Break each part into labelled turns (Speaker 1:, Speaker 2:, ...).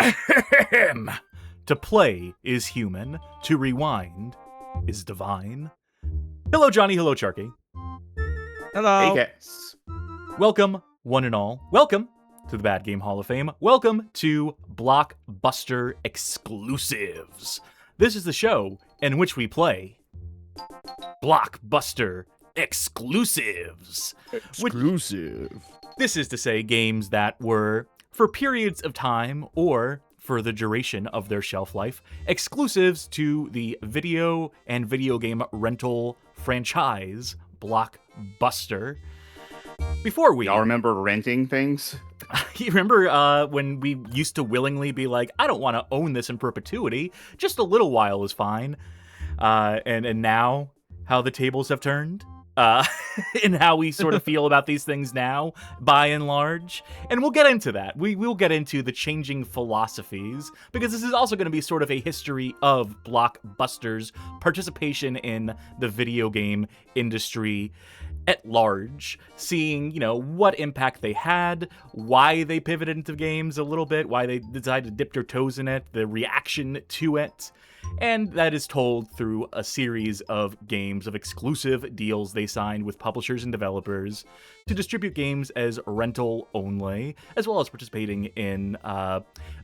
Speaker 1: Ahem. To play is human, to rewind is divine. Hello, Johnny. Hello, Charkie.
Speaker 2: Hello.
Speaker 3: Hey, guys.
Speaker 1: Welcome, one and all. Welcome to the Bad Game Hall of Fame. Welcome to Blockbuster Exclusives. This is the show in which we play Blockbuster Exclusives.
Speaker 2: Exclusive.
Speaker 1: This is to say games that were, for periods of time or for the duration of their shelf life, exclusives to the video and video game rental franchise, Blockbuster. Before we...
Speaker 3: Y'all remember renting things?
Speaker 1: You remember when we used to willingly be like, I don't want to own this in perpetuity. Just a little while is fine. And now, how the tables have turned. And how we sort of feel about these things now, by and large. And we'll get into that. We will get into the changing philosophies, because this is also going to be sort of a history of Blockbuster's participation in the video game industry at large, seeing, what impact they had, why they pivoted into games a little bit, why they decided to dip their toes in it, the reaction to it. And that is told through a series of games, of exclusive deals they signed with publishers and developers to distribute games as rental only, as well as participating in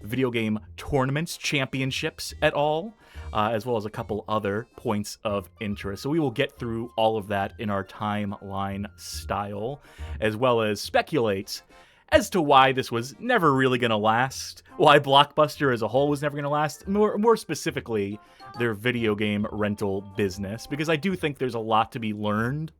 Speaker 1: video game tournaments, championships et al., as well as a couple other points of interest. So we will get through all of that in our timeline style, as well as speculate as to why this was never really going to last, why Blockbuster as a whole was never going to last, more specifically, their video game rental business, because I do think there's a lot to be learned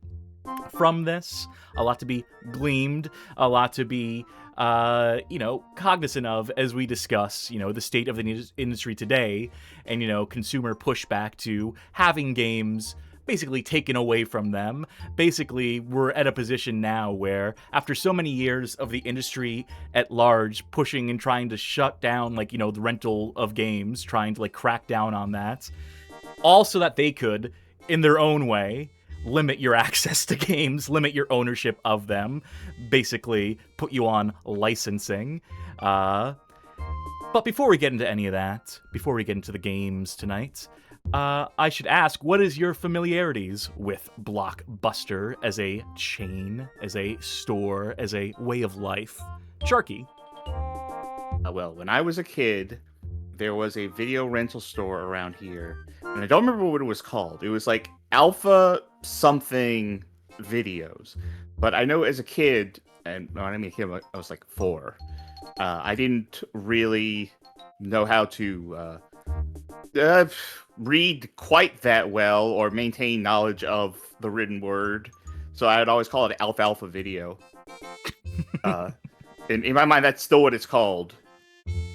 Speaker 1: from this, a lot to be gleaned, a lot to be, cognizant of as we discuss, the state of the industry today and, consumer pushback to having games basically taken away from them. Basically, we're at a position now where, after so many years of the industry at large pushing and trying to shut down, the rental of games, trying to, crack down on that, all so that they could, in their own way, limit your access to games, limit your ownership of them, basically put you on licensing. But before we get into any of that, before we get into the games tonight, I should ask, what is your familiarities with Blockbuster as a chain, as a store, as a way of life? Charkie.
Speaker 3: Well, when I was a kid, there was a video rental store around here, and I don't remember what it was called. It was like Alpha something videos. But I know as a kid, and when I mean a kid, I was like 4. I didn't really know how to read quite that well or maintain knowledge of the written word, so I would always call it Alpha Video. In my mind, that's still what it's called.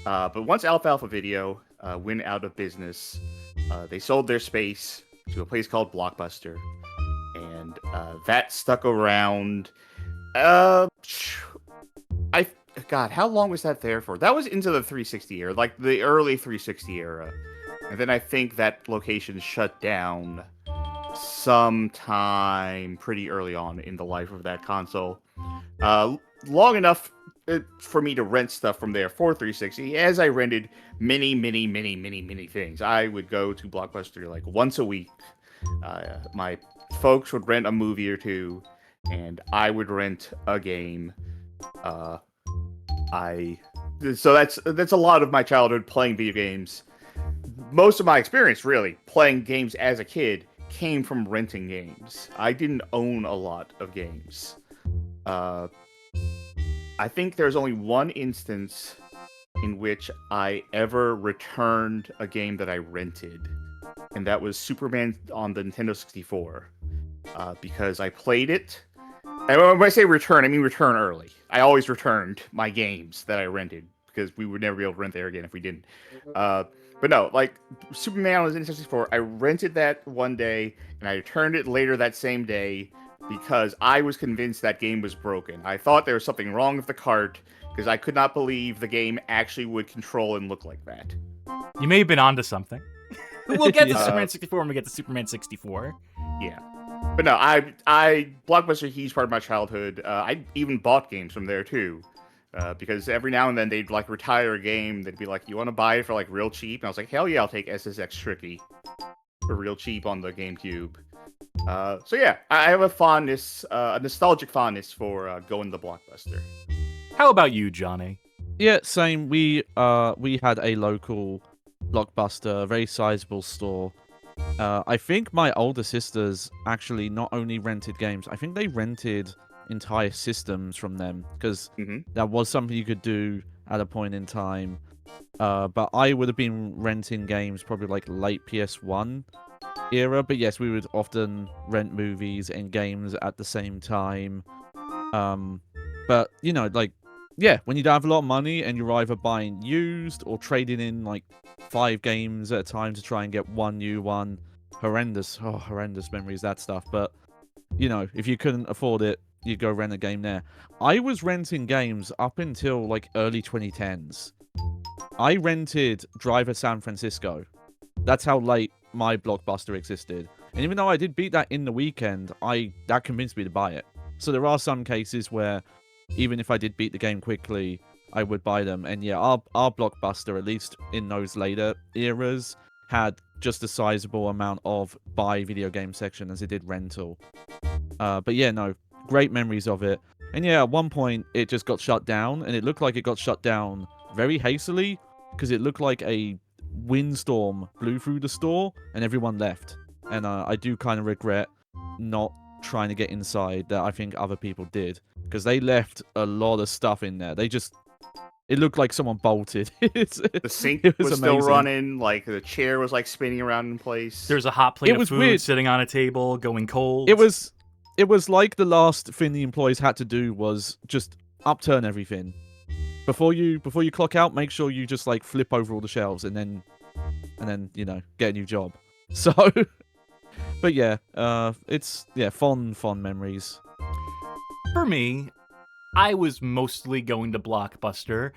Speaker 3: But once Alpha Video went out of business, they sold their space to a place called Blockbuster, and that stuck around. God, how long was that there for? That was into the 360 era, like the early 360 era. And then I think that location shut down sometime pretty early on in the life of that console. Long enough for me to rent stuff from there for 360, as I rented many things. I would go to Blockbuster once a week. My folks would rent a movie or two, and I would rent a game. So that's a lot of my childhood playing video games. Most of my experience, really, playing games as a kid came from renting games. I didn't own a lot of games. I think there's only one instance in which I ever returned a game that I rented, and that was Superman on the Nintendo 64. Because I played it. And when I say return, I mean return early. I always returned my games that I rented, because we would never be able to rent there again if we didn't. But no, Superman on the N64, I rented that one day, and I returned it later that same day, because I was convinced that game was broken. I thought there was something wrong with the cart, because I could not believe the game actually would control and look like that.
Speaker 1: You may have been onto something. We'll get to Superman 64 when we get to Superman 64.
Speaker 3: Yeah. But no, Blockbuster, a huge part of my childhood. I even bought games from there, too. because every now and then they'd like retire a game. They'd be like, "You want to buy it for like real cheap?" And I was like, "Hell yeah, I'll take SSX Tricky for real cheap on the GameCube." So yeah, I have a nostalgic fondness for going to Blockbuster.
Speaker 1: How about you, Johnny?
Speaker 2: Yeah, same. We had a local Blockbuster, a very sizable store. I think my older sisters actually not only rented games, I think they rented entire systems from them, because that was something you could do at a point in time. But I would have been renting games probably like late PS1 era. But yes, we would often rent movies and games at the same time. But you know, like, yeah, when you don't have a lot of money and you're either buying used or trading in like 5 games at a time to try and get one new one, horrendous memories, that stuff. But you know, if you couldn't afford it, you go rent a game there. I was renting games up until like early 2010s. I rented Driver San Francisco. That's how late my Blockbuster existed. And even though I did beat that in the weekend, that convinced me to buy it. So there are some cases where even if I did beat the game quickly, I would buy them. And yeah, our Blockbuster, at least in those later eras, had just a sizable amount of buy video game section as it did rental. But yeah, no, great memories of it. And yeah, at one point it just got shut down, and it looked like it got shut down very hastily, because it looked like a windstorm blew through the store and everyone left. And I do kind of regret not trying to get inside that I think other people did, because they left a lot of stuff in there. It looked like someone bolted.
Speaker 3: The sink was
Speaker 2: amazing.
Speaker 3: still running, like the chair was like spinning around in place.
Speaker 1: There's a hot plate of food
Speaker 2: weird.
Speaker 1: sitting on a table, going cold.
Speaker 2: It was like the last thing the employees had to do was just upturn everything. Before you clock out, make sure you just like flip over all the shelves and then you know, get a new job. So, but yeah, it's fond memories.
Speaker 1: For me, I was mostly going to Blockbuster.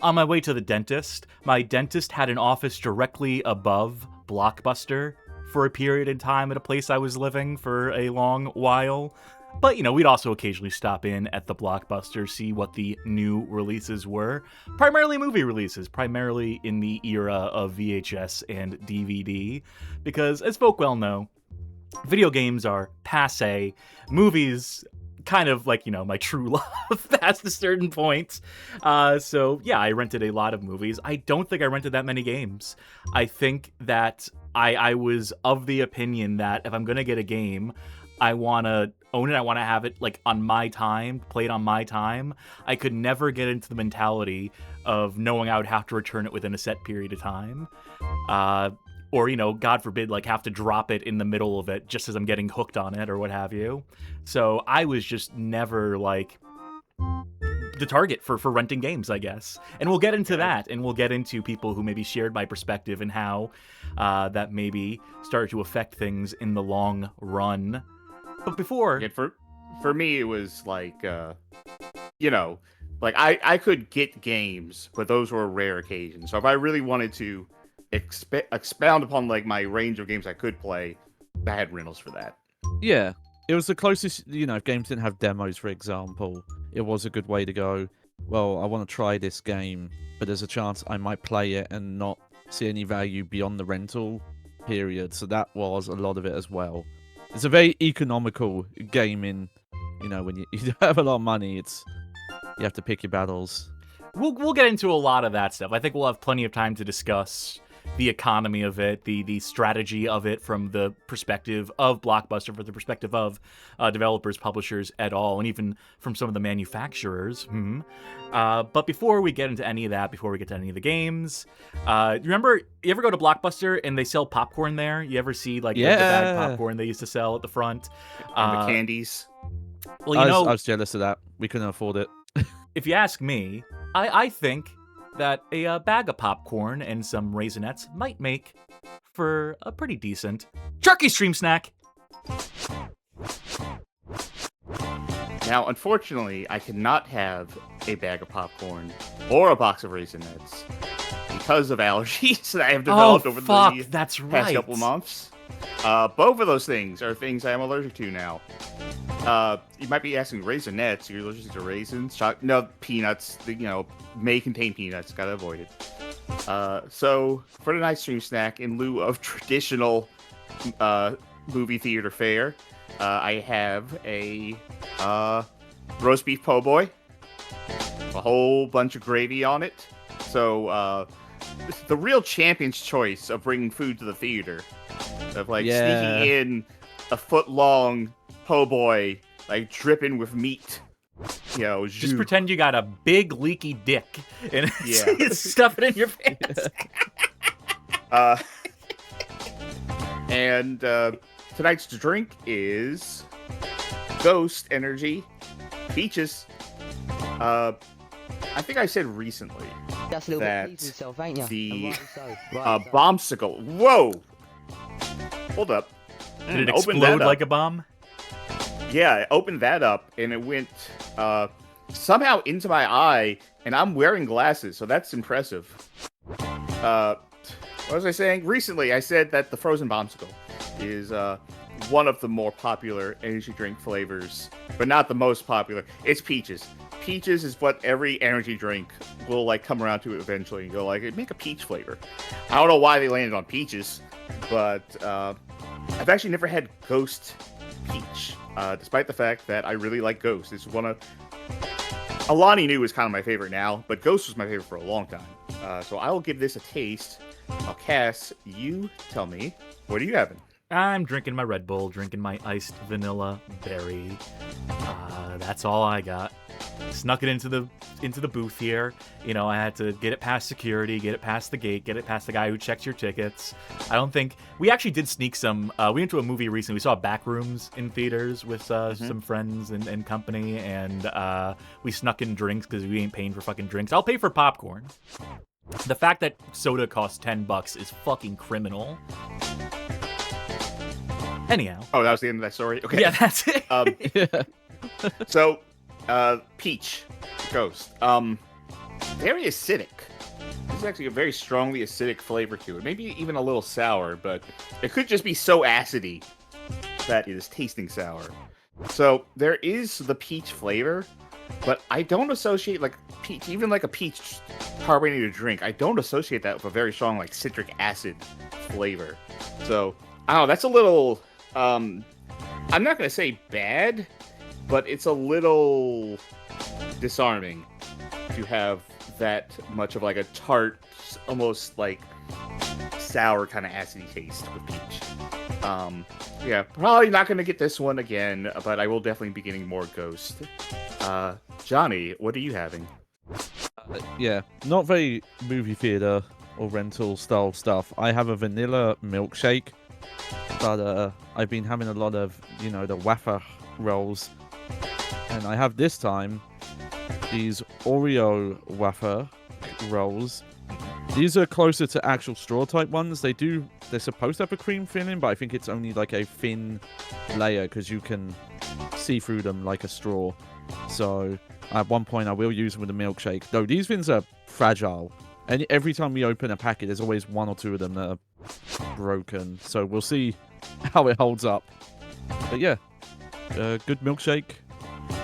Speaker 1: On my way to the dentist, my dentist had an office directly above Blockbuster for a period in time at a place I was living for a long while. But, you know, we'd also occasionally stop in at the Blockbuster, see what the new releases were. Primarily movie releases, primarily in the era of VHS and DVD. Because, as folk well know, video games are passé. Movies, kind of like, you know, my true love past a certain point. So, yeah, I rented a lot of movies. I don't think I rented that many games. I think that I was of the opinion that if I'm going to get a game, I want to own it. I want to have it like on my time, play it on my time. I could never get into the mentality of knowing I would have to return it within a set period of time. Or, you know, God forbid, like have to drop it in the middle of it just as I'm getting hooked on it or what have you. So I was just never like the target for renting games, I guess. And we'll get into that, and we'll get into people who maybe shared my perspective and how that maybe started to affect things in the long run. But before...
Speaker 3: Yeah, for me, it was like, you know, like I could get games, but those were rare occasions. So if I really wanted to expound upon like my range of games I could play, I had rentals for that.
Speaker 2: Yeah, it was the closest, you know, if games didn't have demos, for example, it was a good way to go, well, I want to try this game, but there's a chance I might play it and not see any value beyond the rental period. So that was a lot of it as well. It's a very economical game in, you know, when you have a lot of money, you have to pick your battles.
Speaker 1: We'll get into a lot of that stuff. I think we'll have plenty of time to discuss the economy of it, the strategy of it from the perspective of Blockbuster, from the perspective of developers, publishers, et al., and even from some of the manufacturers. But before we get into any of that, before we get to any of the games, remember, you ever go to Blockbuster and they sell popcorn there? You ever see like the bag popcorn they used to sell at the front?
Speaker 3: And the candies.
Speaker 1: Well, you know,
Speaker 2: I was jealous of that. We couldn't afford it.
Speaker 1: If you ask me, I think that a bag of popcorn and some Raisinets might make for a pretty decent Charkie stream snack.
Speaker 3: Now, unfortunately, I cannot have a bag of popcorn or a box of Raisinets because of allergies that I have developed over the past couple months. Both of those things are things I am allergic to now. You might be asking Raisinets. You're allergic to raisins? No, peanuts. May contain peanuts. Gotta avoid it. So, for tonight's stream snack, in lieu of traditional movie theater fare, I have a roast beef po' boy, a whole bunch of gravy on it. So, the real champion's choice of bringing food to the theater, of sneaking in a foot-long po' boy, dripping with meat.
Speaker 1: Just pretend you got a big leaky dick and stuff it in your pants.
Speaker 3: And tonight's drink is Ghost Energy Peaches. I think I said recently that the bombsicle. Whoa! Hold up.
Speaker 1: Did it explode like a bomb?
Speaker 3: Yeah, I opened that up, and it went somehow into my eye, and I'm wearing glasses, so that's impressive. What was I saying? Recently, I said that the frozen bombsicle is one of the more popular energy drink flavors, but not the most popular. It's peaches. Peaches is what every energy drink will come around to eventually and go make a peach flavor. I don't know why they landed on peaches, but I've actually never had Ghost Peach, despite the fact that I really like Ghost. It's one of Alani Nu is kind of my favorite now, but Ghost was my favorite for a long time. So I will give this a taste. I'll Cass, you tell me, what are you having?
Speaker 1: I'm drinking my Red Bull, drinking my iced vanilla berry. That's all I got. Snuck it into the booth here. I had to get it past security, get it past the gate, get it past the guy who checks your tickets. I don't think we actually did sneak some. We went to a movie recently. We saw Backrooms in theaters with some friends and company, and we snuck in drinks because we ain't paying for fucking drinks. I'll pay for popcorn. The fact that soda costs $10 is fucking criminal. Anyhow.
Speaker 3: Oh, that was the end of that story? Okay.
Speaker 1: Yeah, that's it.
Speaker 3: So, Peach Ghost. Very acidic. There's actually a very strongly acidic flavor to it. Maybe even a little sour, but it could just be so acidy that it is tasting sour. So, there is the peach flavor, but I don't associate peach, even a peach carbonated drink. I don't associate that with a very strong citric acid flavor. So, I don't know, that's a little I'm not going to say bad, but it's a little disarming to have that much of a tart, almost sour kind of acidy taste with peach. Yeah, probably not going to get this one again, but I will definitely be getting more Ghost. Johnny, what are you having?
Speaker 2: Yeah, not very movie theater or rental style stuff. I have a vanilla milkshake, but I've been having a lot of, the wafer rolls. And I have this time these Oreo wafer rolls. These are closer to actual straw type ones. They're supposed to have a cream filling, but I think it's only a thin layer because you can see through them like a straw. So at one point I will use them with a milkshake. Though these things are fragile. And every time we open a packet, there's always one or two of them that are broken. So we'll see how it holds up. But yeah, good milkshake,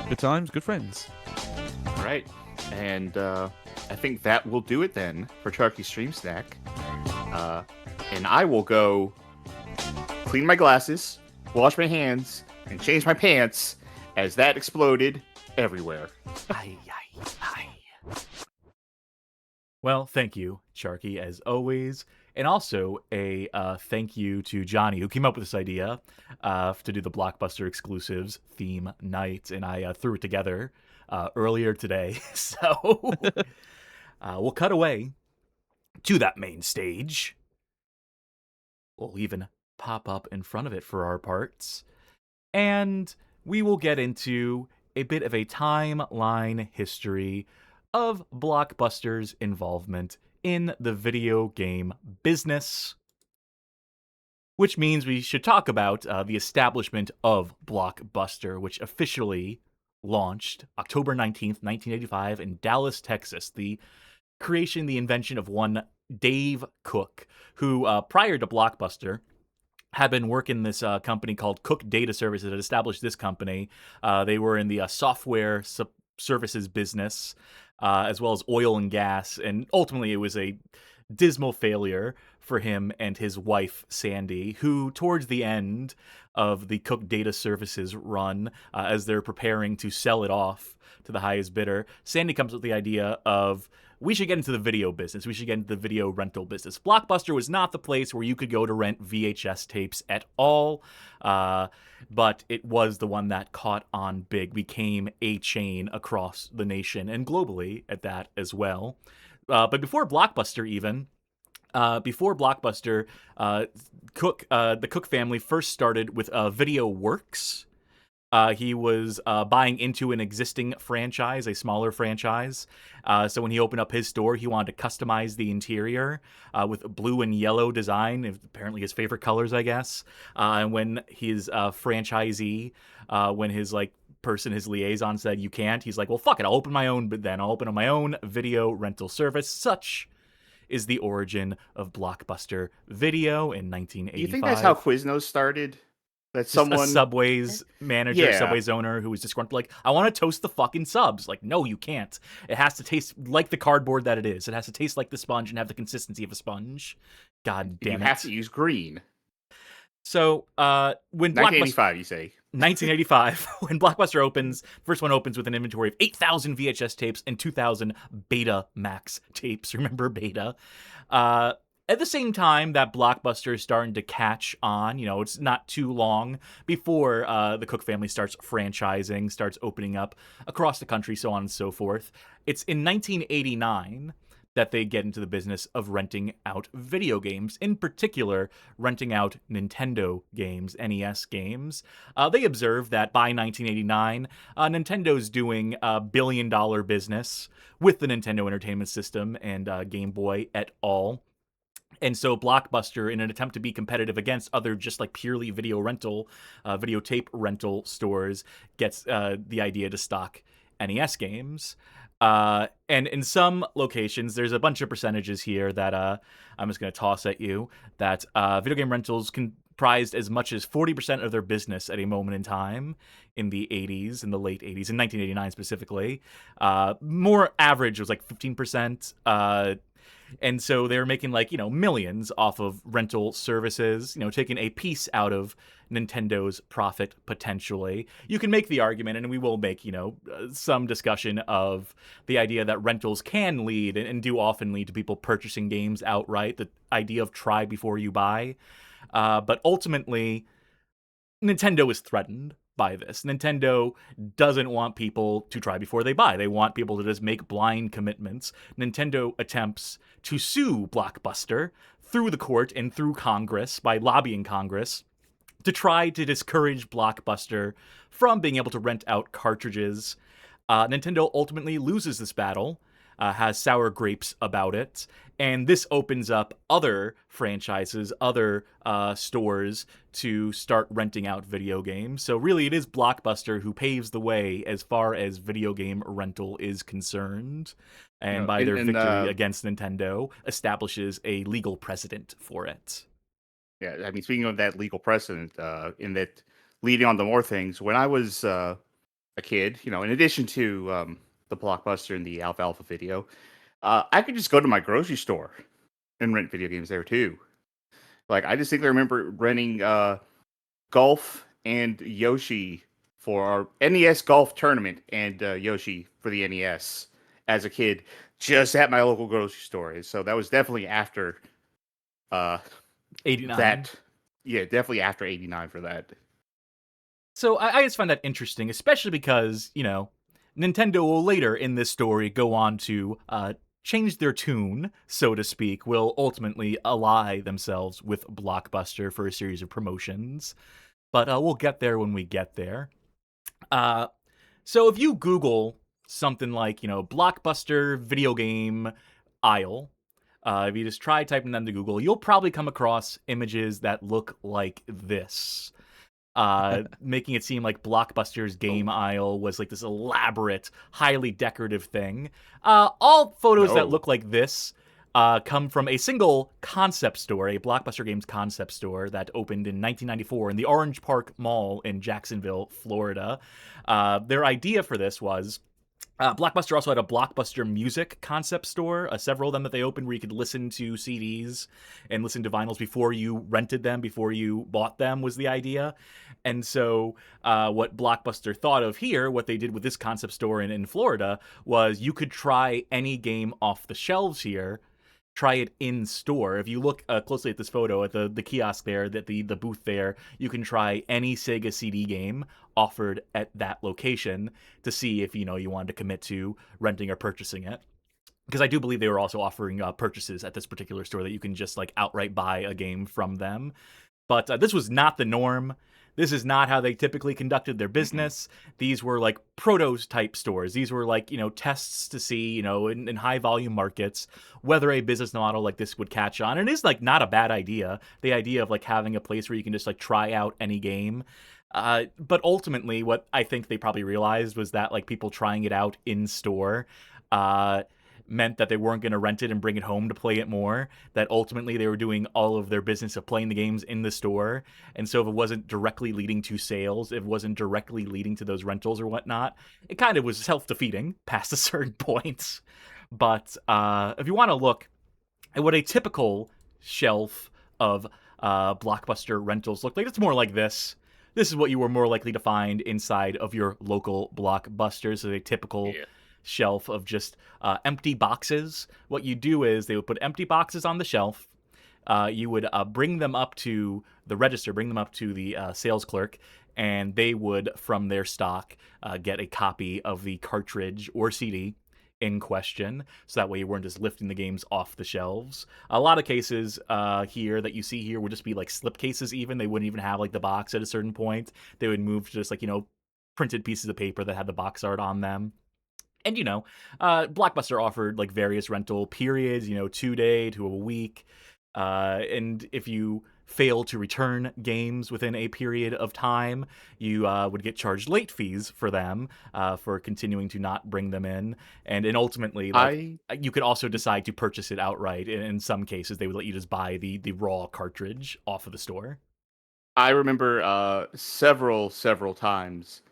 Speaker 2: good times, good friends.
Speaker 3: All right. And I think that will do it then for Charkie Stream Snack. And I will go clean my glasses, wash my hands, and change my pants as that exploded everywhere.
Speaker 1: Aye, aye, aye. Well, thank you, Charkie, as always. And also a thank you to Johnny, who came up with this idea to do the Blockbuster Exclusives theme night. And I threw it together earlier today. So we'll cut away to that main stage. We'll even pop up in front of it for our parts. And we will get into a bit of a timeline history of Blockbuster's involvement in the video game business, which means we should talk about the establishment of Blockbuster, which officially launched October 19th, 1985 in Dallas, Texas. The invention of one Dave Cook, who prior to Blockbuster had been working this company called Cook Data Services that established this company. They were in the software services business, as well as oil and gas, and ultimately it was a dismal failure for him and his wife, Sandy, who towards the end of the Cook Data Services run, as they're preparing to sell it off to the highest bidder, Sandy comes up with the idea of, we should get into the video business. We should get into the video rental business. Blockbuster was not the place where you could go to rent VHS tapes at all, but it was the one that caught on big, became a chain across the nation and globally at that as well. But before Blockbuster even, the Cook family first started with Video Works. He was buying into an existing franchise, a smaller franchise. So when he opened up his store, he wanted to customize the interior with blue and yellow design, apparently his favorite colors, I guess. And when his franchisee, when his his liaison said you can't, he's like, well, fuck it, I'll open my own, but then I'll open my own video rental service. Such is the origin of Blockbuster Video in 1985.
Speaker 3: You think that's how Quiznos started? That someone,
Speaker 1: a Subway's manager,
Speaker 3: Yeah.
Speaker 1: Subway's owner, who was disgruntled, like, I want to toast the fucking subs. Like, no, you can't. It has to taste like the cardboard that it is. It has to taste like the sponge and have the consistency of a sponge. God damn it.
Speaker 3: You have to use green.
Speaker 1: So, when
Speaker 3: 1985, you say?
Speaker 1: 1985, when Blockbuster opens, first one opens with an inventory of 8,000 VHS tapes and 2,000 Beta Max tapes. Remember Beta? At the same time that Blockbuster is starting to catch on, it's not too long before the Cook family starts franchising, starts opening up across the country, so on and so forth. It's in 1989 that they get into the business of renting out video games, in particular, renting out Nintendo games, NES games. They observe that by 1989, Nintendo's doing a billion-dollar business with the Nintendo Entertainment System and Game Boy et al. And so Blockbuster, in an attempt to be competitive against other just purely videotape rental stores, gets the idea to stock NES games. And in some locations, there's a bunch of percentages here that I'm just going to toss at you, that video game rentals comprised as much as 40% of their business at a moment in time in the 80s, in the late 80s, in 1989 specifically. More average was 15%. And so they were making millions off of rental services, taking a piece out of Nintendo's profit potentially. You can make the argument, and we will make, some discussion of the idea that rentals can lead and do often lead to people purchasing games outright, the idea of try before you buy. But ultimately, Nintendo is threatened by this. Nintendo doesn't want people to try before they buy. They want people to just make blind commitments. Nintendo attempts to sue Blockbuster through the court and through Congress by lobbying Congress to try to discourage Blockbuster from being able to rent out cartridges. Nintendo ultimately loses this battle, has sour grapes about it, and this opens up other franchises, other stores to start renting out video games. So really it is Blockbuster who paves the way as far as video game rental is concerned, and by their victory against Nintendo, establishes a legal precedent for it.
Speaker 3: Yeah, I mean, speaking of that legal precedent, in that leading on to more things, when I was a kid, in addition to the Blockbuster and the Alfalfa Video, I could just go to my grocery store and rent video games there too. I distinctly remember renting Golf and Yoshi for our NES Golf Tournament and Yoshi for the NES as a kid, just at my local grocery store. So that was definitely after
Speaker 1: 89.
Speaker 3: that. Yeah, definitely after 89 for that.
Speaker 1: So I just find that interesting, especially because, Nintendo will later in this story go on to change their tune, so to speak, will ultimately ally themselves with Blockbuster for a series of promotions. But we'll get there when we get there. So if you Google something like, Blockbuster video game aisle, if you just try typing them to Google, you'll probably come across images that look like this. Making it seem like Blockbuster's game aisle was this elaborate, highly decorative thing. All photos that look like this come from a single concept store, a Blockbuster Games concept store that opened in 1994 in the Orange Park Mall in Jacksonville, Florida. Their idea for this was Blockbuster also had a Blockbuster Music concept store, several of them that they opened where you could listen to CDs and listen to vinyls before you rented them, before you bought them, was the idea. And so what Blockbuster thought of here, what they did with this concept store in Florida, was you could try any game off the shelves here, try it in store. If you look closely at this photo, at the kiosk there, that the booth there, you can try any Sega CD game offered at that location to see if you wanted to commit to renting or purchasing it. Because I do believe they were also offering purchases at this particular store that you can just like outright buy a game from them. But this was not the norm. This is not how they typically conducted their business. These were like prototype stores. These were like, tests to see, in high volume markets, whether a business model like this would catch on. And it is like not a bad idea. The idea of like having a place where you can just like try out any game. But ultimately what I think they probably realized was that like people trying it out in store, meant that they weren't going to rent it and bring it home to play it more, that ultimately they were doing all of their business of playing the games in the store. And so if it wasn't directly leading to sales, if it wasn't directly leading to those rentals or whatnot, it kind of was self-defeating past a certain point. But if you want to look at what a typical shelf of Blockbuster rentals looked like, it's more like this. This is what you were more likely to find inside of your local Blockbusters, so a typical shelf of just empty boxes. What you do is they would put empty boxes on the shelf. You would bring them up to the register, bring them up to the sales clerk, and they would, from their stock, get a copy of the cartridge or CD in question, so that way you weren't just lifting the games off the shelves. A lot of cases here that you see here would just be like slip cases even. They wouldn't even have like the box at a certain point. They would move to just like, printed pieces of paper that had the box art on them. And, Blockbuster offered like various rental periods, 2-day to a week. And if you fail to return games within a period of time, you would get charged late fees for them for continuing to not bring them in. And ultimately, you could also decide to purchase it outright. In some cases, they would let you just buy the raw cartridge off of the store.
Speaker 3: I remember several times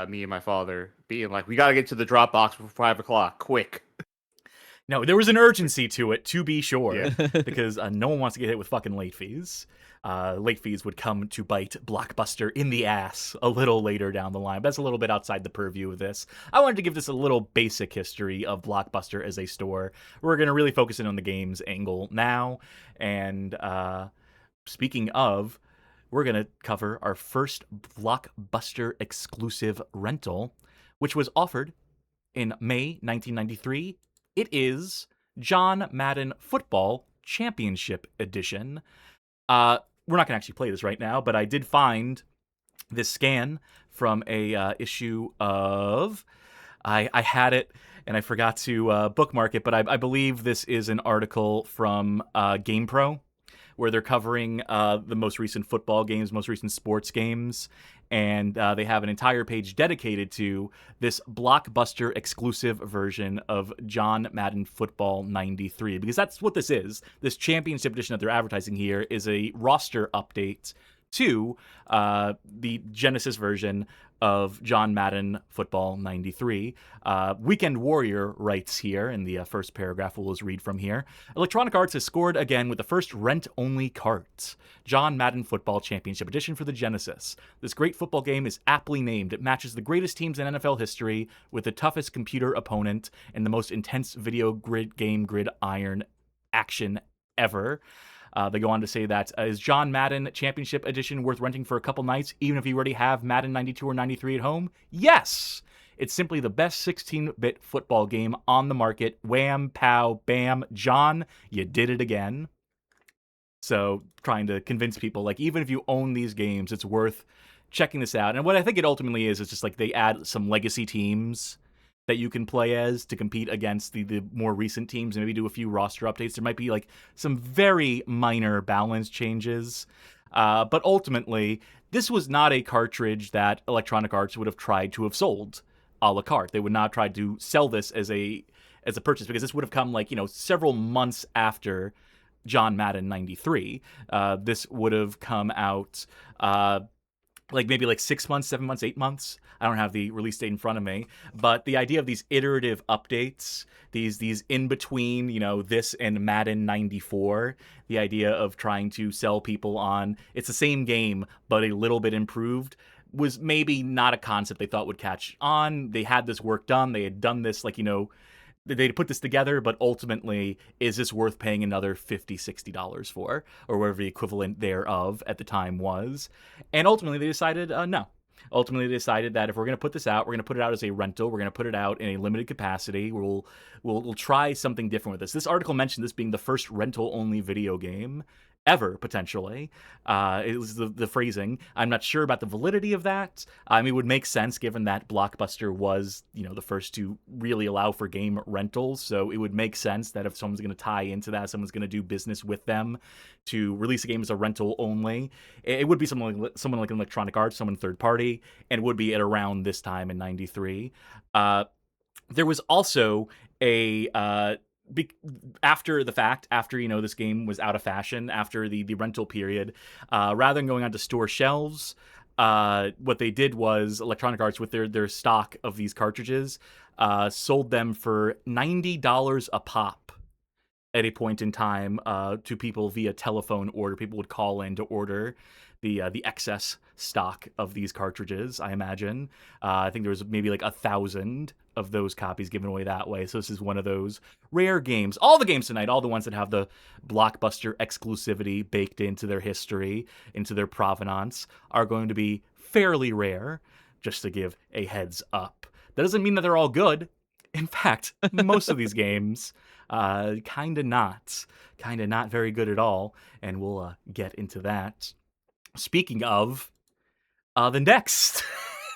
Speaker 3: me and my father being like, we got to get to the drop box before 5 o'clock, quick.
Speaker 1: No, there was an urgency to it, to be sure,
Speaker 3: Yeah.
Speaker 1: because no one wants to get hit with fucking late fees. Late fees would come to bite Blockbuster in the ass a little later down the line. But that's a little bit outside the purview of this. I wanted to give this a little basic history of Blockbuster as a store. We're going to really focus in on the games angle now. And speaking of, we're going to cover our first Blockbuster exclusive rental, which was offered in May 1993. It is John Madden Football Championship Edition. We're not going to actually play this right now, but I did find this scan from a issue of... I had it, and I forgot to bookmark it, but I believe this is an article from GamePro, where they're covering the most recent football games, most recent sports games, and they have an entire page dedicated to this Blockbuster exclusive version of John Madden Football 93, because that's what this is. This championship edition that they're advertising here is a roster update to the Genesis version of John Madden Football 93. Weekend Warrior writes here in the first paragraph we'll just read from here. Electronic Arts has scored again with the first rent-only cart, John Madden Football Championship Edition for the Genesis. This great football game is aptly named. It matches the greatest teams in NFL history with the toughest computer opponent and the most intense video game gridiron action ever. They go on to say that, is John Madden Championship Edition worth renting for a couple nights, even if you already have Madden 92 or 93 at home? Yes! It's simply the best 16-bit football game on the market. Wham, pow, bam, John, you did it again. So, trying to convince people, like, even if you own these games, it's worth checking this out. And what I think it ultimately is just, like, they add some legacy teams that you can play as to compete against the more recent teams and maybe do a few roster updates. There might be like some very minor balance changes. But ultimately, this was not a cartridge that Electronic Arts would have tried to have sold a la carte. They would not try to sell this as a purchase, because this would have come like, several months after John Madden 93. This would have come out like maybe like 6 months, 7 months, 8 months. I don't have the release date in front of me, but the idea of these iterative updates, these in between, this and Madden 94, the idea of trying to sell people on it's the same game but a little bit improved, was maybe not a concept they thought would catch on. They had this work done. They had done this, like, they put this together, but ultimately, is this worth paying another $50, $60 for, or whatever the equivalent thereof at the time was? And ultimately, they decided no. Ultimately, they decided that if we're going to put this out, we're going to put it out as a rental. We're going to put it out in a limited capacity. We'll try something different with this. This article mentioned this being the first rental-only video game ever, potentially. It was the phrasing. I'm not sure about the validity of that. I mean, it would make sense given that Blockbuster was, the first to really allow for game rentals. So it would make sense that if someone's going to tie into that, someone's going to do business with them to release a game as a rental only, it would be someone like Electronic Arts, someone third party, and it would be at around this time in 93. There was also a after the fact, after this game was out of fashion, after the rental period, rather than going onto store shelves, what they did was Electronic Arts, with their stock of these cartridges, sold them for $90 a pop at a point in time to people via telephone order. People would call in to order the excess stock of these cartridges, I imagine. I think there was maybe like 1,000 of those copies given away that way. So this is one of those rare games. All the games tonight, all the ones that have the Blockbuster exclusivity baked into their history, into their provenance, are going to be fairly rare, just to give a heads up. That doesn't mean that they're all good. In fact, most of these games, kind of not very good at all, and we'll get into that. Speaking of, the next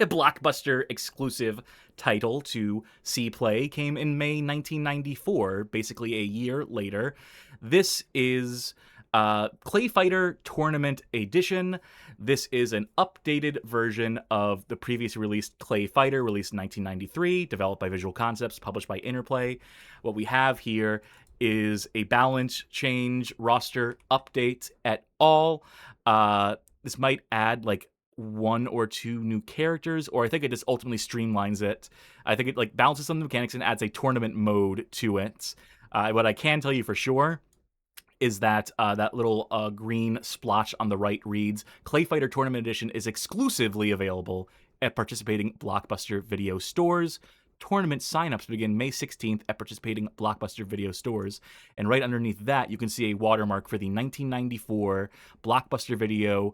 Speaker 1: Blockbuster exclusive title to see play came in May 1994, basically a year later. This is ClayFighter Tournament Edition. This is an updated version of the previously released ClayFighter, released in 1993, developed by Visual Concepts, published by Interplay. What we have here is a balance change, roster update at all. This might add like 1 or 2 new characters, or I think it just ultimately streamlines it. I think it like balances some of the mechanics and adds a tournament mode to it. What I can tell you for sure is that that little green splotch on the right reads, ClayFighter Tournament Edition is exclusively available at participating Blockbuster video stores. Tournament signups begin May 16th at participating Blockbuster video stores. And right underneath that, you can see a watermark for the 1994 Blockbuster Video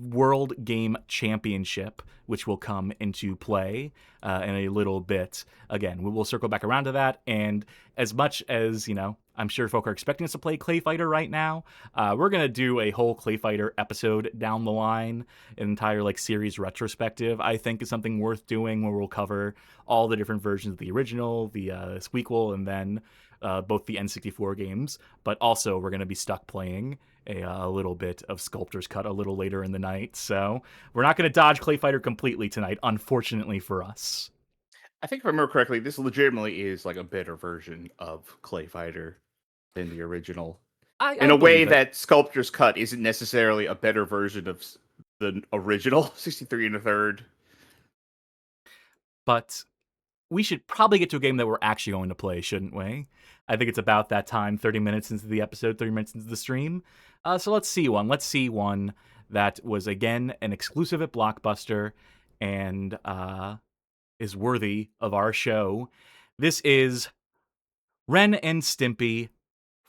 Speaker 1: World Game Championship, which will come into play in a little bit. Again, we will circle back around to that. And as much as, I'm sure folk are expecting us to play ClayFighter right now, we're going to do a whole ClayFighter episode down the line, an entire like series retrospective, I think is something worth doing, where we'll cover all the different versions of the original, the sequel, and then both the N64 games. But also we're going to be stuck playing a little bit of Sculptor's Cut a little later in the night. So we're not going to dodge ClayFighter completely tonight, unfortunately for us.
Speaker 3: I think if I remember correctly, this legitimately is like a better version of ClayFighter than the original. In a way that Sculptor's Cut isn't necessarily a better version of the original 63 and a third.
Speaker 1: But we should probably get to a game that we're actually going to play, shouldn't we? I think it's about that time, 30 minutes into the episode, 30 minutes into the stream. So let's see one. Let's see one that was, again, an exclusive at Blockbuster and is worthy of our show. This is Ren and Stimpy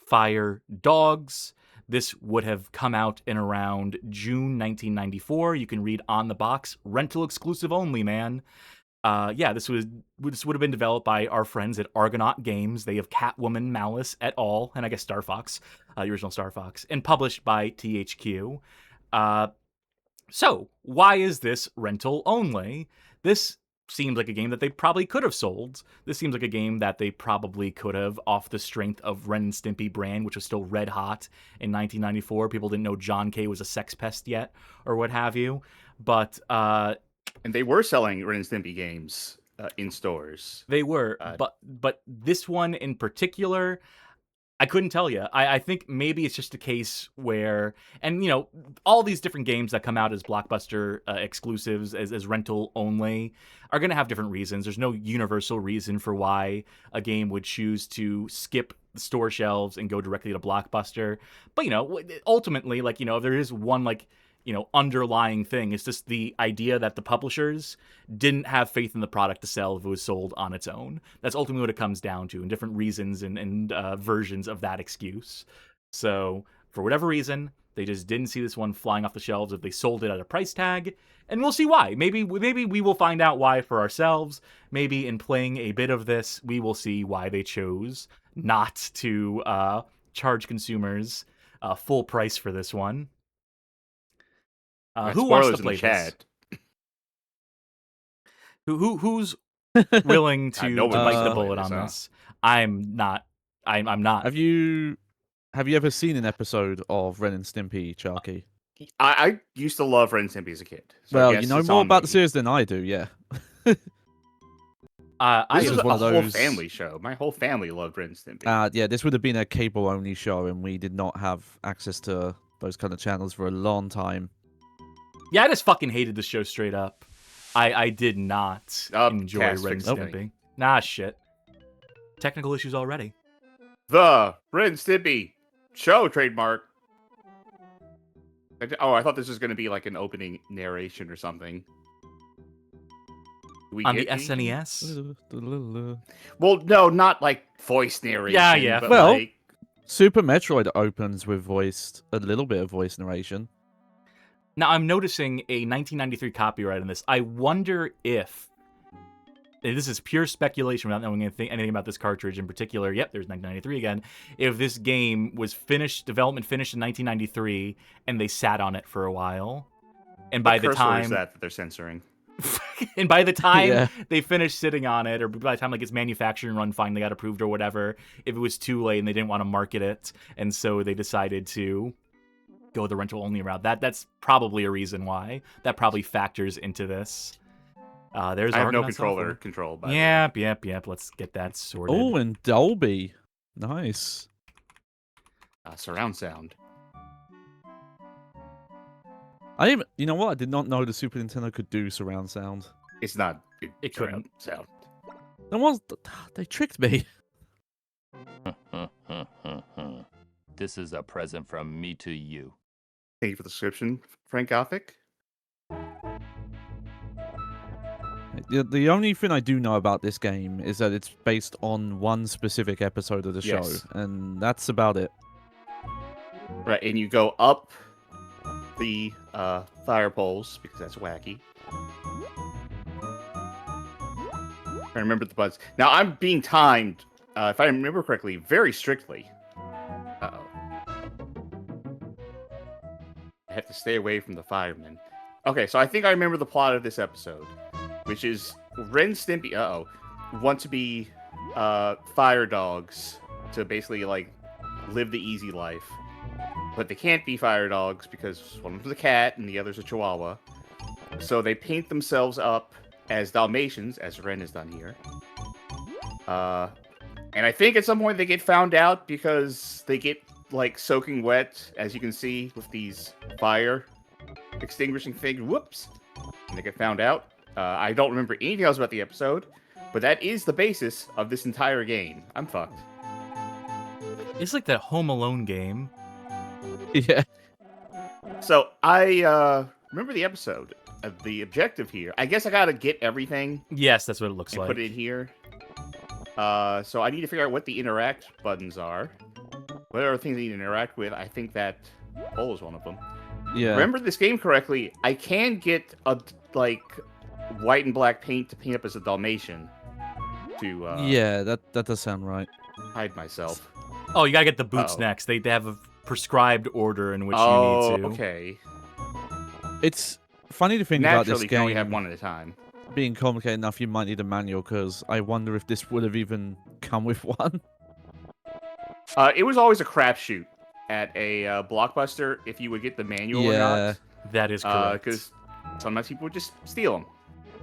Speaker 1: Fire Dogs. This would have come out in around June 1994. You can read on the box, rental exclusive only, man. This would have been developed by our friends at Argonaut Games. They have Catwoman, Malice et al., and I guess Star Fox, the original Star Fox, and published by THQ. So, why is this rental only? This seems like a game that they probably could have sold. This seems like a game that they probably could have, off the strength of Ren and Stimpy brand, which was still red hot in 1994. People didn't know John K. was a sex pest yet, or what have you. But
Speaker 3: and they were selling Ren and Stimpy games in stores.
Speaker 1: They were, but this one in particular, I couldn't tell you. I think maybe it's just a case where, and all these different games that come out as Blockbuster exclusives, as rental only, are going to have different reasons. There's no universal reason for why a game would choose to skip the store shelves and go directly to Blockbuster. But, ultimately, if there is one, underlying thing, it's just the idea that the publishers didn't have faith in the product to sell if it was sold on its own. That's ultimately what it comes down to, and different reasons and versions of that excuse. So, for whatever reason, they just didn't see this one flying off the shelves if they sold it at a price tag, and we'll see why. Maybe we will find out why for ourselves. Maybe in playing a bit of this, we will see why they chose not to charge consumers full price for this one. Who wants to play this? Who's willing to bite the bullet on this? I'm not. I'm not.
Speaker 2: Have you ever seen an episode of Ren and Stimpy, Charkie?
Speaker 3: I used to love Ren and Stimpy as a kid. So
Speaker 2: well, you know more about the series than I do. Yeah.
Speaker 3: This was a whole family show. My whole family loved Ren and Stimpy.
Speaker 2: Yeah, this would have been a cable-only show, and we did not have access to those kind of channels for a long time.
Speaker 1: Yeah, I just fucking hated the show straight up. I did not enjoy Ren and Stimpy. Nah, shit. Technical issues already.
Speaker 3: The Ren and Stimpy show trademark. Oh, I thought this was going to be like an opening narration or something.
Speaker 1: On the SNES?
Speaker 3: Well, no, not like voice narration.
Speaker 1: Yeah.
Speaker 3: But
Speaker 2: well, Super Metroid opens with a little bit of voice narration.
Speaker 1: Now, I'm noticing a 1993 copyright on this. I wonder if, and this is pure speculation without knowing anything about this cartridge in particular. Yep, there's 1993 again. If this game was development finished in 1993, and they sat on it for a while, and by the time
Speaker 3: is that they're censoring,
Speaker 1: and by the time they finished sitting on it, or by the time its manufacturing run finally got approved or whatever, if it was too late and they didn't want to market it, and so they decided to go the rental only route. That's probably a reason why. That probably factors into this. There's
Speaker 3: I have no control. By
Speaker 1: Yep. Let's get that sorted.
Speaker 2: Oh, and Dolby. Nice.
Speaker 3: Surround sound.
Speaker 2: You know what? I did not know the Super Nintendo could do surround sound.
Speaker 3: It's not.
Speaker 1: It couldn't.
Speaker 3: Sound.
Speaker 2: They tricked me.
Speaker 4: This is a present from me to you.
Speaker 3: Thank you for the description, Frank Gothic.
Speaker 2: The only thing I do know about this game is that it's based on one specific episode of the show, and that's about it.
Speaker 3: Right, and you go up the fire poles, because that's wacky. I remember the buttons. Now, I'm being timed, if I remember correctly, very strictly. Uh-oh. I have to stay away from the firemen. Okay, so I think I remember the plot of this episode, which is Ren and Stimpy, want to be fire dogs to basically, live the easy life. But they can't be fire dogs because one of them's a cat and the other's a chihuahua. So they paint themselves up as Dalmatians, as Ren has done here. And I think at some point they get found out because they get, soaking wet, as you can see, with these fire extinguishing things. Whoops! And they get found out. I don't remember anything else about the episode, but that is the basis of this entire game. I'm fucked.
Speaker 1: It's like that Home Alone game.
Speaker 2: Yeah.
Speaker 3: So I remember the episode. The objective here. I guess I gotta get everything.
Speaker 1: Yes, that's what it looks
Speaker 3: and
Speaker 1: like.
Speaker 3: Put it in here. So I need to figure out what the interact buttons are. What are things I need to interact with? I think that pole is one of them.
Speaker 2: Yeah.
Speaker 3: Remember this game correctly, I can get a white and black paint to paint up as a Dalmatian. To
Speaker 2: yeah, that does sound right.
Speaker 3: Hide myself.
Speaker 1: Oh, you gotta get the boots next. They have a prescribed order in which you need to.
Speaker 3: Okay.
Speaker 2: It's funny to think
Speaker 3: Naturally,
Speaker 2: about this
Speaker 3: you
Speaker 2: game.
Speaker 3: can only have one at a time.
Speaker 2: Being complicated enough, you might need a manual, because I wonder if this would have even come with one.
Speaker 3: It was always a crapshoot at a Blockbuster if you would get the manual or not.
Speaker 1: That is correct.
Speaker 3: Because sometimes people would just steal them.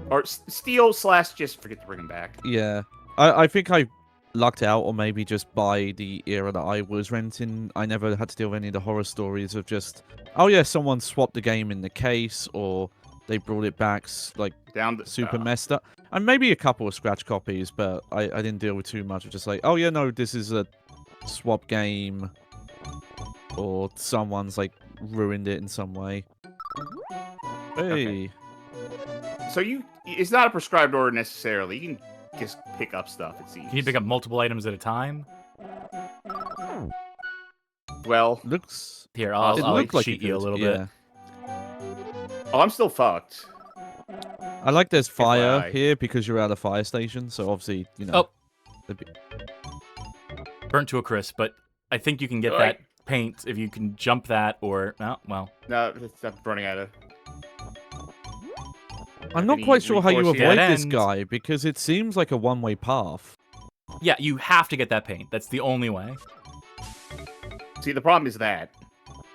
Speaker 3: Or steal / just forget to bring them back.
Speaker 2: Yeah. I think I lucked out, or maybe just by the era that I was renting, I never had to deal with any of the horror stories of just, oh yeah, someone swapped the game in the case, or they brought it back like
Speaker 3: Down the,
Speaker 2: super messed up. And maybe a couple of scratch copies, but I didn't deal with too much of just like, oh yeah, no, this is a swap game, or someone's like ruined it in some way. Hey.
Speaker 3: Okay. So it's not a prescribed order necessarily. You can just pick up stuff, it seems.
Speaker 1: Can you pick up multiple items at a time?
Speaker 3: Well,
Speaker 2: Looks...
Speaker 1: Here, I'll
Speaker 2: looked like
Speaker 1: cheat
Speaker 2: it
Speaker 1: you a
Speaker 2: could,
Speaker 1: little
Speaker 2: yeah.
Speaker 1: bit.
Speaker 3: oh, I'm still fucked.
Speaker 2: I like there's fire
Speaker 3: FYI.
Speaker 2: here because you're at a fire station, so obviously, you know...
Speaker 1: Oh.
Speaker 2: there'd be-
Speaker 1: Burnt to a crisp, but I think you can get
Speaker 3: Oi.
Speaker 1: that paint if you can jump that or... Oh, well.
Speaker 3: No, I'm running out of...
Speaker 2: I'm not
Speaker 3: Any
Speaker 2: quite sure how you
Speaker 3: recourse here?
Speaker 2: avoid
Speaker 1: Dead
Speaker 2: this
Speaker 1: end.
Speaker 2: guy, because it seems like a one-way path.
Speaker 1: Yeah, you have to get that paint. That's the only way.
Speaker 3: See, the problem is that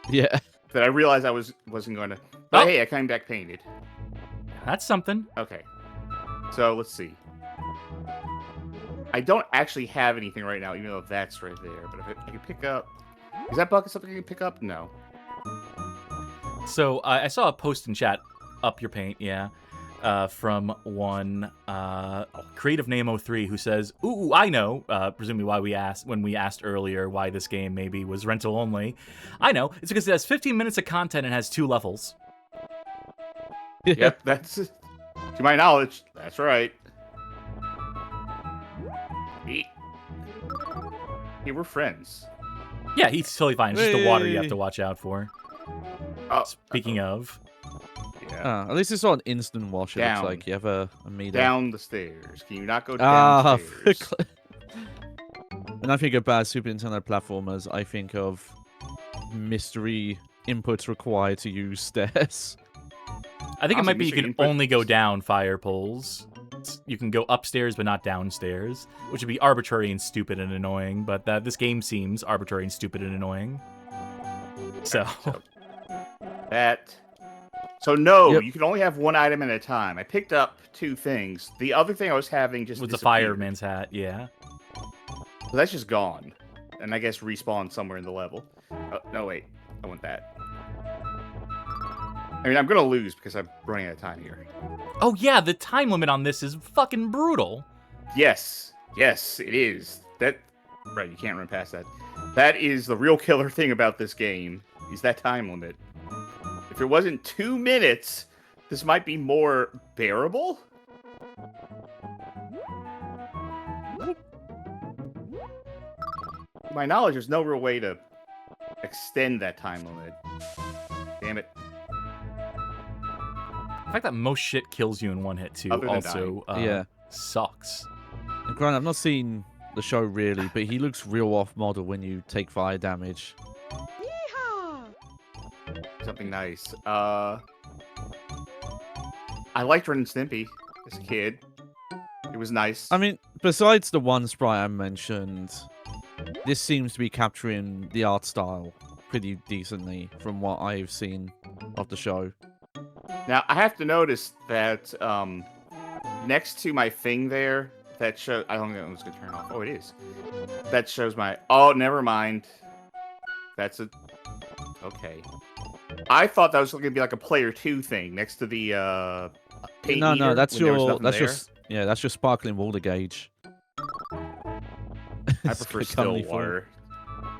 Speaker 2: Yeah.
Speaker 3: I realized I wasn't going to... But
Speaker 1: Oh.
Speaker 3: hey, I came back painted.
Speaker 1: That's something.
Speaker 3: Okay. So, let's see. I don't actually have anything right now, even though that's right there. But if I can pick up... Is that bucket something you can pick up? No.
Speaker 1: So I saw a post in chat, up your paint, yeah, from one Creative Name 03 who says, "Ooh, I know." Presumably when we asked earlier why this game maybe was rental only. I know it's because it has 15 minutes of content and has 2 levels.
Speaker 3: Yep, that's... To my knowledge, that's right. Hey, we're friends.
Speaker 1: Yeah, he's totally fine. It's just the water you have to watch out for.
Speaker 3: Oh,
Speaker 1: Speaking of,
Speaker 3: yeah.
Speaker 2: At least it's not an instant wash, it looks
Speaker 3: Down.
Speaker 2: like. You have a meter.
Speaker 3: Down the stairs. Can you not go
Speaker 2: Ah,
Speaker 3: downstairs?
Speaker 2: when I think of bad Super Nintendo platformers, I think of mystery inputs required to use stairs.
Speaker 1: I think it
Speaker 3: Awesome,
Speaker 1: might be you
Speaker 3: Mr.
Speaker 1: can
Speaker 3: Input.
Speaker 1: only go down fire poles. You can go upstairs but not downstairs, which would be arbitrary and stupid and annoying, but this game seems arbitrary and stupid and annoying. So,
Speaker 3: That. So no,
Speaker 2: Yep.
Speaker 3: you can only have one item at a time. I picked up 2 things. The other thing I was having just
Speaker 1: with the
Speaker 3: disappeared.
Speaker 1: fireman's hat, yeah.
Speaker 3: So that's just gone. And I guess respawn somewhere in the level. Oh, no, wait. I want that. I mean, I'm going to lose because I'm running out of time here.
Speaker 1: Oh yeah, the time limit on this is fucking brutal.
Speaker 3: Yes. Yes, it is. Right, you can't run past that. That is the real killer thing about this game, is that time limit. If it wasn't 2 minutes, this might be more bearable. To my knowledge, there's no real way to extend that time limit. Damn it.
Speaker 1: The fact that most shit kills you in one hit too
Speaker 3: Other than
Speaker 1: also
Speaker 2: Yeah.
Speaker 1: sucks.
Speaker 2: And granted, I've not seen the show really, but he looks real off model when you take fire damage.
Speaker 3: Something nice. I liked Ren and Stimpy as a kid. It was nice.
Speaker 2: I mean, besides the one sprite I mentioned, this seems to be capturing the art style pretty decently from what I've seen of the show.
Speaker 3: Now, I have to notice that next to my thing there, that show... I don't think it was going to turn off. Oh, it is. That shows my... Oh, never mind. That's a... Okay. I thought that was going to be like a player 2 thing next to the paint
Speaker 2: No,
Speaker 3: meter
Speaker 2: that's
Speaker 3: when there was
Speaker 2: your...
Speaker 3: nothing
Speaker 2: That's
Speaker 3: there.
Speaker 2: just... Yeah, that's your sparkling water gauge.
Speaker 3: I
Speaker 2: It's
Speaker 3: prefer
Speaker 2: like
Speaker 3: still
Speaker 2: currently full.
Speaker 3: water.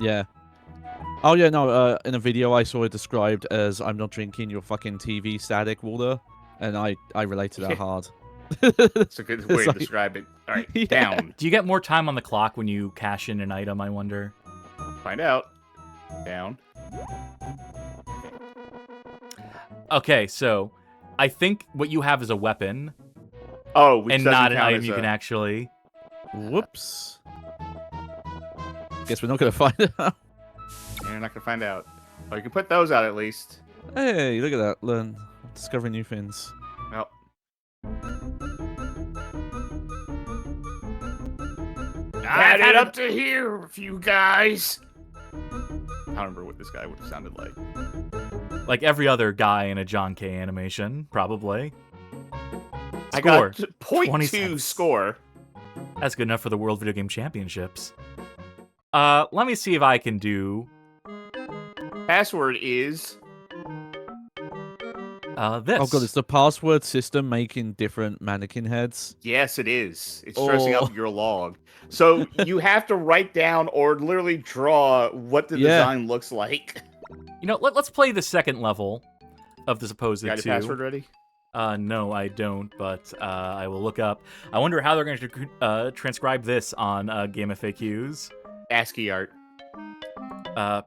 Speaker 2: Yeah. Oh yeah, no. In a video I saw it described as "I'm not drinking your fucking TV static water," and I relate to that hard.
Speaker 3: It's a good way
Speaker 2: It's
Speaker 3: to
Speaker 2: like-
Speaker 3: describe it. All right,
Speaker 2: Yeah.
Speaker 3: down.
Speaker 1: Do you get more time on the clock when you cash in an item, I wonder?
Speaker 3: Find out. Down.
Speaker 1: Okay, so I think what you have is a weapon
Speaker 3: Oh, which
Speaker 1: and
Speaker 3: doesn't
Speaker 1: not an
Speaker 3: count
Speaker 1: item
Speaker 3: as
Speaker 1: you
Speaker 3: a-
Speaker 1: can actually...
Speaker 2: Whoops. Guess we're not gonna find out.
Speaker 3: You're not gonna find out. Oh, you can put those out at least.
Speaker 2: Hey, look at that! Learn, discovering new things.
Speaker 3: Well. Add it up to here, a few guys. I don't remember what this guy would have sounded like.
Speaker 1: Like every other guy in a John K animation, probably.
Speaker 3: I got
Speaker 1: Score,
Speaker 3: 0.2
Speaker 1: 27.
Speaker 3: score.
Speaker 1: That's good enough for the World Video Game Championships. Let me see if I can do
Speaker 3: Password is
Speaker 1: this.
Speaker 2: Oh god, it's the password system making different mannequin heads.
Speaker 3: yes, it is. It's stressing
Speaker 2: Oh.
Speaker 3: up your log. So you have to write down or literally draw what the
Speaker 2: Yeah.
Speaker 3: design looks like.
Speaker 1: You know, let's play the second level of the supposed
Speaker 3: Got your
Speaker 1: two.
Speaker 3: password ready?
Speaker 1: No, I don't, but I will look up. I wonder how they're going to transcribe this on Game FAQs.
Speaker 3: ASCII art.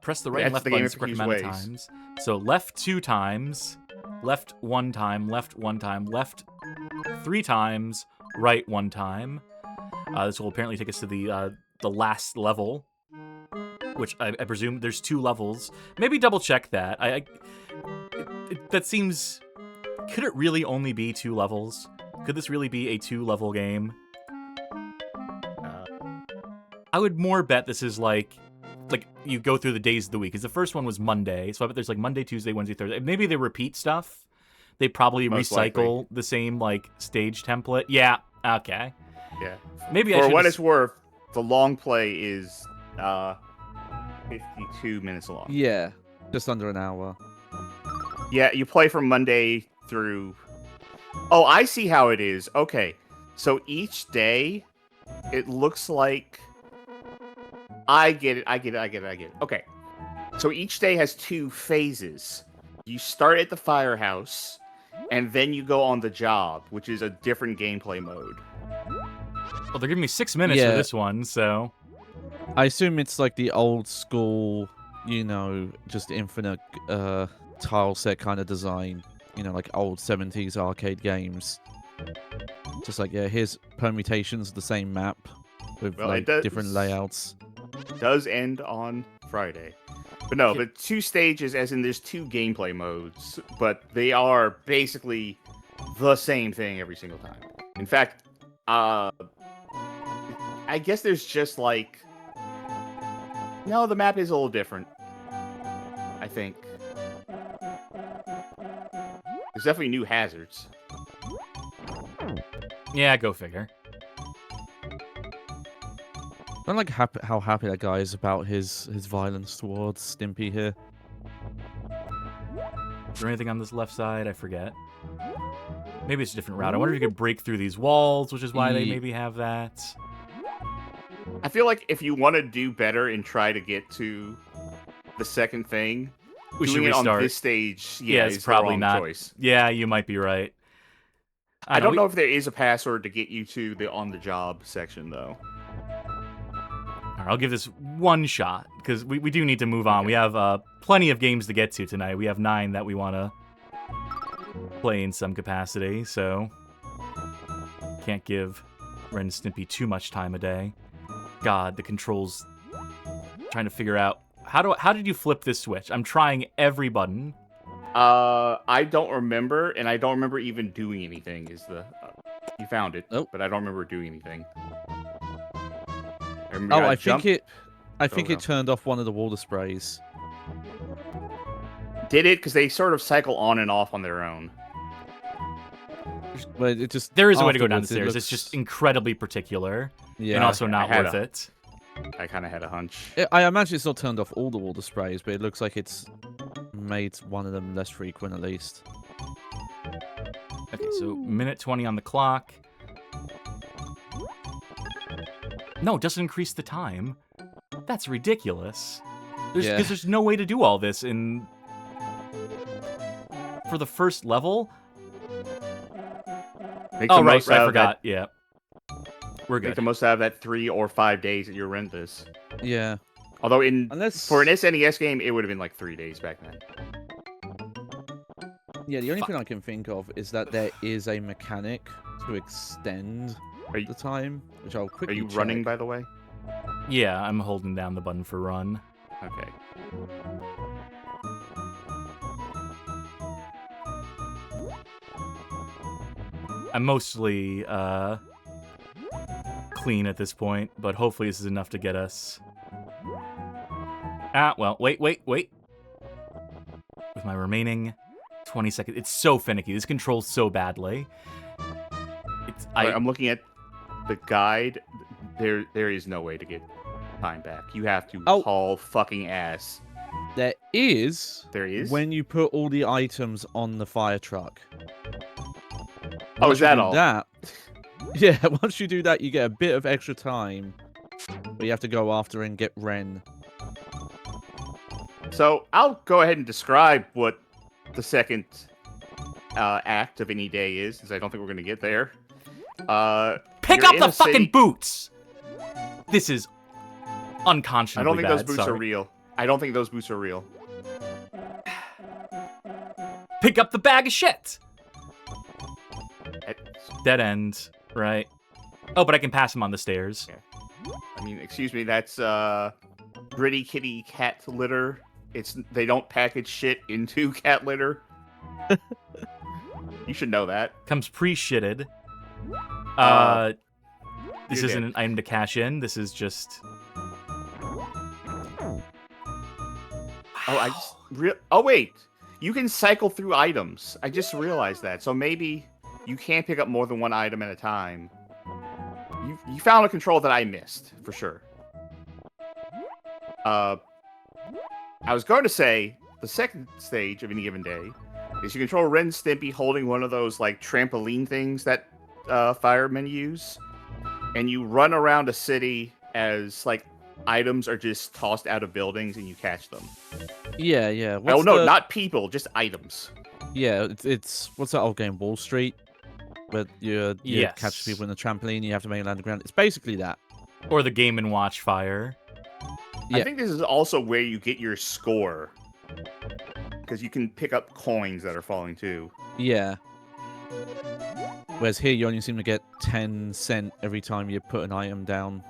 Speaker 1: Press the right and
Speaker 3: That's
Speaker 1: left
Speaker 3: the Game
Speaker 1: buttons the correct
Speaker 3: FAQs
Speaker 1: amount of
Speaker 3: ways.
Speaker 1: times. So left 2 times, left 1 time, left 1 time, left 3 times, right 1 time. This will apparently take us to the last level, which I presume there's 2 levels. Maybe double check that. That seems. Could it really only be 2 levels? Could this really be a 2-level game? I would more bet this is like you go through the days of the week. Because the first one was Monday, so I bet there's like Monday, Tuesday, Wednesday, Thursday. Maybe they repeat stuff. They probably
Speaker 3: Most
Speaker 1: recycle
Speaker 3: likely.
Speaker 1: the same like stage template. Yeah. Okay.
Speaker 3: Yeah.
Speaker 1: Maybe I
Speaker 3: For
Speaker 1: should.
Speaker 3: what it's worth, the long play is 52 minutes long.
Speaker 2: Yeah, just under an hour.
Speaker 3: Yeah, you play from Monday through. Oh, I see how it is. Okay. So each day, it looks like. I get it. Okay. So each day has 2 phases. You start at the firehouse, and then you go on the job, which is a different gameplay mode.
Speaker 1: Well, they're giving me 6 minutes for
Speaker 2: Yeah.
Speaker 1: this one, so.
Speaker 2: I assume it's like the old school, just infinite tile set kind of design. Like old 70s arcade games. Just like, yeah, here's permutations of the same map with
Speaker 3: Well,
Speaker 2: like
Speaker 3: it
Speaker 2: different
Speaker 3: does-
Speaker 2: layouts.
Speaker 3: Does end on Friday. But no, but 2 stages, as in there's 2 gameplay modes, but they are basically the same thing every single time. In fact, I guess there's just like. No, the map is a little different. I think. There's definitely new hazards.
Speaker 1: Yeah, go figure.
Speaker 2: I don't like how happy that guy is about his violence towards Stimpy here.
Speaker 1: Is there anything on this left side? I forget. Maybe it's a different route. I wonder if you could break through these walls, which is why they maybe have that.
Speaker 3: I feel like if you want to do better and try to get to the second thing,
Speaker 1: We should
Speaker 3: doing it on
Speaker 1: restart.
Speaker 3: this stage,
Speaker 1: Yeah,
Speaker 3: is
Speaker 1: it's probably
Speaker 3: the wrong
Speaker 1: not.
Speaker 3: choice.
Speaker 1: Yeah, you might be right.
Speaker 3: I don't know if there is a password to get you to the on the job section though.
Speaker 1: All right, I'll give this one shot because we do need to move on.
Speaker 3: Okay.
Speaker 1: We have plenty of games to get to tonight. We have 9 that we want to play in some capacity, so can't give Ren and Stimpy too much time a day. God, the controls. Trying to figure out how did you flip this switch? I'm trying every button.
Speaker 3: I don't remember, and I don't remember even doing anything. Is the you found it?
Speaker 2: Nope.
Speaker 3: But I don't remember doing anything.
Speaker 2: I think it
Speaker 3: go.
Speaker 2: turned off one of the water sprays.
Speaker 3: Did it because they sort of cycle on and off on their own.
Speaker 2: But it just
Speaker 1: There is a way to go down the
Speaker 2: afterwards, it
Speaker 1: stairs. It's
Speaker 2: looks-
Speaker 1: just incredibly particular
Speaker 2: yeah.
Speaker 1: and also
Speaker 3: I
Speaker 1: not
Speaker 3: had
Speaker 1: worth
Speaker 3: a-
Speaker 1: it.
Speaker 3: I kind of had a hunch.
Speaker 2: I imagine it's not turned off all the water sprays, but it looks like it's made one of them less frequent at least.
Speaker 1: Okay, so minute 20 on the clock. No, it doesn't increase the time. That's ridiculous.
Speaker 2: Yeah.
Speaker 1: Because there's no way to do all this for the first level.
Speaker 3: Make
Speaker 1: Oh,
Speaker 3: the
Speaker 1: right,
Speaker 3: most out
Speaker 1: I
Speaker 3: of
Speaker 1: forgot. Yeah. We're
Speaker 3: Make
Speaker 1: good.
Speaker 3: the most out of that 3 or 5 days that you rent this.
Speaker 2: Yeah.
Speaker 3: Although
Speaker 2: Unless
Speaker 3: for an SNES game, it would have been like 3 days back then.
Speaker 2: Yeah, the only
Speaker 1: Fuck.
Speaker 2: thing I can think of is that there is a mechanic to extend
Speaker 3: Are you-
Speaker 2: the time, which I'll
Speaker 3: Are
Speaker 2: quickly
Speaker 3: you running,
Speaker 2: check.
Speaker 3: by the way?
Speaker 1: Yeah, I'm holding down the button for run.
Speaker 3: Okay.
Speaker 1: I'm mostly clean at this point, but hopefully this is enough to get us. Well, wait. With my remaining 20 seconds. It's so finicky. This controls so badly.
Speaker 3: I'm looking at the guide. There is no way to get time back. You have to haul fucking ass.
Speaker 2: There is.
Speaker 3: There is?
Speaker 2: When you put all the items on the fire truck.
Speaker 3: Oh, is that all?
Speaker 2: Yeah, once you do that, you get a bit of extra time. But you have to go after and get Ren.
Speaker 3: So I'll go ahead and describe what the second act of any day is, since I don't think we're going to get there.
Speaker 1: Pick up the fucking boots! This is unconscionably
Speaker 3: I don't think
Speaker 1: bad.
Speaker 3: those boots are real. I don't think those boots are real.
Speaker 1: Pick up the bag of shit! Dead end, right? Oh, but I can pass him on the stairs.
Speaker 3: Yeah. I mean, excuse me, that's gritty kitty cat litter. They don't package shit into cat litter. You should know that.
Speaker 1: Comes pre-shitted. This isn't an item to cash in. This is just...
Speaker 3: Oh, wait. You can cycle through items. I just realized that. So maybe you can't pick up more than one item at a time. You found a control that I missed, for sure. I was going to say, the second stage of any given day is you control Ren and Stimpy holding one of those, like, trampoline things that firemen use. And you run around a city as, like, items are just tossed out of buildings and you catch them.
Speaker 2: Yeah.
Speaker 3: Not people, just items.
Speaker 2: Yeah, it's what's that old game, Wall Street? But you
Speaker 1: Yes.
Speaker 2: catch people in the trampoline, you have to make it land the ground. It's basically that.
Speaker 1: Or the Game & Watch fire.
Speaker 2: Yeah.
Speaker 3: I think this is also where you get your score. Because you can pick up coins that are falling too.
Speaker 2: Yeah. Whereas here you only seem to get 10 cents every time you put an item down.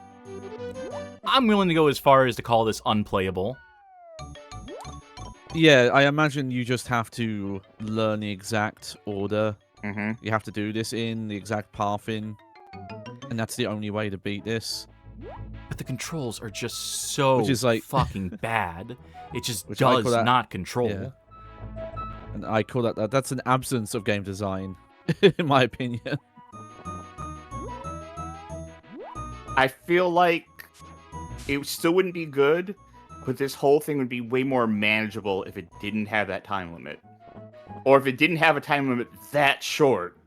Speaker 1: I'm willing to go as far as to call this unplayable.
Speaker 2: Yeah, I imagine you just have to learn the exact order.
Speaker 3: Mm-hmm.
Speaker 2: You have to do this in, the exact path in. And that's the only way to beat this.
Speaker 1: But the controls are just so
Speaker 2: Which is like...
Speaker 1: fucking bad. It just
Speaker 2: Which I
Speaker 1: does
Speaker 2: call that-
Speaker 1: not control.
Speaker 2: Yeah. And I call that's an absence of game design, in my opinion.
Speaker 3: I feel like it still wouldn't be good, but this whole thing would be way more manageable if it didn't have that time limit. Or if it didn't have a time limit that short.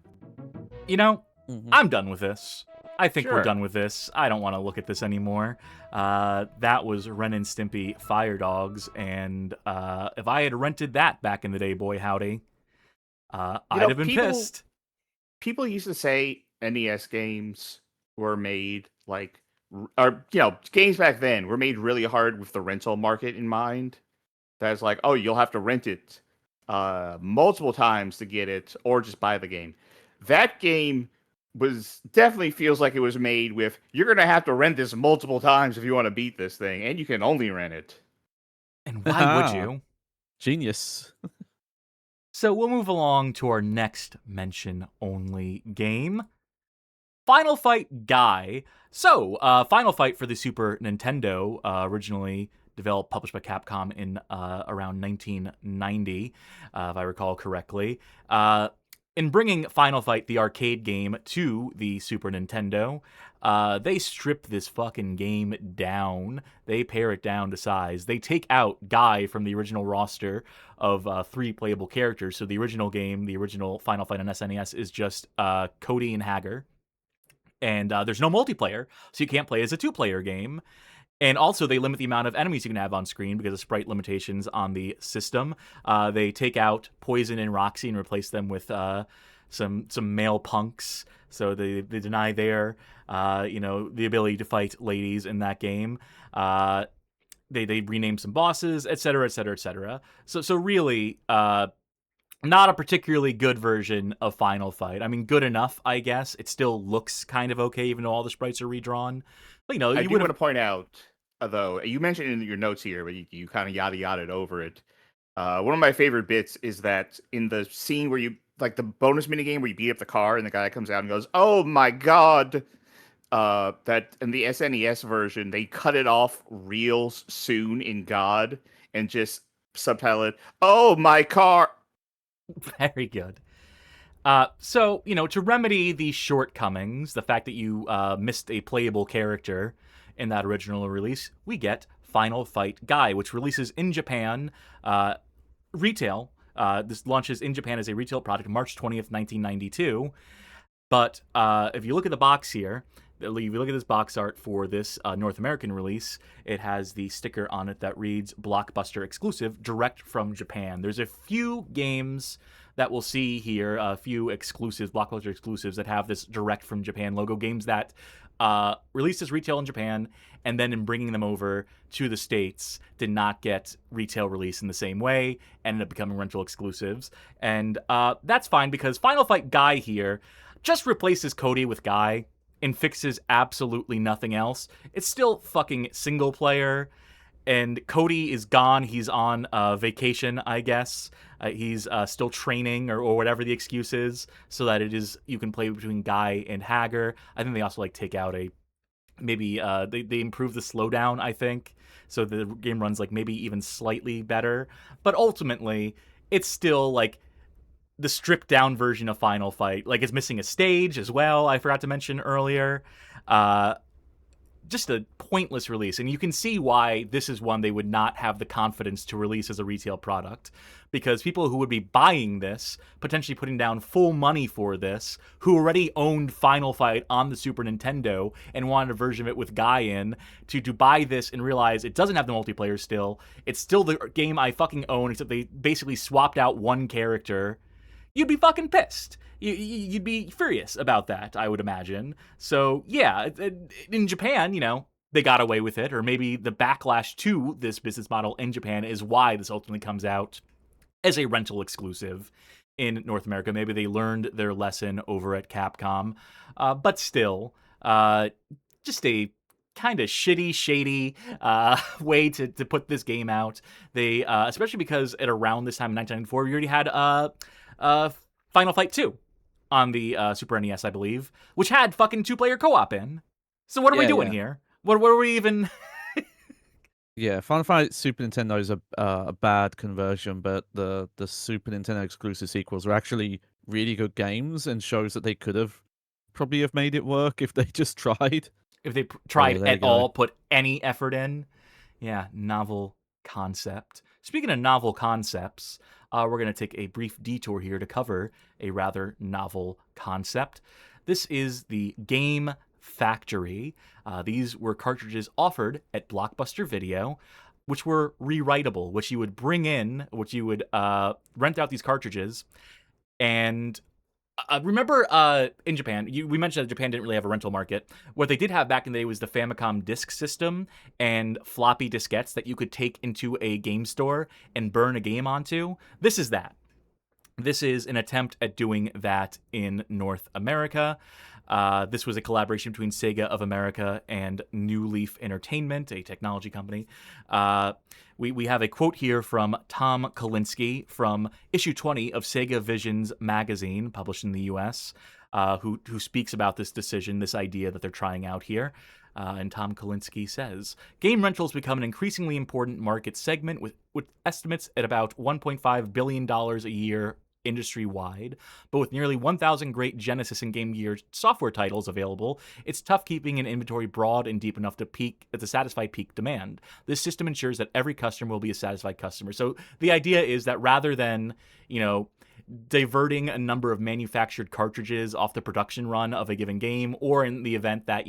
Speaker 1: You know,
Speaker 2: Mm-hmm.
Speaker 1: I'm done with this. I think we're
Speaker 3: Sure.
Speaker 1: done with this. I don't want to look at this anymore. That was Ren and Stimpy Fire Dogs, and if I had rented that back in the day, boy howdy, I'd have been pissed.
Speaker 3: People used to say NES games were made games back then were made really hard with the rental market in mind. That's like, oh, you'll have to rent it multiple times to get it, or just buy the game. That game definitely feels like it was made with, you're going to have to rent this multiple times if you want to beat this thing, and you can only rent it.
Speaker 1: And why would you?
Speaker 2: Genius.
Speaker 1: So we'll move along to our next mention-only game, Final Fight Guy. So, Final Fight for the Super Nintendo, originally developed, published by Capcom in around 1990, if I recall correctly. In bringing Final Fight, the arcade game, to the Super Nintendo, they strip this fucking game down. They pare it down to size. They take out Guy from the original roster of 3 playable characters. So the original game, the original Final Fight on SNES, is just Cody and Hager. And there's no multiplayer, so you can't play as a 2-player game. And also, they limit the amount of enemies you can have on screen because of sprite limitations on the system. They take out Poison and Roxy and replace them with some male punks. So they deny their the ability to fight ladies in that game. They rename some bosses, etc., etc., etc. So really, not a particularly good version of Final Fight. I mean, good enough, I guess. It still looks kind of okay, even though all the sprites are redrawn. But,
Speaker 3: I do want to point out, though, you mentioned in your notes here, but you kind of yada-yada'd over it. One of my favorite bits is that in the scene where you, like the bonus minigame where you beat up the car and the guy comes out and goes, "Oh my god!" That in the SNES version, they cut it off real soon in God and just subtitle it, "Oh my car."
Speaker 1: Very good. So, to remedy these shortcomings, the fact that you missed a playable character in that original release, we get Final Fight Guy, which releases in Japan retail. This launches in Japan as a retail product March 20th, 1992. But if you look at the box here, if you look at this box art for this North American release, it has the sticker on it that reads Blockbuster Exclusive, direct from Japan. There's a few games that we'll see here, a few exclusives, Blockbuster exclusives, that have this direct from Japan logo, games that released as retail in Japan, and then in bringing them over to the States, did not get retail release in the same way, ended up becoming rental exclusives. And that's fine, because Final Fight Guy here just replaces Cody with Guy and fixes absolutely nothing else. It's still fucking single player, and Cody is gone. He's on vacation, I guess. He's still training or whatever the excuse is, so that you can play between Guy and Hager. I think they also take out maybe they improve the slowdown, I think, so the game runs maybe even slightly better. But ultimately, it's still the stripped down version of Final Fight. It's missing a stage as well, I forgot to mention earlier. Just a pointless release. And you can see why this is one they would not have the confidence to release as a retail product. Because people who would be buying this, potentially putting down full money for this, who already owned Final Fight on the Super Nintendo and wanted a version of it with Guy in, to buy this and realize it doesn't have the multiplayer still. It's still the game I fucking own, except they basically swapped out one character. You'd be fucking pissed. You'd be furious about that, I would imagine. So, yeah, in Japan, they got away with it, or maybe the backlash to this business model in Japan is why this ultimately comes out as a rental exclusive in North America. Maybe they learned their lesson over at Capcom, but still, just a kind of shady way to put this game out. They, especially because at around this time in 1994, we already had Final Fight 2 on the Super NES, I believe, which had fucking 2-player co-op in. So what are we doing here? What are we even...
Speaker 2: Yeah, Final Fight Super Nintendo is a bad conversion, but the Super Nintendo exclusive sequels are actually really good games, and shows that they could have probably have made it work if they just tried.
Speaker 1: If they tried at all, put any effort in. Yeah, novel concept. Speaking of novel concepts, we're going to take a brief detour here to cover a rather novel concept. This is the Game Factory. These were cartridges offered at Blockbuster Video, which were rewritable, which you would bring in, which you would rent out these cartridges. And remember in Japan, we mentioned that Japan didn't really have a rental market. What they did have back in the day was the Famicom disk system and floppy diskettes that you could take into a game store and burn a game onto. This is that. This is an attempt at doing that in North America. This was a collaboration between Sega of America and New Leaf Entertainment, a technology company. We have a quote here from Tom Kalinske from issue 20 of Sega Visions magazine, published in the U.S., who speaks about this decision, this idea that they're trying out here. And Tom Kalinske says, game rentals become an increasingly important market segment with estimates at about $1.5 billion a year industry-wide, but with nearly 1,000 great Genesis and Game Gear software titles available, it's tough keeping an inventory broad and deep enough to satisfy peak demand. This system ensures that every customer will be a satisfied customer. So the idea is that rather than, diverting a number of manufactured cartridges off the production run of a given game, or in the event that,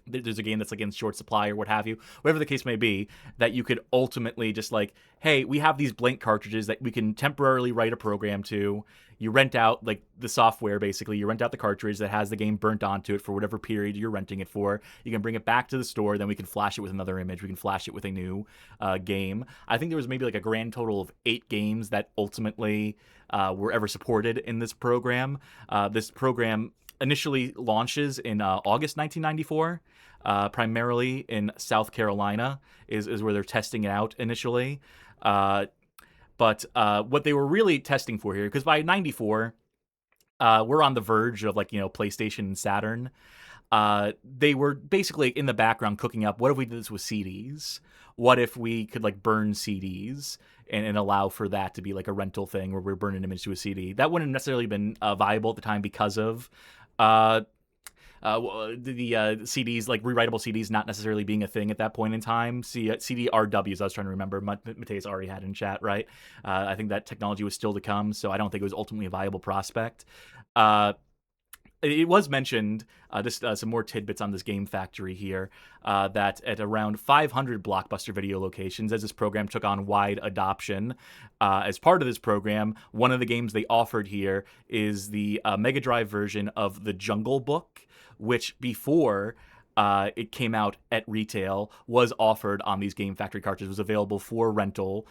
Speaker 1: there's a game that's in short supply or what have you, whatever the case may be, that you could ultimately just hey, we have these blank cartridges that we can temporarily write a program to. You rent out the software, basically. You rent out the cartridge that has the game burnt onto it for whatever period you're renting it for. You can bring it back to the store, then we can flash it with another image. We can flash it with a new game. I think there was maybe a grand total of 8 games that ultimately were ever supported in this program. This program initially launches in August 1994, primarily in South Carolina is where they're testing it out initially. But what they were really testing for here, because by 94, we're on the verge of PlayStation and Saturn. they were basically in the background cooking up, what if we did this with CDs? What if we could like burn CDs and allow for that to be like a rental thing where we're burning an image to a CD? That wouldn't have necessarily been viable at the time because of the CDs, like rewritable CDs, not necessarily being a thing at that point in time. CD-RWs, I was trying to remember. Mateus already had in chat, right? I think that technology was still to come, so I don't think it was ultimately a viable prospect. It was mentioned, just some more tidbits on this Game Factory here, that at around 500 Blockbuster video locations, as this program took on wide adoption, as part of this program, one of the games they offered here is the Mega Drive version of The Jungle Book, which before it came out at retail was offered on these Game Factory cartridges, was available for rental,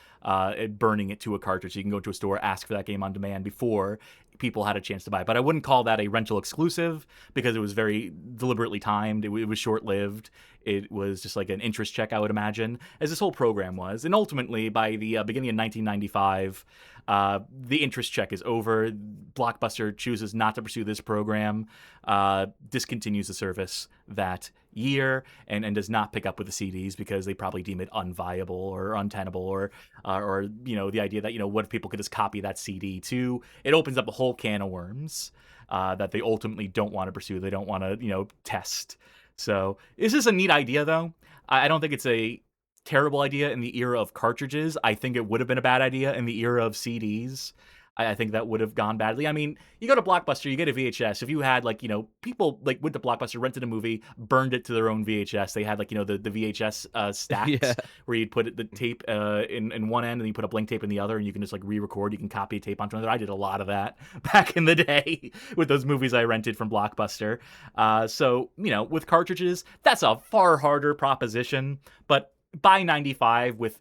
Speaker 1: burning it to a cartridge. So you can go to a store, ask for that game on demand before people had a chance to buy it. But I wouldn't call that a rental exclusive because it was very deliberately timed. It was short-lived. It was just like an interest check, I would imagine, as this whole program was. And ultimately, by the beginning of 1995, the interest check is over. Blockbuster chooses not to pursue this program, discontinues the service that year, and does not pick up with the CDs because they probably deem it unviable or untenable, or the idea that what if people could just copy that CD too? It opens up a whole can of worms that they ultimately don't want to pursue. They don't want to test. So this is a neat idea, though. I don't think it's a terrible idea in the era of cartridges. I think it would have been a bad idea in the era of CDs. I think that would have gone badly. I mean, you go to Blockbuster, you get a VHS. If you had people went to Blockbuster, rented a movie, burned it to their own VHS. They had the VHS stacks where you'd put the tape in one end and you put a blank tape in the other, and you can just re-record. You can copy a tape onto another. I did a lot of that back in the day with those movies I rented from Blockbuster. So with cartridges, that's a far harder proposition. But by 95, with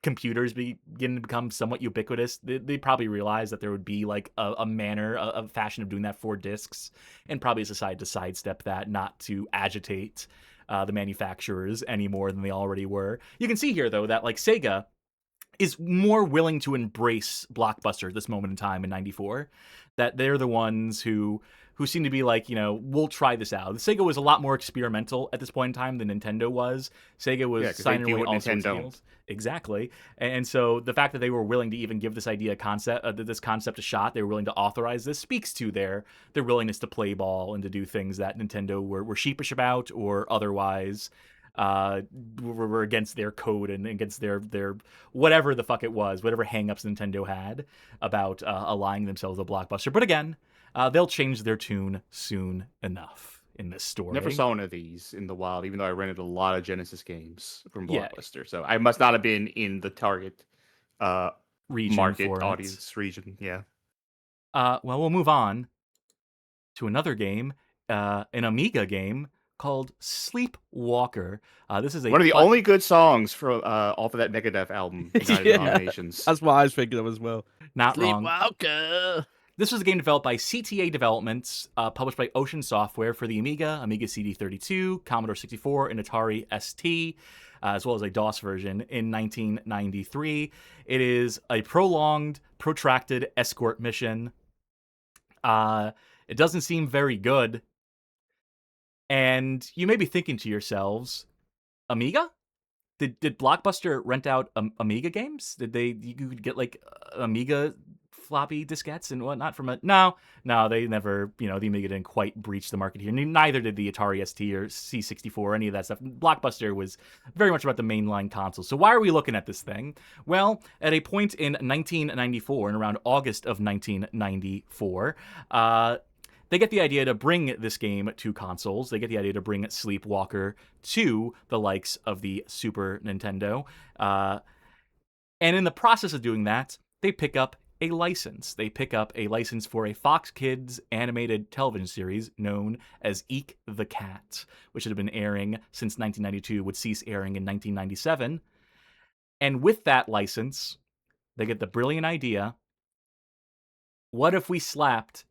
Speaker 1: computers begin to become somewhat ubiquitous, they probably realized that there would be a manner, a fashion of doing that for discs, and probably decided to sidestep that, not to agitate the manufacturers any more than they already were. You can see here, though, that Sega is more willing to embrace Blockbuster at this moment in time in 94, that they're the ones who seem to be we'll try this out. Sega was a lot more experimental at this point in time than Nintendo was. Sega was signing away all sorts of deals. Exactly. And so the fact that they were willing to even give this concept a shot, they were willing to authorize this, speaks to their willingness to play ball and to do things that Nintendo were sheepish about, or otherwise were against their code and against their whatever the fuck it was, whatever hangups Nintendo had about aligning themselves with Blockbuster. But again, they'll change their tune soon enough in this story.
Speaker 3: Never saw one of these in the wild, even though I rented a lot of Genesis games from Blockbuster. So I must not have been in the target
Speaker 1: region
Speaker 3: market
Speaker 1: for
Speaker 3: audience region. Yeah.
Speaker 1: Well, we'll move on to another game, an Amiga game called Sleepwalker. This is
Speaker 3: one of the only good songs from off of that Megadeth album, United Dominations.
Speaker 2: That's what I was thinking of as well.
Speaker 1: Not
Speaker 2: Sleepwalker.
Speaker 1: Wrong. This was a game developed by CTA Developments, published by Ocean Software for the Amiga, Amiga CD32, Commodore 64, and Atari ST, as well as a DOS version in 1993. It is a protracted escort mission. It doesn't seem very good. And you may be thinking to yourselves, Amiga? Did Blockbuster rent out Amiga games? You could get Amiga floppy diskettes and whatnot from no, they never, the Amiga didn't quite breach the market here. Neither did the Atari ST or C64 or any of that stuff. Blockbuster was very much about the mainline console. So why are we looking at this thing? Well, at a point in 1994, and around August of 1994, they get the idea to bring this game to consoles. They get the idea to bring Sleepwalker to the likes of the Super Nintendo. And in the process of doing that, they pick up a license. They pick up a license for a Fox Kids animated television series known as Eek the Cat, which had been airing since 1992, would cease airing in 1997. And with that license, they get the brilliant idea, what if we slapped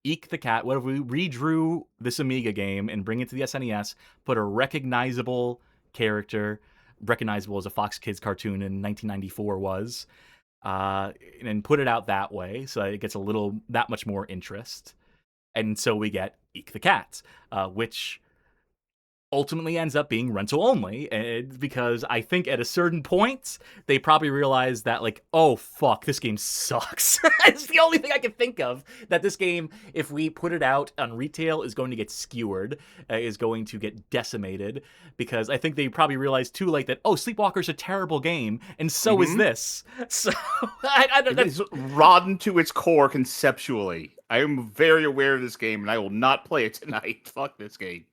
Speaker 1: Eek the Cat, what if we redrew this Amiga game and bring it to the SNES, put a recognizable character, recognizable as a Fox Kids cartoon in 1994 was, and put it out that way so that it gets that much more interest. And so we get Eek the Cat, which ultimately ends up being rental only, because I think at a certain point they probably realized that, like, oh fuck, this game sucks. It's the only thing I can think of, that this game, if we put it out on retail, is going to get skewered, is going to get decimated, because I think they probably realized too late that, oh, Sleepwalker's a terrible game, and so is this. So I don't know.
Speaker 3: It's rotten to its core conceptually. I am very aware of this game, and I will not play it tonight. Fuck this game.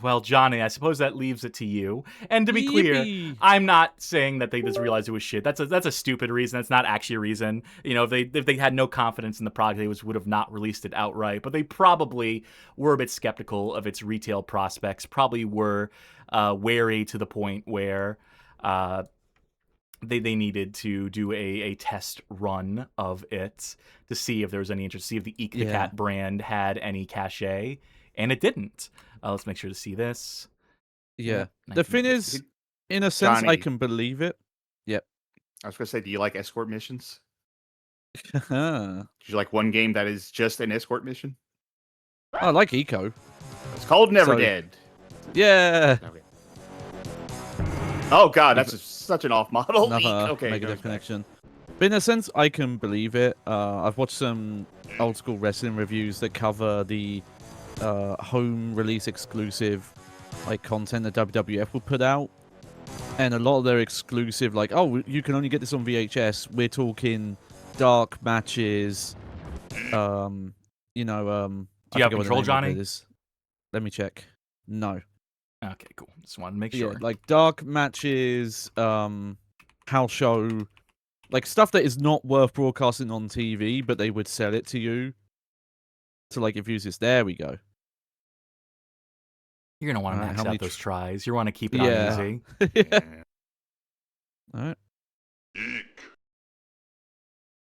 Speaker 1: Well, Johnny, I suppose that leaves it to you. And to be clear,
Speaker 2: Yippee!
Speaker 1: I'm not saying that they just realized it was shit. That's a stupid reason. That's not actually a reason. You know, if they had no confidence in the product, they would have not released it outright. But they probably were a bit skeptical of its retail prospects. Probably were wary to the point where they needed to do a test run of it to see if there was any interest, see if the Eek the Cat brand had any cachet, and it didn't. Let's make sure to see this.
Speaker 2: Yeah.
Speaker 1: Yep,
Speaker 2: The thing is, in a sense, I
Speaker 3: Johnny.
Speaker 2: can believe it. Yep.
Speaker 3: I was going to say, do you like escort missions?
Speaker 2: I
Speaker 3: Do you like one game that is just an escort mission?
Speaker 2: like Eco.
Speaker 3: It's called Never
Speaker 2: So-
Speaker 3: Dead.
Speaker 2: Yeah.
Speaker 3: Okay. Oh god, that's such an off-model.
Speaker 2: Another
Speaker 3: Okay,
Speaker 2: Megadeth
Speaker 3: goes back.
Speaker 2: connection. But in a sense, I can believe it. I've watched some old school wrestling reviews that cover the home release exclusive like content that WWF would put out, and a lot of their exclusive, like, oh, you can only get this on VHS. We're talking dark matches.
Speaker 1: Do you have control, Johnny?
Speaker 2: Let me check. No.
Speaker 1: Okay, cool. Just wanted to make
Speaker 2: Yeah,
Speaker 1: sure.
Speaker 2: like dark matches, house show, like stuff that is not worth broadcasting on TV, but they would sell it to you. To like if this. There we go.
Speaker 1: You're gonna want to
Speaker 2: Alright,
Speaker 1: max
Speaker 2: how many
Speaker 1: out those tries. You want to keep it
Speaker 2: Yeah.
Speaker 1: on easy.
Speaker 2: Yeah. All right.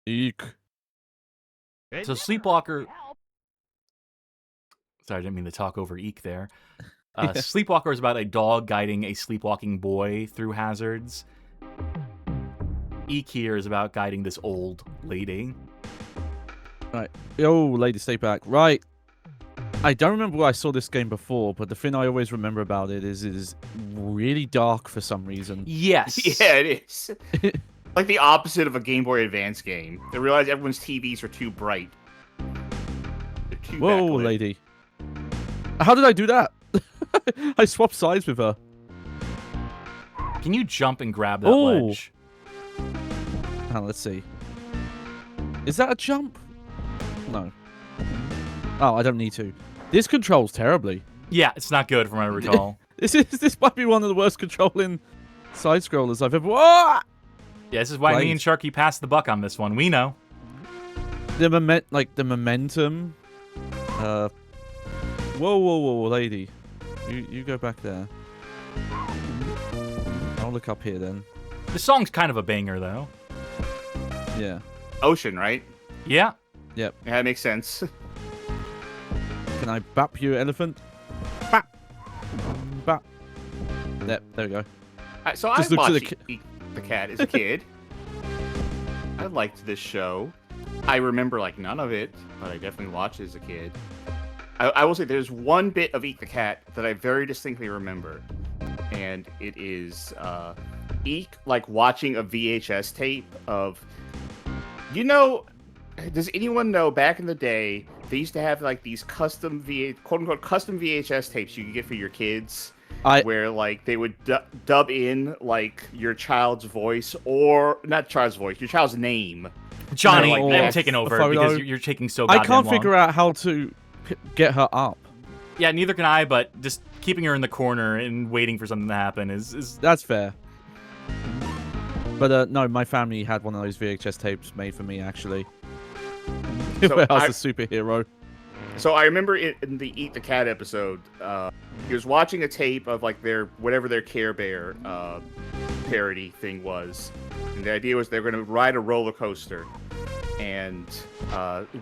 Speaker 2: Eek.
Speaker 1: So Sleepwalker. Sorry, I didn't mean to talk over Eek there.
Speaker 2: Yeah.
Speaker 1: Sleepwalker is about a dog guiding a sleepwalking boy through hazards. Eek here is about guiding this old lady.
Speaker 2: Right. Yo, lady, stay back. Right. I don't remember where I saw this game before, but the thing I always remember about it is really dark for some reason.
Speaker 1: Yes.
Speaker 3: Yeah, it is. Like the opposite of a Game Boy Advance game. They realize everyone's TVs are too bright. They're too
Speaker 2: Whoa,
Speaker 3: backlit.
Speaker 2: lady. How did I do that? I swapped sides with her.
Speaker 1: Can you jump and grab that
Speaker 2: Ooh.
Speaker 1: ledge?
Speaker 2: Let's see. Is that a jump? No. Oh, I don't need to. This controls terribly.
Speaker 1: Yeah, it's not good from what I recall.
Speaker 2: This might be one of the worst controlling side scrollers I've ever. Whoa!
Speaker 1: Yeah, this is why me and Charkie passed the buck on this one. We know.
Speaker 2: The momentum. Whoa, lady. You go back there. I'll look up here then.
Speaker 1: The song's kind of a banger, though.
Speaker 2: Yeah.
Speaker 3: Ocean, right?
Speaker 1: Yeah.
Speaker 3: Yeah, that makes sense.
Speaker 2: Can I bap you, elephant? Bap. Bap. There we go.
Speaker 3: So I
Speaker 2: Just look to
Speaker 3: watched
Speaker 2: the
Speaker 3: Eek the Cat as a kid. I liked this show. I remember like none of it, but I definitely watched it as a kid. I will say there's one bit of Eek the Cat that I very distinctly remember, and it is Eek like watching a VHS tape of, does anyone know back in the day they used to have like these custom quote unquote custom VHS tapes you could get for your kids, where like they would dub in like your child's voice, or not child's voice, your child's name.
Speaker 1: Johnny,
Speaker 3: Like
Speaker 1: I'm
Speaker 3: that.
Speaker 1: taking over
Speaker 2: Photo.
Speaker 1: because you're taking so goddamn
Speaker 2: I can't
Speaker 1: long.
Speaker 2: figure out how to get her up.
Speaker 1: Yeah, neither can I, but just keeping her in the corner and waiting for something to happen is...
Speaker 2: That's fair. But no, my family had one of those VHS tapes made for me, actually.
Speaker 3: So
Speaker 2: Where I was a superhero.
Speaker 3: So I remember in the Eat the Cat episode, he was watching a tape of like whatever their Care Bear parody thing was, and the idea was they're going to ride a roller coaster, and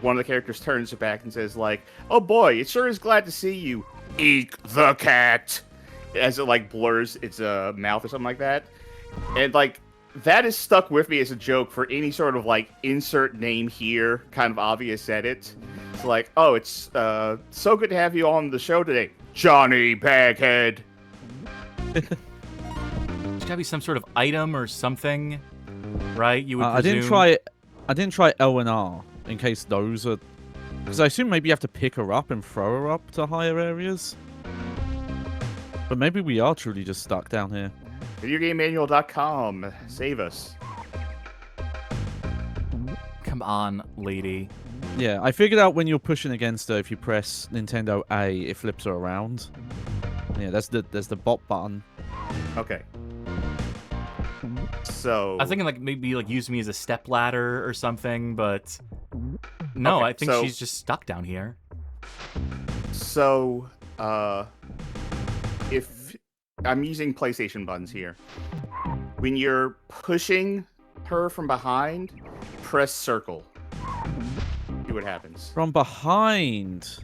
Speaker 3: one of the characters turns it back and says like, "Oh boy, it sure is glad to see you, Eek the Cat," as it like blurs its mouth or something like that, and like that is stuck with me as a joke for any sort of like insert name here kind of obvious edit. It's like, oh, it's so good to have you on the show today, Johnny Baghead.
Speaker 1: There's gotta be some sort of item or something, right? You would.
Speaker 2: I didn't try. I didn't try L and R in case those are. Because I assume maybe you have to pick her up and throw her up to higher areas. But maybe we are truly just stuck down here.
Speaker 3: VideoGameManual.com. Save us.
Speaker 1: Come on, lady.
Speaker 2: Yeah, I figured out when you're pushing against her, if you press Nintendo A, it flips her around. Yeah, there's the bot button.
Speaker 3: Okay. So
Speaker 1: I was thinking like maybe like use me as a step ladder or something, but no,
Speaker 3: Okay,
Speaker 1: I think
Speaker 3: so-
Speaker 1: she's just stuck down here.
Speaker 3: So, if I'm using PlayStation buttons here, when you're pushing her from behind, press circle. See what happens.
Speaker 2: From behind.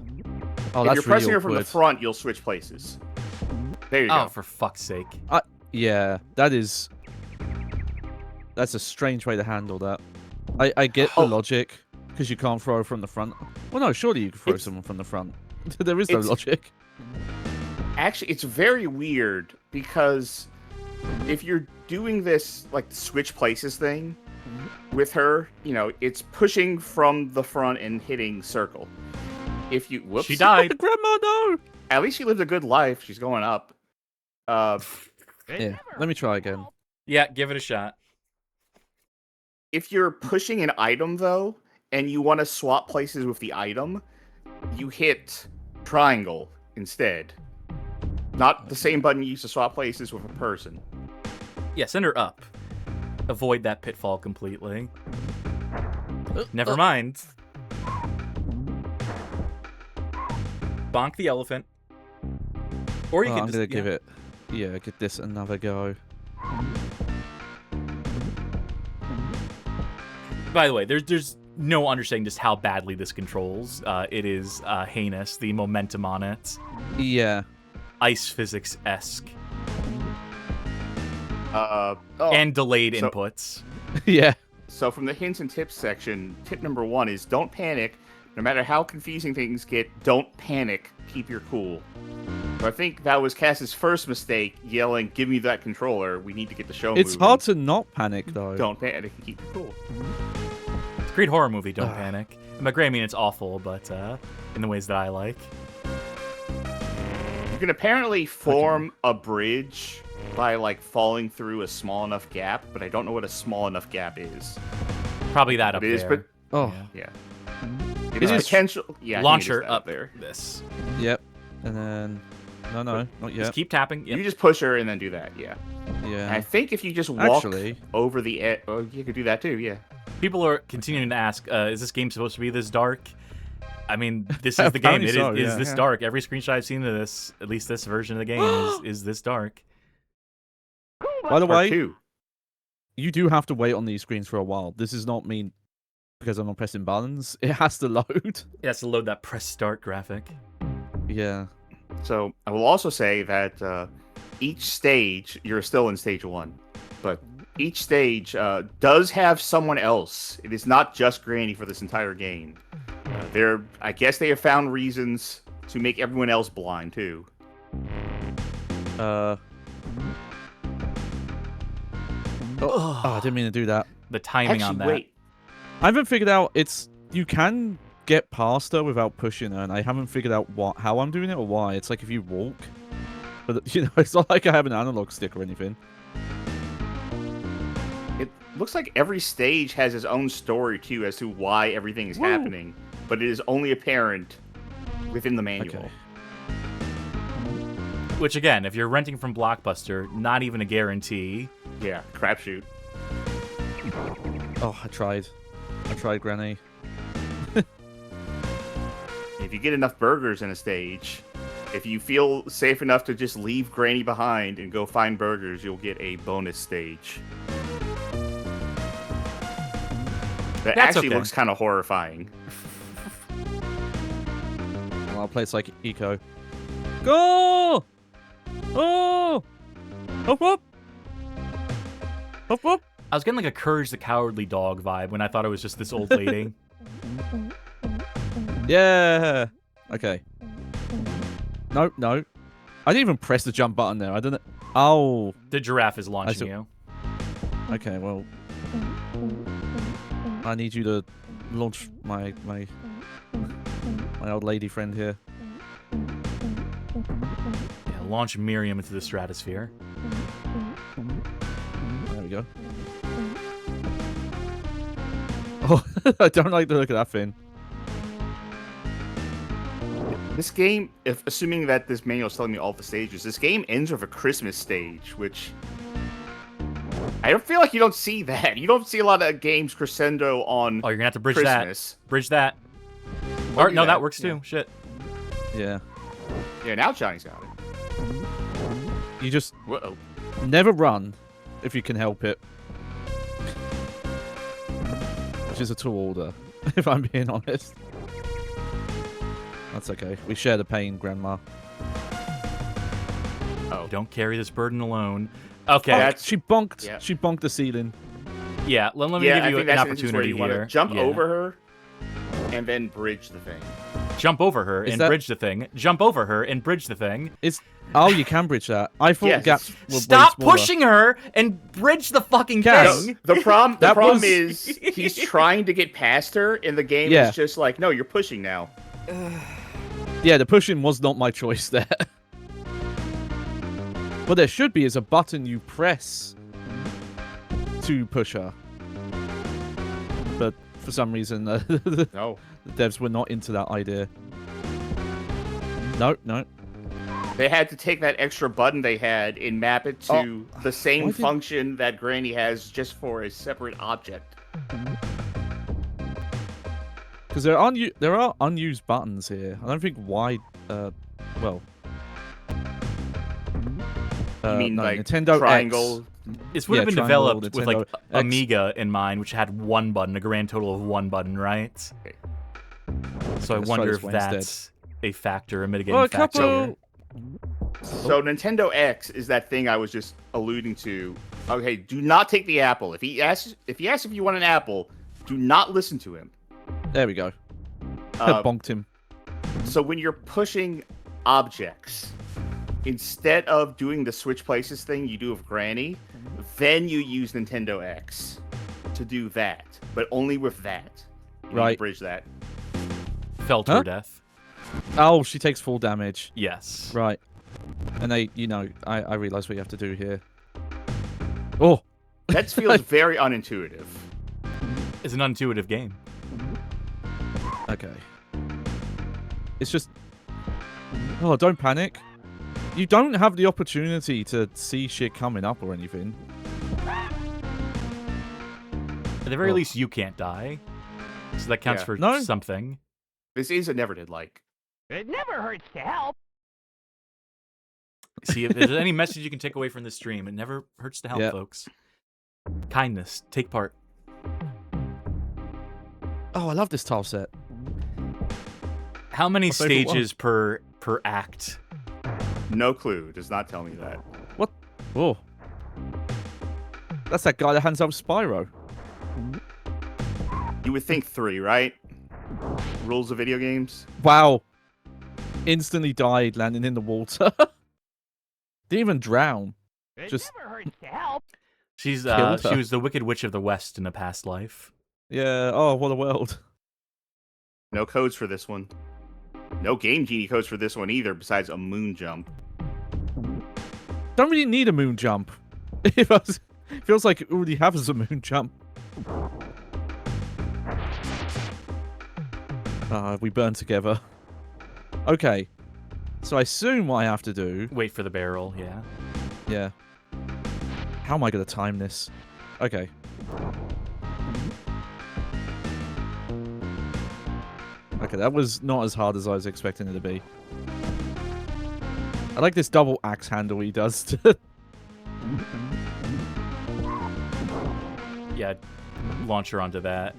Speaker 2: Oh,
Speaker 3: If
Speaker 2: that's
Speaker 3: you're pressing
Speaker 2: really
Speaker 3: her from the
Speaker 2: awkward.
Speaker 3: front, you'll switch places. There you
Speaker 1: Oh,
Speaker 3: go.
Speaker 1: for fuck's sake!
Speaker 2: Yeah, that's a strange way to handle that. I get the
Speaker 3: Oh.
Speaker 2: logic, because you can't throw from the front. Well, no, surely you can throw
Speaker 3: It's-
Speaker 2: someone from the front. There is no
Speaker 3: it's-
Speaker 2: logic.
Speaker 3: Actually, it's very weird because if you're doing this like switch places thing with her, you know, it's pushing from the front and hitting circle. If you whoops,
Speaker 1: She died.
Speaker 2: Grandma, no!
Speaker 3: At least she lived a good life. She's going up.
Speaker 2: Yeah, let me try again.
Speaker 1: Yeah, give it a shot.
Speaker 3: If you're pushing an item though, and you want to swap places with the item, you hit triangle instead. Not the same button you use to swap places with a person.
Speaker 1: Yeah, send her up. Avoid that pitfall completely. Never mind. Bonk the elephant. Or you
Speaker 2: Oh,
Speaker 1: can
Speaker 2: I'm
Speaker 1: just
Speaker 2: gonna give it. Yeah, give this another go.
Speaker 1: By the way, there's no understanding just how badly this controls. It is heinous. The momentum on it,
Speaker 2: Yeah.
Speaker 1: ice physics-esque,
Speaker 3: And
Speaker 1: and delayed
Speaker 3: so-
Speaker 1: inputs.
Speaker 2: Yeah.
Speaker 3: so from the hints and tips section, tip number 1 is don't panic. No matter how confusing things get, don't panic. Keep your cool. So I think that was Cass's first mistake, yelling, "Give me that controller. We need to get the show
Speaker 2: It's
Speaker 3: moving."
Speaker 2: hard to not panic, though.
Speaker 3: Don't panic and keep your cool.
Speaker 1: It's a great horror movie. Don't panic. And by great, I mean it's awful, but in the ways that I like.
Speaker 3: You can apparently form a bridge by like falling through a small enough gap, but I don't know what a small enough gap is.
Speaker 1: Probably that up
Speaker 3: It is,
Speaker 1: there.
Speaker 3: but
Speaker 2: Oh,
Speaker 1: Yeah.
Speaker 3: yeah, it
Speaker 2: Is
Speaker 3: is
Speaker 2: it-
Speaker 3: potential. Yeah, I think it
Speaker 1: Launcher
Speaker 3: is that
Speaker 1: up
Speaker 3: there.
Speaker 1: this.
Speaker 2: yep. And then... No, not
Speaker 1: Just
Speaker 2: yet.
Speaker 1: keep tapping. Yep.
Speaker 3: You just push her and then do that. Yeah. And I
Speaker 2: Yeah.
Speaker 3: think if you just walk
Speaker 2: Actually...
Speaker 3: over the edge, oh, you could do that too. Yeah.
Speaker 1: People are continuing to ask, is this game supposed to be this dark? I mean, this is the game.
Speaker 2: Apparently
Speaker 1: It
Speaker 2: so,
Speaker 1: is
Speaker 2: yeah.
Speaker 1: this
Speaker 3: Yeah.
Speaker 1: dark. Every screenshot I've seen of this, at least this version of the game, is this dark.
Speaker 2: By the
Speaker 3: Part
Speaker 2: way,
Speaker 3: 2.
Speaker 2: you do have to wait on these screens for a while. This is not me because I'm not pressing buttons. It has to load.
Speaker 1: It has to load that press start graphic.
Speaker 2: Yeah.
Speaker 3: So I will also say that each stage, you're still in stage 1, but each stage does have someone else. It is not just Granny for this entire game. I guess they have found reasons to make everyone else blind too.
Speaker 2: Oh, I didn't mean to do that.
Speaker 1: The timing on
Speaker 3: Actually,
Speaker 1: that.
Speaker 3: wait.
Speaker 2: I haven't figured out you can get past her without pushing her, and I haven't figured out how I'm doing it or why. It's like if you walk, but you know, it's not like I have an analog stick or anything.
Speaker 3: It looks like every stage has its own story too as to why everything is happening, but it is only apparent within the manual.
Speaker 2: Okay.
Speaker 1: Which again, if you're renting from Blockbuster, not even a guarantee.
Speaker 3: Yeah, crapshoot.
Speaker 2: Oh, I tried, Granny.
Speaker 3: If you get enough burgers in a stage, if you feel safe enough to just leave Granny behind and go find burgers, you'll get a bonus stage. That
Speaker 1: That's
Speaker 3: actually
Speaker 1: okay.
Speaker 3: looks kind of horrifying.
Speaker 2: Well, I'll play it's like Eco. Go! Oh! Up, up! Up, up!
Speaker 1: I was getting like a Courage the Cowardly Dog vibe when I thought it was just this old lady.
Speaker 2: Yeah! Okay. No, no. I didn't even press the jump button there. I don't know. Oh.
Speaker 1: The giraffe is launching you.
Speaker 2: Okay, well. I need you to launch my old lady friend here.
Speaker 1: Yeah, launch Miriam into the stratosphere.
Speaker 2: There we go. Oh, I don't like the look of that thing.
Speaker 3: This game, assuming that this manual is telling me all the stages, this game ends with a Christmas stage, which I don't feel like you don't see that. You don't see a lot of games crescendo on.
Speaker 1: Oh, you're gonna have to bridge
Speaker 3: Christmas.
Speaker 1: that. Bridge that.
Speaker 3: We'll
Speaker 1: Or,
Speaker 3: do
Speaker 1: no, that works
Speaker 3: yeah.
Speaker 1: too. Shit.
Speaker 2: Yeah.
Speaker 3: Yeah, now Johnny's got it.
Speaker 2: You just
Speaker 3: Whoa.
Speaker 2: never run if you can help it. Which is a tall order, if I'm being honest. That's okay. We share the pain, Grandma.
Speaker 1: Oh, don't carry this burden alone. Okay.
Speaker 3: That's-
Speaker 2: She bonked.
Speaker 3: yeah.
Speaker 2: She bonked the ceiling.
Speaker 1: Yeah, let me
Speaker 3: Yeah, I
Speaker 1: give you
Speaker 3: think
Speaker 1: an
Speaker 3: that's an instance where
Speaker 1: opportunity
Speaker 3: you want
Speaker 1: here.
Speaker 3: to jump
Speaker 1: Yeah.
Speaker 3: over her and then bridge the thing.
Speaker 1: Jump over her
Speaker 2: Is
Speaker 1: and
Speaker 2: that-
Speaker 1: bridge the thing. Jump over her and bridge the thing.
Speaker 2: Oh, you can bridge that. I thought
Speaker 3: Yes.
Speaker 2: gaps were way
Speaker 1: Stop
Speaker 2: smaller.
Speaker 1: pushing her and bridge the fucking
Speaker 2: Cass.
Speaker 1: thing.
Speaker 3: The problem
Speaker 2: That was-
Speaker 3: is he's trying to get past her, and the game
Speaker 2: Yeah.
Speaker 3: is just like, no, you're pushing now.
Speaker 2: Yeah, the pushing was not my choice there. What there should be is a button you press to push her. But for some reason, the
Speaker 3: No.
Speaker 2: devs were not into that idea. No, no.
Speaker 3: They had to take that extra button they had and map it to the same
Speaker 2: why did-
Speaker 3: function that Granny has just for a separate object.
Speaker 2: Because there are unused buttons here. I don't think why. Well.
Speaker 3: You mean
Speaker 2: no,
Speaker 3: like
Speaker 2: Nintendo
Speaker 3: triangle?
Speaker 1: This would
Speaker 2: Yeah,
Speaker 1: have been
Speaker 2: triangle,
Speaker 1: developed with like
Speaker 2: Nintendo X.
Speaker 1: Amiga in mind, which had one button, a grand total of one button, right? So I
Speaker 2: Let's try
Speaker 1: wonder
Speaker 2: this
Speaker 1: if
Speaker 2: one instead.
Speaker 1: that's a factor, a mitigating
Speaker 2: Well, a
Speaker 1: factor.
Speaker 2: couple.
Speaker 3: So Nintendo X is that thing I was just alluding to. Okay, do not take the apple. If he asks if you want an apple, do not listen to him.
Speaker 2: There we go.
Speaker 3: Uh,
Speaker 2: Bonked him.
Speaker 3: So when you're pushing objects, instead of doing the switch places thing you do with Granny, then you use Nintendo X to do that, but only with that. You need to
Speaker 2: Right.
Speaker 3: bridge that.
Speaker 1: Fell to
Speaker 2: Huh?
Speaker 1: her death.
Speaker 2: Oh, she takes full damage.
Speaker 1: Yes.
Speaker 2: Right. And I realize what you have to do here. Oh,
Speaker 3: That feels very unintuitive.
Speaker 1: It's an intuitive game.
Speaker 2: okay. It's just... Oh, don't panic. You don't have the opportunity to see shit coming up or anything.
Speaker 1: At the very
Speaker 2: Oh.
Speaker 1: least, you can't die. So that counts
Speaker 3: Yeah.
Speaker 1: for
Speaker 2: No.
Speaker 1: something.
Speaker 3: This is a never did like.
Speaker 5: It never hurts to help.
Speaker 1: See, if there's any message you can take away from this stream, it never hurts to help,
Speaker 2: Yeah.
Speaker 1: folks. Kindness. Take part.
Speaker 2: Oh, I love this tile set.
Speaker 1: How many
Speaker 2: My favorite one.
Speaker 1: stages per act?
Speaker 3: No clue. Does not tell me that.
Speaker 2: What? Oh. That's that guy that hands out Spyro.
Speaker 3: You would think 3, right? Rules of video games.
Speaker 2: Wow. Instantly died landing in the water. Didn't even drown.
Speaker 5: It
Speaker 2: Just-
Speaker 5: never hurts to help.
Speaker 1: She's
Speaker 2: Killed
Speaker 1: she
Speaker 2: her.
Speaker 1: was the Wicked Witch of the West in a past life.
Speaker 2: Yeah, oh, what a world.
Speaker 3: No codes for this one. No Game Genie codes for this one either, besides a moon jump.
Speaker 2: Don't really need a moon jump. It feels like it already has a moon jump. We burn together. Okay. So I assume what I have to do...
Speaker 1: Wait for the barrel, yeah.
Speaker 2: Yeah. How am I going to time this? Okay. Okay, that was not as hard as I was expecting it to be. I like this double axe handle he does. To
Speaker 1: Yeah, launch her onto that.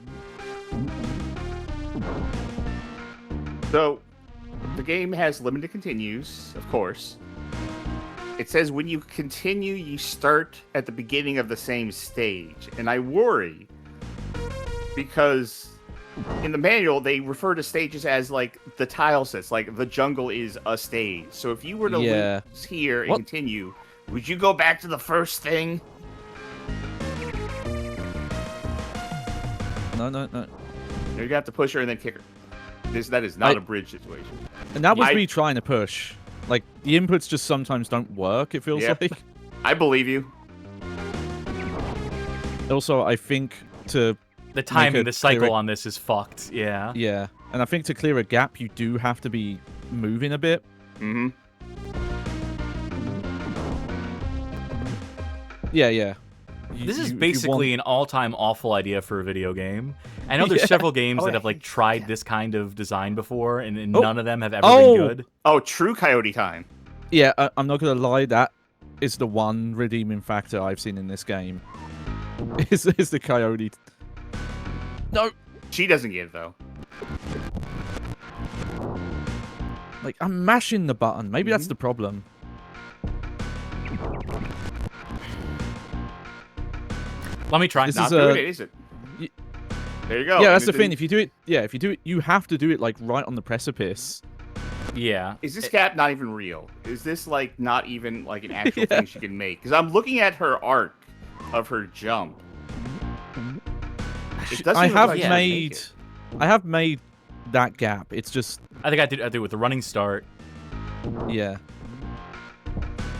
Speaker 3: So, the game has limited continues, of course. It says when you continue, you start at the beginning of the same stage. And I worry because in the manual, they refer to stages as like the tile sets. Like the jungle is a stage. So if you were to lose here and
Speaker 2: What?
Speaker 3: continue, would you go back to the first thing?
Speaker 2: No.
Speaker 3: You have to push her and then kick her. That is not a bridge situation.
Speaker 2: And that was me trying to push. Like, the inputs just sometimes don't work, it feels like.
Speaker 3: I believe you.
Speaker 2: Also, I think to...
Speaker 1: The timing, the cycle on this is fucked, yeah.
Speaker 2: Yeah, and I think to clear a gap, you do have to be moving a bit.
Speaker 3: Mm-hmm.
Speaker 2: Yeah.
Speaker 1: This is basically an all-time awful idea for a video game. I know there's several games that have like tried this kind of design before, and none of them have ever been good.
Speaker 3: Oh, true Coyote time.
Speaker 2: Yeah, I'm not gonna lie. That is the one redeeming factor I've seen in this game. Is the Coyote? No,
Speaker 3: she doesn't get it though.
Speaker 2: Like I'm mashing the button. Maybe that's the problem.
Speaker 1: Let me try.
Speaker 3: This not doing it, is it? There you go.
Speaker 2: Yeah, that's the thing. If you do it, you have to do it like right on the precipice.
Speaker 1: Yeah.
Speaker 3: Is this gap not even real? Is this like not even like an actual thing she can make? Because I'm looking at her arc of her jump.
Speaker 2: I have made that gap. It's just.
Speaker 1: I think I did it with the running start.
Speaker 2: Yeah.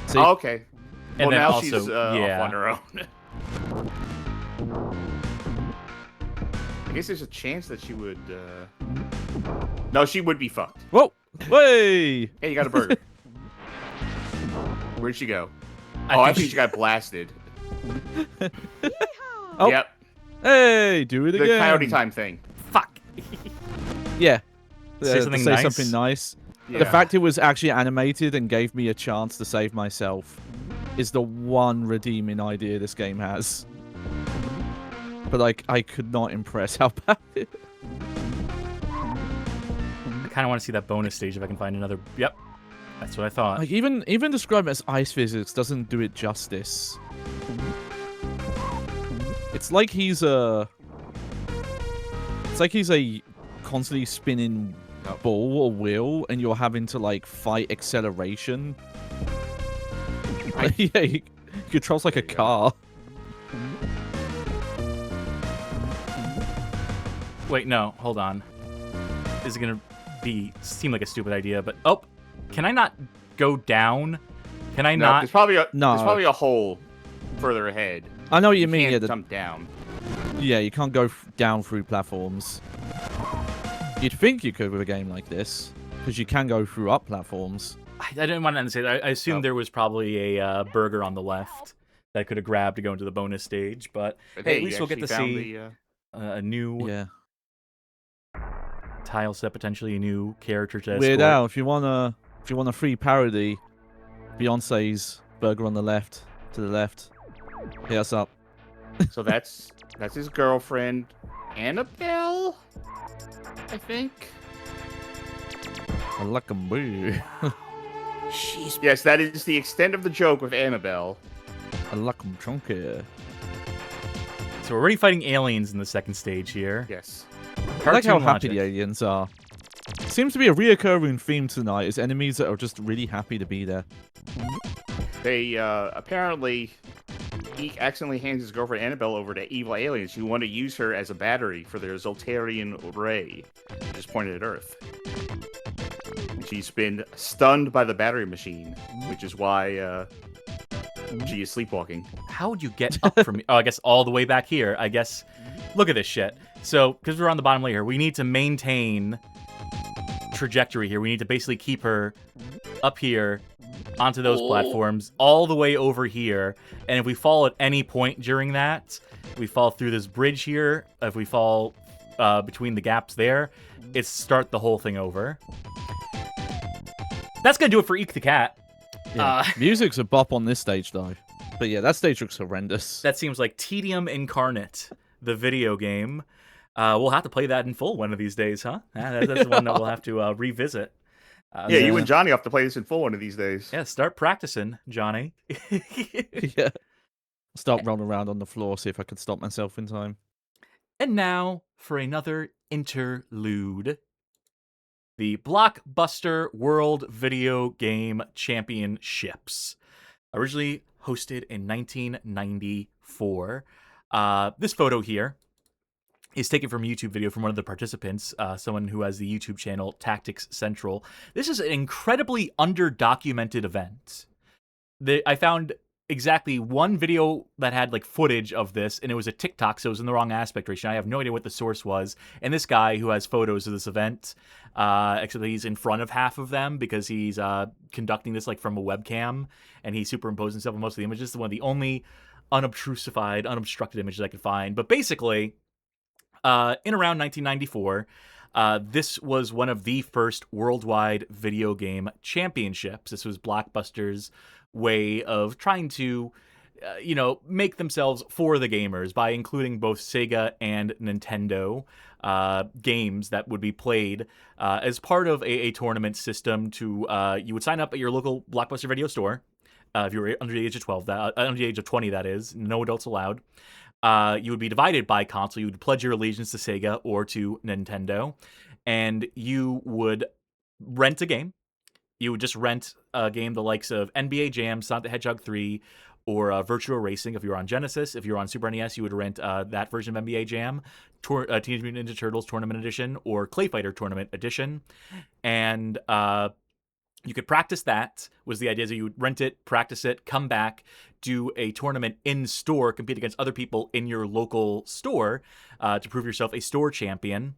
Speaker 3: See? Oh, okay.
Speaker 1: And
Speaker 3: well,
Speaker 1: then
Speaker 3: now
Speaker 1: also,
Speaker 3: she's off on her own. I guess there's a chance that she would. No, she would be fucked.
Speaker 2: Whoa! Way!
Speaker 3: Hey, you got a burger. Where'd she go? I think she got blasted.
Speaker 2: Oh.
Speaker 3: Yep.
Speaker 2: Hey, do it again.
Speaker 3: The Coyote time thing.
Speaker 1: Fuck.
Speaker 2: Yeah.
Speaker 1: Say something nice.
Speaker 2: Something nice.
Speaker 3: Yeah.
Speaker 2: The fact it was actually animated and gave me a chance to save myself is the one redeeming idea this game has. But like, I could not impress how bad it.
Speaker 1: I kind of want to see that bonus stage if I can find another. Yep, that's what I thought.
Speaker 2: Like even describing it as ice physics doesn't do it justice. It's like he's a constantly spinning ball or wheel, and you're having to like fight acceleration. Yeah, he controls like a car.
Speaker 1: Wait, no, hold on. This is gonna seem like a stupid idea, but can I not go down? Can I not?
Speaker 3: There's probably a hole further ahead.
Speaker 2: I know what you mean.
Speaker 3: Can't jump down.
Speaker 2: Yeah, you can't go down through platforms. You'd think you could with a game like this, because you can go through up platforms.
Speaker 1: I didn't want to say that. I assumed there was probably a burger on the left that I could have grabbed to go into the bonus stage, but hey, at least we'll get to see a new tile set, potentially a new character to escort.
Speaker 2: Weird Al, if you want a free parody, Beyonce's burger on the left, to the left. Hit us up.
Speaker 3: So that's his girlfriend, Annabelle, I think.
Speaker 2: I like 'em boo.
Speaker 3: Yes, that is the extent of the joke with Annabelle.
Speaker 2: I like 'em chunky.
Speaker 1: So we're already fighting aliens in the second stage here.
Speaker 3: Yes.
Speaker 2: I like how
Speaker 1: Cartoon
Speaker 2: happy
Speaker 1: logic.
Speaker 2: the aliens are. Seems to be a reoccurring theme tonight, is enemies that are just really happy to be there.
Speaker 3: They apparently Eek accidentally hands his girlfriend Annabelle over to evil aliens who want to use her as a battery for their Zoltarian ray, just pointed at Earth. And she's been stunned by the battery machine, which is why she is sleepwalking.
Speaker 1: How would you get up from? Oh, I guess all the way back here. I guess. Look at this shit. So, because we're on the bottom layer, we need to maintain trajectory here. We need to basically keep her up here onto those platforms all the way over here. And if we fall at any point during that, we fall through this bridge here. If we fall between the gaps there, it's start the whole thing over. That's gonna do it for Eek the Cat.
Speaker 2: Yeah. Music's a bop on this stage though. But yeah, that stage looks horrendous.
Speaker 1: That seems like Tedium Incarnate, the video game. We'll have to play that in full one of these days, huh? That's one that we'll have to revisit.
Speaker 3: Yeah, you and Johnny have to play this in full one of these days.
Speaker 1: Yeah, start practicing, Johnny.
Speaker 2: Yeah. Start rolling around on the floor, see if I can stop myself in time.
Speaker 1: And now for another interlude. The Blockbuster World Video Game Championships. Originally hosted in 1994. This photo here is taken from a YouTube video from one of the participants, someone who has the YouTube channel Tactics Central. This is an incredibly underdocumented event. I found exactly one video that had like footage of this, and it was a TikTok, so it was in the wrong aspect ratio. I have no idea what the source was. And this guy who has photos of this event, except that he's in front of half of them because he's conducting this like from a webcam, and he superimposed himself on most of the images. It's one of the only unobstructed images I could find. But basically, in around 1994, this was one of the first worldwide video game championships. This was Blockbuster's way of trying to, make themselves for the gamers by including both Sega and Nintendo games that would be played as part of a tournament system. You would sign up at your local Blockbuster video store if you were under the age of 12, under the age of 20, that is, no adults allowed. You would be divided by console. You would pledge your allegiance to Sega or to Nintendo, and you would rent a game. You would just rent a game the likes of NBA Jam, Sonic the Hedgehog 3, or Virtua Racing if you were on Genesis. If you were on Super NES, you would rent that version of NBA Jam, Teenage Mutant Ninja Turtles Tournament Edition, or ClayFighter Tournament Edition. And you could practice that, was the idea. So you would rent it, practice it, come back, do a tournament in-store, compete against other people in your local store to prove yourself a store champion.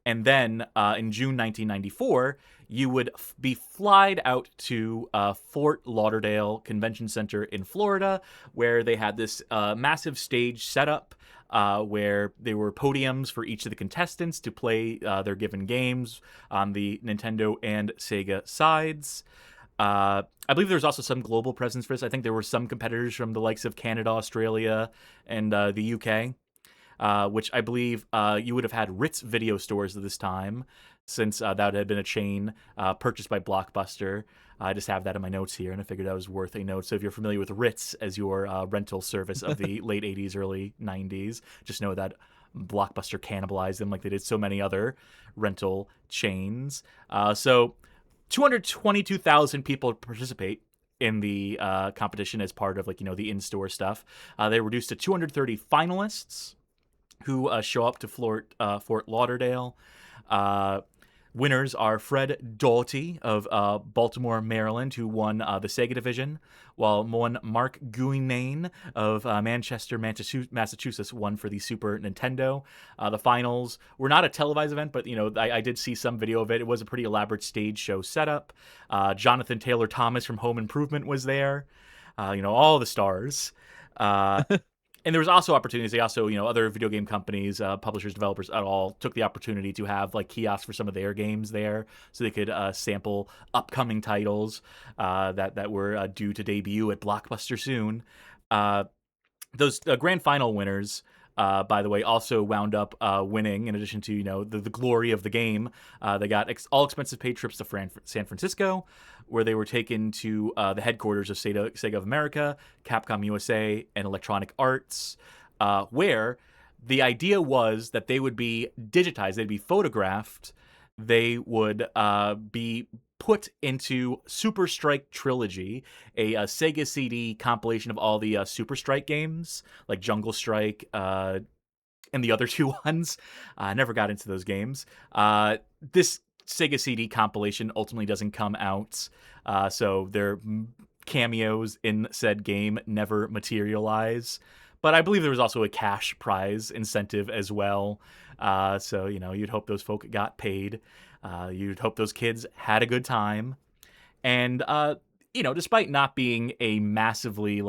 Speaker 1: And then in June 1994, you would be flied out to Fort Lauderdale Convention Center in Florida, where they had this massive stage setup where there were podiums for each of the contestants to play their given games on the Nintendo and Sega sides. I believe there was also some global presence for this. I think there were some competitors from the likes of Canada, Australia, and the UK. Which I believe you would have had Ritz video stores at this time, since that had been a chain purchased by Blockbuster. I just have that in my notes here, and I figured that was worth a note. So if you're familiar with Ritz as your rental service of the late 80s, early 90s, just know that Blockbuster cannibalized them like they did so many other rental chains. So 222,000 people participate in the competition as part of the in-store stuff. They were reduced to 230 finalists who show up to Fort Lauderdale. Winners are Fred Doughty of Baltimore, Maryland, who won the Sega division, while one Mark Guinane of Manchester, Massachusetts, won for the Super Nintendo. The finals were not a televised event, but I did see some video of it. It was a pretty elaborate stage show setup. Jonathan Taylor Thomas from Home Improvement was there. All the stars. And there was also opportunities. They also, other video game companies, publishers, developers, at all took the opportunity to have kiosks for some of their games there, so they could sample upcoming titles that were due to debut at Blockbuster soon. Those grand final winners, by the way, also wound up winning. In addition to the glory of the game, they got all expenses paid trips to San Francisco, where they were taken to the headquarters of Sega of America, Capcom USA, and Electronic Arts, where the idea was that they would be digitized, they'd be photographed, they would be put into Super Strike Trilogy, a Sega CD compilation of all the Super Strike games, like Jungle Strike and the other two ones. I never got into those games. This Sega CD compilation ultimately doesn't come out, so their cameos in said game never materialize. But I believe there was also a cash prize incentive as well. So, you'd hope those folk got paid. You'd hope those kids had a good time. And, despite not being a massively,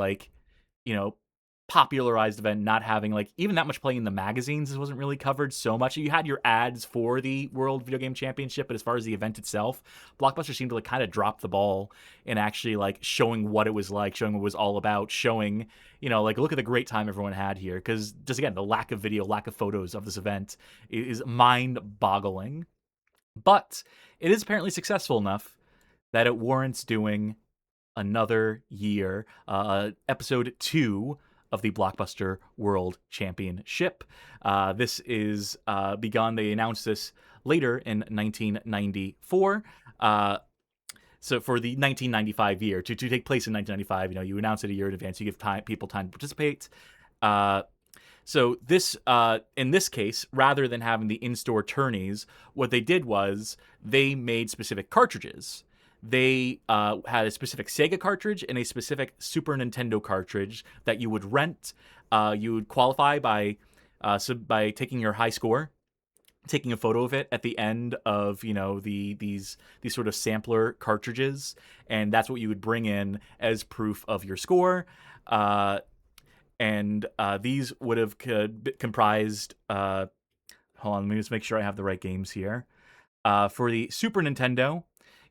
Speaker 1: popularized event, not having, even that much play in the magazines, this wasn't really covered so much. You had your ads for the World Video Game Championship, but as far as the event itself, Blockbuster seemed to, kind of drop the ball in actually, showing what it was like, showing what it was all about, showing, look at the great time everyone had here. Because, just again, the lack of video, lack of photos of this event is mind-boggling. But it is apparently successful enough that it warrants doing another year. Episode 2 of the Blockbuster World Championship. This is begun. They announced this later in 1994. So for the 1995 year, to take place in 1995, you announce it a year in advance. You give people time to participate. So this, in this case, rather than having the in-store tourneys, what they did was they made specific cartridges. They had a specific Sega cartridge and a specific Super Nintendo cartridge that you would rent. You would qualify by taking your high score, taking a photo of it at the end of these sort of sampler cartridges, and that's what you would bring in as proof of your score. And these would have comprised. Hold on, let me just make sure I have the right games here. For the Super Nintendo,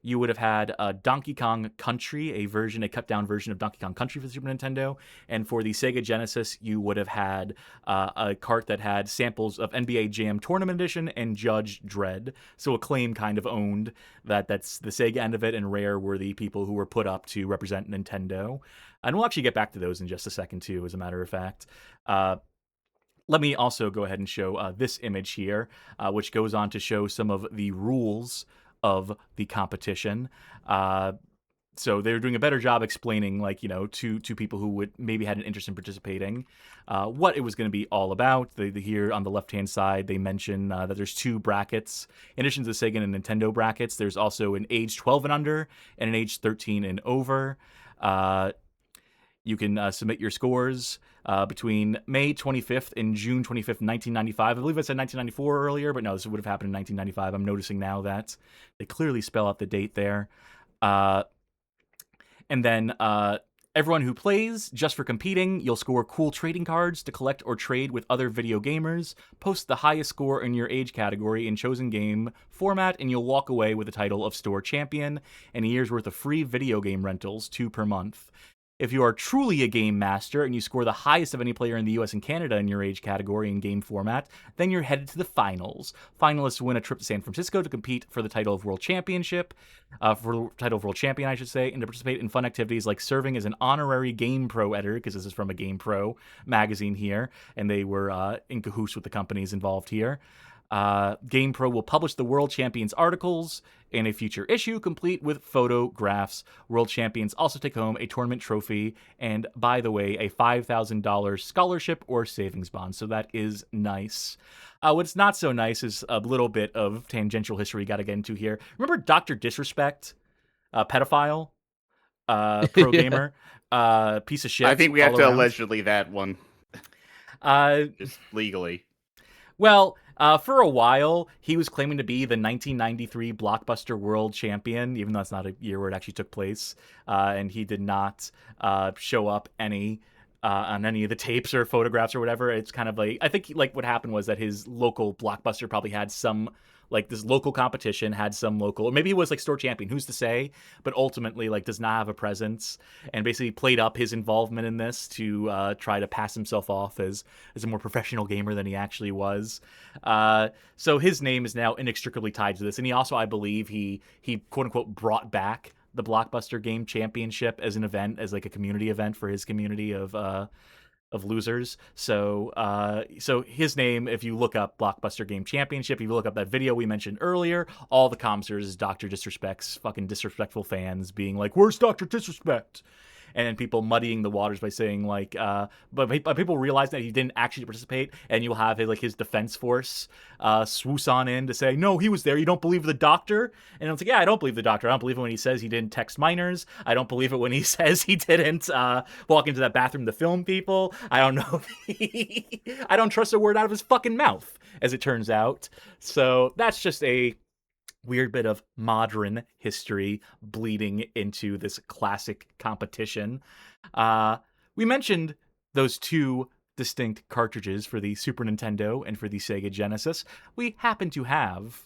Speaker 1: you would have had Donkey Kong Country, a cut-down version of Donkey Kong Country for the Super Nintendo. And for the Sega Genesis, you would have had a cart that had samples of NBA Jam Tournament Edition and Judge Dredd. So Acclaim kind of owned that's the Sega end of it, and Rare were the people who were put up to represent Nintendo. And we'll actually get back to those in just a second, too, as a matter of fact. Let me also go ahead and show this image here, which goes on to show some of the rules of the competition. So they're doing a better job explaining, to people who would maybe had an interest in participating, what it was going to be all about. Here on the left-hand side, they mention that there's 2 brackets. In addition to the Sega and Nintendo brackets, there's also an age 12 and under and an age 13 and over. You can submit your scores between May 25th and June 25th, 1995. I believe I said 1994 earlier, but no, this would have happened in 1995. I'm noticing now that they clearly spell out the date there. And then everyone who plays, just for competing, you'll score cool trading cards to collect or trade with other video gamers. Post the highest score in your age category in chosen game format, and you'll walk away with the title of Store Champion and a year's worth of free video game rentals, 2 per month. If you are truly a game master and you score the highest of any player in the US and Canada in your age category and game format, then you're headed to the finals. Finalists win a trip to San Francisco to compete for the title of World Championship, for the title of World Champion, I should say, and to participate in fun activities like serving as an honorary Game Pro editor, because this is from a Game Pro magazine here, and they were in cahoots with the companies involved here. Game Pro will publish the World Champions articles in a future issue, complete with photographs. World Champions also take home a tournament trophy and, by the way, a $5,000 scholarship or savings bond. So that is nice. What's not so nice is a little bit of tangential history you got to get into here. Remember Dr. Disrespect? Pedophile? Pro gamer? Piece of shit.
Speaker 3: I think we have
Speaker 1: all
Speaker 3: to
Speaker 1: around.
Speaker 3: allegedly that one. Just legally.
Speaker 1: Well, for a while, he was claiming to be the 1993 Blockbuster World Champion, even though that's not a year where it actually took place. And he did not show up on any of the tapes or photographs or whatever. It's kind of like, I think what happened was that his local Blockbuster probably had some, this local competition had some local, or maybe he was store champion, who's to say, but ultimately does not have a presence, and basically played up his involvement in this to try to pass himself off as a more professional gamer than he actually was. So his name is now inextricably tied to this, and he also, I believe, he quote unquote brought back the Blockbuster Game Championship as an event, as a community event for his community of losers. So his name, if you look up Blockbuster Game Championship, if you look up that video we mentioned earlier, all the commenters is Dr. Disrespect's fucking disrespectful fans being like, "Where's Dr. Disrespect?" And people muddying the waters by saying but people realize that he didn't actually participate, and you'll have his defense force swoosh on in to say, "No, he was there. You don't believe the doctor?" And it's yeah, I don't believe the doctor. I don't believe it when he says he didn't text minors. I don't believe it when he says he didn't walk into that bathroom to film people. I don't know. I don't trust a word out of his fucking mouth, as it turns out. So that's just a weird bit of modern history bleeding into this classic competition. We mentioned those 2 distinct cartridges for the Super Nintendo and for the Sega Genesis. We happen to have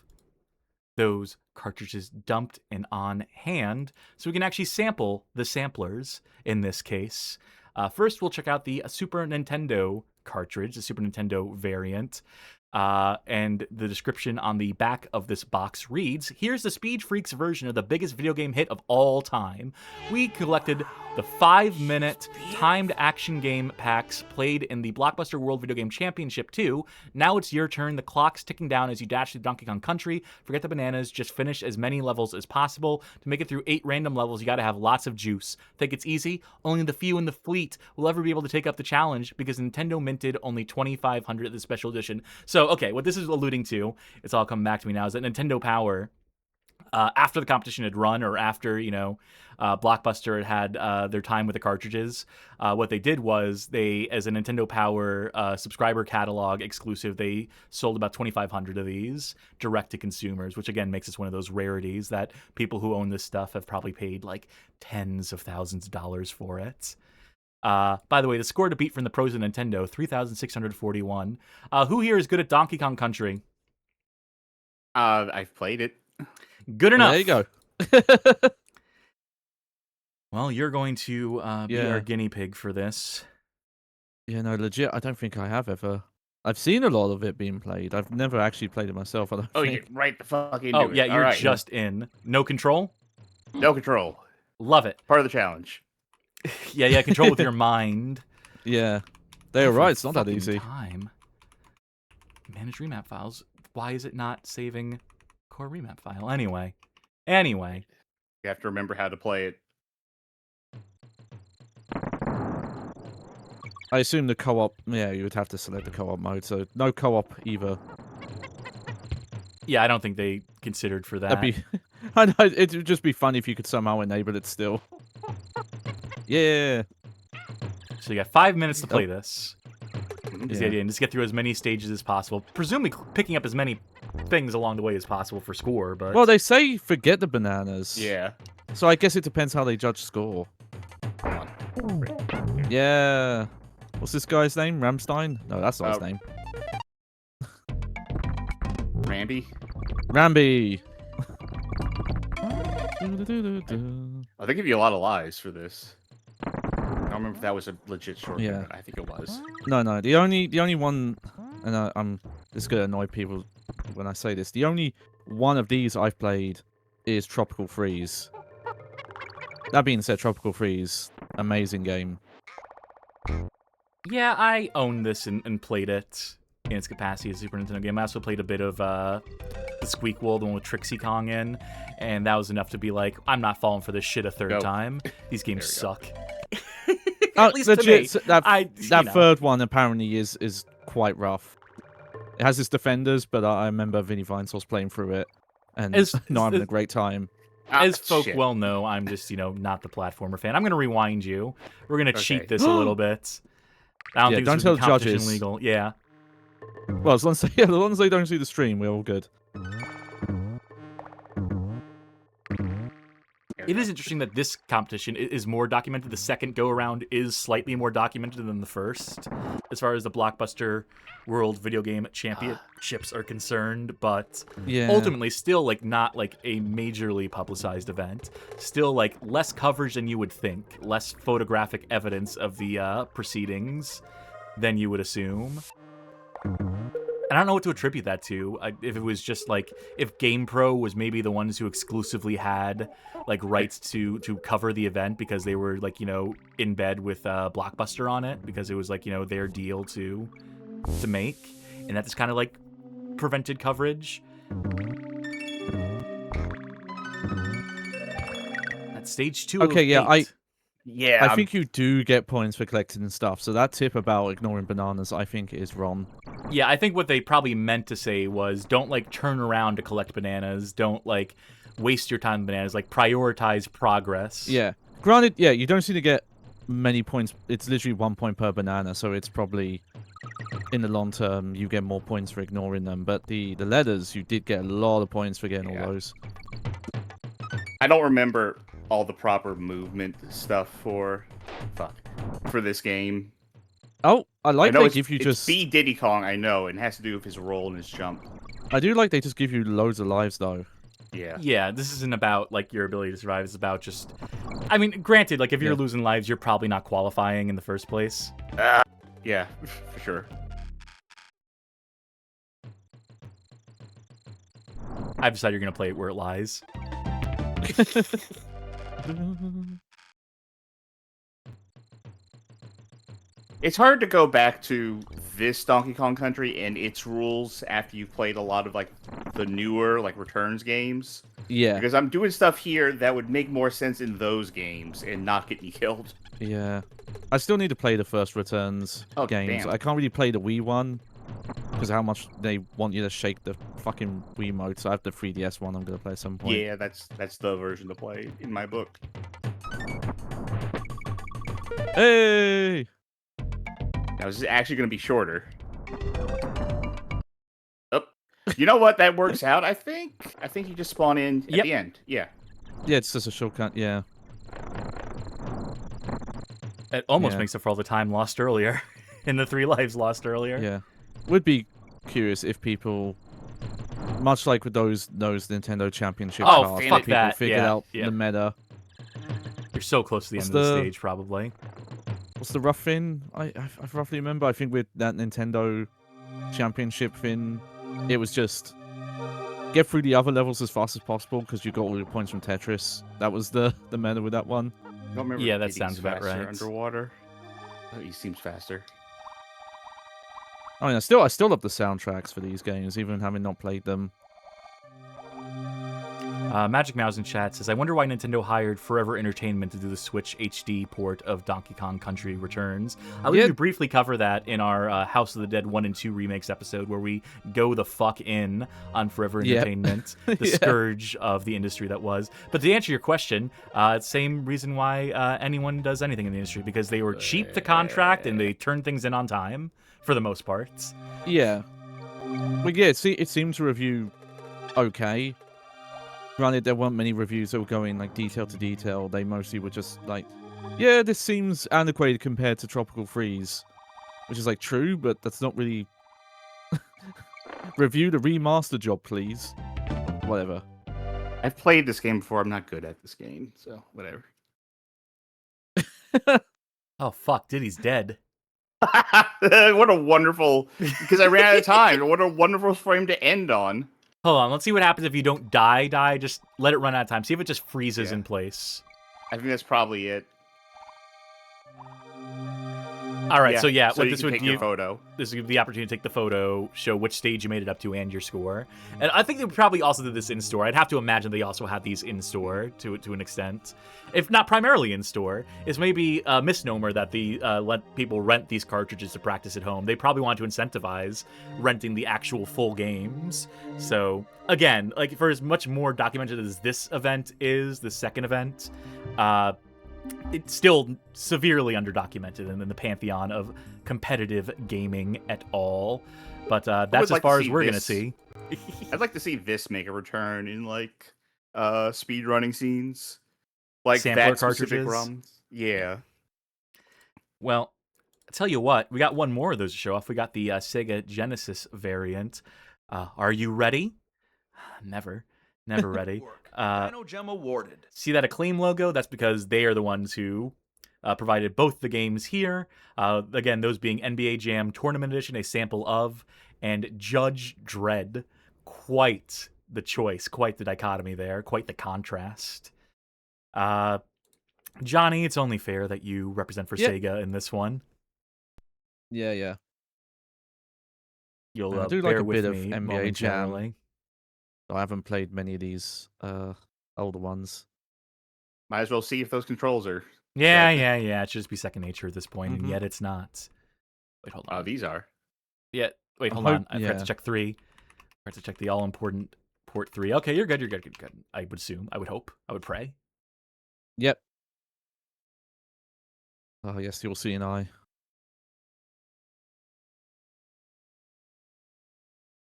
Speaker 1: those cartridges dumped and on hand, so we can actually sample the samplers in this case. First, we'll check out the Super Nintendo cartridge, the Super Nintendo variant. And the description on the back of this box reads, "Here's the Speed Freaks version of the biggest video game hit of all time. We collected the 5-minute timed action game packs played in the Blockbuster World Video Game Championship 2. Now it's your turn. The clock's ticking down as you dash through Donkey Kong Country. Forget the bananas. Just finish as many levels as possible. To make it through 8 random levels, you gotta have lots of juice. Think it's easy? Only the few in the fleet will ever be able to take up the challenge because Nintendo minted only 2,500 of the special edition." So, okay, what this is alluding to, it's all coming back to me now, is that Nintendo Power, after the competition had run, or after, Blockbuster had their time with the cartridges, what they did was they, as a Nintendo Power subscriber catalog exclusive, they sold about 2,500 of these direct to consumers, which again makes this one of those rarities that people who own this stuff have probably paid like tens of thousands of dollars for it. By the way, the score to beat from the pros of Nintendo, 3,641. Who here is good at Donkey Kong Country?
Speaker 3: I've played it.
Speaker 1: Good enough.
Speaker 2: There you go.
Speaker 1: Well, you're going to be
Speaker 2: Yeah.
Speaker 1: our guinea pig for this.
Speaker 2: Yeah, no, legit. I don't think I have ever. I've seen a lot of it being played. I've never actually played it myself. I don't
Speaker 3: Oh,
Speaker 2: think.
Speaker 3: you right the fuck into
Speaker 1: Oh,
Speaker 3: it.
Speaker 1: yeah,
Speaker 3: All
Speaker 1: you're
Speaker 3: right.
Speaker 1: just in. No control?
Speaker 3: No control.
Speaker 1: Love it.
Speaker 3: Part of the challenge.
Speaker 1: Yeah, control with your mind.
Speaker 2: Yeah, they're
Speaker 1: Every
Speaker 2: right. It's not that
Speaker 1: fucking
Speaker 2: easy.
Speaker 1: Time. Manage remap files. Why is it not saving core remap file? Anyway.
Speaker 3: You have to remember how to play it.
Speaker 2: I assume the co-op. Yeah, you would have to select the co-op mode. So no co-op either.
Speaker 1: Yeah, I don't think they considered for that.
Speaker 2: That'd be. I know it would just be fun if you could somehow enable it still. Yeah.
Speaker 1: So you got 5 minutes to play this. Is the
Speaker 2: Yeah.
Speaker 1: idea, and just get through as many stages as possible. Presumably picking up as many things along the way as possible for score, but...
Speaker 2: Well, they say forget the bananas.
Speaker 3: Yeah.
Speaker 2: So I guess it depends how they judge score.
Speaker 3: Come on.
Speaker 2: Yeah. What's this guy's name? Ramstein? No, that's not his name.
Speaker 3: Randy?
Speaker 2: Ramby.
Speaker 3: Oh, they give you a lot of lives for this. I don't remember if that was a legit shortcut.
Speaker 2: Yeah.
Speaker 3: I think it was.
Speaker 2: No. The only one, and I'm this gonna annoy people when I say this. The only one of these I've played is Tropical Freeze. That being said, Tropical Freeze, amazing game.
Speaker 1: Yeah, I own this and played it in its capacity as a Super Nintendo game. I also played a bit of the Squeak World, the one with Trixie Kong in, and that was enough to be like, I'm not falling for this shit a third time. These games suck. At least
Speaker 2: legit,
Speaker 1: to me.
Speaker 2: That third one apparently is quite rough. It has its defenders, but I remember Vinny Vinesauce playing through it and not having a great time.
Speaker 1: As folk
Speaker 3: Shit.
Speaker 1: well know, I'm just, not the platformer fan. I'm going to rewind you. We're going to cheat
Speaker 3: Okay.
Speaker 1: this a little bit. I don't
Speaker 2: Yeah,
Speaker 1: think
Speaker 2: don't
Speaker 1: this
Speaker 2: tell
Speaker 1: would be
Speaker 2: the
Speaker 1: competition
Speaker 2: judges.
Speaker 1: legal. Yeah.
Speaker 2: Well, as long as they don't see the stream, we're all good.
Speaker 1: It is interesting that this competition is more documented. The second go-around is slightly more documented than the first, as far as the Blockbuster World Video Game Championships are concerned, but
Speaker 2: Yeah.
Speaker 1: ultimately still, not, a majorly publicized event. Still, less coverage than you would think. Less photographic evidence of the proceedings than you would assume. And I don't know what to attribute that to. If it was just if GamePro was maybe the ones who exclusively had rights to cover the event because they were in bed with Blockbuster on it because it was their deal to make, and that just kind of prevented coverage. That's stage 2.
Speaker 2: Okay,
Speaker 1: of
Speaker 2: yeah,
Speaker 1: 8.
Speaker 3: Yeah.
Speaker 2: I think you do get points for collecting and stuff. So that tip about ignoring bananas, I think, is wrong.
Speaker 1: Yeah, I think what they probably meant to say was don't turn around to collect bananas. Don't waste your time on bananas. Prioritize progress.
Speaker 2: Yeah. Granted, yeah, you don't seem to get many points. It's literally 1 point per banana, so it's probably in the long term you get more points for ignoring them. But the letters, you did get a lot of points for getting all those.
Speaker 3: I don't remember all the proper movement stuff for this game.
Speaker 2: Oh, I like
Speaker 3: know
Speaker 2: they
Speaker 3: it's,
Speaker 2: give you
Speaker 3: it's
Speaker 2: just.
Speaker 3: B Diddy Kong, I know, and it has to do with his roll and his jump.
Speaker 2: I do like they just give you loads of lives though.
Speaker 3: Yeah.
Speaker 1: Yeah, this isn't about your ability to survive. It's about just, I mean, granted, if you're losing lives, you're probably not qualifying in the first place.
Speaker 3: Yeah, for sure.
Speaker 1: I've decided you're gonna play it where it lies.
Speaker 3: It's hard to go back to this Donkey Kong Country and its rules after you've played a lot of like the newer like Returns games.
Speaker 2: Yeah.
Speaker 3: Because I'm doing stuff here that would make more sense in those games and not get me killed.
Speaker 2: Yeah. I still need to play the first Returns games.
Speaker 3: Damn.
Speaker 2: I can't really play the Wii one because how much they want you to shake the fucking Wiimote. So I have the 3DS one I'm going to play at some point.
Speaker 3: Yeah, that's the version to play in my book.
Speaker 2: Hey!
Speaker 3: Now, this is actually going to be shorter. Oh, you know what? That works out, I think. I think you just spawn in at the end. Yeah.
Speaker 2: Yeah, it's just a shortcut, yeah.
Speaker 1: It almost makes up for all the time lost earlier. In the 3 lives lost earlier.
Speaker 2: Yeah. Would be curious if people, much like with those Nintendo Championship cards,
Speaker 1: fuck
Speaker 2: people
Speaker 1: that.
Speaker 2: figured
Speaker 1: Yeah,
Speaker 2: out the meta.
Speaker 1: You're so close to the end of the stage, probably.
Speaker 2: What's the rough thing? I roughly remember. I think with that Nintendo Championship thing, it was just get through the other levels as fast as possible because you got all your points from Tetris. That was the meta with that one.
Speaker 3: I don't remember.
Speaker 1: Yeah, that
Speaker 3: if
Speaker 1: sounds
Speaker 3: he's
Speaker 1: about
Speaker 3: faster
Speaker 1: right.
Speaker 3: Underwater. Oh, he seems faster.
Speaker 2: I mean, I still love the soundtracks for these games, even having not played them.
Speaker 1: Magic Mouse in chat says, I wonder why Nintendo hired Forever Entertainment to do the Switch HD port of Donkey Kong Country Returns. I believe we briefly cover that in our House of the Dead 1 and 2 remakes episode, where we go the fuck in on Forever Entertainment, the scourge of the industry that was. But to answer your question, same reason why anyone does anything in the industry, because they were cheap to contract and they turned things in on time, for the most part.
Speaker 2: Yeah. But yeah, it seemed to review okay. Granted, there weren't many reviews that were going like detail to detail. They mostly were just like, yeah, this seems antiquated compared to Tropical Freeze. Which is like true, but that's not really... Review the remaster job, please. Whatever.
Speaker 3: I've played this game before. I'm not good at this game, so whatever.
Speaker 1: Oh, fuck, Diddy's dead.
Speaker 3: What a wonderful... Because I ran out of time. What a wonderful frame to end on.
Speaker 1: Hold on, let's see what happens if you don't die. Just let it run out of time. See if it just freezes in place.
Speaker 3: I think that's probably it.
Speaker 1: All right, so
Speaker 3: so
Speaker 1: what
Speaker 3: you
Speaker 1: this
Speaker 3: can
Speaker 1: would
Speaker 3: take
Speaker 1: give
Speaker 3: your photo.
Speaker 1: This would give the opportunity to take the photo, show which stage you made it up to, and your score. And I think they probably also did this in store. I'd have to imagine they also had these in store to an extent, if not primarily in store. It's maybe a misnomer that the let people rent these cartridges to practice at home. They probably want to incentivize renting the actual full games. So again, like for as much more documented as this event is, the second event, it's still severely underdocumented in the pantheon of competitive gaming at all. But that's as far as we're going to see.
Speaker 3: I'd like to see this make a return in, like, speedrunning scenes. Like,
Speaker 1: sampler
Speaker 3: that specific
Speaker 1: cartridges?
Speaker 3: ROMs. Yeah.
Speaker 1: Well, I'll tell you what, we got one more of those to show off. We got the Sega Genesis variant. Are you ready? Never ready.
Speaker 6: Dino Gem awarded.
Speaker 1: See that Acclaim logo? That's because they are the ones who provided both the games here. Again, those being NBA Jam Tournament Edition, a sample of, and Judge Dredd. Quite the choice, quite the dichotomy there, quite the contrast. Johnny, it's only fair that you represent for Sega in this one.
Speaker 2: Yeah.
Speaker 1: You'll
Speaker 2: I do
Speaker 1: bear
Speaker 2: like a
Speaker 1: with
Speaker 2: bit of
Speaker 1: me
Speaker 2: NBA Jam.
Speaker 1: momentarily.
Speaker 2: I haven't played many of these older ones.
Speaker 3: Might as well see if those controls are...
Speaker 1: Yeah. It should just be second nature at this point, and yet it's not. Wait, hold on.
Speaker 3: Oh, these are.
Speaker 1: Yeah, wait, hold on. I forgot to check 3. I forgot to check the all-important port 3. Okay, you're good. I would assume. I would hope. I would pray.
Speaker 2: Yep. Oh, yes, you'll see an eye.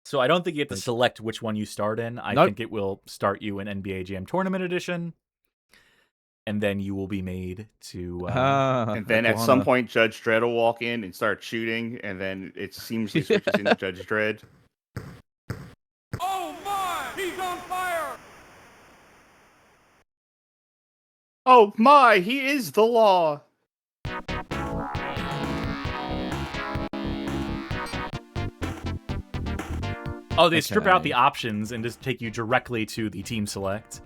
Speaker 1: So I don't think you have to select which one you start in. I think it will start you in NBA Jam Tournament Edition, and then you will be made to...
Speaker 3: and then at some point, Judge Dredd will walk in and start shooting, and then it seamlessly switches into Judge Dredd.
Speaker 6: Oh my! He's on fire!
Speaker 3: Oh my, he is the law!
Speaker 1: Oh, they strip out
Speaker 2: Okay.
Speaker 1: the options and just take you directly to the team select.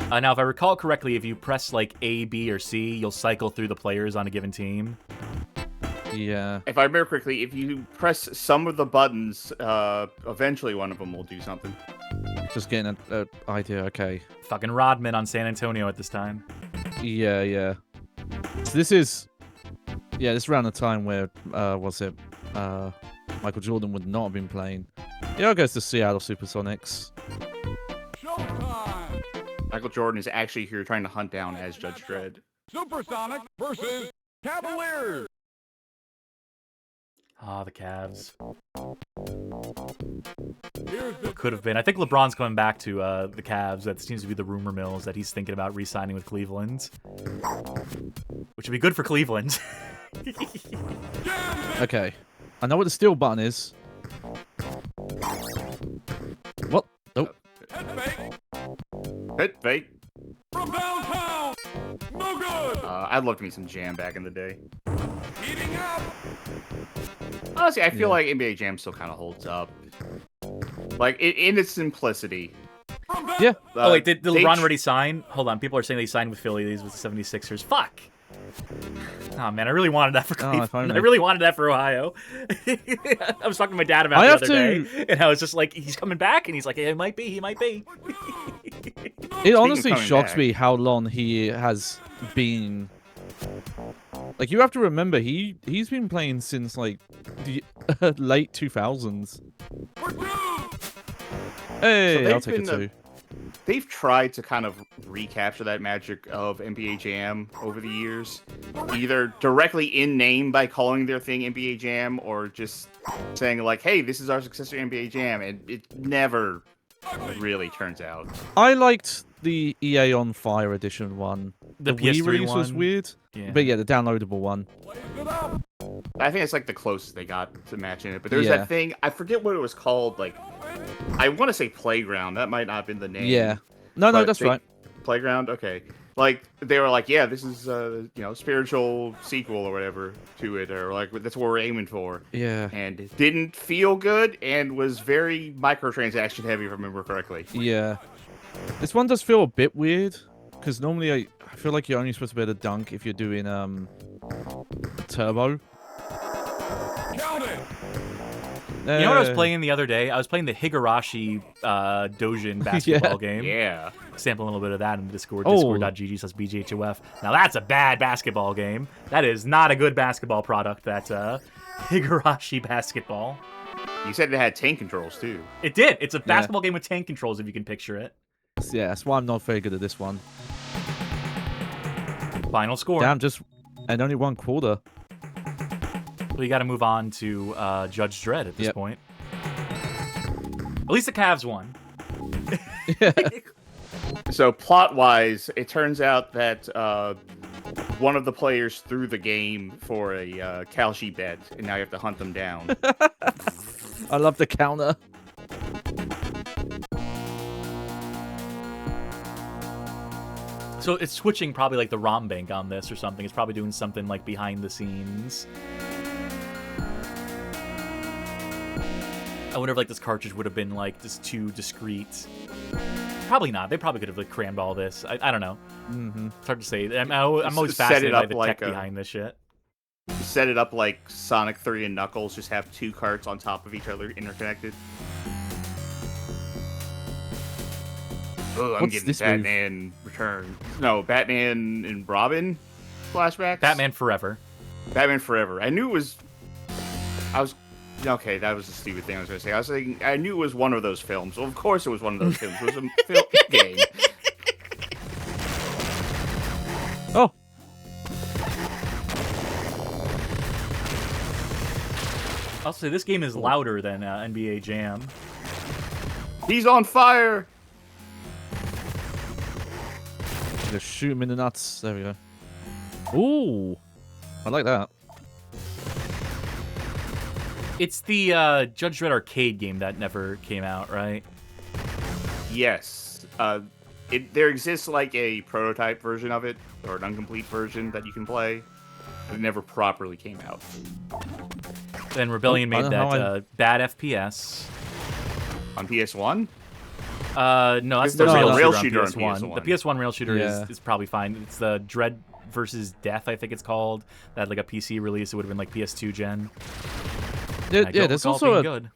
Speaker 1: Now, if I recall correctly, if you press like A, B, or C, you'll cycle through the players on a given team.
Speaker 2: Yeah.
Speaker 3: If I remember correctly, if you press some of the buttons, eventually one of them will do something.
Speaker 2: Just getting an idea. Okay.
Speaker 1: Fucking Rodman on San Antonio at this time.
Speaker 2: Yeah, yeah. So this is, yeah, this is around the time where, Michael Jordan would not have been playing. Yeah, I'll go to Seattle Supersonics.
Speaker 6: Showtime!
Speaker 3: Michael Jordan is actually here trying to hunt down as Judge Dredd.
Speaker 6: Supersonic versus Cavaliers!
Speaker 1: Ah, the Cavs.
Speaker 6: Here's the
Speaker 1: Could have been. I think LeBron's coming back to the Cavs. That seems to be the rumor mills that he's thinking about re-signing with Cleveland. Which would be good for Cleveland.
Speaker 2: Okay. I know what the steal button is. What? Nope.
Speaker 6: head fake
Speaker 3: Hit fake.
Speaker 6: from downtown! No good!
Speaker 3: I'd love to meet some Jam back in the day.
Speaker 6: Heating up!
Speaker 3: Honestly, I feel
Speaker 2: Yeah.
Speaker 3: like NBA Jam still kind of holds up. Like, in its simplicity.
Speaker 6: From down-
Speaker 2: Yeah.
Speaker 1: Oh, wait, did
Speaker 3: they
Speaker 1: LeBron
Speaker 3: tr-
Speaker 1: already sign? Hold on, people are saying they signed with Philly. These with the 76ers. Fuck! Oh, man, I really wanted that for
Speaker 2: Oh, if
Speaker 1: Cleveland.
Speaker 2: only.
Speaker 1: I really wanted that for Ohio. I was talking to my dad about
Speaker 2: I
Speaker 1: it
Speaker 2: have
Speaker 1: the other
Speaker 2: to-
Speaker 1: day, and I was just like, he's coming back? And he's like, yeah, he might be, he might be.
Speaker 2: It honestly
Speaker 3: coming
Speaker 2: shocks
Speaker 3: back.
Speaker 2: me how long he has been. Like, you have to remember, he's been playing since like the late 2000s.
Speaker 6: For two!
Speaker 2: Hey,
Speaker 3: they've
Speaker 2: I'll take it
Speaker 3: been,
Speaker 2: too.
Speaker 3: They've tried to kind of recapture that magic of NBA Jam over the years, either directly in name by calling their thing NBA Jam, or just saying like, "Hey, this is our successor NBA Jam," and it never really turns out.
Speaker 2: I liked the EA on Fire edition one.
Speaker 1: The
Speaker 2: Wii
Speaker 1: PS3
Speaker 2: release was
Speaker 1: one.
Speaker 2: weird,
Speaker 1: Yeah.
Speaker 2: but yeah, the downloadable one.
Speaker 6: Blaze it up!
Speaker 3: I think it's like the closest they got to matching it. But there's
Speaker 2: Yeah.
Speaker 3: that thing, I forget what it was called. Like, I want to say Playground. That might not have been the name.
Speaker 2: Yeah. No,
Speaker 3: But
Speaker 2: that's
Speaker 3: they-
Speaker 2: right.
Speaker 3: Playground. Okay. Like they were like, yeah, this is spiritual sequel or whatever to it, or like that's what we're aiming for.
Speaker 2: Yeah.
Speaker 3: And it didn't feel good and was very microtransaction heavy, if I remember correctly.
Speaker 2: Yeah. This one does feel a bit weird, because normally I feel like you're only supposed to be able to dunk if you're doing turbo.
Speaker 6: Count it!
Speaker 1: You know what I was playing the other day? I was playing the Higurashi Dojin basketball game.
Speaker 3: Yeah.
Speaker 1: Sampling a little bit of that in Discord,
Speaker 2: Oh.
Speaker 1: discord.gg/BGHOF. Now that's a bad basketball game. That is not a good basketball product, that Higurashi basketball.
Speaker 3: You said it had tank controls too.
Speaker 1: It did. It's a basketball game with tank controls, if you can picture it.
Speaker 2: Yeah, that's why I'm not very good at this one.
Speaker 1: Final score.
Speaker 2: Damn, and only 1/4.
Speaker 1: Well, you got to move on to Judge Dredd at this
Speaker 2: Yep.
Speaker 1: point. At least the Cavs won.
Speaker 3: So plot-wise, it turns out that one of the players threw the game for a Kalshi bet, and now you have to hunt them down.
Speaker 2: I love the counter.
Speaker 1: So it's switching probably like the ROM bank on this or something. It's probably doing something like behind the scenes. I wonder if like this cartridge would have been like just too discreet. Probably not. They probably could have like crammed all this. I don't know.
Speaker 2: Mm-hmm.
Speaker 1: It's hard to say. I'm always
Speaker 3: Set it
Speaker 1: fascinated by
Speaker 3: up
Speaker 1: the
Speaker 3: like
Speaker 1: tech
Speaker 3: a-
Speaker 1: behind this shit.
Speaker 3: Set it up like Sonic 3 and Knuckles, just have two carts on top of each other interconnected. Oh, I'm
Speaker 2: What's
Speaker 3: getting
Speaker 2: this move?
Speaker 3: Batman Return. No, Batman and Robin flashbacks.
Speaker 1: Batman Forever.
Speaker 3: Batman Forever. I knew it was. Okay, that was a stupid thing I was going to say. I was thinking, I knew it was one of those films. Well, of course it was one of those films. It was a film game.
Speaker 2: Oh,
Speaker 1: I'll say this game is louder than NBA Jam.
Speaker 3: He's on fire!
Speaker 2: just shoot him in the nuts. There we go. Ooh, I like that.
Speaker 1: It's the Judge Dredd arcade game that never came out, right?
Speaker 3: Yes. There exists like a prototype version of it, or an incomplete version that you can play. But it never properly came out.
Speaker 1: Then Rebellion
Speaker 2: Oh, I
Speaker 1: made
Speaker 2: don't know
Speaker 1: that bad FPS.
Speaker 3: On PS1?
Speaker 1: No, that's
Speaker 3: There's
Speaker 1: the
Speaker 3: a
Speaker 1: rail,
Speaker 3: rail
Speaker 1: shooter on
Speaker 3: shooter
Speaker 1: PS1.
Speaker 3: on
Speaker 1: The
Speaker 3: PS1.
Speaker 1: PS1 rail shooter
Speaker 2: Yeah.
Speaker 1: is probably fine. It's the Dread versus Death, I think it's called. That had like a PC release. It would have been like PS2 gen.
Speaker 2: Yeah,
Speaker 1: I don't
Speaker 2: there's
Speaker 1: recall
Speaker 2: also
Speaker 1: being good.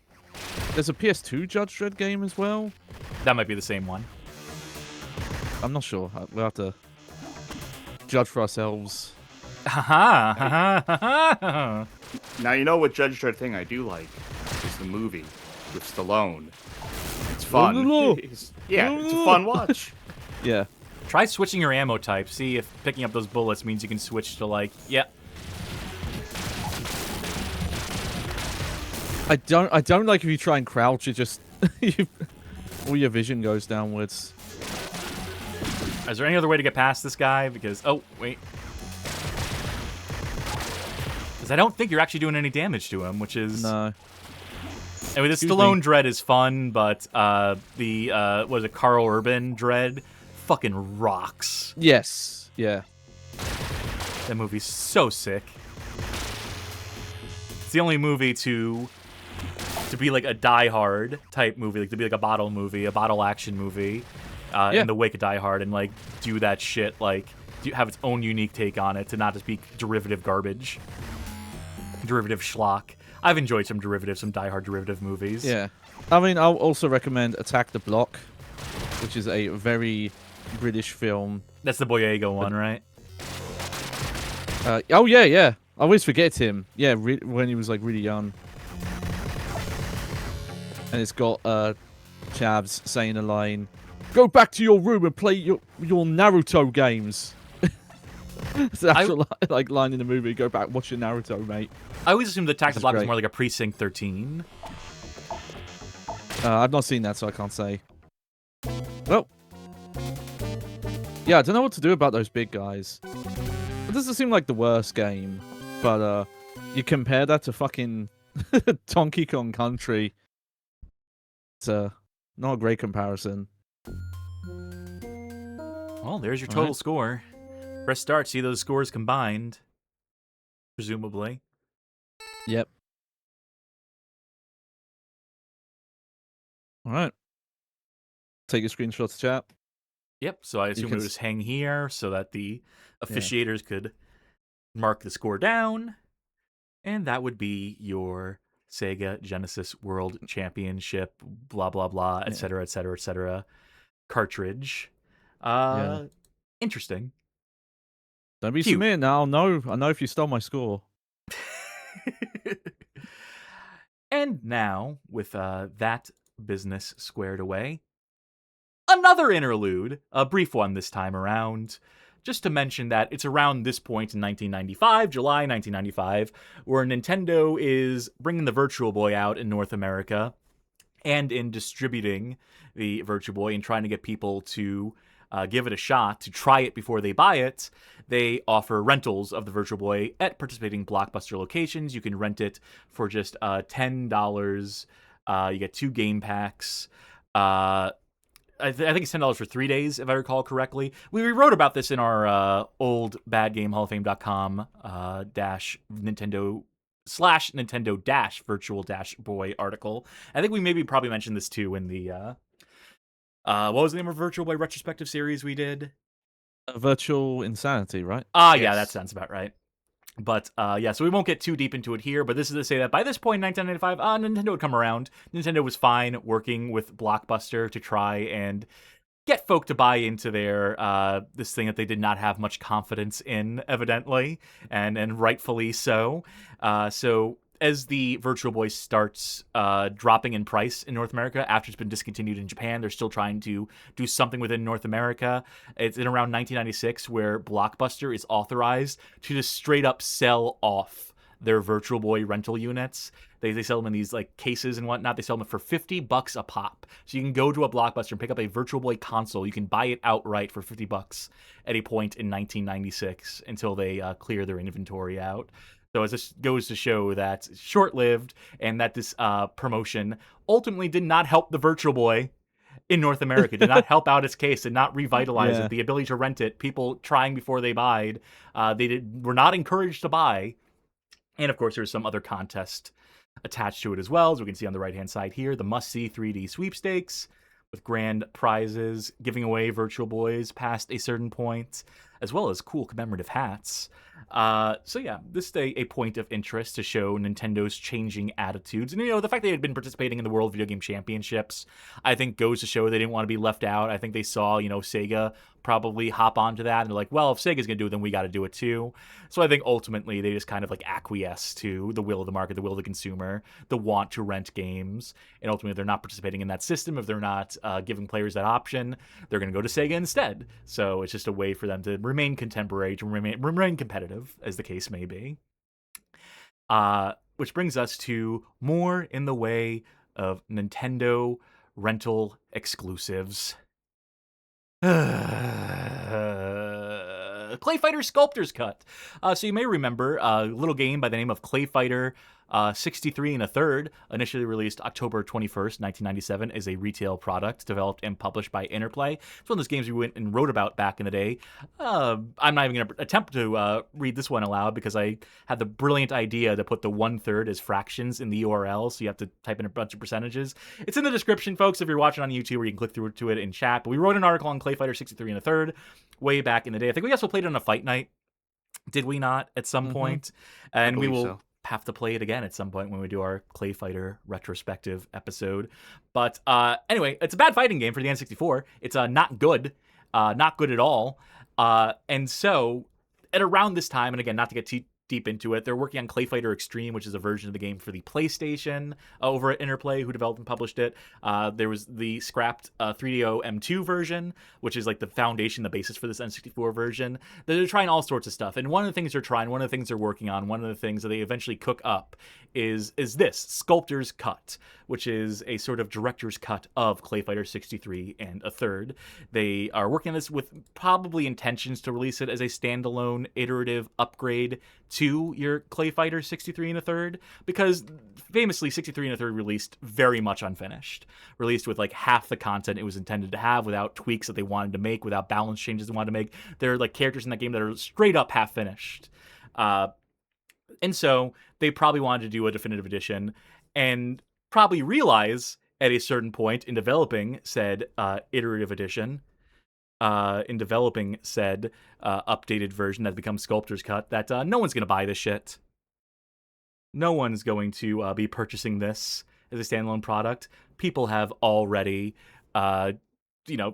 Speaker 2: there's a PS2 Judge Dredd game as well.
Speaker 1: That might be the same one.
Speaker 2: I'm not sure. We'll have to judge for ourselves.
Speaker 1: Ha ha.
Speaker 3: Now, you know what Judge Dredd thing I do like is the movie with Stallone. It's fun. It's a fun watch.
Speaker 2: Yeah.
Speaker 1: Try switching your ammo type. See if picking up those bullets means you can switch to like, yeah.
Speaker 2: I don't like if you try and crouch, it just all your vision goes downwards.
Speaker 1: Is there any other way to get past this guy? Because, oh, wait. Because I don't think you're actually doing any damage to him, which is...
Speaker 2: No.
Speaker 1: Anyway, the
Speaker 2: Excuse
Speaker 1: Stallone
Speaker 2: me.
Speaker 1: Dread is fun, but the, what is it, Carl Urban Dread fucking rocks.
Speaker 2: Yes. Yeah.
Speaker 1: That movie's so sick. It's the only movie to be like a Die Hard type movie, like to be like a bottle action movie, in the wake of Die Hard, and like do that shit, like have its own unique take on it, to not just be derivative garbage, derivative schlock. I've enjoyed some Die Hard derivative movies.
Speaker 2: Yeah. I mean, I'll also recommend Attack the Block, which is a very British film.
Speaker 1: That's the Boyega one, right?
Speaker 2: Oh yeah, yeah. I always forget him. Yeah, when he was like really young. And it's got Chavs saying a line, "Go back to your room and play your Naruto games." It's the actual like line in the movie. Go back, watch your Naruto, mate.
Speaker 1: I always assumed that Attack the
Speaker 2: is
Speaker 1: Block was
Speaker 2: great.
Speaker 1: more like a Precinct 13.
Speaker 2: I've not seen that, so I can't say. Well, yeah, I don't know what to do about those big guys. It doesn't seem like the worst game, but you compare that to fucking Donkey Kong Country. It's not a great comparison.
Speaker 1: Well, there's your
Speaker 2: All
Speaker 1: total
Speaker 2: right.
Speaker 1: score. Press start, see those scores combined. Presumably.
Speaker 2: Yep. All right. Take a screenshot to chat.
Speaker 1: Yep, so I assume it
Speaker 2: can
Speaker 1: would just hang here so that the officiators could mark the score down. And that would be your Sega Genesis World Championship, blah, blah, blah, et cetera, et cetera, et cetera, cartridge. Interesting.
Speaker 2: Don't be
Speaker 1: Cute.
Speaker 2: submitting now. I know if you stole my score.
Speaker 1: And now, with that business squared away, another interlude, a brief one this time around. Just to mention that it's around this point in 1995, July 1995, where Nintendo is bringing the Virtual Boy out in North America and in distributing the Virtual Boy and trying to get people to give it a shot, to try it before they buy it. They offer rentals of the Virtual Boy at participating Blockbuster locations. You can rent it for just $10. You get 2 game packs. I think it's $10 for 3 days, if I recall correctly. We wrote about this in our old badgamehallofame.com dash Nintendo / Nintendo dash Virtual dash Boy article. I think we maybe probably mentioned this too in the what was the name of Virtual Boy retrospective series we did?
Speaker 2: Virtual Insanity, right?
Speaker 1: Yeah,
Speaker 3: Yes.
Speaker 1: that sounds about right. But yeah, so we won't get too deep into it here, but this is to say that by this point in 1995, Nintendo had come around. Nintendo was fine working with Blockbuster to try and get folk to buy into their this thing that they did not have much confidence in, evidently, and rightfully so. So as the Virtual Boy starts dropping in price in North America after it's been discontinued in Japan, they're still trying to do something within North America. It's in around 1996 where Blockbuster is authorized to just straight up sell off their Virtual Boy rental units. They sell them in these like cases and whatnot. They sell them for $50 a pop. So you can go to a Blockbuster and pick up a Virtual Boy console. You can buy it outright for $50 at a point in 1996 until they clear their inventory out. So as this goes to show that it's short-lived and that this promotion ultimately did not help the Virtual Boy in North America, did not help out its case, did not revitalize it. The ability to rent it, people trying before they buyed, were not encouraged to buy. And of course, there's some other contest attached to it as well, as we can see on the right-hand side here. The must-see 3D sweepstakes with grand prizes, giving away Virtual Boys past a certain point, as well as cool commemorative hats. So yeah, this is a point of interest to show Nintendo's changing attitudes. And, the fact they had been participating in the World Video Game Championships, I think goes to show they didn't want to be left out. I think they saw, Sega probably hop onto that, and they're like, well, if Sega's going to do it, then we got to do it too. So I think ultimately they just kind of like acquiesce to the will of the market, the will of the consumer, the want to rent games. And ultimately, if they're not participating in that system, if they're not giving players that option, they're going to go to Sega instead. So it's just a way for them to remain contemporary, to remain competitive, as the case may be. Which brings us to more in the way of Nintendo rental exclusives. ClayFighter Sculptor's Cut. So you may remember a little game by the name of ClayFighter 63 and a third, initially released October 21st, 1997, as a retail product developed and published by Interplay. It's one of those games we went and wrote about back in the day. I'm not even going to attempt to read this one aloud because I had the brilliant idea to put the 1/3 as fractions in the URL, so you have to type in a bunch of percentages. It's in the description, folks, if you're watching on YouTube, or you can click through to it in chat. But we wrote an article on ClayFighter 63 and a third way back in the day. I think we also played it on a fight night. Did we not at some point? And we will have to play it again at some point when we do our ClayFighter retrospective episode. But anyway, it's a bad fighting game for the N64. It's not good at all. And so at around this time, and again, not to get too deep into it, they're working on ClayFighter Extreme, which is a version of the game for the PlayStation over at Interplay, who developed and published it. There was the scrapped 3DO M2 version, which is like the foundation, the basis for this N64 version. They're trying all sorts of stuff. And one of the things they're trying, one of the things they're working on, one of the things that they eventually cook up is this, Sculptor's Cut, which is a sort of director's cut of ClayFighter 63 and a third. They are working on this with probably intentions to release it as a standalone iterative upgrade to your ClayFighter 63 and a third, because famously 63 and a third released very much unfinished, released with like half the content it was intended to have, without tweaks that they wanted to make, without balance changes they wanted to make. There are like characters in that game that are straight up half finished. And so they probably wanted to do a definitive edition, and probably realize at a certain point in developing said iterative edition, in developing said updated version that becomes Sculptor's Cut, that no one's going to buy this shit. No one's going to be purchasing this as a standalone product. People have already,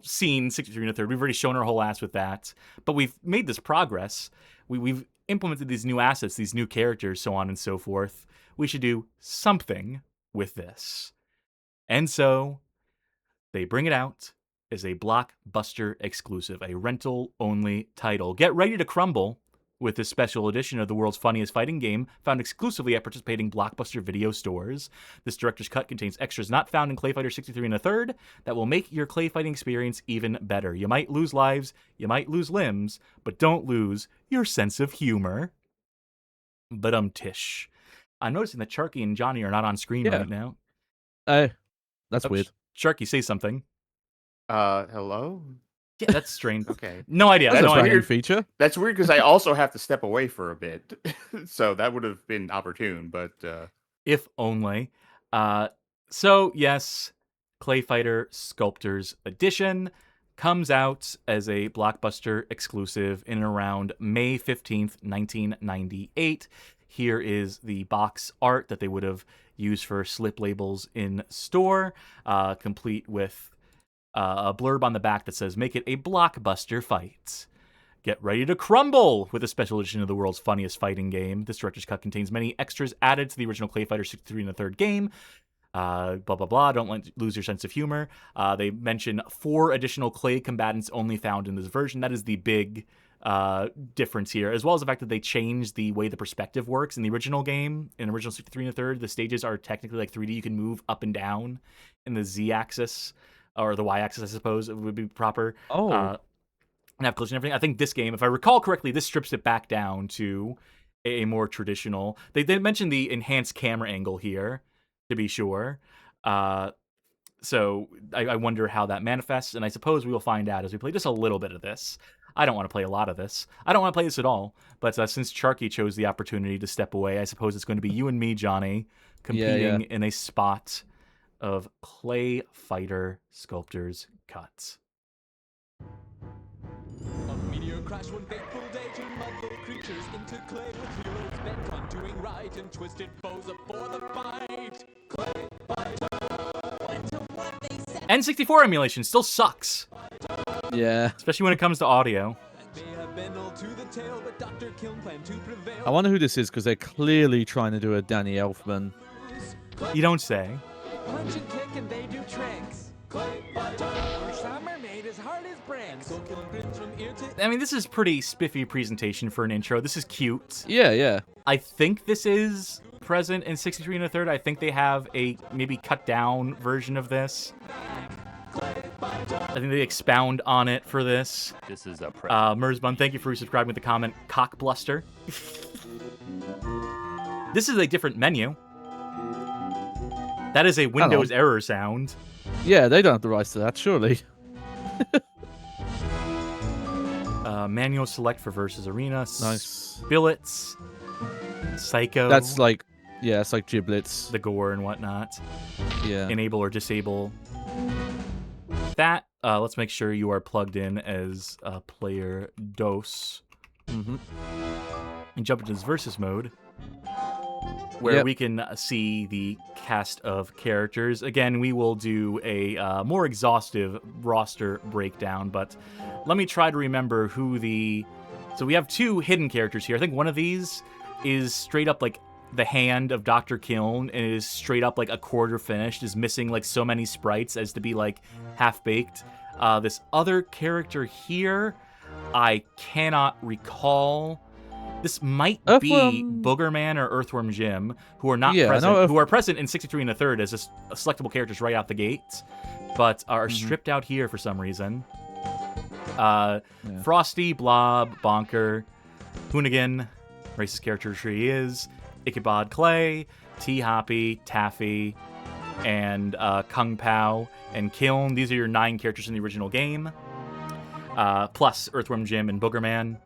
Speaker 1: seen 63 and a third. We've already shown our whole ass with that. But we've made this progress. We've implemented these new assets, these new characters, so on and so forth. We should do something with this. And so they bring it out as a Blockbuster exclusive, a rental-only title. Get ready to crumble with this special edition of the world's funniest fighting game, found exclusively at participating Blockbuster video stores. This director's cut contains extras not found in ClayFighter 63 and a third that will make your clay fighting experience even better. You might lose lives, you might lose limbs, but don't lose your sense of humor. But tish. I'm noticing that Charkie and Johnny are not on screen right now.
Speaker 2: That's weird.
Speaker 1: Charkie, say something.
Speaker 3: Hello?
Speaker 1: Yeah, that's strange.
Speaker 3: Okay.
Speaker 1: No idea.
Speaker 2: That's
Speaker 1: No
Speaker 2: a
Speaker 1: idea.
Speaker 2: weird feature.
Speaker 3: That's weird because I also have to step away for a bit. So that would have been opportune, but
Speaker 1: If only. So yes, ClayFighter Sculptor's Edition comes out as a Blockbuster exclusive in and around May 15th, 1998. Here is the box art that they would have used for slip labels in store, complete with a blurb on the back that says, "Make it a blockbuster fight. Get ready to crumble with a special edition of the world's funniest fighting game. This director's cut contains many extras added to the original ClayFighter 63 and a third game. Blah, blah, blah. Don't lose your sense of humor." They mention 4 additional clay combatants only found in this version. That is the big difference here, as well as the fact that they changed the way the perspective works in the original game. In original 63 and a third, the stages are technically like 3D. You can move up and down in the Z-axis, or the Y-axis, I suppose it would be proper. And have collision and everything. I think this game, if I recall correctly, this strips it back down to a more traditional. They mentioned the enhanced camera angle here, to be sure. So I wonder how that manifests, and I suppose we will find out as we play just a little bit of this. I don't want to play a lot of this. I don't want to play this at all. But since Charkie chose the opportunity to step away, I suppose it's going to be you and me, Johnny, competing in a spot of ClayFighter Sculptor's Cuts.
Speaker 7: A meteor crash one fateful day to muddle creatures into clay with heroes bent on doing right and twisted foes up for the fight.
Speaker 1: N64 emulation still sucks,
Speaker 2: Yeah.
Speaker 1: especially when it comes to audio.
Speaker 7: They have been all to the tail, but Dr. Kiln planned to prevail.
Speaker 2: I wonder who this is because they're clearly trying to do a Danny Elfman.
Speaker 1: You don't say.
Speaker 7: Punch and kick and they do tricks. Some are made as hard as bricks. So Kiln grins from ear to
Speaker 1: I mean, this is pretty spiffy presentation for an intro. This is cute.
Speaker 2: Yeah, yeah.
Speaker 1: I think this is present in 63 and a third. I think they have a maybe cut down version of this. I think they expound on it for this.
Speaker 4: This is a
Speaker 1: Merzbun, thank you for subscribing with the comment, Cockbluster. This is a different menu. That is a Windows error sound.
Speaker 2: Yeah, they don't have the rights to that, surely.
Speaker 1: Manual select for versus arena.
Speaker 2: Nice.
Speaker 1: Billets. Psycho.
Speaker 2: That's like, yeah, it's like giblets.
Speaker 1: the gore and whatnot.
Speaker 2: Yeah.
Speaker 1: Enable or disable that. Let's make sure you are plugged in as player DOS.
Speaker 2: Mm-hmm.
Speaker 1: And jump into this versus mode, where we can see the cast of characters. Again, we will do a more exhaustive roster breakdown, but let me try to remember who the... So we have two hidden characters here. I think one of these is straight up like the hand of Dr. Kiln, and is straight up like a quarter finished, is missing like so many sprites as to be like half-baked. This other character here, I cannot recall. This might be Boogerman or Earthworm Jim, who are not present, who are present in 63 and a third as selectable characters right out the gate, but are stripped out here for some reason. Frosty, Blob, Bonker, Hoonigan, racist character tree is, Ichabod Clay, T-Hoppy, Taffy, and Kung Pao and Kiln. These are your 9 characters in the original game, plus Earthworm Jim and Boogerman.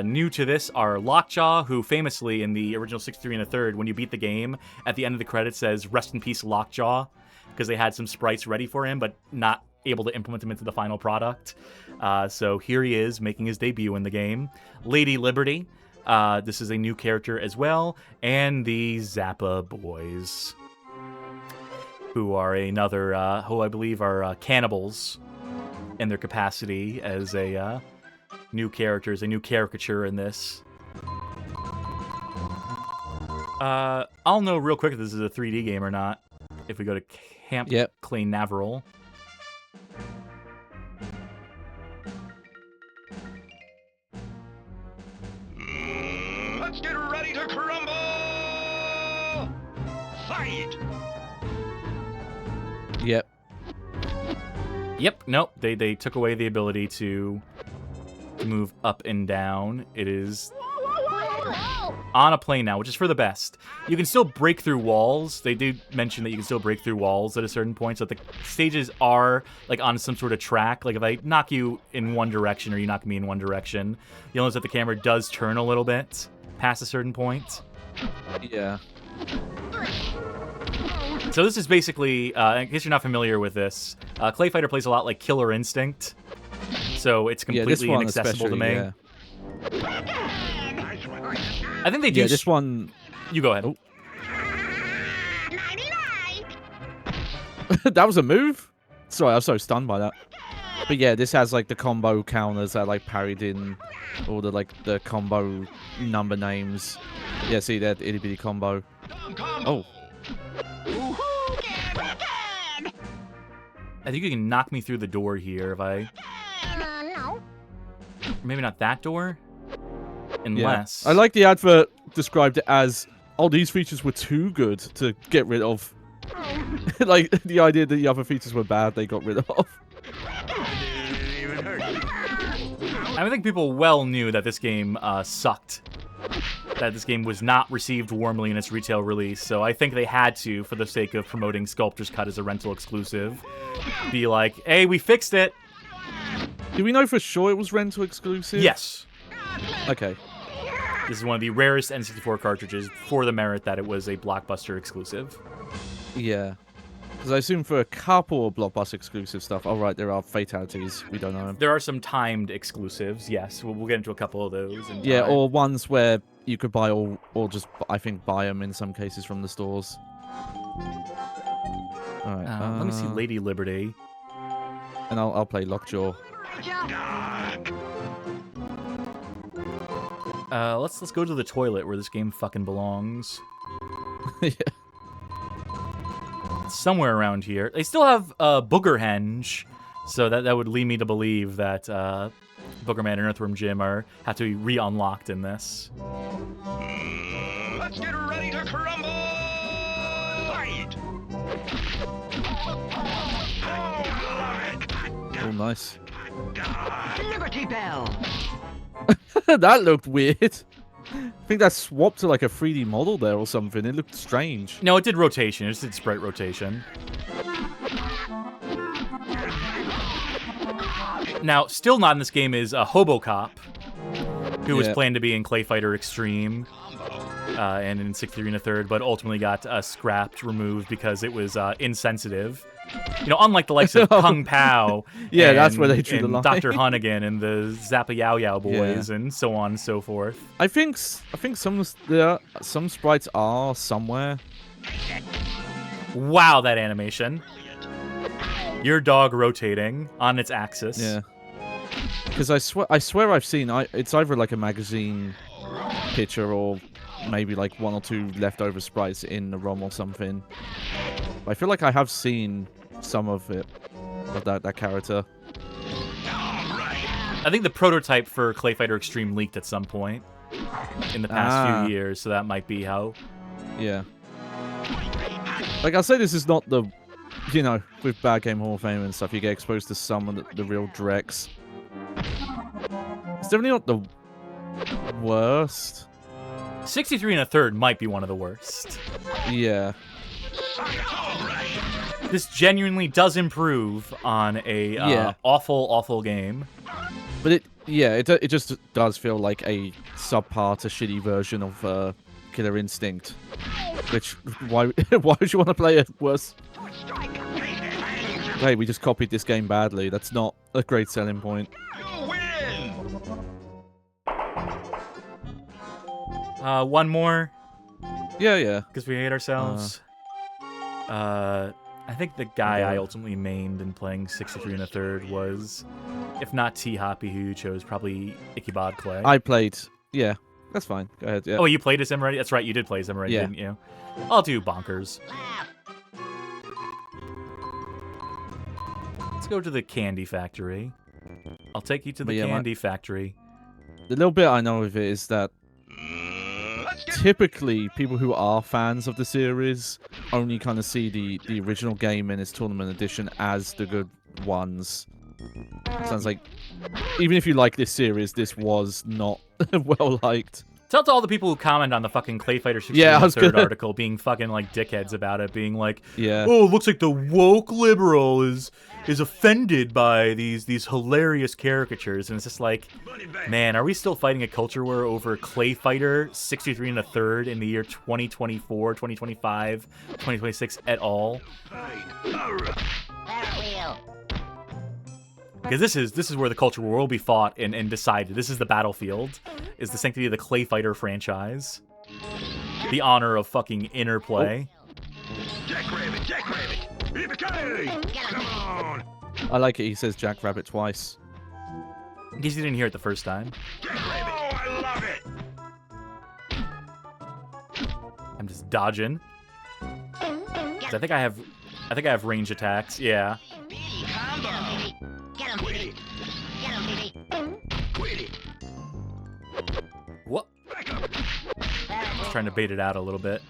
Speaker 1: New to this are Lockjaw, who famously in the original 63 and a third, when you beat the game, at the end of the credits says, "Rest in peace, Lockjaw," because they had some sprites ready for him, but not able to implement him into the final product. So here he is, making his debut in the game. Lady Liberty, this is a new character as well, and the Zappa Boys, who are another, who I believe are cannibals in their capacity as a... new characters, a new caricature in this. I'll know real quick if this is a 3D game or not. If we go to Camp Clay Navarral.
Speaker 8: Let's get ready to crumble! Fight!
Speaker 2: Yep.
Speaker 1: Yep, nope. They took away the ability to move up and down. It is on a plane now, which is for the best. You can still break through walls. They do mention that you can still break through walls at a certain point, so the stages are like on some sort of track. Like if I knock you in one direction or you knock me in one direction, you'll notice that the camera does turn a little bit past a certain point.
Speaker 2: Yeah.
Speaker 1: So this is basically, in case you're not familiar with this, ClayFighter plays a lot like Killer Instinct. So it's completely inaccessible to me.
Speaker 2: Yeah.
Speaker 1: I think they do.
Speaker 2: Yeah, this one.
Speaker 1: You go ahead.
Speaker 2: Oh. That was a move? Sorry, I was so stunned by that. But yeah, this has like the combo counters that like parried in all the like the combo number names. Yeah, see that itty bitty combo. Oh.
Speaker 1: I think you can knock me through the door here if I...
Speaker 5: No.
Speaker 1: Maybe not that door? Unless...
Speaker 2: Yeah. I like the advert described it as, oh, these features were too good to get rid of. Like, the idea that the other features were bad, they got rid of.
Speaker 1: I think people well knew that this game sucked. That this game was not received warmly in its retail release, so I think they had to, for the sake of promoting Sculptor's Cut as a rental exclusive, be like, hey, we fixed it!
Speaker 2: Do we know for sure it was rental exclusive?
Speaker 1: Yes.
Speaker 2: Okay.
Speaker 1: This is one of the rarest N64 cartridges for the merit that it was a Blockbuster exclusive.
Speaker 2: Yeah. Because I assume for a couple of Blockbuster exclusive stuff, oh right, there are fatalities. We don't know them.
Speaker 1: There are some timed exclusives, yes. We'll get into a couple of those. In
Speaker 2: Yeah,
Speaker 1: time.
Speaker 2: or ones where you could buy or just, I think, buy them in some cases from the stores. Alright.
Speaker 1: Let me see Lady Liberty.
Speaker 2: And I'll play Lockjaw.
Speaker 1: Let's go to the toilet where this game fucking belongs.
Speaker 2: Yeah.
Speaker 1: Somewhere around here. They still have Boogerhenge, so that would lead me to believe that Boogerman and Earthworm Jim have to be re-unlocked in this.
Speaker 8: Let's get ready to crumble! Fight!
Speaker 2: Oh, nice.
Speaker 5: Liberty Bell.
Speaker 2: That looked weird. I think that swapped to like a 3D model there or something. It looked strange.
Speaker 1: No, it did rotation. It just did sprite rotation. Now, still not in this game is Hobocop, who was planned to be in ClayFighter Extreme and in 63 1/3, but ultimately got scrapped, removed because it was insensitive. You know, unlike the likes of Kung Pao,
Speaker 2: Yeah,
Speaker 1: and,
Speaker 2: that's where they drew the line.
Speaker 1: Dr. Hunnigan and the Zappa Yow Yow boys, and so on and so forth.
Speaker 2: I think some sprites are somewhere.
Speaker 1: Wow, that animation! Your dog rotating on its axis.
Speaker 2: Yeah. Because I swear I've seen it's either like a magazine picture or maybe like one or two leftover sprites in the ROM or something. I feel like I have seen some of it, of that character.
Speaker 1: I think the prototype for ClayFighter Extreme leaked at some point in the past few years, so that might be how.
Speaker 2: Yeah. Like, I'll say this is not the, you know, with Bad Game Hall of Fame and stuff, you get exposed to some of the real dregs. It's definitely not the worst.
Speaker 1: 63 1/3 might be one of the worst.
Speaker 2: Yeah.
Speaker 1: This genuinely does improve on a awful, awful game.
Speaker 2: But it just does feel like a subpar to shitty version of Killer Instinct. Which, why would you want to play it worse? Hey, we just copied this game badly. That's not a great selling point.
Speaker 8: You win!
Speaker 1: One more,
Speaker 2: Yeah.
Speaker 1: because we hate ourselves. I think the guy I ultimately mained in playing 63 1/3 was, if not T-Hoppy, who you chose, probably Ichabod Clay.
Speaker 2: I played. Yeah, that's fine. Go ahead. Yeah.
Speaker 1: Oh, you played as him already? That's right, you did play as him already,
Speaker 2: Yeah.
Speaker 1: didn't you? I'll do Bonkers. Let's go to the Candy Factory. I'll take you to the Candy Factory.
Speaker 2: The little bit I know of it is that typically people who are fans of the series only kind of see the original game and its tournament edition as the good ones. Sounds like even if you like this series, this was not well liked.
Speaker 1: Tell to all the people who comment on the fucking ClayFighter 63 1/3 article being fucking like dickheads about it, being like, oh, it looks like the woke liberal is offended by these hilarious caricatures, and it's just like, man, are we still fighting a culture war over ClayFighter 63 1/3 in the year 2024, 2025, 2026 at all? Because this is where the culture war will be fought and decided. This is the battlefield. Is the sanctity of the ClayFighter franchise. The honor of fucking interplay.
Speaker 8: Jackrabbit! Come on!
Speaker 2: I like it. He says Jackrabbit twice.
Speaker 1: In case you didn't hear it the first time.
Speaker 8: I love it!
Speaker 1: I'm just dodging. 'Cause I think I have range attacks. Yeah. What? Just trying to bait it out a little bit.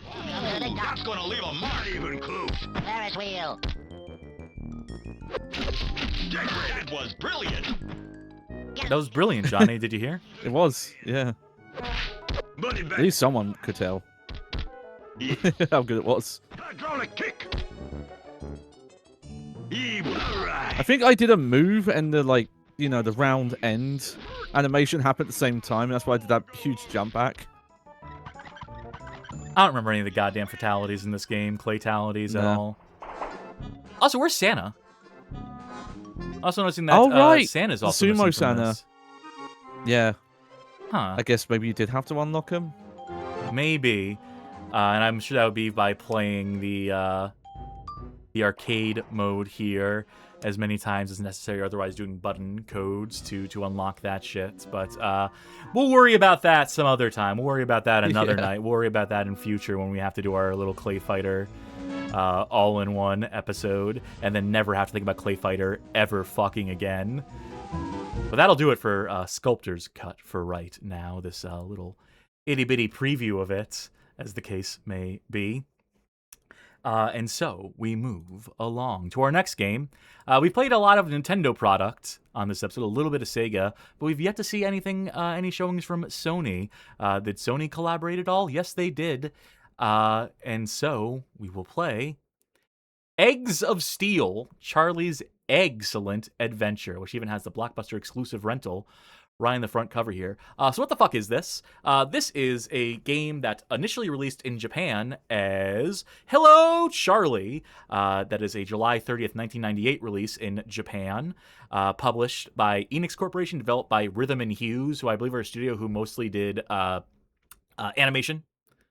Speaker 8: That's gonna leave a mark. Even clue.
Speaker 5: Ferris wheel.
Speaker 8: Jackrabbit was brilliant.
Speaker 1: That was brilliant, Johnny. Did you hear?
Speaker 2: It was, yeah. At least someone could tell how good it was.
Speaker 8: Hydraulic kick.
Speaker 2: I think I did a move and the you know, the round end animation happened at the same time. And that's why I did that huge jump back.
Speaker 1: I don't remember any of the goddamn fatalities in this game, claytalities at
Speaker 2: Nah.
Speaker 1: all. Also, where's Santa? Also noticing that
Speaker 2: Oh, right.
Speaker 1: Santa's
Speaker 2: The
Speaker 1: also
Speaker 2: sumo
Speaker 1: missing from
Speaker 2: Santa.
Speaker 1: this.
Speaker 2: Yeah,
Speaker 1: Huh.
Speaker 2: I guess maybe you did have to unlock him.
Speaker 1: Maybe. And I'm sure that would be by playing the arcade mode here as many times as necessary, or otherwise doing button codes to unlock that shit. But we'll worry about that some other time. We'll worry about that another night. We'll worry about that in future when we have to do our little ClayFighter all-in-one episode, and then never have to think about ClayFighter ever fucking again. But that'll do it for Sculptor's cut for right now. This little itty-bitty preview of it, as the case may be. And so we move along to our next game. We played a lot of Nintendo product on this episode, a little bit of Sega, but we've yet to see anything, any showings from Sony. Did Sony collaborate at all? Yes, they did. And so we will play Eggs of Steel, Charlie's Eggcellent Adventure, which even has the Blockbuster exclusive rental right in the front cover here. So what the fuck is this? This is a game that initially released in Japan as Hello Charlie. That is a July 30th, 1998 release in Japan. Published by Enix Corporation, developed by Rhythm and Hues, who I believe are a studio who mostly did animation.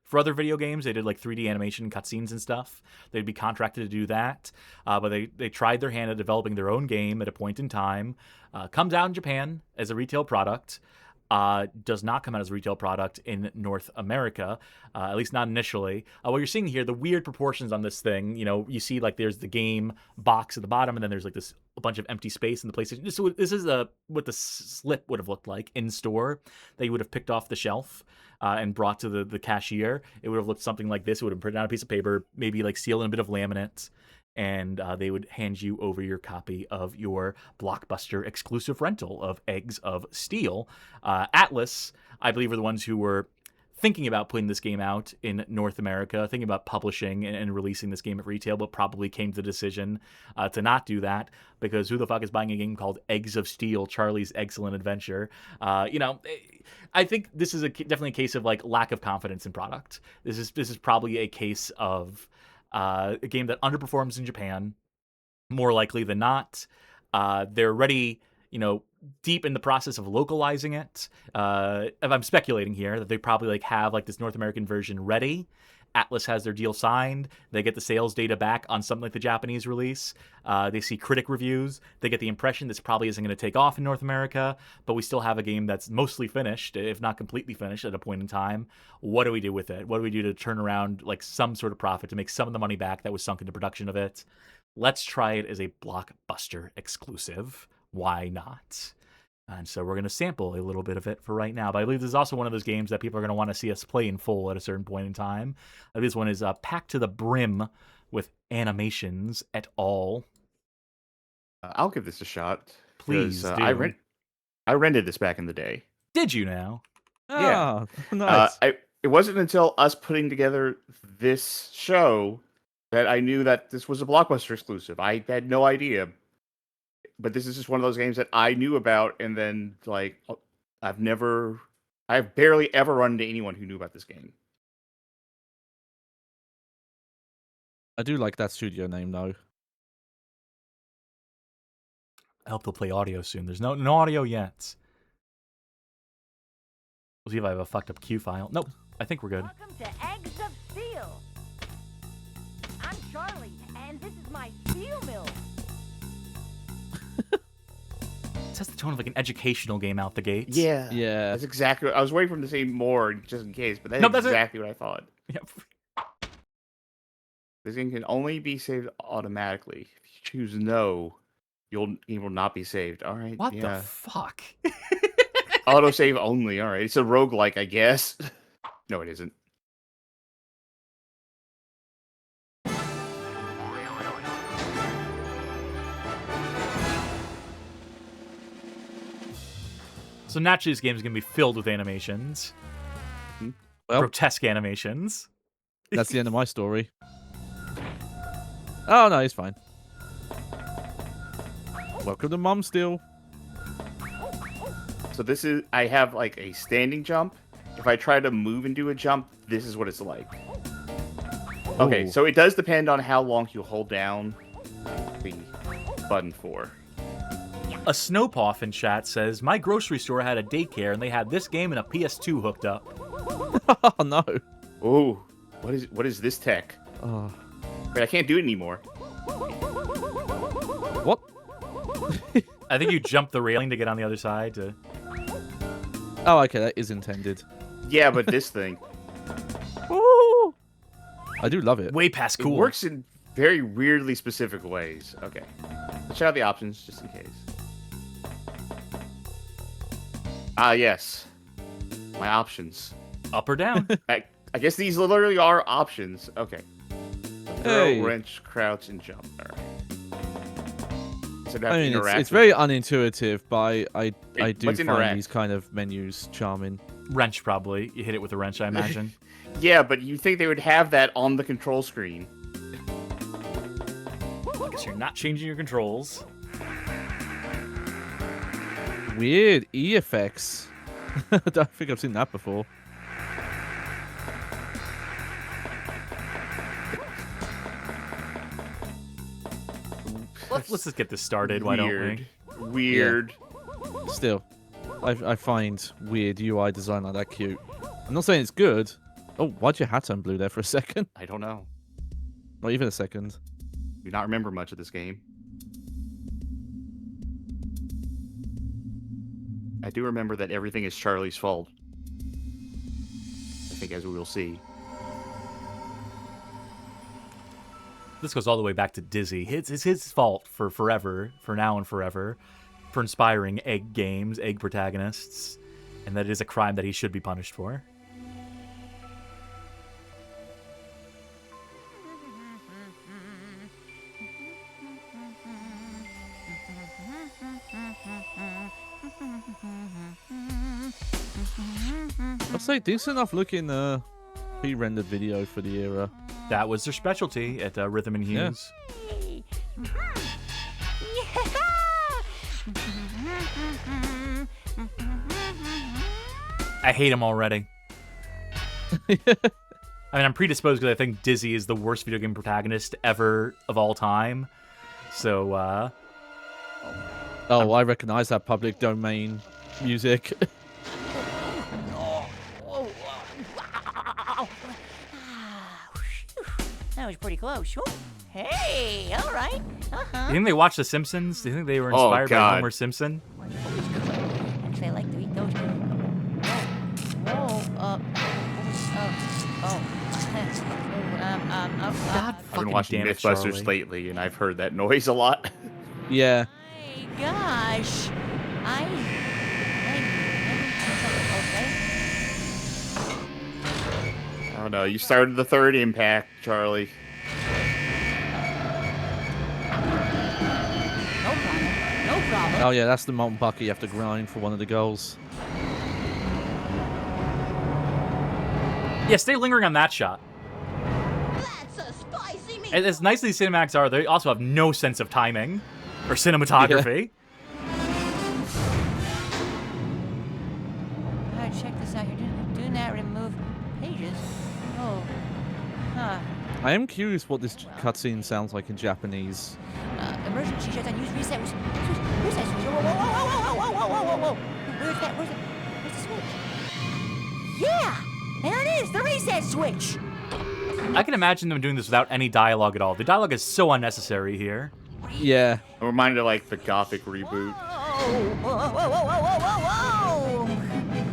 Speaker 1: For other video games, they did like 3D animation cutscenes and stuff. They'd be contracted to do that, but they tried their hand at developing their own game at a point in time. Comes out in Japan as a retail product. Does not come out as a retail product in North America, at least not initially. What you're seeing here, the weird proportions on this thing, you know, you see like there's the game box at the bottom, and then there's like a bunch of empty space in the PlayStation. This is what the slip would have looked like in store that you would have picked off the shelf and brought to the cashier. It would have looked something like this. It would have printed out a piece of paper, maybe like sealed in a bit of laminate, and they would hand you over your copy of your Blockbuster exclusive rental of Eggs of Steel. Atlas, I believe, are the ones who were thinking about putting this game out in North America, thinking about publishing and releasing this game at retail, but probably came to the decision to not do that, because who the fuck is buying a game called Eggs of Steel, Charlie's Eggcellent Adventure? You know, I think this is definitely a case of like lack of confidence in product. This is probably a case of a game that underperforms in Japan, more likely than not. They're already, you know, deep in the process of localizing it. If I'm speculating here, that they probably like have like this North American version ready. Atlas has their deal signed. They get the sales data back on something like the Japanese release. They see critic reviews. They get the impression this probably isn't going to take off in North America, but we still have a game that's mostly finished, if not completely finished at a point in time. What do we do with it? What do we do to turn around like some sort of profit, to make some of the money back that was sunk into production of it? Let's try it as a Blockbuster exclusive. Why not? And so we're going to sample a little bit of it for right now. But I believe this is also one of those games that people are going to want to see us play in full at a certain point in time. This one is packed to the brim with animations at all.
Speaker 3: I'll give this a shot.
Speaker 1: Please
Speaker 3: 'cause,
Speaker 1: do.
Speaker 3: I rented this back in the day.
Speaker 1: Did you now?
Speaker 2: Yeah. Nice.
Speaker 3: It wasn't until us putting together this show that I knew that this was a Blockbuster exclusive. I had no idea. But this is just one of those games that I knew about, and then like I've barely ever run into anyone who knew about this game.
Speaker 2: I do like that studio name though.
Speaker 1: I hope they'll play audio soon. There's no audio yet. We'll see if I have a fucked up Q file. Nope, I think we're good.
Speaker 9: Welcome to Eggs of Steel. I'm Charlie, and this is my steel mill.
Speaker 1: It has the tone of like an educational game out the gates.
Speaker 3: Yeah,
Speaker 2: Yeah.
Speaker 3: that's exactly. I was waiting for him to say more just in case, but that's
Speaker 1: that's
Speaker 3: exactly what I thought.
Speaker 1: Yep.
Speaker 3: This game can only be saved automatically. If you choose no, it will not be saved. All right.
Speaker 1: What
Speaker 3: yeah.
Speaker 1: the fuck?
Speaker 3: Autosave only. All right. It's a roguelike, I guess. No, it isn't.
Speaker 1: So naturally, this game is going to be filled with animations.
Speaker 2: Well,
Speaker 1: Grotesque animations.
Speaker 2: that's the end of my story. Oh no, he's fine. Welcome to Mum Steel.
Speaker 3: So this is, I have like a standing jump. If I try to move and do a jump, this is what it's like. Okay,
Speaker 2: Ooh.
Speaker 3: so it does depend on how long you hold down the button for.
Speaker 1: A Snowpoff in chat says, my grocery store had a daycare and they had this game and a PS2 hooked up.
Speaker 2: Oh no.
Speaker 3: Ooh, what is this tech?
Speaker 2: Oh.
Speaker 3: Wait, I can't do it anymore.
Speaker 2: What?
Speaker 1: I think you jump the railing to get on the other side.
Speaker 2: Oh, okay, that is intended.
Speaker 3: Yeah, but this thing.
Speaker 2: Ooh. I do love it.
Speaker 1: Way past cool.
Speaker 3: It works in very weirdly specific ways. Okay. Let's check out the options just in case. Ah, yes. My options.
Speaker 1: Up or down?
Speaker 3: I guess these literally are options. Okay. Throw,
Speaker 2: Hey.
Speaker 3: wrench, crouch, and jump. All right. So
Speaker 2: I mean, it's
Speaker 3: with-
Speaker 2: very unintuitive, but I do
Speaker 3: let's
Speaker 2: find
Speaker 3: interact.
Speaker 2: these kind of menus charming.
Speaker 1: Wrench, probably. You hit it with a wrench, I imagine.
Speaker 3: Yeah, but you think they would have that on the control screen?
Speaker 1: I guess you're not changing your controls.
Speaker 2: Weird E effects. I don't think I've seen that before.
Speaker 1: Let's just get this started. Why don't we?
Speaker 3: Weird.
Speaker 2: Still, I find weird UI design like that cute. I'm not saying it's good. Oh, why'd your hat turn blue there for a second?
Speaker 3: I don't know.
Speaker 2: Not even a second.
Speaker 3: Do not remember much of this game. I do remember that everything is Charlie's fault. I think, as we will see.
Speaker 1: This goes all the way back to Dizzy. It's his fault for forever, for now and forever, for inspiring egg games, egg protagonists, and that it is a crime that he should be punished for.
Speaker 2: I'd say decent enough looking pre-rendered video for the era.
Speaker 1: That was their specialty at Rhythm and
Speaker 2: Yeah.
Speaker 1: Hues. I hate him already. I mean, I'm predisposed because I think Dizzy is the worst video game protagonist ever of all time. So,
Speaker 2: Oh, I recognize that public domain music.
Speaker 5: That was pretty close. Whoop. Hey, all right.
Speaker 1: do you think they watched The Simpsons? Do you think they were
Speaker 3: Oh,
Speaker 1: inspired by
Speaker 3: God.
Speaker 1: Homer Simpson?
Speaker 5: Actually, I like to eat those. Whoa,
Speaker 1: God
Speaker 3: I've
Speaker 1: fucking
Speaker 3: been watching
Speaker 1: damn it,
Speaker 3: Mythbusters
Speaker 1: Charlie.
Speaker 3: lately, and I've heard that noise a lot.
Speaker 2: Yeah.
Speaker 5: My gosh.
Speaker 3: Oh no, you started the third impact, Charlie.
Speaker 5: No problem. No problem.
Speaker 2: Oh yeah, that's the molten bucket you have to grind for one of the goals.
Speaker 1: Yeah, stay lingering on that shot.
Speaker 5: That's a spicy meat.
Speaker 1: As nice as these cinematics are, they also have no sense of timing or cinematography.
Speaker 5: Alright, check this out. You're doing that. Remove pages. Oh. Huh.
Speaker 2: I am curious what this cutscene sounds like in Japanese.
Speaker 5: Emergency shutdown. Use reset. Reset switch. Whoa, whoa, whoa, whoa, whoa, whoa, whoa, whoa, whoa. Where's that? Where's the switch? Yeah! There it is! The reset switch!
Speaker 1: I can imagine them doing this without any dialogue at all. The dialogue is so unnecessary here.
Speaker 2: Yeah.
Speaker 3: I'm reminded of like the Gothic reboot.
Speaker 5: Whoa! Whoa, whoa, whoa, whoa, whoa,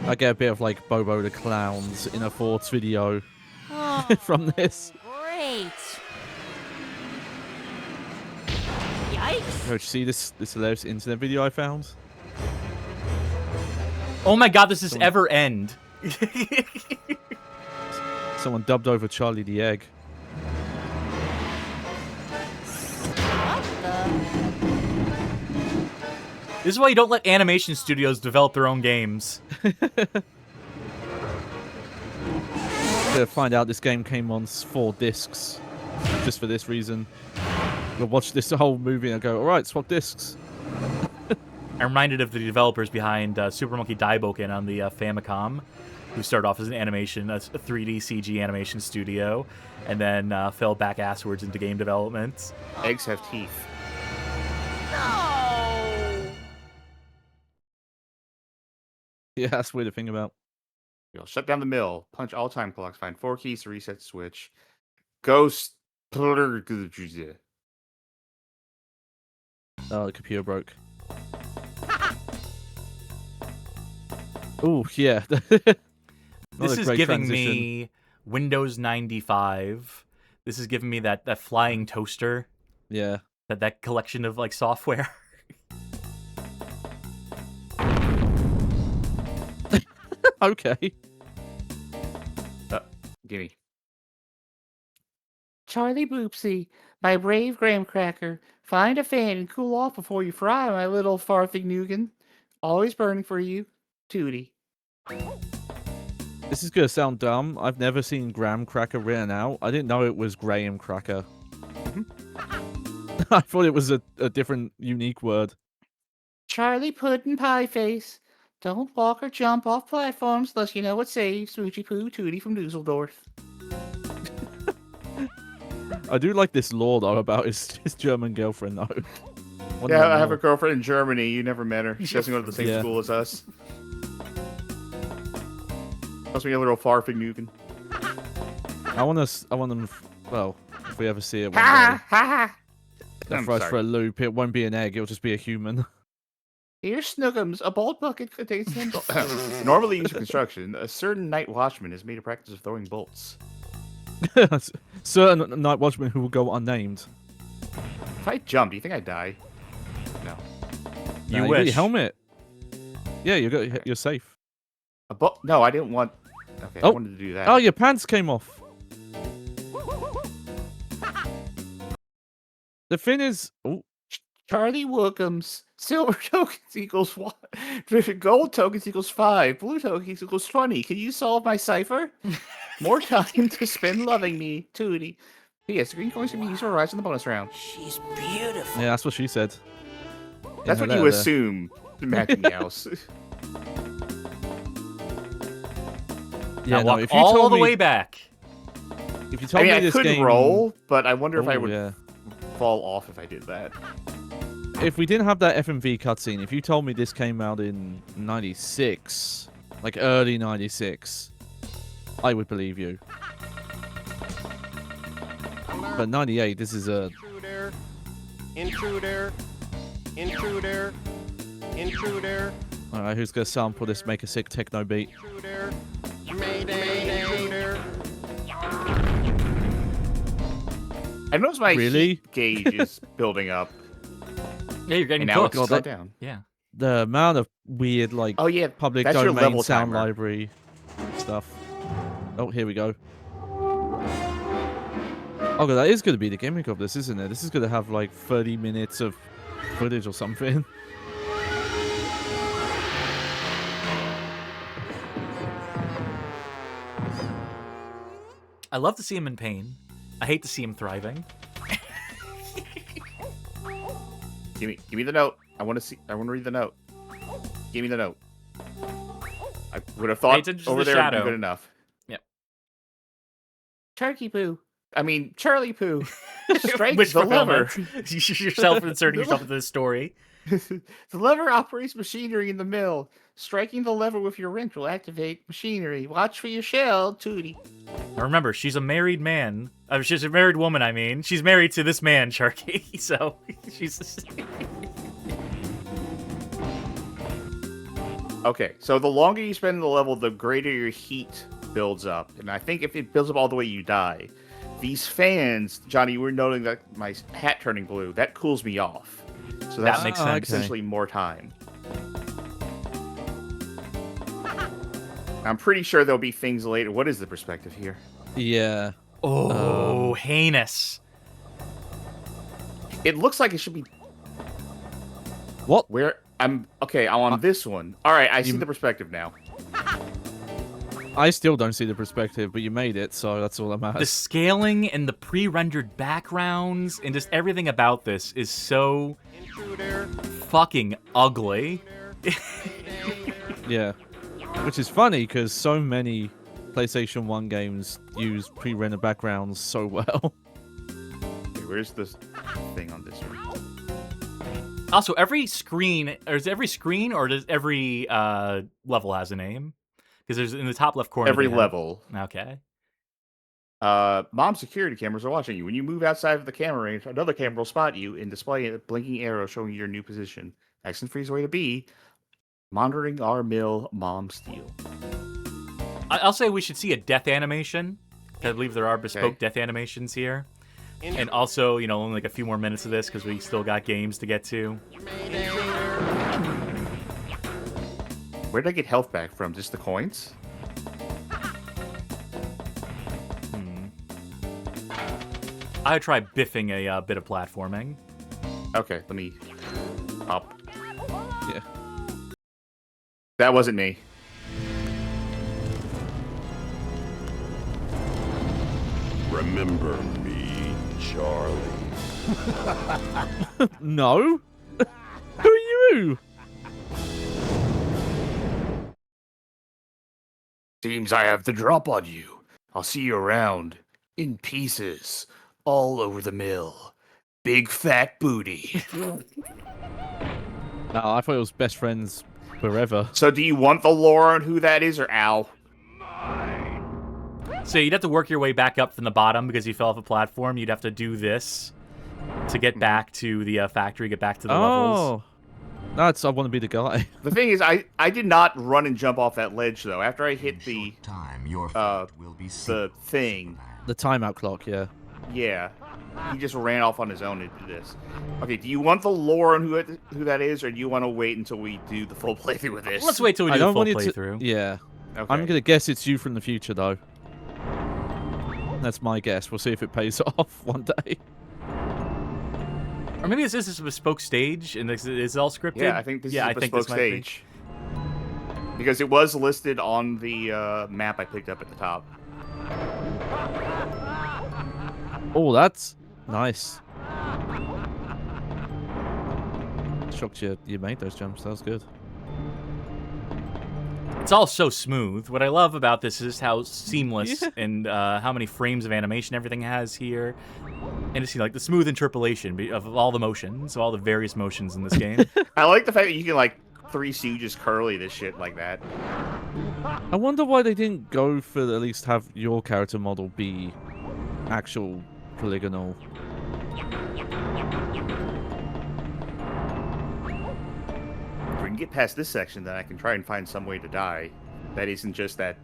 Speaker 5: whoa!
Speaker 2: I get a bit of like Bobo the Clowns in a Forts video
Speaker 5: Oh,
Speaker 2: from this.
Speaker 5: great! Yikes!
Speaker 2: Coach, see this hilarious internet video I found?
Speaker 1: Oh my god, does this ever end?
Speaker 2: Someone dubbed over Charlie the Egg.
Speaker 5: What the?
Speaker 1: This is why you don't let animation studios develop their own games.
Speaker 2: To find out this game came on 4 discs just for this reason. We'll watch this whole movie and go, alright, swap discs.
Speaker 1: I'm reminded of the developers behind Super Monkey Daiboken on the Famicom, who started off as a 3D CG animation studio, and then fell back asswards into game development.
Speaker 3: Eggs have teeth.
Speaker 5: No!
Speaker 2: Yeah, that's weird to think about.
Speaker 3: You'll shut down the mill. Punch all time clocks. Find 4 keys to reset the switch. Ghost.
Speaker 2: Oh, the computer broke. Oh, yeah.
Speaker 1: This is giving me Windows 95. This is giving me that flying toaster.
Speaker 2: Yeah.
Speaker 1: That collection of like software.
Speaker 2: Okay.
Speaker 3: Gimme. Charlie Boopsy, my brave graham cracker, find a fan and cool off before you fry, my little farthing nougat. Always burning for you, Tootie.
Speaker 2: This is gonna sound dumb. I've never seen graham cracker written out. I didn't know it was graham cracker. I thought it was a different, unique word.
Speaker 3: Charlie Puddin' Pie Face, don't walk or jump off platforms unless you know what saves Smoochie Poo Tootie from Dusseldorf.
Speaker 2: I do like this lore, though, about his German girlfriend, though.
Speaker 3: Yeah, I have a girlfriend in Germany. You never met her. She doesn't go to the same school as us. Must be a little farfig nougat.
Speaker 2: I want them. Well, if we ever see it, one
Speaker 3: Ha
Speaker 2: day,
Speaker 3: ha!
Speaker 2: they'll throw us for a loop. It won't be an egg. It'll just be a human.
Speaker 3: Here's Snookums. A bolt bucket contains 10 bolts. Normally used for construction, a certain night watchman is made a practice of throwing bolts.
Speaker 2: Certain night watchmen who will go unnamed.
Speaker 3: If I jump, do you think I'd die? No.
Speaker 1: You
Speaker 2: Nah,
Speaker 1: wish.
Speaker 2: got your helmet. Yeah, you're safe.
Speaker 3: A bolt? No, I didn't want. Okay, I
Speaker 2: Oh.
Speaker 3: wanted to do that.
Speaker 2: Oh, your pants came off. The thing is, oh,
Speaker 3: Charlie Wookums. Silver tokens equals 1. Gold tokens equals 5. Blue tokens equals 20. Can you solve my cipher? More time to spend loving me, Tootie. P.S. Green coins can be used for a rise in the bonus round.
Speaker 5: She's beautiful.
Speaker 2: yeah, that's what she said.
Speaker 3: That's
Speaker 2: In
Speaker 3: what
Speaker 2: her
Speaker 3: you
Speaker 2: letter.
Speaker 3: assume. Matching house.
Speaker 2: Yeah,
Speaker 1: Now
Speaker 2: no,
Speaker 1: walk
Speaker 2: if you
Speaker 1: all
Speaker 2: told
Speaker 1: the
Speaker 2: me,
Speaker 1: way back.
Speaker 2: if you
Speaker 3: I
Speaker 2: told
Speaker 3: mean,
Speaker 2: me
Speaker 3: I
Speaker 2: this
Speaker 3: could
Speaker 2: game,
Speaker 3: roll, but I wonder if I
Speaker 2: Ooh,
Speaker 3: would
Speaker 2: yeah.
Speaker 3: fall off if I did that.
Speaker 2: If we didn't have that FMV cutscene, if you told me this came out in '96, like early '96, I would believe you. But '98, this is a
Speaker 10: Intruder. Intruder. Intruder.
Speaker 2: all right. Who's gonna sample this? Make a sick techno beat.
Speaker 10: Intruder. Mayday. Intruder.
Speaker 3: I noticed my
Speaker 2: Really?
Speaker 3: heat gauge is building up,
Speaker 1: Yeah, you're getting
Speaker 3: and now it's
Speaker 1: cooked.
Speaker 3: slowed down.
Speaker 1: Yeah.
Speaker 2: The amount of weird, like,
Speaker 3: Oh yeah,
Speaker 2: public
Speaker 3: that's your
Speaker 2: domain
Speaker 3: level
Speaker 2: sound
Speaker 3: timer.
Speaker 2: library stuff. Oh, here we go. Oh, God, that is going to be the gimmick of this, isn't it? This is going to have like 30 minutes of footage or something.
Speaker 1: I love to see him in pain. I hate to see him thriving.
Speaker 3: Give me the note. I want to read the note. Give me the note. I would have thought
Speaker 1: attention to
Speaker 3: over
Speaker 1: the
Speaker 3: there would
Speaker 1: shadow.
Speaker 3: be good enough.
Speaker 1: Yep.
Speaker 3: Turkey poo. I mean, Charlie poo. Strike
Speaker 1: Which
Speaker 3: the lever.
Speaker 1: yourself inserting yourself into this story.
Speaker 3: The lever operates machinery in the mill. Striking the lever with your wrench will activate machinery. Watch for your shell, Tootie.
Speaker 1: Now remember, she's a married man. She's a married woman, I mean. She's married to this man, Charkie. So, she's...
Speaker 3: Okay, so the longer you spend in the level, the greater your heat builds up. And I think if it builds up all the way, you die. These fans, Johnny, you were noting that my hat turning blue. That cools me off. So
Speaker 1: That makes sense.
Speaker 3: Essentially more time. I'm pretty sure there'll be things later. What is the perspective here?
Speaker 2: Yeah.
Speaker 1: Oh, heinous.
Speaker 3: It looks like it should be
Speaker 2: What?
Speaker 3: where I'm on this one. All right, I see the perspective now.
Speaker 2: I still don't see the perspective, but you made it, so that's all that
Speaker 1: The
Speaker 2: matters.
Speaker 1: scaling and the pre-rendered backgrounds and just everything about this is so fucking ugly.
Speaker 2: Yeah. Which is funny because so many PlayStation 1 games use pre-rendered backgrounds so well.
Speaker 3: Okay, where's this thing on this one?
Speaker 1: Also, every screen, or does every level has a name? Because there's in the top left corner.
Speaker 3: Every
Speaker 1: they have-
Speaker 3: level.
Speaker 1: Okay.
Speaker 3: Mom security cameras are watching you. When you move outside of the camera range, another camera will spot you and display a blinking arrow showing your new position. X and freeze away to B. Monitoring our mill, Mom steal.
Speaker 1: I'll say we should see a death animation. I believe there are bespoke death animations here. And also, you know, only like a few more minutes of this because we still got games to get to.
Speaker 3: Where did I get health back from? Just the coins?
Speaker 1: I would try biffing a bit of platforming.
Speaker 3: Okay, let me up.
Speaker 2: Yeah.
Speaker 3: That wasn't me.
Speaker 6: Remember me, Charlie.
Speaker 2: No? Who are you?
Speaker 3: Seems I have the drop on you. I'll see you around. In pieces. All over the mill. Big fat booty.
Speaker 2: No, I thought it was best friends forever.
Speaker 3: So do you want the lore on who that is, or Al?
Speaker 1: So you'd have to work your way back up from the bottom because you fell off a platform. You'd have to do this to get back to the factory, get back to the levels.
Speaker 2: No, I want to be the guy.
Speaker 3: The thing is, I did not run and jump off that ledge, though. After I hit the thing.
Speaker 2: The timeout clock, yeah.
Speaker 3: Yeah. He just ran off on his own and did this. Okay, do you want the lore on who that is, or do you want to wait until we do the full playthrough with this?
Speaker 1: Let's wait till we do the full playthrough.
Speaker 2: Yeah.
Speaker 3: Okay.
Speaker 2: I'm going to guess it's you from the future, though. That's my guess. We'll see if it pays off one day.
Speaker 1: Or maybe this is a bespoke stage, and this is all scripted?
Speaker 3: Yeah, I think this is a bespoke
Speaker 1: might be.
Speaker 3: stage. Because it was listed on the map I picked up at the top.
Speaker 2: Oh, that's nice. Shocked you made those jumps. That was good.
Speaker 1: It's all so smooth. What I love about this is how seamless and how many frames of animation everything has here. And it's like the smooth interpolation of all the motions, all the various motions in this game.
Speaker 3: I like the fact that you can, like, Three Stooges curly this shit like that.
Speaker 2: I wonder why they didn't go for at least have your character model be actual polygonal.
Speaker 3: If we can get past this section, then I can try and find some way to die. That isn't just that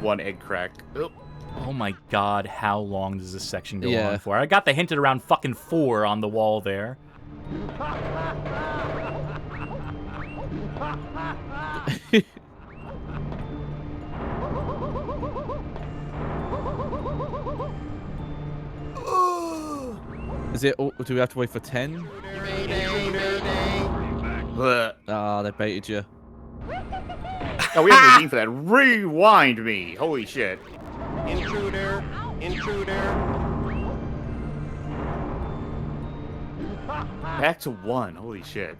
Speaker 3: one egg crack.
Speaker 1: Oh my god, how long does this section go
Speaker 2: Yeah.
Speaker 1: on for? I got the hint at around fucking 4 on the wall there.
Speaker 2: Is it? Do we have to wait for 10? Ah, they baited you.
Speaker 3: Oh, we have a redeem for that. Rewind me. Holy shit.
Speaker 10: Intruder.
Speaker 3: Back to 1. Holy shit.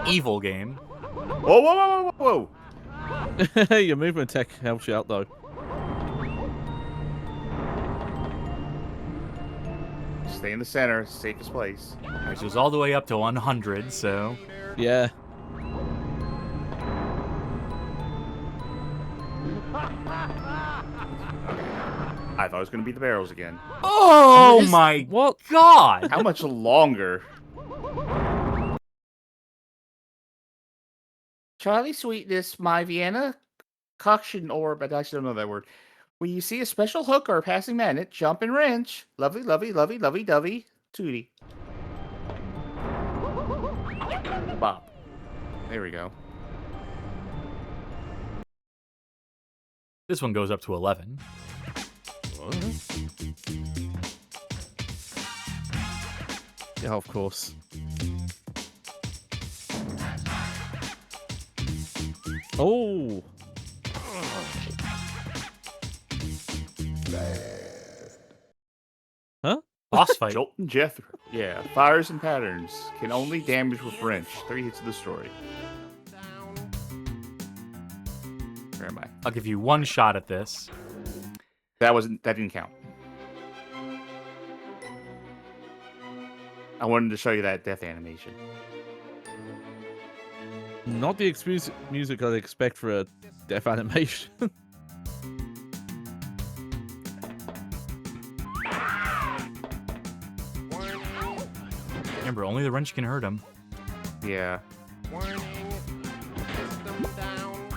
Speaker 1: Evil game.
Speaker 3: Whoa, whoa, whoa, whoa, whoa.
Speaker 2: Your movement tech helps you out, though.
Speaker 3: Stay in the center. Safest place.
Speaker 1: Which was all the way up to 100, so...
Speaker 2: Yeah.
Speaker 3: I thought it was going to be the barrels again.
Speaker 1: Oh my god!
Speaker 3: How much longer? Charlie Sweetness, my Vienna Coction orb. I actually don't know that word. When you see a special hook or a passing magnet, jump and wrench. Lovely, lovely, lovely, lovey, dovey, tootie. Bop. There we go.
Speaker 1: This one goes up to 11.
Speaker 2: Yeah, of course. Oh! Huh?
Speaker 1: Boss fight.
Speaker 3: Jolt and Jethro. Yeah, fires and patterns can only damage with wrench. 3 hits to destroy. Where am I?
Speaker 1: I'll give you one shot at this.
Speaker 3: That didn't count. I wanted to show you that death animation.
Speaker 2: Not the excuse music I'd expect for a death animation.
Speaker 1: Remember, only the wrench can hurt him.
Speaker 3: Yeah.
Speaker 10: Warning. System down.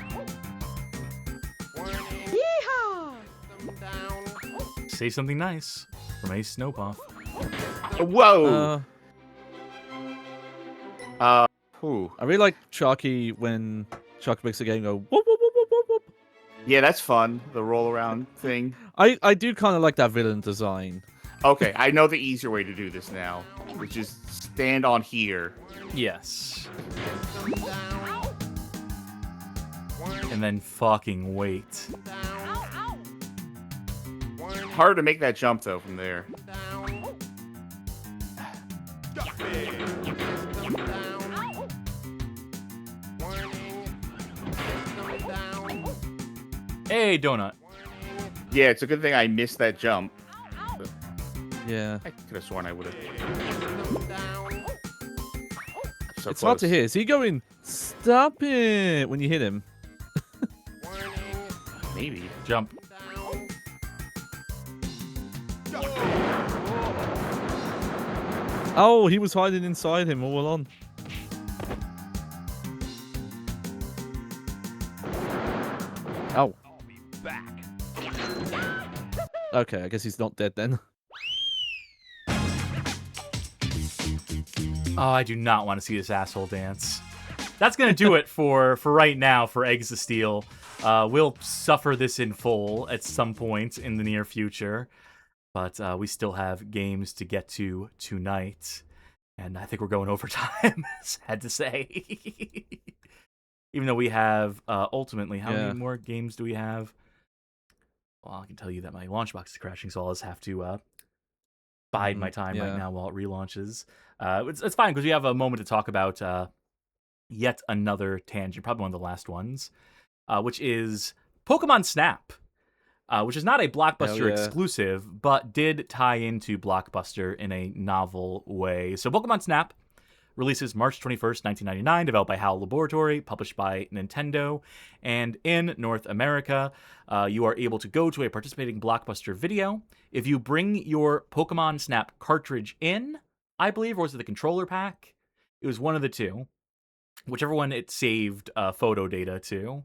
Speaker 10: Warning.
Speaker 9: Yeehaw!
Speaker 10: System down.
Speaker 1: Say something nice from Ace Snowpuff.
Speaker 3: Whoa! Ooh.
Speaker 2: I really like Charkie when Charkie makes the game go whoop, whoop, whoop, whoop, whoop, whoop.
Speaker 3: Yeah, that's fun. The roll around thing.
Speaker 2: I do kind of like that villain design.
Speaker 3: Okay, I know the easier way to do this now, which is stand on here.
Speaker 1: Yes. And then fucking wait.
Speaker 3: Hard to make that jump though from there.
Speaker 1: Hey, donut.
Speaker 3: Yeah, it's a good thing I missed that jump.
Speaker 2: Yeah.
Speaker 3: I could have sworn I would have. So
Speaker 2: It's hard to hear. Is he going, stop it, when you hit him?
Speaker 3: Maybe.
Speaker 1: Jump.
Speaker 2: Oh, he was hiding inside him all along. Oh. Okay, I guess he's not dead then.
Speaker 1: Oh, I do not want to see this asshole dance. That's going to do it for right now for Eggs to Steal. We'll suffer this in full at some point in the near future. But we still have games to get to tonight. And I think we're going overtime, sad to say. Even though we have, ultimately, how many more games do we have? Well, I can tell you that my launch box is crashing, so I'll just have to bide my time right now while it relaunches. It's fine, because we have a moment to talk about yet another tangent, probably one of the last ones, which is Pokemon Snap, which is not a Blockbuster exclusive, but did tie into Blockbuster in a novel way. So Pokemon Snap releases March 21st, 1999, developed by HAL Laboratory, published by Nintendo. And in North America, you are able to go to a participating Blockbuster video. If you bring your Pokemon Snap cartridge in, I believe, or was it the controller pack? It was one of the two. Whichever one it saved photo data to.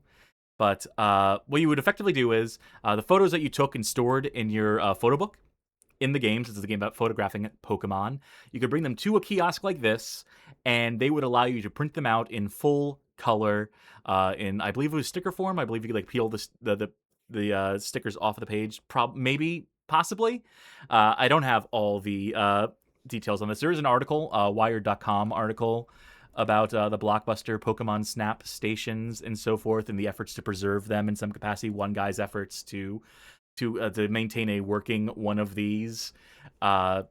Speaker 1: But what you would effectively do is the photos that you took and stored in your photo book in the game, since it's a game about photographing Pokemon, you could bring them to a kiosk like this, and they would allow you to print them out in full color in, I believe it was sticker form. I believe you could like peel the stickers off of the page. Maybe, possibly. I don't have all the details on this. There is an article, Wired.com article, about the Blockbuster Pokemon Snap stations and so forth, and the efforts to preserve them in some capacity. One guy's efforts to maintain a working one of these. So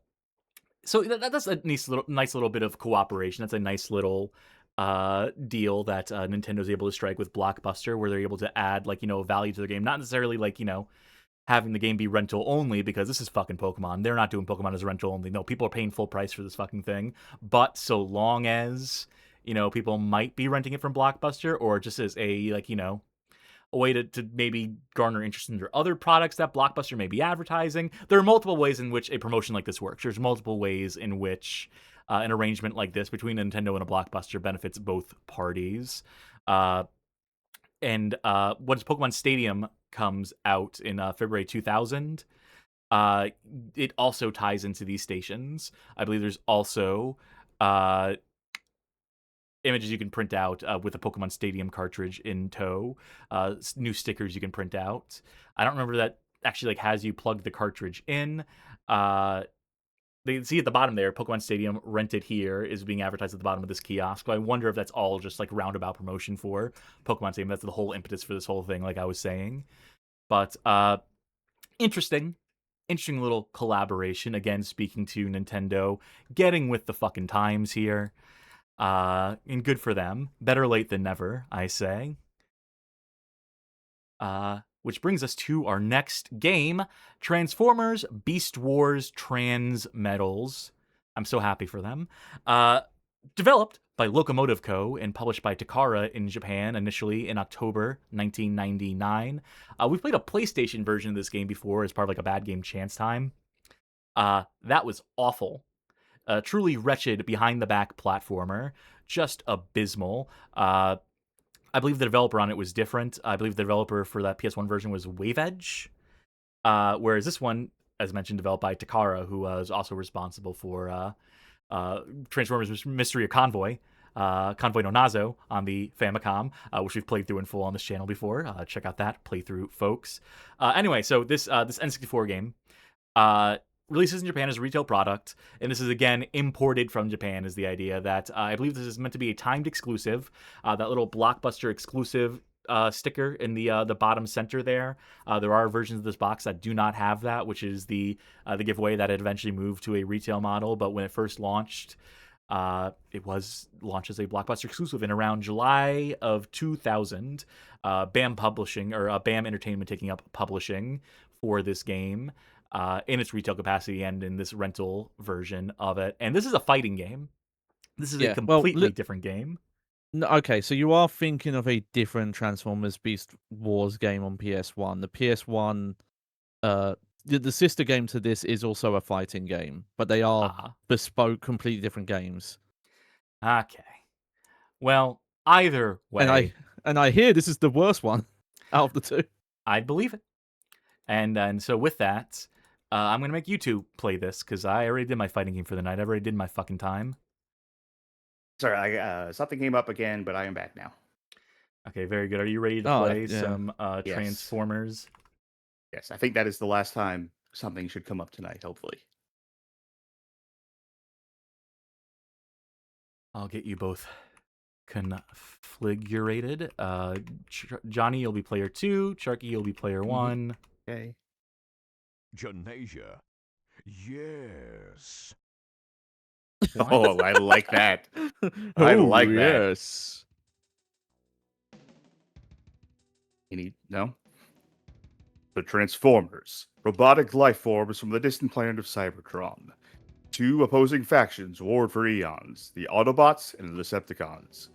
Speaker 1: that's a nice little bit of cooperation. That's a nice little deal that Nintendo's able to strike with Blockbuster, where they're able to add value to the game, not necessarily having the game be rental only, because this is fucking Pokemon. They're not doing Pokemon as rental only. No, people are paying full price for this fucking thing. But so long as people might be renting it from Blockbuster, or just as a a way to maybe garner interest in their other products that Blockbuster may be advertising. There are multiple ways in which a promotion like this works. There's multiple ways in which an arrangement like this between Nintendo and a Blockbuster benefits both parties. Once Pokemon Stadium comes out in February 2000, it also ties into these stations. I believe there's also images you can print out with the Pokemon Stadium cartridge in tow. New stickers you can print out. I don't remember that actually has you plug the cartridge in. They see at the bottom there, Pokemon Stadium rented here is being advertised at the bottom of this kiosk. I wonder if that's all just roundabout promotion for Pokemon Stadium. That's the whole impetus for this whole thing, like I was saying. But interesting interesting little collaboration. Again, speaking to Nintendo, getting with the fucking times here. And good for them. Better late than never, I say. Which brings us to our next game, Transformers Beast Wars Transmetals. I'm so happy for them. Developed by Locomotive Co. and published by Takara in Japan initially in October 1999. We've played a PlayStation version of this game before as part of like a Bad Game Chance Time. That was awful. Truly wretched behind-the-back platformer. Just abysmal. I believe the developer on it was different. I believe the developer for that PS1 version was WaveEdge. Whereas this one, as mentioned, developed by Takara, who was also responsible for Transformers Mystery of Convoy, Convoy no Nazo on the Famicom, which we've played through in full on this channel before. Check out that playthrough, folks. Anyway, so this N64 game releases in Japan as a retail product, and this is again imported from Japan. Is the idea that I believe this is meant to be a timed exclusive. That little Blockbuster exclusive sticker in the bottom center there. There are versions of this box that do not have that, which is the giveaway that it eventually moved to a retail model. But when it first launched, it was launched as a Blockbuster exclusive in around July of 2000. BAM Publishing, or BAM Entertainment, taking up publishing for this game. In its retail capacity and in this rental version of it. And this is a fighting game. This is a completely different game.
Speaker 2: No, okay, so you are thinking of a different Transformers Beast Wars game on PS1. The PS1, the sister game to this is also a fighting game, but they are bespoke, completely different games.
Speaker 1: Okay. Well, either way.
Speaker 2: And I hear this is the worst one out of the two.
Speaker 1: I'd believe it. And so with that, I'm going to make you two play this, because I already did my fighting game for the night. I already did my fucking time.
Speaker 3: Sorry, something came up again, but I am back now.
Speaker 1: Okay, very good. Are you ready to play some Transformers?
Speaker 3: Yes, I think that is the last time something should come up tonight, hopefully.
Speaker 1: I'll get you both configurated. Johnny, you'll be player 2. Charky, you'll be player 1.
Speaker 3: Okay.
Speaker 6: Janasia. Yes.
Speaker 3: Oh, I like that. I like that.
Speaker 2: Yes.
Speaker 3: You need no? The Transformers, robotic life forms from the distant planet of Cybertron. Two opposing factions warred for eons, the Autobots and the Decepticons.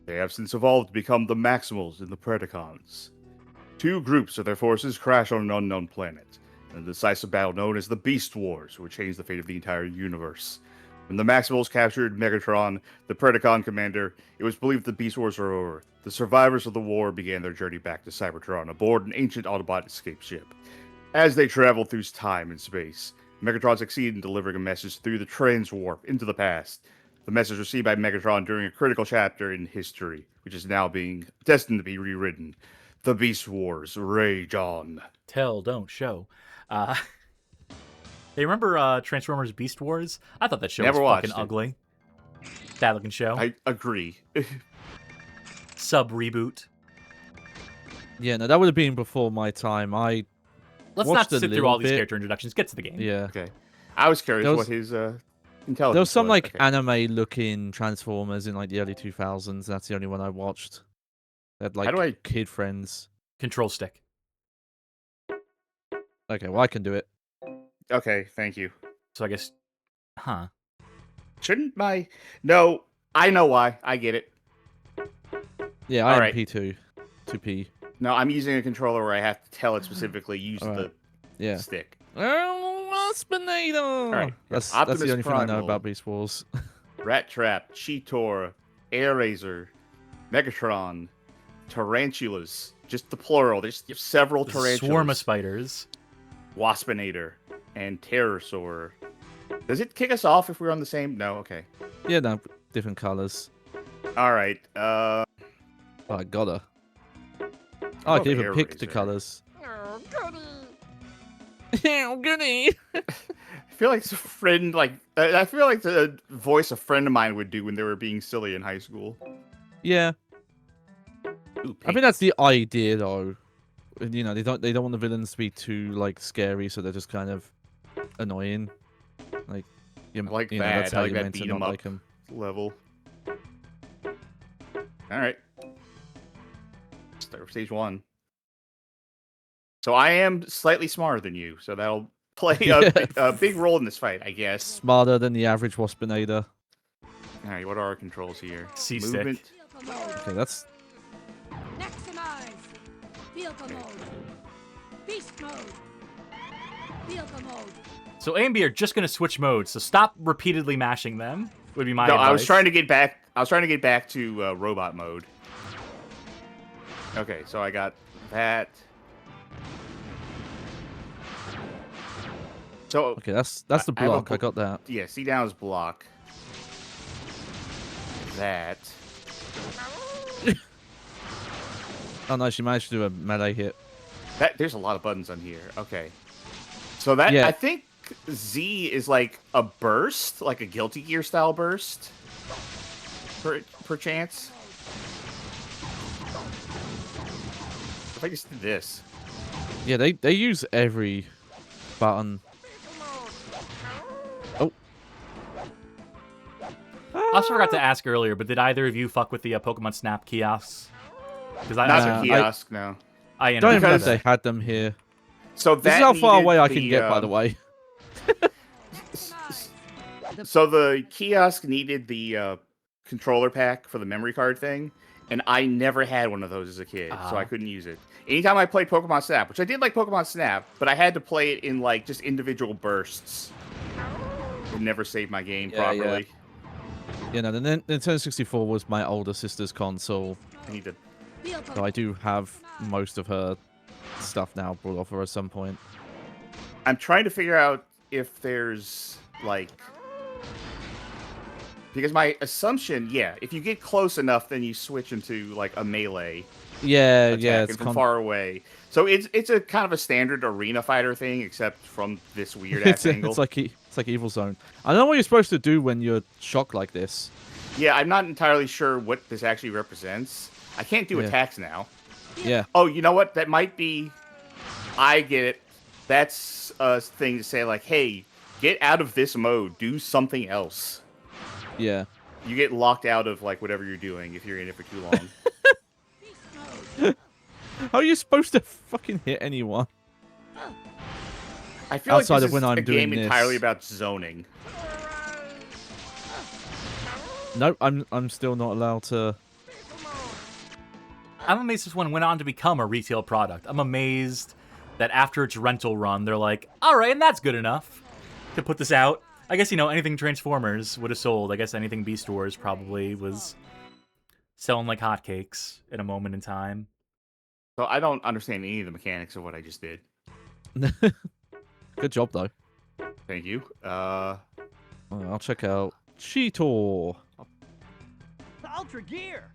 Speaker 3: They have since evolved to become the Maximals and the Predacons. Two groups of their forces crash on an unknown planet. In a decisive battle known as the Beast Wars, which changed the fate of the entire universe. When the Maximals captured Megatron, the Predacon commander, it was believed the Beast Wars were over. The survivors of the war began their journey back to Cybertron aboard an ancient Autobot escape ship. As they traveled through time and space, Megatron succeeded in delivering a message through the transwarp into the past. The message received by Megatron during a critical chapter in history, which is now being destined to be rewritten. The Beast Wars rage on.
Speaker 1: Tell, don't show. Hey, remember Transformers Beast Wars? I thought that show was fucking ugly. Bad looking show.
Speaker 3: I agree.
Speaker 1: Sub reboot.
Speaker 2: Yeah, no, that would have been before my time.
Speaker 1: Let's not sit through all these character introductions. Get to the game.
Speaker 2: Yeah.
Speaker 3: Okay. I was curious what his intelligence
Speaker 2: There was some
Speaker 3: was.
Speaker 2: anime-looking Transformers in like the early 2000s. That's the only one I watched. They had like kid friends.
Speaker 1: Control stick.
Speaker 2: Okay, well I can do it.
Speaker 3: Okay, thank you.
Speaker 1: So I guess,
Speaker 3: Shouldn't my... No, I know why. I get it.
Speaker 2: Yeah, I am P2. 2P.
Speaker 3: No, I'm using a controller where I have to tell it specifically use the stick.
Speaker 2: Waspinator!
Speaker 3: Alright,
Speaker 2: that's the only thing I know about Beast Wars.
Speaker 3: Rat Trap, Cheetor, Air Razor, Megatron, Tarantulas. Just the plural. There's several tarantulas.
Speaker 1: Swarm of spiders.
Speaker 3: Waspinator and Terrorsaur. Does it kick us off if we're on the same? No, okay.
Speaker 2: Yeah, no, different colors.
Speaker 3: All right.
Speaker 2: Oh, I gotta. Oh, I can even pick the colors.
Speaker 10: Oh, goody.
Speaker 2: Oh, goody.
Speaker 3: I feel like it's a friend. I feel like the voice a friend of mine would do when they were being silly in high school.
Speaker 2: Yeah.
Speaker 3: Ooh,
Speaker 2: I think that's the idea, though. you know, they don't want the villains to be too like scary, so they're just kind of annoying. Like,
Speaker 3: I like
Speaker 2: you know,
Speaker 3: that.
Speaker 2: that's how
Speaker 3: I like
Speaker 2: you're
Speaker 3: that
Speaker 2: meant to
Speaker 3: beat
Speaker 2: not
Speaker 3: 'em up
Speaker 2: like them.
Speaker 3: level. All right. Start with stage 1. So I am slightly smarter than you, so that'll play a big role in this fight, I guess.
Speaker 2: Smarter than the average Waspinator.
Speaker 3: All right, what are our controls here?
Speaker 1: C-stick.
Speaker 3: Movement.
Speaker 2: Okay, that's
Speaker 9: Maximize. Vehicle mode. Beast mode. Vehicle mode.
Speaker 1: So A and B are just gonna switch modes, so stop repeatedly mashing them. Would be my
Speaker 3: No,
Speaker 1: advice.
Speaker 3: I was trying to get back to robot mode. Okay, so I got that. So
Speaker 2: okay. That's the
Speaker 3: I have a
Speaker 2: block. I got that.
Speaker 3: yeah, C down is block. That.
Speaker 2: Oh, nice. You managed to do a melee hit.
Speaker 3: There's a lot of buttons on here. Okay. So that
Speaker 2: Yeah.
Speaker 3: I think Z is like a burst, like a Guilty Gear style burst. Per chance. If I just did this.
Speaker 2: Yeah, they use every button. Oh.
Speaker 1: I also forgot to ask earlier, but did either of you fuck with the Pokemon Snap kiosks? Because
Speaker 3: Not the kiosk, no.
Speaker 1: I
Speaker 2: Don't even know if
Speaker 3: Because-
Speaker 2: they had them here.
Speaker 3: So
Speaker 2: This is
Speaker 3: that
Speaker 2: how far
Speaker 3: needed
Speaker 2: away I
Speaker 3: the,
Speaker 2: can get, by the way.
Speaker 3: So the kiosk needed the controller pack for the memory card thing, and I never had one of those as a kid, so I couldn't use it. Anytime I played Pokemon Snap, which I did like Pokemon Snap, but I had to play it in like just individual bursts. It never saved my game properly.
Speaker 2: You know, the Nintendo 64 was my older sister's console,
Speaker 3: I need to.
Speaker 2: so I do have most of her stuff now brought off her at some point.
Speaker 3: I'm trying to figure out if there's like. Because my assumption, yeah, if you get close enough, then you switch into like a melee.
Speaker 2: Yeah,
Speaker 3: attack,
Speaker 2: yeah,
Speaker 3: and from far away. So it's a kind of a standard arena fighter thing, except from this weird ass angle.
Speaker 2: It's like Evil Zone. I don't know what you're supposed to do when you're shocked like this.
Speaker 3: Yeah, I'm not entirely sure what this actually represents. I can't do attacks now.
Speaker 2: Yeah.
Speaker 3: Oh, you know what? That might be. I get it. That's a thing to say, like, hey, get out of this mode. Do something else.
Speaker 2: Yeah.
Speaker 3: You get locked out of like whatever you're doing if you're in it for too long.
Speaker 2: How are you supposed to fucking hit anyone?
Speaker 3: I feel
Speaker 2: Outside
Speaker 3: like
Speaker 2: of
Speaker 3: this
Speaker 2: when
Speaker 3: is
Speaker 2: I'm
Speaker 3: a
Speaker 2: doing
Speaker 3: game
Speaker 2: this.
Speaker 3: entirely about zoning.
Speaker 2: Nope, I'm still not allowed to.
Speaker 1: I'm amazed this one went on to become a retail product. I'm amazed that after its rental run, they're like, all right, and that's good enough to put this out. I guess, you know, anything Transformers would have sold. I guess anything Beast Wars probably was selling like hotcakes at a moment in time.
Speaker 3: So I don't understand any of the mechanics of what I just did.
Speaker 2: Good job, though.
Speaker 3: Thank you.
Speaker 2: I'll check out Cheetor.
Speaker 10: Ultra Gear!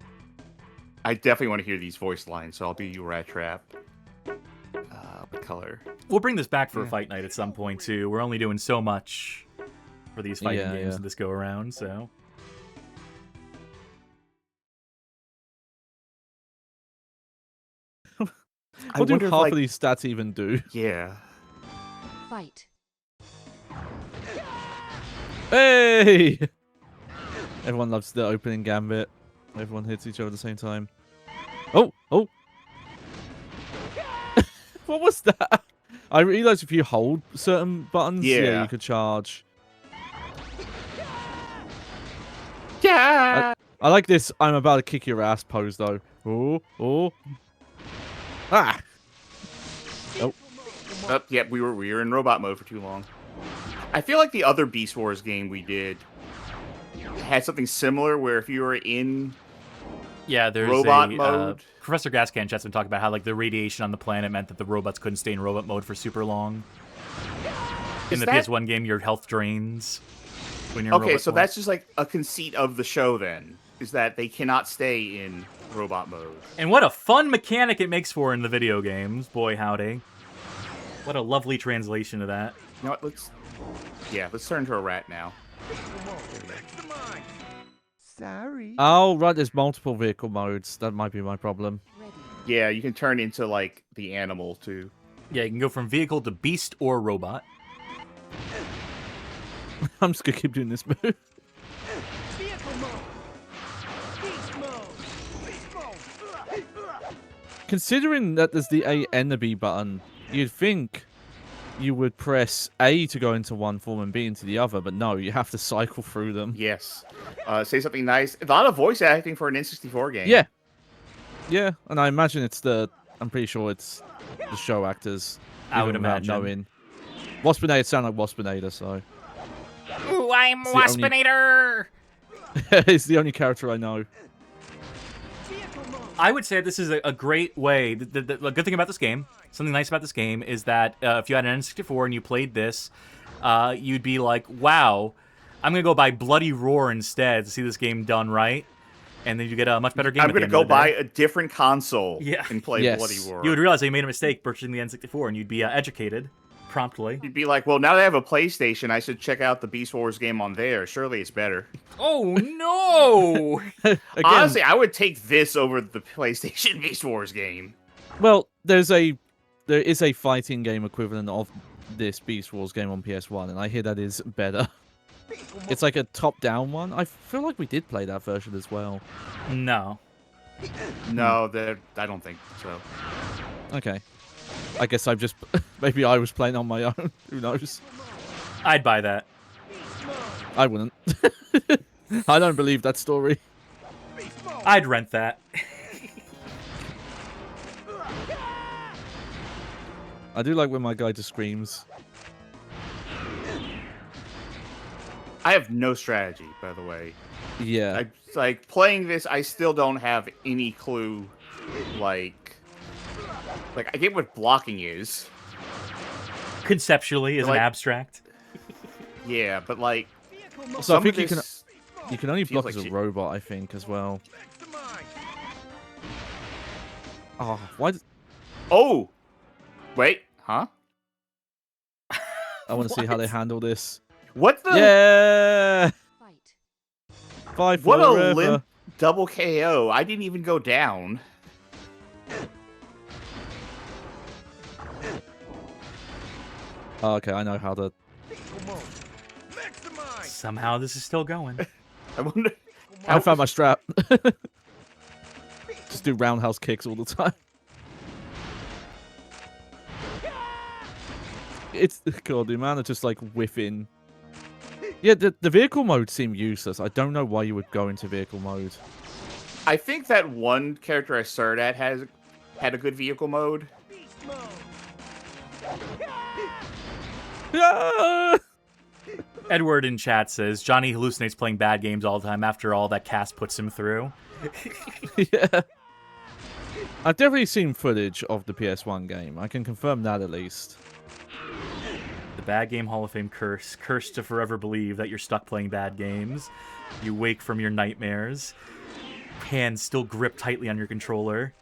Speaker 3: I definitely want to hear these voice lines, so I'll do you Rat Trap. What color?
Speaker 1: We'll bring this back for a fight night at some point, too. We're only doing so much for these fighting
Speaker 2: Yeah,
Speaker 1: games
Speaker 2: yeah.
Speaker 1: this go around, so...
Speaker 2: What do half of these stats even do?
Speaker 3: Yeah.
Speaker 5: Fight.
Speaker 2: Hey! Everyone loves the opening gambit. Everyone hits each other at the same time. Oh! Oh! What was that? I realized if you hold certain buttons,
Speaker 3: Yeah.
Speaker 2: you could charge.
Speaker 3: Yeah.
Speaker 2: I like this I'm about to kick your ass pose, though. Oh! Oh! Ah! Oh.
Speaker 3: Yep, we were in robot mode for too long. I feel like the other Beast Wars game we did had something similar where if you were in
Speaker 1: Yeah, there's
Speaker 3: robot
Speaker 1: a,
Speaker 3: mode.
Speaker 1: Professor Gascan chat's been talking about how like the radiation on the planet meant that the robots couldn't stay in robot mode for super long. In
Speaker 3: Is
Speaker 1: the
Speaker 3: that-
Speaker 1: PS1 game, your health drains when you're in
Speaker 3: Okay,
Speaker 1: robot
Speaker 3: so
Speaker 1: mode.
Speaker 3: that's just like a conceit of the show then, is that they cannot stay in robot mode.
Speaker 1: And what a fun mechanic it makes for in the video games. Boy, howdy. What a lovely translation of that.
Speaker 3: You know what, let's turn to a rat now.
Speaker 10: Sorry.
Speaker 2: Oh, right, there's multiple vehicle modes. That might be my problem.
Speaker 3: Yeah, you can turn into like the animal too.
Speaker 1: Yeah, you can go from vehicle to beast or robot.
Speaker 2: I'm just gonna keep doing this move.
Speaker 10: Vehicle mode. Beast mode. Beast mode.
Speaker 2: Considering that there's the A and the B button, you'd think you would press A to go into one form and B into the other, but no, you have to cycle through them.
Speaker 3: Yes. Say something nice. A lot of voice acting for an N64 game.
Speaker 2: Yeah. Yeah, and I imagine I'm pretty sure it's the show actors.
Speaker 1: I would
Speaker 2: even without
Speaker 1: imagine.
Speaker 2: knowing. Waspinator sound like Waspinator, so.
Speaker 1: Ooh, I'm
Speaker 2: It's the only-
Speaker 1: Waspinator!
Speaker 2: He's the only character I know.
Speaker 1: I would say this is a great way. The good thing about this game, something nice about this game, is that if you had an N64 and you played this, you'd be like, wow, I'm going to go buy Bloody Roar instead to see this game done right. And then you get a much better game.
Speaker 3: I'm going to go buy a different console and play
Speaker 2: Yes.
Speaker 3: Bloody Roar.
Speaker 1: You would realize that you made a mistake purchasing the N64, and you'd be educated promptly.
Speaker 3: You'd be like, well, now that I have a PlayStation, I should check out the Beast Wars game on there. Surely it's better.
Speaker 1: Oh, no!
Speaker 2: Again,
Speaker 3: Honestly, I would take this over the PlayStation Beast Wars game.
Speaker 2: well, there is a fighting game equivalent of this Beast Wars game on PS1, and I hear that is better. It's like a top-down one. I feel like we did play that version as well.
Speaker 1: No.
Speaker 3: No, I don't think so.
Speaker 2: Okay. I guess I've just... Maybe I was playing on my own. Who knows?
Speaker 1: I'd buy that.
Speaker 2: I wouldn't. I don't believe that story.
Speaker 1: I'd rent that.
Speaker 2: I do like when my guy just screams.
Speaker 3: I have no strategy, by the way.
Speaker 2: Yeah.
Speaker 3: Like, playing this, I still don't have any clue, like, I get what blocking is.
Speaker 1: Conceptually, as an abstract.
Speaker 3: Yeah, but, like...
Speaker 2: So I think you can only
Speaker 3: feels
Speaker 2: block
Speaker 3: like
Speaker 2: as a robot, I think, as well. Oh, why...
Speaker 3: Oh! Wait, huh?
Speaker 2: I want to see how they handle this.
Speaker 3: What the...
Speaker 2: Yeah! Fight
Speaker 3: What a
Speaker 2: forever.
Speaker 3: limp double KO. I didn't even go down.
Speaker 2: Oh, okay, I know how to...
Speaker 1: Somehow this is still going.
Speaker 3: I wonder...
Speaker 2: I found my strap. Just do roundhouse kicks all the time. It's... God, the amount of just, like, whiffing... Yeah, the vehicle mode seemed useless. I don't know why you would go into vehicle mode.
Speaker 3: I think that one character I started at had a good vehicle mode.
Speaker 1: Edward in chat says, Johnny hallucinates playing bad games all the time after all that Cass puts him through.
Speaker 2: Yeah. I've definitely seen footage of the PS1 game. I can confirm that at least.
Speaker 1: The Bad Game Hall of Fame curse. Cursed to forever believe that you're stuck playing bad games. You wake from your nightmares. Hands still grip tightly on your controller.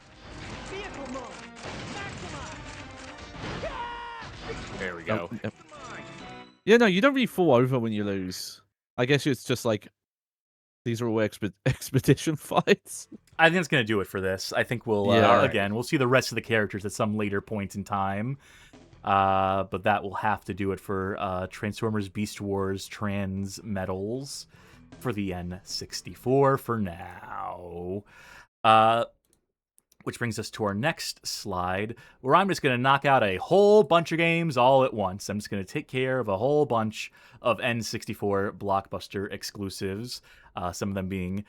Speaker 3: There we go.
Speaker 2: Yep. Yeah, no, you don't really fall over when you lose. I guess it's just like, these are all expedition fights.
Speaker 1: I think that's going to do it for this. I think we'll, again, we'll see the rest of the characters at some later point in time. But that will have to do it for Transformers Beast Wars Transmetals for the N64 for now. Which brings us to our next slide, where I'm just going to knock out a whole bunch of games all at once. I'm just going to take care of a whole bunch of N64 Blockbuster exclusives, some of them being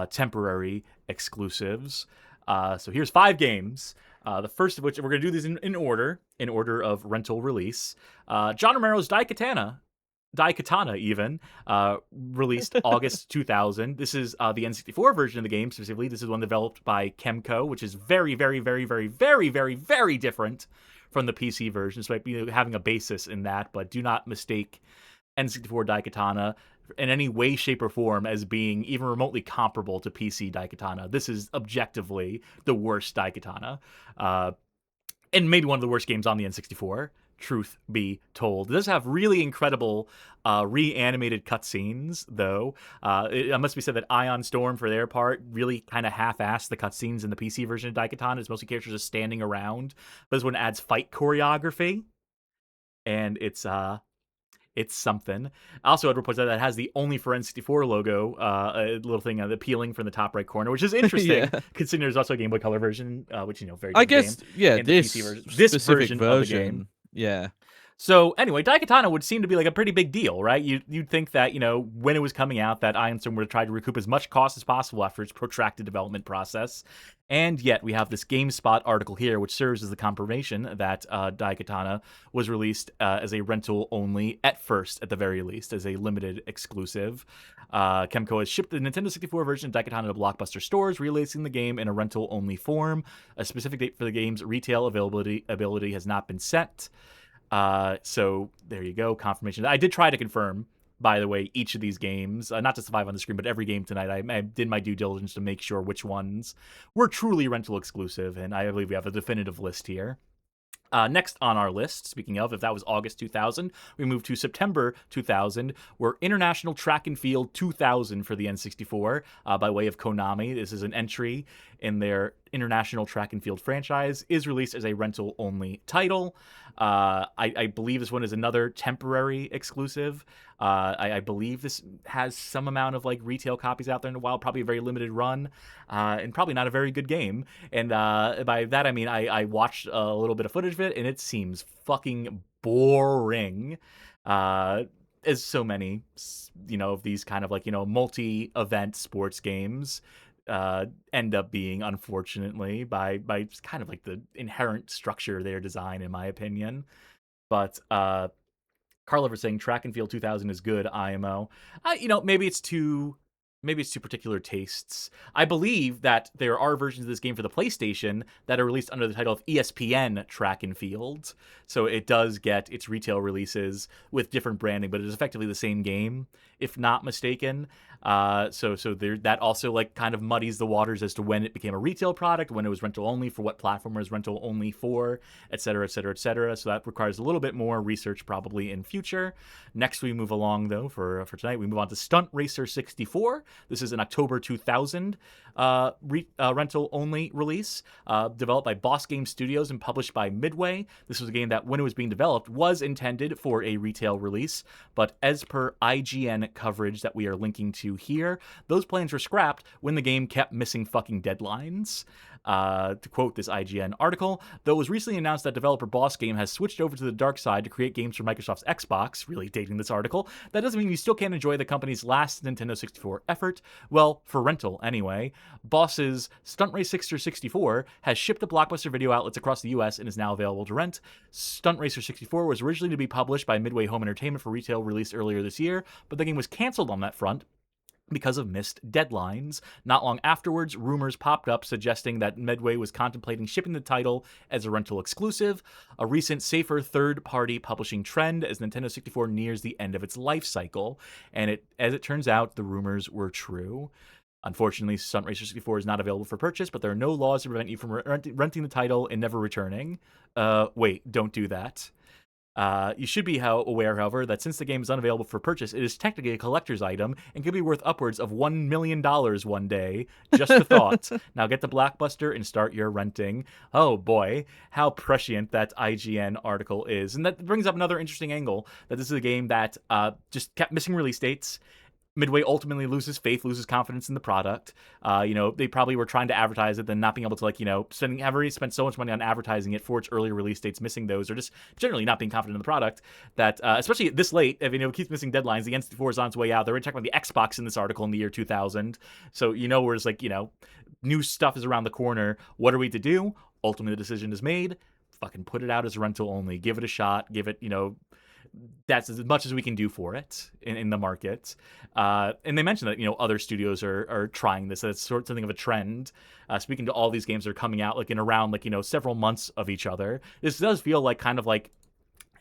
Speaker 1: temporary exclusives. So here's 5 games. The first of which, we're going to do these in order of rental release. John Romero's Daikatana even, released August 2000. This is the N64 version of the game, specifically. This is one developed by Kemco, which is very, very, very, very, very, very, very different from the PC version. So it might be having a basis in that, but do not mistake N64 Daikatana in any way, shape, or form as being even remotely comparable to PC Daikatana. This is objectively the worst Daikatana. And maybe one of the worst games on the N64. truth be told. It does have really incredible reanimated cutscenes, though. It must be said that Ion Storm, for their part, really kind of half-assed the cutscenes in the PC version of Daikatana. It's mostly characters just standing around. But this one adds fight choreography, and it's something. Also, Edward points out that it has the only for N64 logo, a little thing appealing from the top right corner, which is interesting, considering there's also a Game Boy Color version, which, very good
Speaker 2: I guess,
Speaker 1: game.
Speaker 2: yeah,
Speaker 1: And the
Speaker 2: this
Speaker 1: PC version,
Speaker 2: specific
Speaker 1: version of the game.
Speaker 2: Yeah.
Speaker 1: So anyway, Daikatana would seem to be like a pretty big deal, right? You'd think that, when it was coming out, that Ion Storm would try to recoup as much cost as possible after its protracted development process. And yet we have this GameSpot article here, which serves as the confirmation that Daikatana was released as a rental only, at first, at the very least, as a limited exclusive. Kemco has shipped the Nintendo 64 version of Daikatana to Blockbuster stores, releasing the game in a rental only form. A specific date for the game's retail availability has not been set. So there you go, confirmation. I did try to confirm, by the way, each of these games, not just the 5 on the screen, but every game tonight. I did my due diligence to make sure which ones were truly rental exclusive, and I believe we have a definitive list here. Next on our list, speaking of, if that was August 2000, we move to September 2000, where International Track and Field 2000 for the N64, by way of Konami. This is an entry in their International Track and Field franchise, is released as a rental-only title. I believe this one is another temporary exclusive. I believe this has some amount of retail copies out there in the wild, probably a very limited run, and probably not a very good game. And by that I mean I watched a little bit of footage of it, and it seems fucking boring. As so many, of these kind of multi-event sports games end up being, unfortunately, by just kind of the inherent structure of their design, in my opinion. But Carliver saying Track and Field 2000 is good, IMO. Maybe it's too particular tastes. I believe that there are versions of this game for the PlayStation that are released under the title of ESPN Track and Field. So it does get its retail releases with different branding, but it is effectively the same game, if not mistaken. So there, that also kind of muddies the waters as to when it became a retail product, when it was rental only, for what platform it was rental only for, et cetera, et cetera, et cetera. So that requires a little bit more research probably in future. Next we move along, though, for tonight, we move on to Stunt Racer 64. This is an October 2000 rental only release, developed by Boss Game Studios and published by Midway. This was a game that, when it was being developed, was intended for a retail release, but as per IGN coverage that we are linking to here, those plans were scrapped when the game kept missing fucking deadlines. To quote this IGN article, though it was recently announced that developer Boss Game has switched over to the dark side to create games for Microsoft's Xbox, really dating this article, that doesn't mean you still can't enjoy the company's last Nintendo 64 effort. Well, for rental anyway. Boss's Stunt Racer 64 has shipped to Blockbuster video outlets across the US and is now available to rent. Stunt Racer 64 was originally to be published by Midway Home Entertainment for retail release earlier this year, but the game was canceled on that front because of missed deadlines. Not long afterwards, rumors popped up suggesting that Midway was contemplating shipping the title as a rental exclusive, a recent safer third-party publishing trend as Nintendo 64 nears the end of its life cycle. And as it turns out, the rumors were true. Unfortunately, Stunt Racer 64 is not available for purchase, but there are no laws to prevent you from renting the title and never returning. Wait, don't do that. You should be aware, however, that since the game is unavailable for purchase, it is technically a collector's item and could be worth upwards of $1 million one day. Just a thought. Now get to Blockbuster and start your renting. Oh boy, how prescient that IGN article is. And that brings up another interesting angle, that this is a game that just kept missing release dates. Midway ultimately loses faith, loses confidence in the product. They probably were trying to advertise it, then not being able to, have already spent so much money on advertising it for its earlier release dates, missing those, or just generally not being confident in the product, that, especially this late, if it keeps missing deadlines, the N64 is on its way out. They're already talking about the Xbox in this article in the year 2000. So, where it's new stuff is around the corner. What are we to do? Ultimately, the decision is made. Fucking put it out as rental only. Give it a shot. Give it, that's as much as we can do for it in the market. And they mentioned that, other studios are trying this. That's something of a trend. Speaking to all these games that are coming out in around several months of each other. This does feel kind of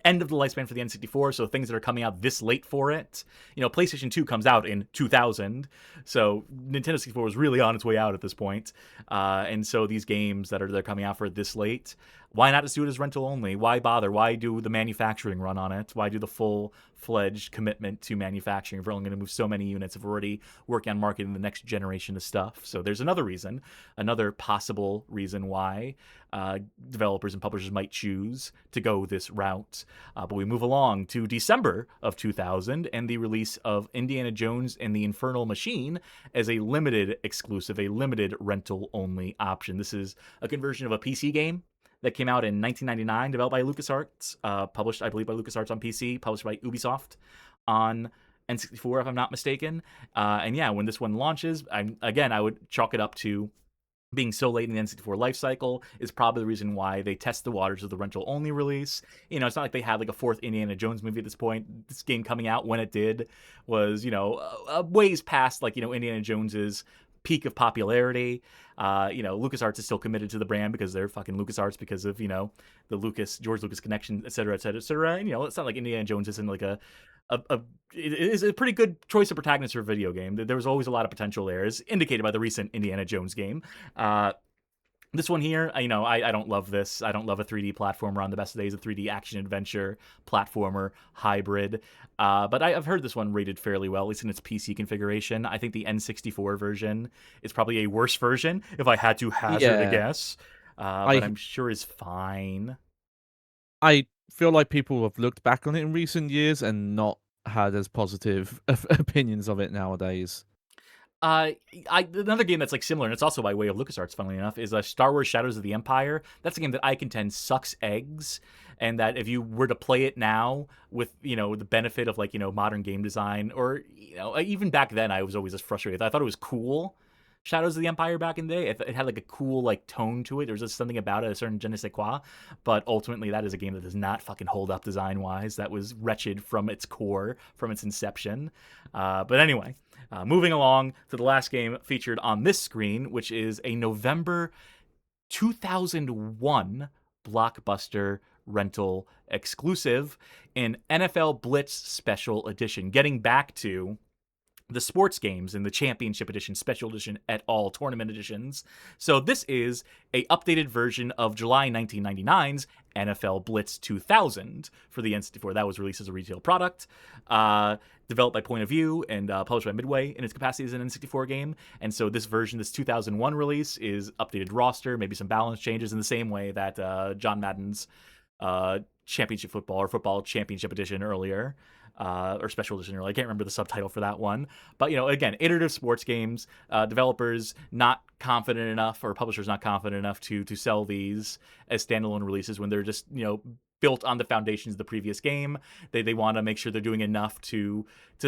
Speaker 1: end of the lifespan for the N64, so things that are coming out this late for it. PlayStation 2 comes out in 2000, so Nintendo 64 was really on its way out at this point. And so these games that are coming out for this late, Why not just do it as rental only? Why bother? Why do the manufacturing run on it? Why do the full-fledged commitment to manufacturing if we're only going to move so many units, if we're already working on marketing the next generation of stuff? So there's another reason, another possible reason why developers and publishers might choose to go this route. But we move along to December of 2000 and the release of Indiana Jones and the Infernal Machine as a limited exclusive, a limited rental-only option. This is a conversion of a PC game that came out in 1999, developed by LucasArts, published, I believe, by LucasArts on PC, published by Ubisoft on N64, if I'm not mistaken. And yeah, when this one launches, I would chalk it up to being so late in the N64 life cycle is probably the reason why they test the waters of the rental-only release. You know, it's not like they had like a fourth Indiana Jones movie at this point. This game coming out when it did was, you know, a ways past, like, you know, Indiana Jones's peak of popularity. You know, LucasArts is still committed to the brand because they're fucking LucasArts because of, you know, the George Lucas connection, et cetera, et cetera, et cetera. And, you know, it's not like Indiana Jones isn't like it is a pretty good choice of protagonist for a video game. There was always a lot of potential there, as indicated by the recent Indiana Jones game. This one here, you know, I don't love this. I don't love a 3D platformer on the best of days, a 3D action-adventure platformer hybrid. But I've heard this one rated fairly well, at least in its PC configuration. I think the N64 version is probably a worse version, if I had to hazard a guess. But I'm sure is fine.
Speaker 2: I feel like people have looked back on it in recent years and not had as positive opinions of it nowadays.
Speaker 1: Another game that's like similar, and it's also by way of LucasArts, funnily enough, is Star Wars Shadows of the Empire. That's a game that I contend sucks eggs, and that if you were to play it now with, you know, the benefit of, like, you know, modern game design, or, you know, even back then I was always just frustrated. I thought it was cool, Shadows of the Empire back in the day. It had like a cool like tone to it. There was just something about it, a certain je ne sais quoi. But ultimately, that is a game that does not fucking hold up design-wise. That was wretched from its core, from its inception. But anyway, moving along to the last game featured on this screen, which is a November 2001 Blockbuster rental exclusive, an NFL Blitz Special Edition. Getting back to the sports games in the Championship Edition, Special Edition, et al. Tournament editions. So this is a updated version of July 1999's NFL Blitz 2000 for the N64. That was released as a retail product, developed by Point of View and published by Midway in its capacity as an N64 game. And so this version, this 2001 release, is updated roster, maybe some balance changes in the same way that John Madden's Championship Football or Football Championship Edition earlier, or Special Edition earlier. I can't remember the subtitle for that one. But, you know, again, iterative sports games, developers not confident enough, or publishers not confident enough to sell these as standalone releases when they're just, you know, built on the foundations of the previous game. They want to make sure they're doing enough to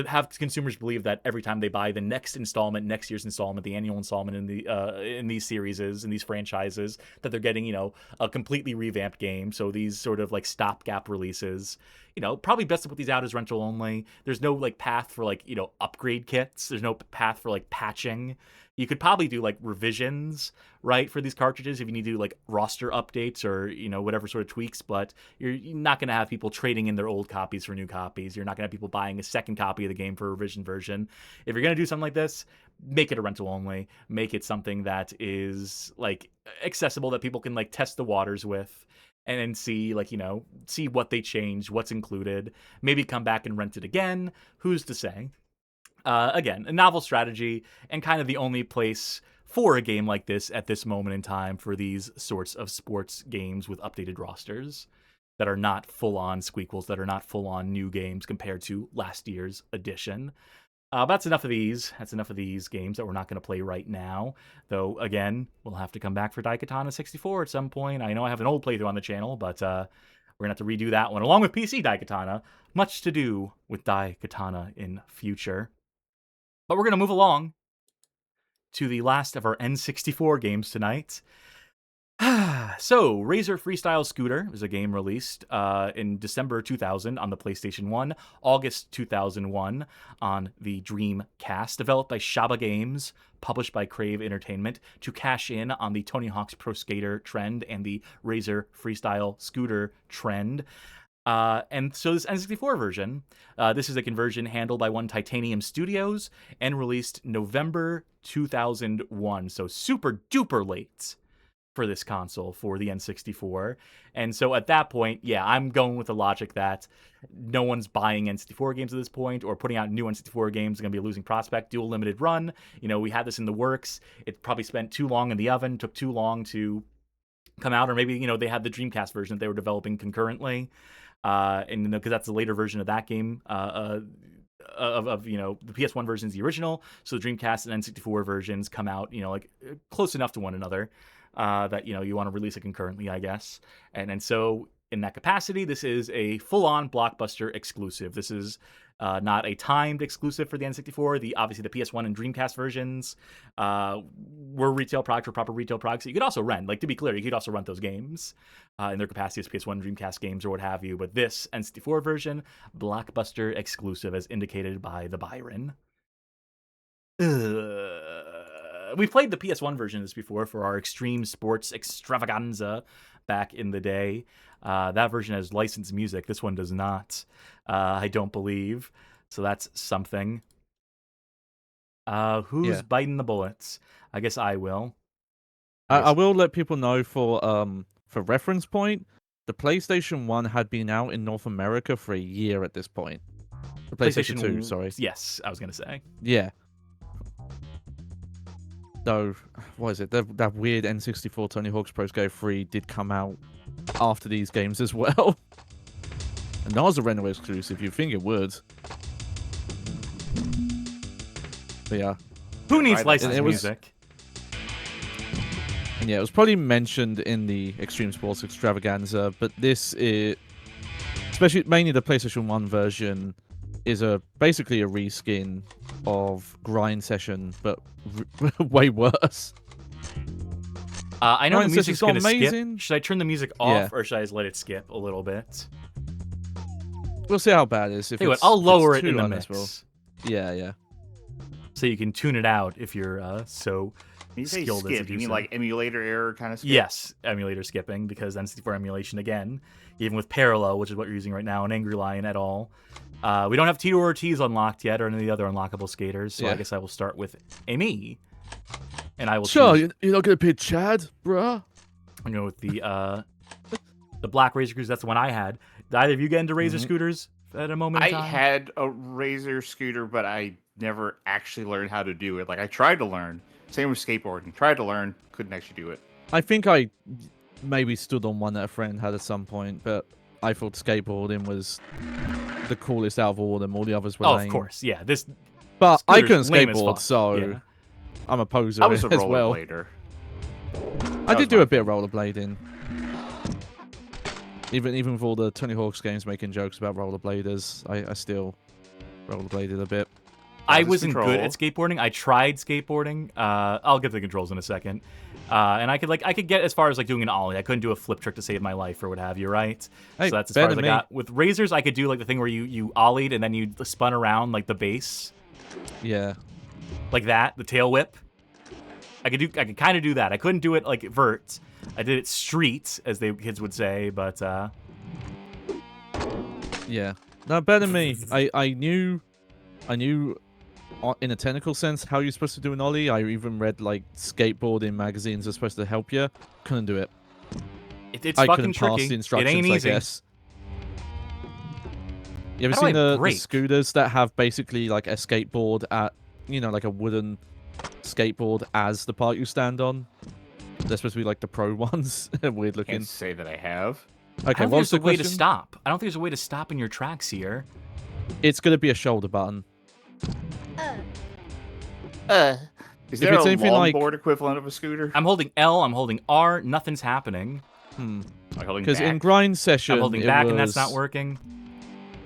Speaker 1: have consumers believe that every time they buy the next installment, next year's installment, the annual installment in these series, in these franchises, that they're getting, you know, a completely revamped game. So these sort of like stopgap releases, you know, probably best to put these out as rental only. There's no like path for like, you know, upgrade kits. There's no path for like patching. You could probably do like revisions, right, for these cartridges if you need to do like roster updates or, you know, whatever sort of tweaks, but you're not going to have people trading in their old copies for new copies. You're not going to have people buying a second copy of the game for a revision version. If you're going to do something like this, make it a rental only. Make it something that is like accessible, that people can like test the waters with and then see, like, you know, see what they changed, what's included, maybe come back and rent it again. Who's to say? Again, a novel strategy, and kind of the only place for a game like this at this moment in time for these sorts of sports games with updated rosters that are not full-on squeakles, that are not full-on new games compared to last year's edition. But that's enough of these. That's enough of these games that we're not going to play right now. Though, again, we'll have to come back for Daikatana 64 at some point. I know I have an old playthrough on the channel, but we're going to have to redo that one, along with PC Daikatana. Much to do with Daikatana in future. But we're going to move along to the last of our N64 games tonight. So, Razor Freestyle Scooter is a game released in December 2000 on the PlayStation 1, August 2001 on the Dreamcast, developed by Shaba Games, published by Crave Entertainment, to cash in on the Tony Hawk's Pro Skater trend and the Razor Freestyle Scooter trend. And so this N64 version, this is a conversion handled by one Titanium Studios and released November 2001, so super duper late for this console, for the N64. And so at that point, yeah, I'm going with the logic that no one's buying N64 games at this point, or putting out new N64 games is going to be a losing prospect. Dual limited run, we had this in the works. It probably spent too long in the oven, took too long to come out, or maybe, they had the Dreamcast version that they were developing concurrently. And because that's the later version of that game, the PS1 version is the original, so the Dreamcast and N64 versions come out, like close enough to one another. That you want to release it concurrently, I guess. And so in that capacity, this is a full-on Blockbuster exclusive. This is not a timed exclusive for the N64. Obviously the PS1 and Dreamcast versions were retail products, or proper retail products that you could also rent. Like, to be clear, you could also rent those games in their capacity as PS1 and Dreamcast games or what have you. But this N64 version, Blockbuster exclusive, as indicated by the Byron. We played the PS1 version of this before for our Extreme Sports Extravaganza back in the day. That version has licensed music. This one does not, I don't believe. So that's something. Who's biting the bullets? I guess I will.
Speaker 2: I will let people know for reference point, the PlayStation 1 had been out in North America for a year at this point. The PlayStation 2, sorry.
Speaker 1: Yes, I was going to say.
Speaker 2: Yeah. So, what is it? That weird N64 Tony Hawk's Pro Skater 3 did come out after these games as well. And that was a rental exclusive, you'd think it would. But yeah.
Speaker 1: Who needs licensed music?
Speaker 2: And yeah, it was probably mentioned in the Extreme Sports Extravaganza, but this is, especially mainly the PlayStation 1 version, is basically a reskin of Grind Session, but way worse.
Speaker 1: I know
Speaker 2: Grind
Speaker 1: the music's going to skip.
Speaker 2: amazing.
Speaker 1: Should I turn the music off, or should I just let it skip a little bit?
Speaker 2: We'll see how bad it is.
Speaker 1: I'll lower it in the mix.
Speaker 2: Yeah.
Speaker 1: So you can tune it out if you're so
Speaker 3: When you say
Speaker 1: skilled as
Speaker 3: skip,
Speaker 1: to
Speaker 3: you
Speaker 1: do
Speaker 3: mean
Speaker 1: so.
Speaker 3: like emulator error kind of skip?
Speaker 1: Yes, emulator skipping, because N64 emulation again, even with Parallel, which is what you're using right now, and Angry Lion et al. We don't have Tito Ortiz unlocked yet, or any of the other unlockable skaters, so I guess I will start with Amy. And I will
Speaker 2: you're not gonna pick Chad, bruh?
Speaker 1: I'm going with the Black Razor Scooters. That's the one I had. Did either of you get into Razor Scooters at a moment in time?
Speaker 3: I had a Razor scooter, but I never actually learned how to do it. Like, I tried to learn. Same with skateboarding. Tried to learn, couldn't actually do it.
Speaker 2: I think I maybe stood on one that a friend had at some point, but I thought skateboarding was the coolest out of all of them. All the others were lame.
Speaker 1: Of course, yeah.
Speaker 2: But I couldn't
Speaker 1: lame as
Speaker 2: skateboard,
Speaker 1: fuck.
Speaker 2: so
Speaker 1: Yeah.
Speaker 2: I'm a poser
Speaker 3: I was a
Speaker 2: as well.
Speaker 3: rollerblader.
Speaker 2: I did do a bit of rollerblading. Even with all the Tony Hawk's games making jokes about rollerbladers, I still rollerbladed a bit.
Speaker 1: I wasn't good at skateboarding. I tried skateboarding. I'll get to the controls in a second. And I could get as far as like doing an ollie. I couldn't do a flip trick to save my life or what have you, right?
Speaker 2: Hey,
Speaker 1: so that's as far as I got. With razors, I could do like the thing where you ollied and then you spun around like the base.
Speaker 2: Yeah.
Speaker 1: Like that, the tail whip. I could kind of do that. I couldn't do it like vert. I did it street, as the kids would say, but
Speaker 2: yeah. No, better than me. I knew in a technical sense how you're supposed to do an ollie. I even read like skateboarding magazines are supposed to help you. Couldn't do it.
Speaker 1: It's
Speaker 2: I
Speaker 1: fucking
Speaker 2: couldn't pass
Speaker 1: tricky.
Speaker 2: the instructions,
Speaker 1: It ain't easy.
Speaker 2: I guess. You ever
Speaker 1: How do
Speaker 2: seen
Speaker 1: I
Speaker 2: the
Speaker 1: brake?
Speaker 2: scooters that have basically like a skateboard like a wooden skateboard as the part you stand on? They're supposed to be like the pro ones. Weird looking.
Speaker 3: Can't say that I have.
Speaker 1: I
Speaker 2: Okay,
Speaker 1: don't think
Speaker 2: what's
Speaker 1: there's
Speaker 2: the
Speaker 1: a way to
Speaker 2: question?
Speaker 1: stop. I don't think there's a way to stop in your tracks here.
Speaker 2: It's going to be a shoulder button.
Speaker 3: Is there
Speaker 2: it's
Speaker 3: a
Speaker 2: anything like-
Speaker 3: longboard equivalent of a scooter?
Speaker 1: I'm holding L, I'm holding R, nothing's happening.
Speaker 3: Like holding
Speaker 2: Because in
Speaker 3: back?
Speaker 2: grind session,
Speaker 1: I'm holding
Speaker 2: it
Speaker 1: back
Speaker 2: was,
Speaker 1: and that's not working.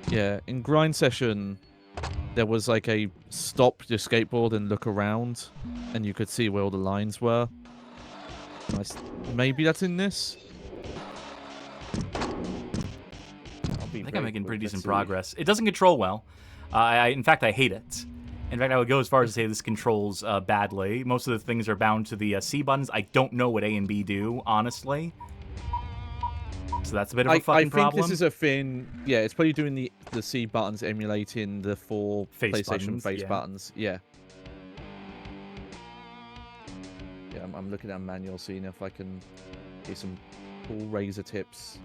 Speaker 2: Yeah, in grind session, there was like a stop your skateboard and look around, and you could see where all the lines were. Maybe that's in this.
Speaker 1: I think I'm making pretty decent progress. It doesn't control well. In fact, I hate it. In fact, I would go as far as to say this controls badly. Most of the things are bound to the C buttons. I don't know what A and B do, honestly. So that's a bit of a fucking problem.
Speaker 2: I think this is a thing. Yeah, it's probably doing the C buttons emulating the four
Speaker 1: Face
Speaker 2: PlayStation
Speaker 1: buttons,
Speaker 2: face
Speaker 1: yeah.
Speaker 2: buttons. Yeah. Yeah, I'm looking at a manual, seeing if I can get some cool razor tips.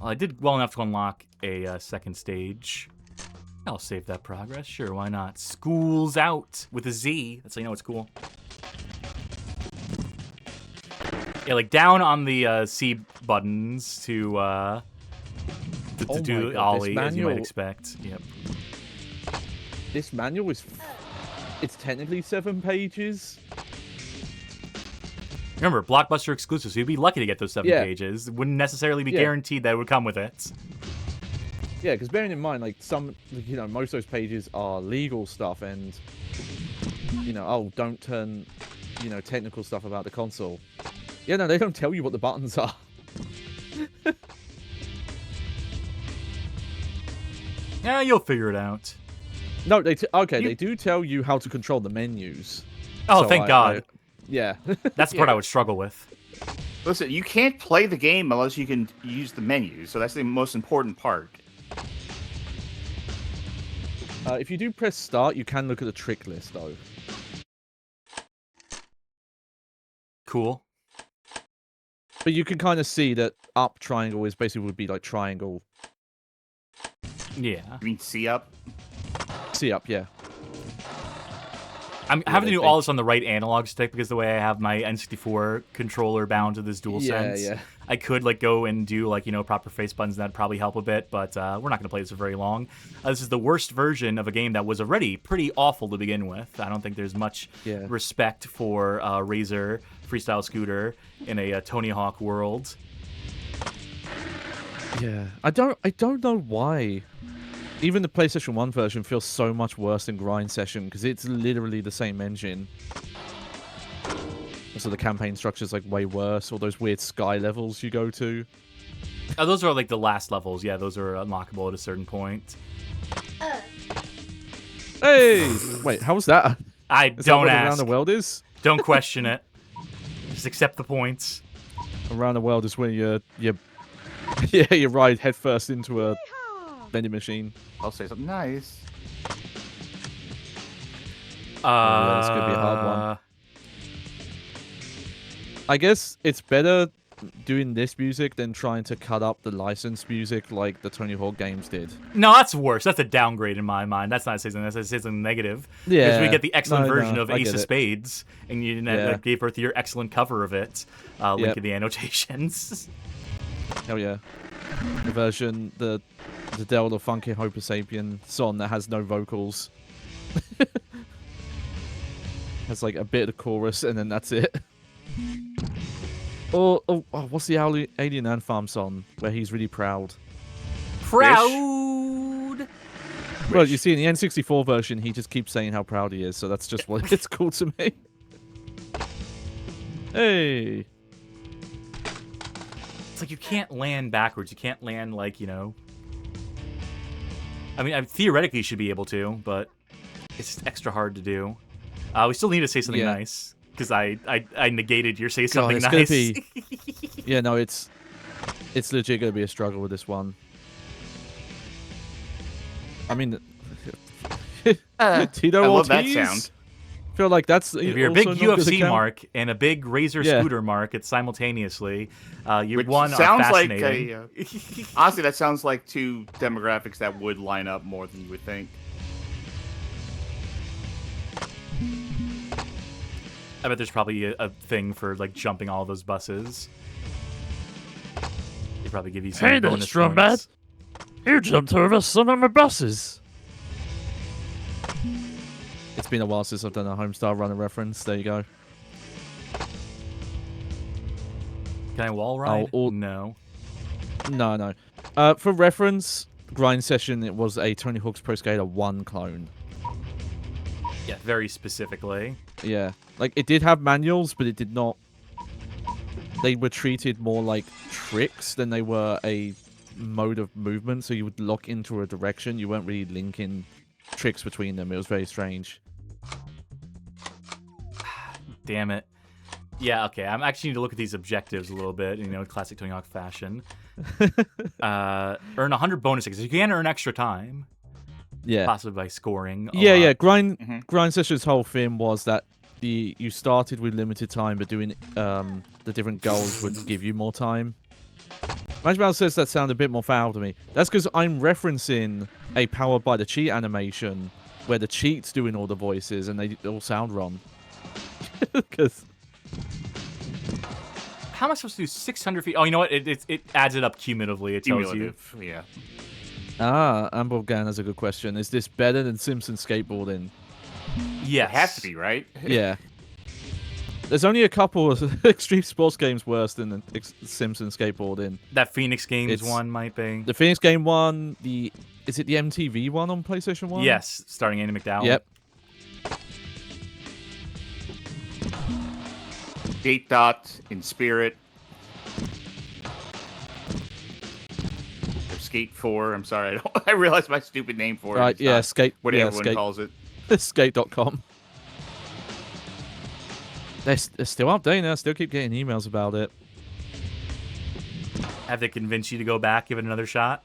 Speaker 1: Well, I did well enough to unlock a second stage. I'll save that progress. Sure, why not? School's out with a Z. That's how you know it's cool. Yeah, like down on the C buttons to do ollie, as you might expect. Yep.
Speaker 2: This manual is... It's technically 7 pages.
Speaker 1: Remember, Blockbuster Exclusives, so you'd be lucky to get those 7 pages. It wouldn't necessarily be guaranteed that it would come with it.
Speaker 2: Yeah, because bearing in mind, like, most of those pages are legal stuff and, don't turn, technical stuff about the console. Yeah, no, they don't tell you what the buttons are.
Speaker 1: Yeah, you'll figure it out.
Speaker 2: No, they do tell you how to control the menus.
Speaker 1: Oh, so thank God.
Speaker 2: Yeah.
Speaker 1: That's the part I would struggle with.
Speaker 3: Listen, you can't play the game unless you can use the menus, so that's the most important part.
Speaker 2: If you do press start, you can look at the trick list, though.
Speaker 1: Cool.
Speaker 2: But you can kind of see that up triangle is basically would be like triangle.
Speaker 1: Yeah.
Speaker 3: You mean C up?
Speaker 2: C up, yeah.
Speaker 1: I'm having to do all this on the right analog stick because the way I have my N64 controller bound to this DualSense.
Speaker 2: Yeah.
Speaker 1: I could go and do proper face buttons, and that'd probably help a bit, but we're not going to play this for very long. This is the worst version of a game that was already pretty awful to begin with. I don't think there's much respect for Razor Freestyle Scooter in a Tony Hawk world.
Speaker 2: Yeah, I don't know why. Even the PlayStation 1 version feels so much worse than Grind Session because it's literally the same engine. So the campaign structure's way worse. All those weird sky levels you go to.
Speaker 1: Oh, those are the last levels. Yeah, those are unlockable at a certain point.
Speaker 2: Hey! Wait, how was that?
Speaker 1: Is don't
Speaker 2: that
Speaker 1: ask.
Speaker 2: Around the World is?
Speaker 1: Don't question it. Just accept the points.
Speaker 2: Around the World is when you ride headfirst into a vending machine.
Speaker 3: I'll say something nice.
Speaker 2: This could be a hard one. I guess it's better doing this music than trying to cut up the licensed music like the Tony Hawk games did.
Speaker 1: No, that's worse. That's a downgrade in my mind. That's not saying that's saying negative.
Speaker 2: Yeah.
Speaker 1: Because we get the excellent version of
Speaker 2: I
Speaker 1: Ace
Speaker 2: get
Speaker 1: of
Speaker 2: it.
Speaker 1: Spades, and you gave birth to your excellent cover of it. Link in the annotations.
Speaker 2: Hell yeah. The version, the Delta Funky Hoper Sapien song that has no vocals. Has a bit of chorus and then that's it. Oh, what's the Alien Ant Farm song where he's really proud?
Speaker 1: Proud!
Speaker 2: Well, you see in the N64 version, he just keeps saying how proud he is, so that's just what it's cool to me. Hey!
Speaker 1: It's you can't land backwards. You can't land I mean, theoretically you should be able to, but it's extra hard to do. We still need to say something nice. Because I negated your say something
Speaker 2: it's
Speaker 1: nice.
Speaker 2: Gonna be... Yeah, no, it's legit going to be a struggle with this one. I mean, Tito
Speaker 3: I
Speaker 2: Ortiz?
Speaker 3: love that sound.
Speaker 2: I feel like that's
Speaker 1: if you're a big UFC mark and a big Razor Scooter mark, it's simultaneously.
Speaker 3: Which
Speaker 1: one
Speaker 3: sounds
Speaker 1: are
Speaker 3: like
Speaker 1: fascinating.
Speaker 3: honestly, that sounds like two demographics that would line up more than you would think.
Speaker 1: I bet there's probably a thing for jumping all those buses. They probably give you some bonus points.
Speaker 2: You jumped over some of my buses. It's been a while since I've done a Homestar Runner reference. There you go.
Speaker 1: Can I wall ride? No.
Speaker 2: No. For reference, Grind Session, it was a Tony Hawk's Pro Skater 1 clone.
Speaker 1: Yeah, very specifically.
Speaker 2: Yeah. It did have manuals, but it did not... They were treated more like tricks than they were a mode of movement, so you would lock into a direction. You weren't really linking tricks between them. It was very strange.
Speaker 1: Damn it. Yeah, okay. I'm actually need to look at these objectives a little bit, classic Tony Hawk fashion. Earn 100 bonus tickets. You can earn extra time.
Speaker 2: Yeah.
Speaker 1: Possibly by scoring.
Speaker 2: Yeah. Grind Session's whole thing was that you started with limited time, but doing the different goals would give you more time. Majmal says that sounded a bit more foul to me. That's because I'm referencing a Powered by the Cheat animation where the cheat's doing all the voices and they all sound wrong. Because
Speaker 1: How am I supposed to do 600 feet? Oh, you know what? It adds it up cumulatively. It tells you.
Speaker 3: Yeah.
Speaker 2: Amborgan has a good question. Is this better than Simpson skateboarding?
Speaker 1: Yes.
Speaker 3: It has to be, right?
Speaker 2: Yeah. There's only a couple of extreme sports games worse than the Simpson skateboarding.
Speaker 1: That Phoenix Games
Speaker 2: It's-
Speaker 1: one might be.
Speaker 2: The Phoenix game one, is it the MTV one on PlayStation 1?
Speaker 1: Yes, starring Andy McDowell.
Speaker 2: Yep.
Speaker 3: Date Dot in Spirit. Or Skate 4. I'm sorry. I realized my stupid name for it.
Speaker 2: Right,
Speaker 3: It's
Speaker 2: yeah,
Speaker 3: not
Speaker 2: skate.
Speaker 3: what
Speaker 2: yeah,
Speaker 3: everyone
Speaker 2: skate.
Speaker 3: calls it.
Speaker 2: Skate.com. They're still updating it. I still keep getting emails about it.
Speaker 1: Have they convinced you to go back, give it another shot?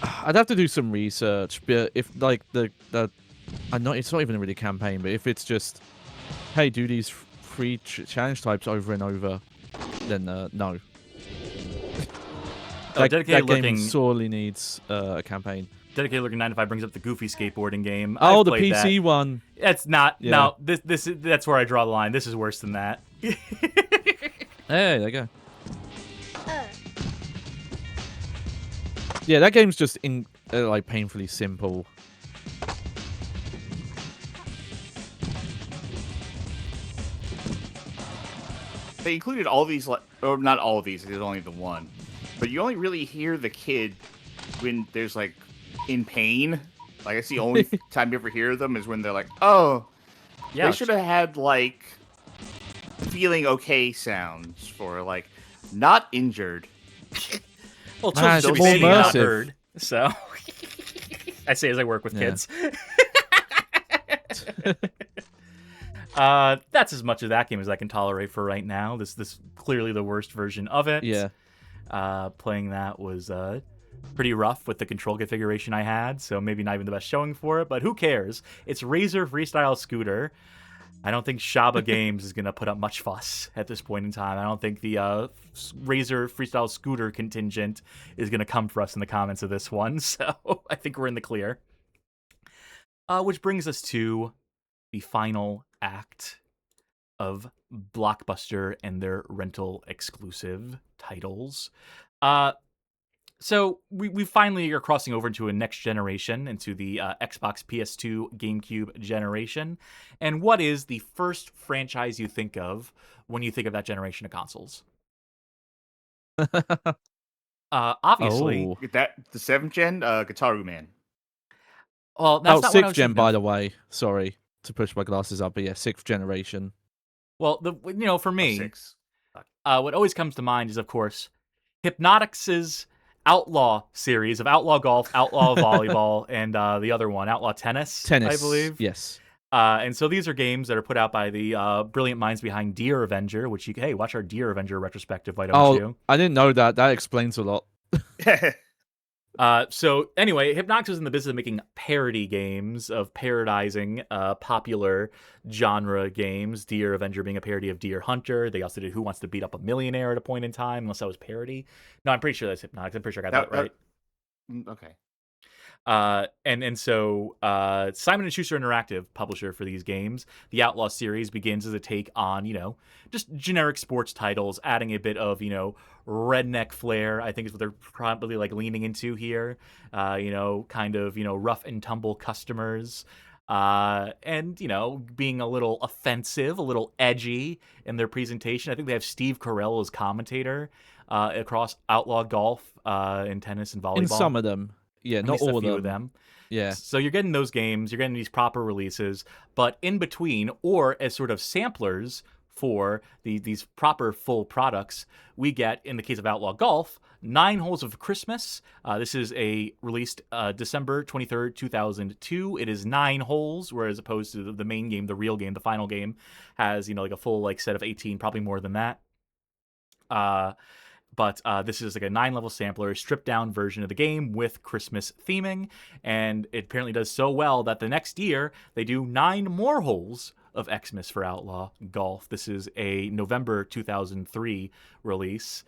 Speaker 2: I'd have to do some research, but if like it's not even really a campaign, but if it's just, hey, do these free challenge types over and over, then no. That
Speaker 1: dedicated
Speaker 2: game
Speaker 1: looking
Speaker 2: sorely needs a campaign.
Speaker 1: Dedicated looking 9 to 5 brings up the Goofy skateboarding game.
Speaker 2: Oh,
Speaker 1: I've
Speaker 2: the
Speaker 1: played
Speaker 2: PC
Speaker 1: that.
Speaker 2: one.
Speaker 1: That's not.
Speaker 2: Yeah.
Speaker 1: No, that's where I draw the line. This is worse than that.
Speaker 2: Hey, there you go. Yeah, that game's just like painfully simple.
Speaker 3: They included all these, or not all of these, there's only the one. But you only really hear the kid when there's, like, in pain. Like, it's the only time you ever hear them is when they're like, oh,
Speaker 1: Yeah,
Speaker 3: they should have had, like, feeling okay sounds for, like, not injured.
Speaker 1: Well,
Speaker 2: Ah,
Speaker 1: children
Speaker 2: it's
Speaker 1: should be
Speaker 2: more
Speaker 1: seen, not
Speaker 2: immersive.
Speaker 1: heard. So I say as I work with
Speaker 2: Yeah.
Speaker 1: kids. That's as much of that game as I can tolerate for right now. This clearly the worst version of it.
Speaker 2: Yeah.
Speaker 1: Playing that was pretty rough with the control configuration I had, so maybe not even the best showing for it, but who cares? It's Razer Freestyle Scooter. I don't think Shaba Games is going to put up much fuss at this point in time. I don't think the Razer Freestyle Scooter contingent is going to come for us in the comments of this one, so I think we're in the clear. Which brings us to the final act of Blockbuster and their rental exclusive titles. So we finally are crossing over into a next generation, into the Xbox, PS2, GameCube generation. And what is the first franchise you think of when you think of that generation of consoles? Obviously.
Speaker 2: Oh.
Speaker 3: Get that, the 7th gen, Guitaru Man.
Speaker 1: Well, that's not what I
Speaker 2: 6th
Speaker 1: was
Speaker 2: gen,
Speaker 1: thinking
Speaker 2: by
Speaker 1: of.
Speaker 2: the way. Sorry to push my glasses up, but yeah, 6th generation.
Speaker 1: Well, for me,
Speaker 3: 6.
Speaker 1: what always comes to mind is, of course, Hypnotics's Outlaw series of Outlaw Golf, Outlaw Volleyball, and the other one, Outlaw Tennis, I believe.
Speaker 2: Yes.
Speaker 1: And so these are games that are put out by the brilliant minds behind Deer Avenger, which hey, watch our Deer Avenger retrospective, why don't you?
Speaker 2: I didn't know that. That explains a lot.
Speaker 1: So anyway, Hypnotics is in the business of making parody games, of parodizing popular genre games. Deer Avenger being a parody of Deer Hunter. They also did Who Wants to Beat Up a Millionaire at a point in time, unless that was parody. No, I'm pretty sure that's Hypnotics. I'm pretty sure I got that right.
Speaker 3: Okay.
Speaker 1: And so Simon & Schuster Interactive, publisher for these games, the Outlaw series begins as a take on, just generic sports titles, adding a bit of, redneck flair, I think is what they're probably like leaning into here. Kind of, rough and tumble customers. And, being a little offensive, a little edgy in their presentation. I think they have Steve Carell as commentator across Outlaw Golf and tennis and volleyball.
Speaker 2: In some of them. Yeah,
Speaker 1: At
Speaker 2: not
Speaker 1: least
Speaker 2: all
Speaker 1: a few
Speaker 2: of them.
Speaker 1: of them.
Speaker 2: Yeah.
Speaker 1: So you're getting those games, you're getting these proper releases, but in between, or as sort of samplers for these proper full products, we get, in the case of Outlaw Golf, 9 Holes of Christmas. This is released December 23rd, 2002. It is 9 holes, whereas opposed to the main game, the real game, the final game, has, like a full set of 18, probably more than that. But this is like a 9-level sampler, stripped down version of the game with Christmas theming, and it apparently does so well that the next year they do 9 more holes of Xmas for Outlaw Golf. This is a November 2003 release.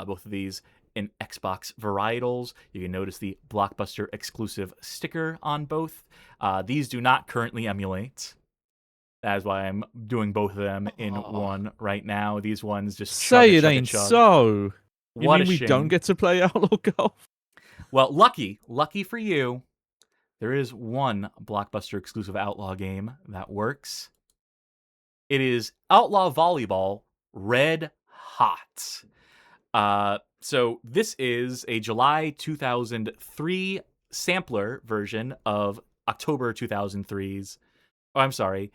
Speaker 1: Both of these in Xbox varietals. You can notice the Blockbuster exclusive sticker on both. These do not currently emulate. That is why I'm doing both of them in one right now. These ones just
Speaker 2: say it ain't so. You
Speaker 1: What
Speaker 2: mean
Speaker 1: a
Speaker 2: we
Speaker 1: shame.
Speaker 2: don't get to play Outlaw Golf?
Speaker 1: Well, lucky for you, there is one Blockbuster exclusive Outlaw game that works. It is Outlaw Volleyball Red Hot. So this is a July 2003 sampler version of October 2003's. Oh, I'm sorry.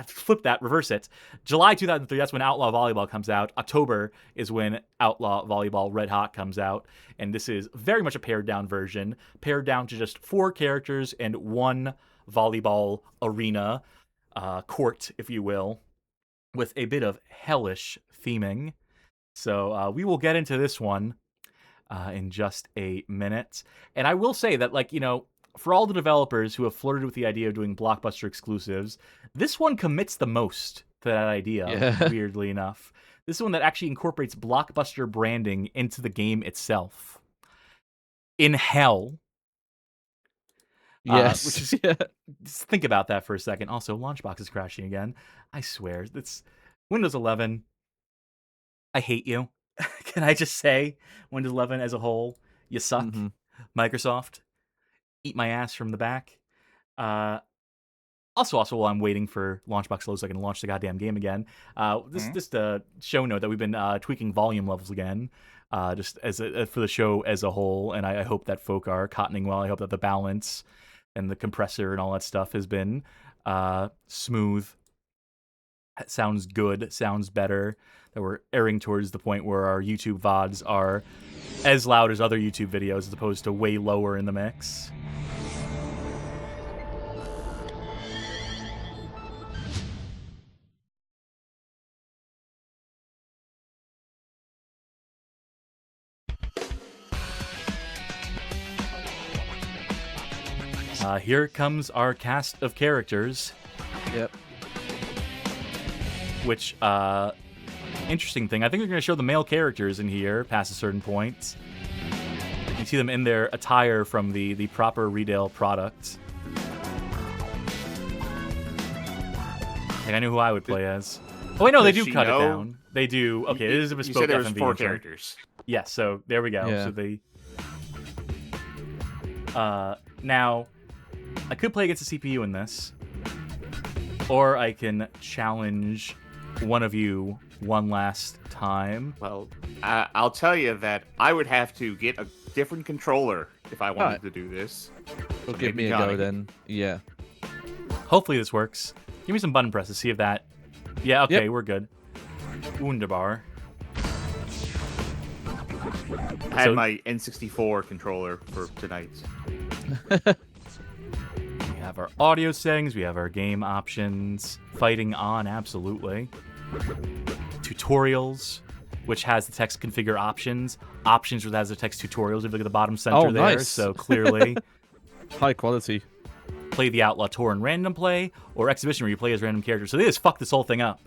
Speaker 1: Flip that, reverse it. July 2003, that's when Outlaw Volleyball comes out. October is when Outlaw Volleyball Red Hot comes out. And this is very much a pared down version, pared down to just 4 characters and 1 volleyball arena, court, if you will, with a bit of hellish theming. So we will get into this one in just a minute. And I will say that, like, you know, for all the developers who have flirted with the idea of doing Blockbuster exclusives, this one commits the most to that idea, weirdly enough. This is one that actually incorporates Blockbuster branding into the game itself. In hell.
Speaker 2: Yes.
Speaker 1: Which is, just think about that for a second. Also, Launchbox is crashing again. I swear. It's Windows 11. I hate you. Can I just say, Windows 11 as a whole, you suck.
Speaker 2: Mm-hmm.
Speaker 1: Microsoft, eat my ass from the back. Also, while I'm waiting for Launchbox to load so I can launch the goddamn game again, just a show note that we've been tweaking volume levels again, just as for the show as a whole, and I hope that folk are cottoning well. I hope that the balance and the compressor and all that stuff has been smooth. It sounds good, sounds better, that we're airing towards the point where our YouTube VODs are as loud as other YouTube videos as opposed to way lower in the mix. Here comes our cast of characters.
Speaker 2: Yep.
Speaker 1: Which, interesting thing. I think they're going to show the male characters in here past a certain point. You can see them in their attire from the proper retail product. Like, I knew who I would play as. Oh, wait, no, they do cut it down. They do. Okay, it is a bespoke
Speaker 3: you said there was
Speaker 1: FMV
Speaker 3: 4
Speaker 1: intro.
Speaker 3: characters.
Speaker 1: Yes, so there we go.
Speaker 2: Yeah.
Speaker 1: So they... now, I could play against the CPU in this, or I can challenge one of you one last time.
Speaker 3: Well, I'll tell you that I would have to get a different controller if I wanted to do this.
Speaker 2: Well, give me a go then. Yeah.
Speaker 1: Hopefully this works. Give me some button presses, see if that... Yeah, okay,
Speaker 2: Yep.
Speaker 1: we're good. Wunderbar.
Speaker 3: I had my N64 controller for tonight.
Speaker 1: We have our audio settings, we have our game options, fighting on, absolutely. Tutorials, which has the text configure options. Options, which has the text tutorials, if you look at the bottom center there.
Speaker 2: Nice.
Speaker 1: So clearly,
Speaker 2: High quality.
Speaker 1: play the Outlaw Tour in random play, or Exhibition where you play as random characters. So they just fucked this whole thing up.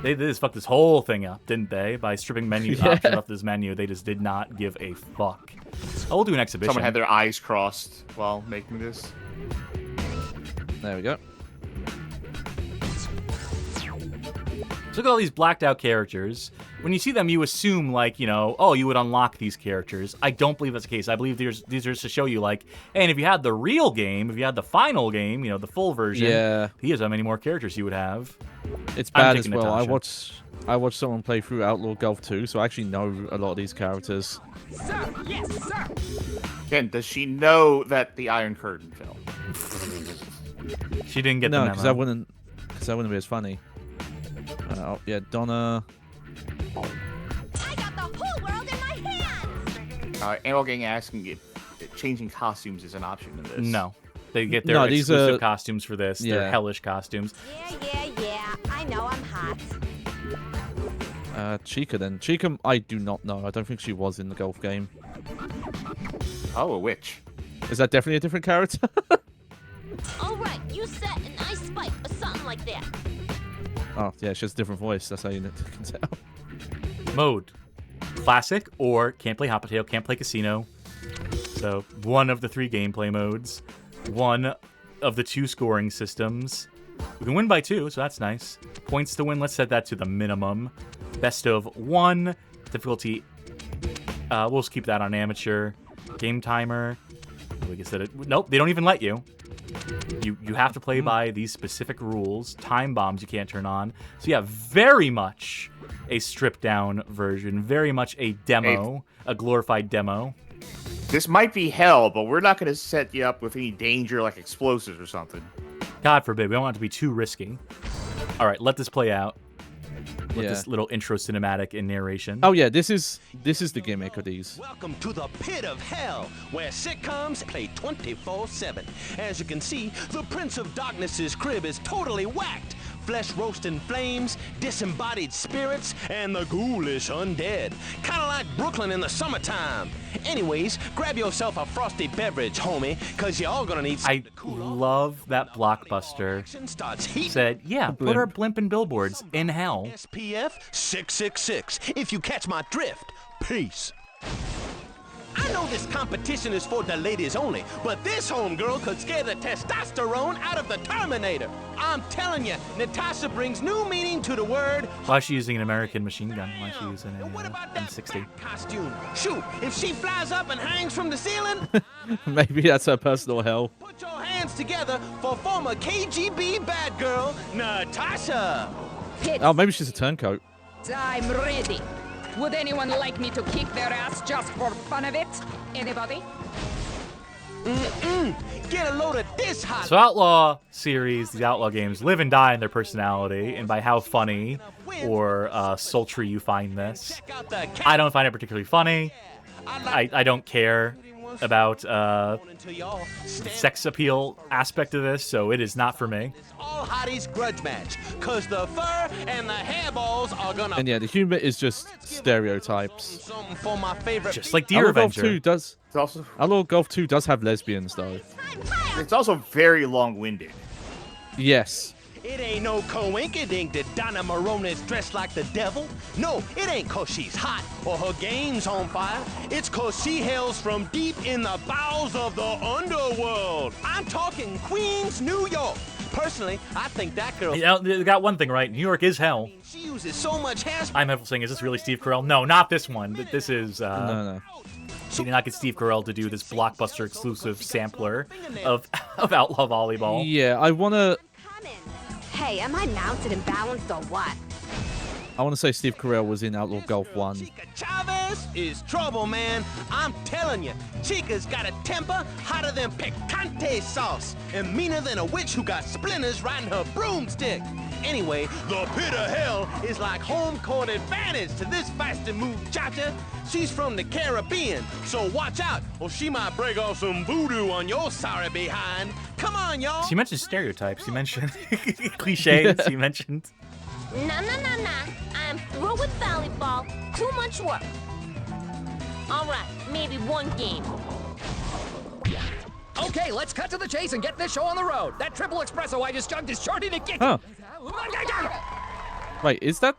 Speaker 1: They just fucked this whole thing up, didn't they? By stripping menu options off this menu, they just did not give a fuck. Oh, we'll do an Exhibition.
Speaker 3: Someone had their eyes crossed while making this.
Speaker 2: There we go.
Speaker 1: So look at all these blacked out characters. When you see them, you assume, like, you know, oh, you would unlock these characters. I don't believe that's the case. I believe these are just to show you, like, hey, and if you had the real game, if you had the final game, you know, the full version, here's how many more characters you would have.
Speaker 2: It's bad as
Speaker 1: taking
Speaker 2: well.
Speaker 1: Natasha.
Speaker 2: I watched someone play through Outlaw Golf 2, so I actually know a lot of these characters.
Speaker 10: Sir, yes, sir.
Speaker 3: Again, does she know that the Iron Curtain fell?
Speaker 1: She didn't get the
Speaker 2: No,
Speaker 1: memo.
Speaker 2: because that wouldn't be as funny. Oh, yeah, Donna.
Speaker 9: I got the whole world in my hands!
Speaker 3: Animal Gang asking if changing costumes is an option in this.
Speaker 1: No. They get their
Speaker 2: No, these
Speaker 1: exclusive
Speaker 2: are-
Speaker 1: costumes for this. They're
Speaker 2: Yeah.
Speaker 1: hellish costumes.
Speaker 9: Yeah, I know I'm hot.
Speaker 2: Chica then. Chica, I do not know. I don't think she was in the golf game.
Speaker 3: Oh, a witch.
Speaker 2: Is that definitely a different character?
Speaker 11: All right, you set an ice spike or something like that.
Speaker 2: Oh, yeah, she has a different voice. That's how you can tell.
Speaker 1: Mode. Classic or can't play Hot Potato, can't play Casino. So one of the 3 gameplay modes. One of the 2 scoring systems. We can win by 2, so that's nice. Points to win, let's set that to the minimum. Best of 1. Difficulty, we'll just keep that on amateur. Game timer. We can set it. Nope, they don't even let you. You have to play by these specific rules. Time bombs you can't turn on. So yeah, very much a stripped down version. Very much a demo, a glorified demo.
Speaker 3: This might be hell, but we're not going to set you up with any danger like explosives or something.
Speaker 1: God forbid, we don't want it to be too risky. All right, let this play out. With this little intro cinematic and narration.
Speaker 2: Oh yeah, this is the gimmick of these.
Speaker 8: Welcome to the pit of hell, where sitcoms play 24/7. As you can see, the Prince of Darkness's crib is totally whacked. Flesh roasting flames, disembodied spirits, and the ghoulish undead. Kinda like Brooklyn in the summertime. Anyways, grab yourself a frosty beverage, homie, cause you're all gonna need
Speaker 1: I love that Blockbuster said, yeah, put our blimp in billboards in hell.
Speaker 8: SPF 666, if you catch my drift. Peace. I know this competition is for the ladies only, but this homegirl could scare the testosterone out of the Terminator. I'm telling you, Natasha brings new meaning to the word.
Speaker 1: Why is she using an American machine gun? Why is she using an M60?
Speaker 8: Costume. Shoot, if she flies up and hangs from the ceiling,
Speaker 2: Maybe that's her personal hell.
Speaker 8: put your hands together for former KGB bad girl, Natasha.
Speaker 2: Oh, maybe she's a turncoat.
Speaker 12: I'm ready. Would anyone like me to kick their ass just for fun of it? Anybody?
Speaker 8: Get a load of this hot.
Speaker 1: So Outlaw series, these Outlaw games, live and die in their personality and by how funny or sultry you find this. I don't find it particularly funny. I don't care about the sex appeal aspect of this, so it is not for me.
Speaker 8: All hotties grudge match, cause the fur and the hairballs are gonna.
Speaker 2: And yeah, the humor is just stereotypes.
Speaker 8: Something for my favorite.
Speaker 1: Just like Deer
Speaker 2: Outlaw Golf
Speaker 1: Avenger.
Speaker 2: 2 does.
Speaker 3: It's also
Speaker 2: Outlaw Golf 2 does have lesbians though.
Speaker 3: it's also very long-winded.
Speaker 2: Yes.
Speaker 8: It ain't no coinkydink that Donna Marona's dressed like the devil. No, it ain't cause she's hot or her game's on fire. It's cause she hails from deep in the bowels of the underworld. I'm talking Queens, New York. Personally, I think that girl.
Speaker 1: You know, they got one thing right. New York is hell.
Speaker 8: She uses so much hairspray.
Speaker 1: I'm saying, is this really Steve Carell? No, not this one. This is.
Speaker 2: No.
Speaker 1: She did not get Steve Carell to do this Blockbuster exclusive sampler of Outlaw Volleyball.
Speaker 2: Yeah, I wanna
Speaker 9: Hey, am I mounted and balanced or what?
Speaker 2: say Steve Carell was in Outlaw Golf 1.
Speaker 8: Chica Chavez is trouble, man. I'm telling you, Chica's got a temper hotter than picante sauce and meaner than a witch who got splinters riding her broomstick. Anyway, the pit of hell is like home court advantage to this fast and move cha-cha. She's from the Caribbean, so watch out, or she might break off some voodoo on your sorry behind. Come on, y'all.
Speaker 1: She mentioned stereotypes. He mentioned cliches. He mentioned.
Speaker 11: Nah. I'm through with volleyball. Too much work. All right, maybe one game.
Speaker 10: Okay, let's cut to the chase and get this show on the road. That triple espresso I just chugged is starting to kick.
Speaker 2: Huh. Wait, is that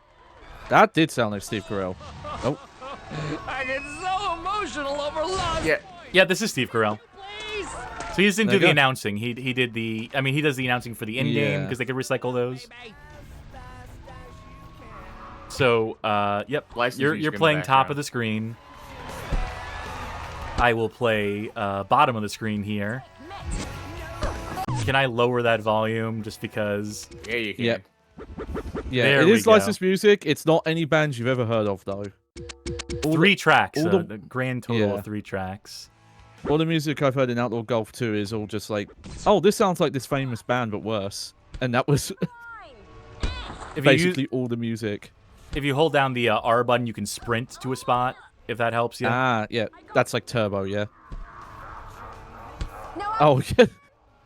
Speaker 2: did sound like Steve Carell. Oh.
Speaker 10: I get so emotional over loss.
Speaker 1: Yeah, this is Steve Carell.
Speaker 10: Please.
Speaker 1: So he just didn't
Speaker 2: There
Speaker 1: do
Speaker 2: you
Speaker 1: the
Speaker 2: go.
Speaker 1: announcing. He did the. I mean, he does the announcing for the in game
Speaker 2: Yeah.
Speaker 1: because they could recycle those. So, yep,
Speaker 3: Licensing's
Speaker 1: you're
Speaker 3: in the
Speaker 1: playing top
Speaker 3: background.
Speaker 1: of the screen. I will play bottom of the screen here. Can I lower that volume just because?
Speaker 3: Yeah, you can.
Speaker 2: Yep. Yeah,
Speaker 1: There
Speaker 2: it
Speaker 1: we
Speaker 2: is
Speaker 1: go.
Speaker 2: licensed music. It's not any band you've ever heard of though.
Speaker 1: Three tracks,
Speaker 2: all
Speaker 1: the grand total
Speaker 2: Yeah.
Speaker 1: of 3 tracks.
Speaker 2: All the music I've heard in Outlaw Golf 2 is all just like, oh, this sounds like this famous band but worse. And that was
Speaker 1: If
Speaker 2: basically all the music.
Speaker 1: If you hold down the R button, you can sprint to a spot, if that helps you.
Speaker 2: Ah, yeah, that's like Turbo, yeah. Oh, yeah.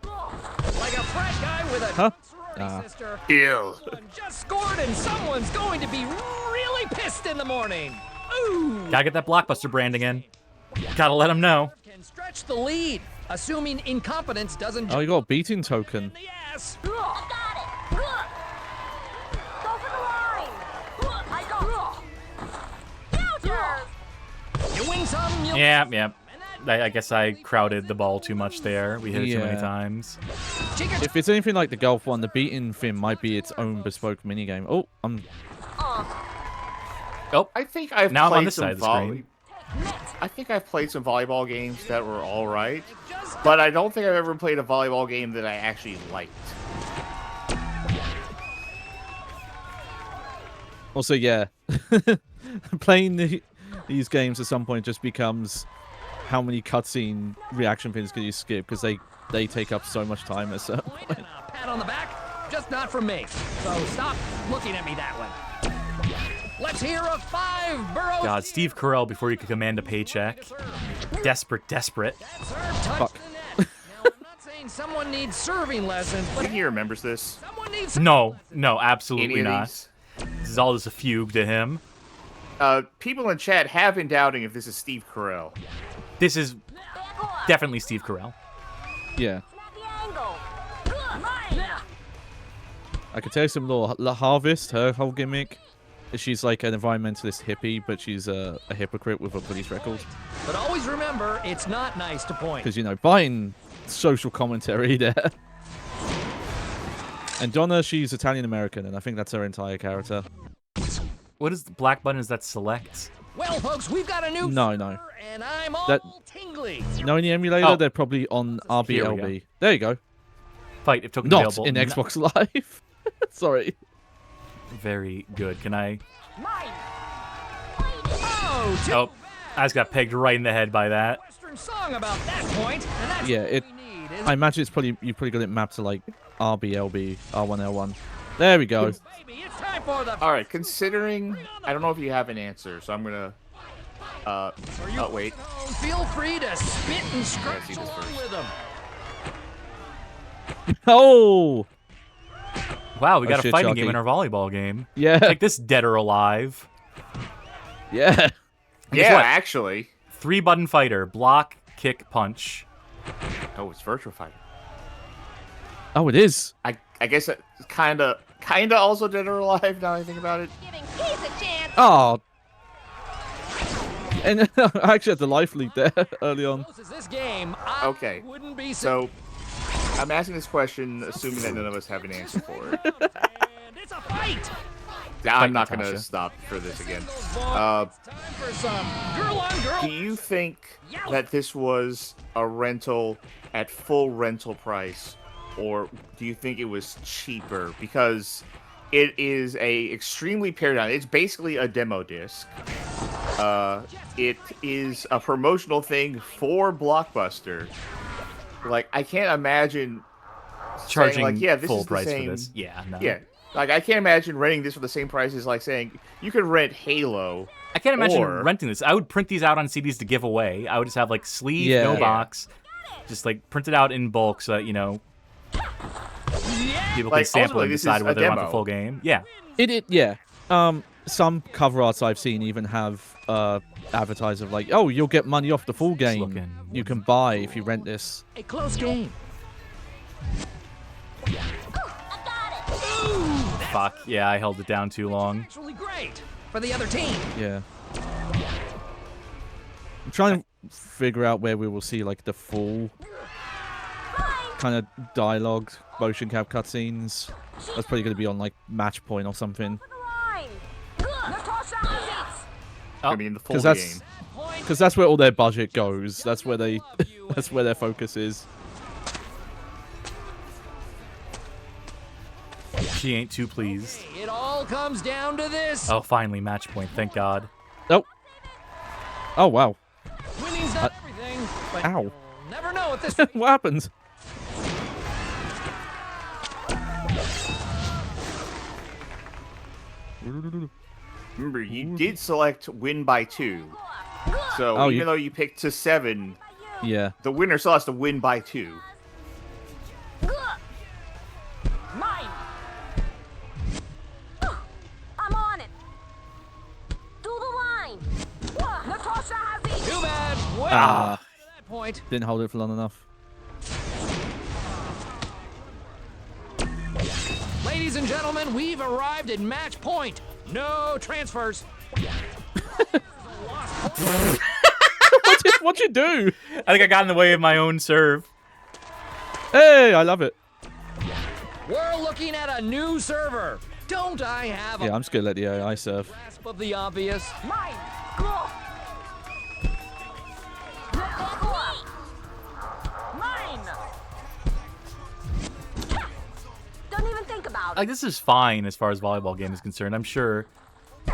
Speaker 10: Like a frat guy with a
Speaker 2: Huh?
Speaker 12: Sister.
Speaker 3: Ew.
Speaker 12: Someone just scored and someone's going to be really pissed in the morning. Ooh.
Speaker 1: Gotta get that Blockbuster brand again. Gotta let them know.
Speaker 12: Can stretch the lead, assuming incompetence doesn't.
Speaker 2: Oh, you got a beating token.
Speaker 12: Yes.
Speaker 11: I got it.
Speaker 9: Go for the line. I go.
Speaker 12: You win some, you
Speaker 1: Yeah. I guess I crowded the ball too much there. We hit it too many
Speaker 2: Yeah.
Speaker 1: times.
Speaker 2: If it's anything like the golf one, the beating thing might be its own bespoke minigame. Oh,
Speaker 1: Oh,
Speaker 3: I think I've
Speaker 1: now I'm on
Speaker 3: played
Speaker 1: this
Speaker 3: some
Speaker 1: side of the screen.
Speaker 3: I think I've played some volleyball games that were all right, but I don't think I've ever played a volleyball game that I actually liked.
Speaker 2: Also, yeah, playing these games at some point just becomes how many cutscene reaction things can you skip, because they take up so much time at a certain point.
Speaker 12: And a pat on the back, just not from me. So stop looking at me that way. Let's hear a 5 Burrow.
Speaker 1: God, Steve Carell before you could command a paycheck. Desperate.
Speaker 2: Fuck.
Speaker 12: Now, I'm not saying someone needs serving lessons,
Speaker 3: I
Speaker 12: but
Speaker 3: think he remembers this.
Speaker 12: someone needs.
Speaker 1: No,
Speaker 3: Any
Speaker 1: absolutely
Speaker 3: of
Speaker 1: not.
Speaker 3: these?
Speaker 1: This is all just a fugue to him.
Speaker 3: People in chat have been doubting if this is Steve Carell.
Speaker 1: This is definitely Steve Carell.
Speaker 2: Yeah.
Speaker 9: Snap the angle.
Speaker 2: I could tell you some little Harvest, her whole gimmick. She's like an environmentalist hippie, but she's a hypocrite with a police record.
Speaker 12: But always remember, it's not nice to point.
Speaker 2: Because, you know, buying social commentary there. And Donna, she's Italian-American, and I think that's her entire character.
Speaker 1: What is the black button? Is that select?
Speaker 12: Well, folks, we've got a new
Speaker 2: No.
Speaker 12: server, and I'm all
Speaker 2: That-
Speaker 12: tingly.
Speaker 2: No, in the emulator,
Speaker 1: Oh.
Speaker 2: they're probably on
Speaker 1: Here we
Speaker 2: RBLB. There you go.
Speaker 1: Fight if token
Speaker 2: Not
Speaker 1: available.
Speaker 2: in Xbox Live. Sorry.
Speaker 1: Very good. Can I?
Speaker 12: Oh,
Speaker 1: Oh, I just got pegged right in the head by that.
Speaker 12: Western song about that point, and that's
Speaker 2: Yeah,
Speaker 12: what
Speaker 2: it.
Speaker 12: we need. Is
Speaker 2: I imagine you've probably got it mapped to like RBLB, R1L1. There we go.
Speaker 12: baby, it's time for the.
Speaker 3: All right, considering I don't know if you have an answer, so I'm gonna. Oh wait.
Speaker 12: Feel free to spit and
Speaker 3: see
Speaker 12: scratch
Speaker 3: this
Speaker 12: along
Speaker 3: first.
Speaker 12: with them.
Speaker 2: Oh.
Speaker 1: Wow, we got a
Speaker 2: shit,
Speaker 1: fighting
Speaker 2: Charkie.
Speaker 1: game in our volleyball game.
Speaker 2: Yeah.
Speaker 1: Take this, dead or alive.
Speaker 2: Yeah.
Speaker 1: Guess
Speaker 3: Yeah,
Speaker 1: what?
Speaker 3: actually.
Speaker 1: 3-button fighter. Block, kick, punch.
Speaker 3: Oh, it's Virtua Fighter.
Speaker 2: Oh, it is.
Speaker 3: I guess it's kinda also Dead or Alive now I think about it.
Speaker 11: Giving Keith a chance.
Speaker 2: Oh. And I actually had the life lead there early on.
Speaker 12: Close as this game, I
Speaker 3: Okay,
Speaker 12: wouldn't be
Speaker 3: So I'm asking this question assuming that none of us have an answer for it.
Speaker 12: and it's a fight.
Speaker 3: I'm not
Speaker 1: Natasha.
Speaker 3: gonna stop for this again.
Speaker 12: It's time for some girl on girl.
Speaker 3: Do you think that this was a rental at full rental price, or do you think it was cheaper? Because it is a extremely pared down. It's basically a demo disc. It is a promotional thing for Blockbuster. Like, I can't imagine
Speaker 1: Charging
Speaker 3: saying, like, yeah, this
Speaker 1: full
Speaker 3: is the
Speaker 1: price
Speaker 3: same.
Speaker 1: for this. Yeah, no.
Speaker 3: Yeah, like I can't imagine renting this for the same price as like saying you could rent Halo.
Speaker 1: I can't imagine
Speaker 3: or-
Speaker 1: renting this. I would print these out on CDs to give away. I would just have like sleeve,
Speaker 2: Yeah.
Speaker 1: no
Speaker 2: Yeah.
Speaker 1: box. Just like print it out in bulk so that, you know, people can
Speaker 3: Like,
Speaker 1: sample
Speaker 3: ultimately,
Speaker 1: and
Speaker 3: this is
Speaker 1: decide
Speaker 3: a
Speaker 1: whether they want the
Speaker 3: demo.
Speaker 1: full game. Yeah.
Speaker 2: Yeah. Some cover arts I've seen even have advertise of like, oh, you'll get money off the full game.
Speaker 1: looking-
Speaker 2: You can buy if you rent this.
Speaker 12: A close game.
Speaker 1: Fuck. Yeah, I held it down too long.
Speaker 12: Actually great for the other team.
Speaker 2: Yeah. I'm trying to figure out where we will see like the full kind of dialogue motion cap cutscenes. That's probably going to be on like Match Point or something.
Speaker 3: I mean, the full
Speaker 2: Because
Speaker 3: game.
Speaker 2: that's where all their budget goes. That's where they that's where their focus is.
Speaker 1: She ain't too pleased.
Speaker 12: It all comes down to this.
Speaker 1: Oh, finally, match point. Thank God.
Speaker 2: Nope. Oh wow.
Speaker 12: Winning's not everything, but
Speaker 2: Ow.
Speaker 12: you'll never know at this.
Speaker 2: What happened?
Speaker 3: Remember, you did select win by 2. So
Speaker 2: Oh,
Speaker 3: even though you picked to 7,
Speaker 2: Yeah.
Speaker 3: the winner still has to win by 2.
Speaker 9: Mine.
Speaker 2: Ah,
Speaker 12: That point.
Speaker 2: didn't hold it for long enough.
Speaker 12: Ladies and gentlemen, we've arrived at match point. No transfers.
Speaker 2: What'd you do?
Speaker 1: I think I got in the way of my own serve.
Speaker 2: Hey, I love it.
Speaker 12: We're looking at a new server. Don't I have a
Speaker 2: Yeah, I'm just gonna let the AI serve.
Speaker 12: grasp of the obvious?
Speaker 9: Mine! Cool! Mine! Don't even think about it.
Speaker 1: Like, this is fine as far as volleyball game is concerned. I'm sure,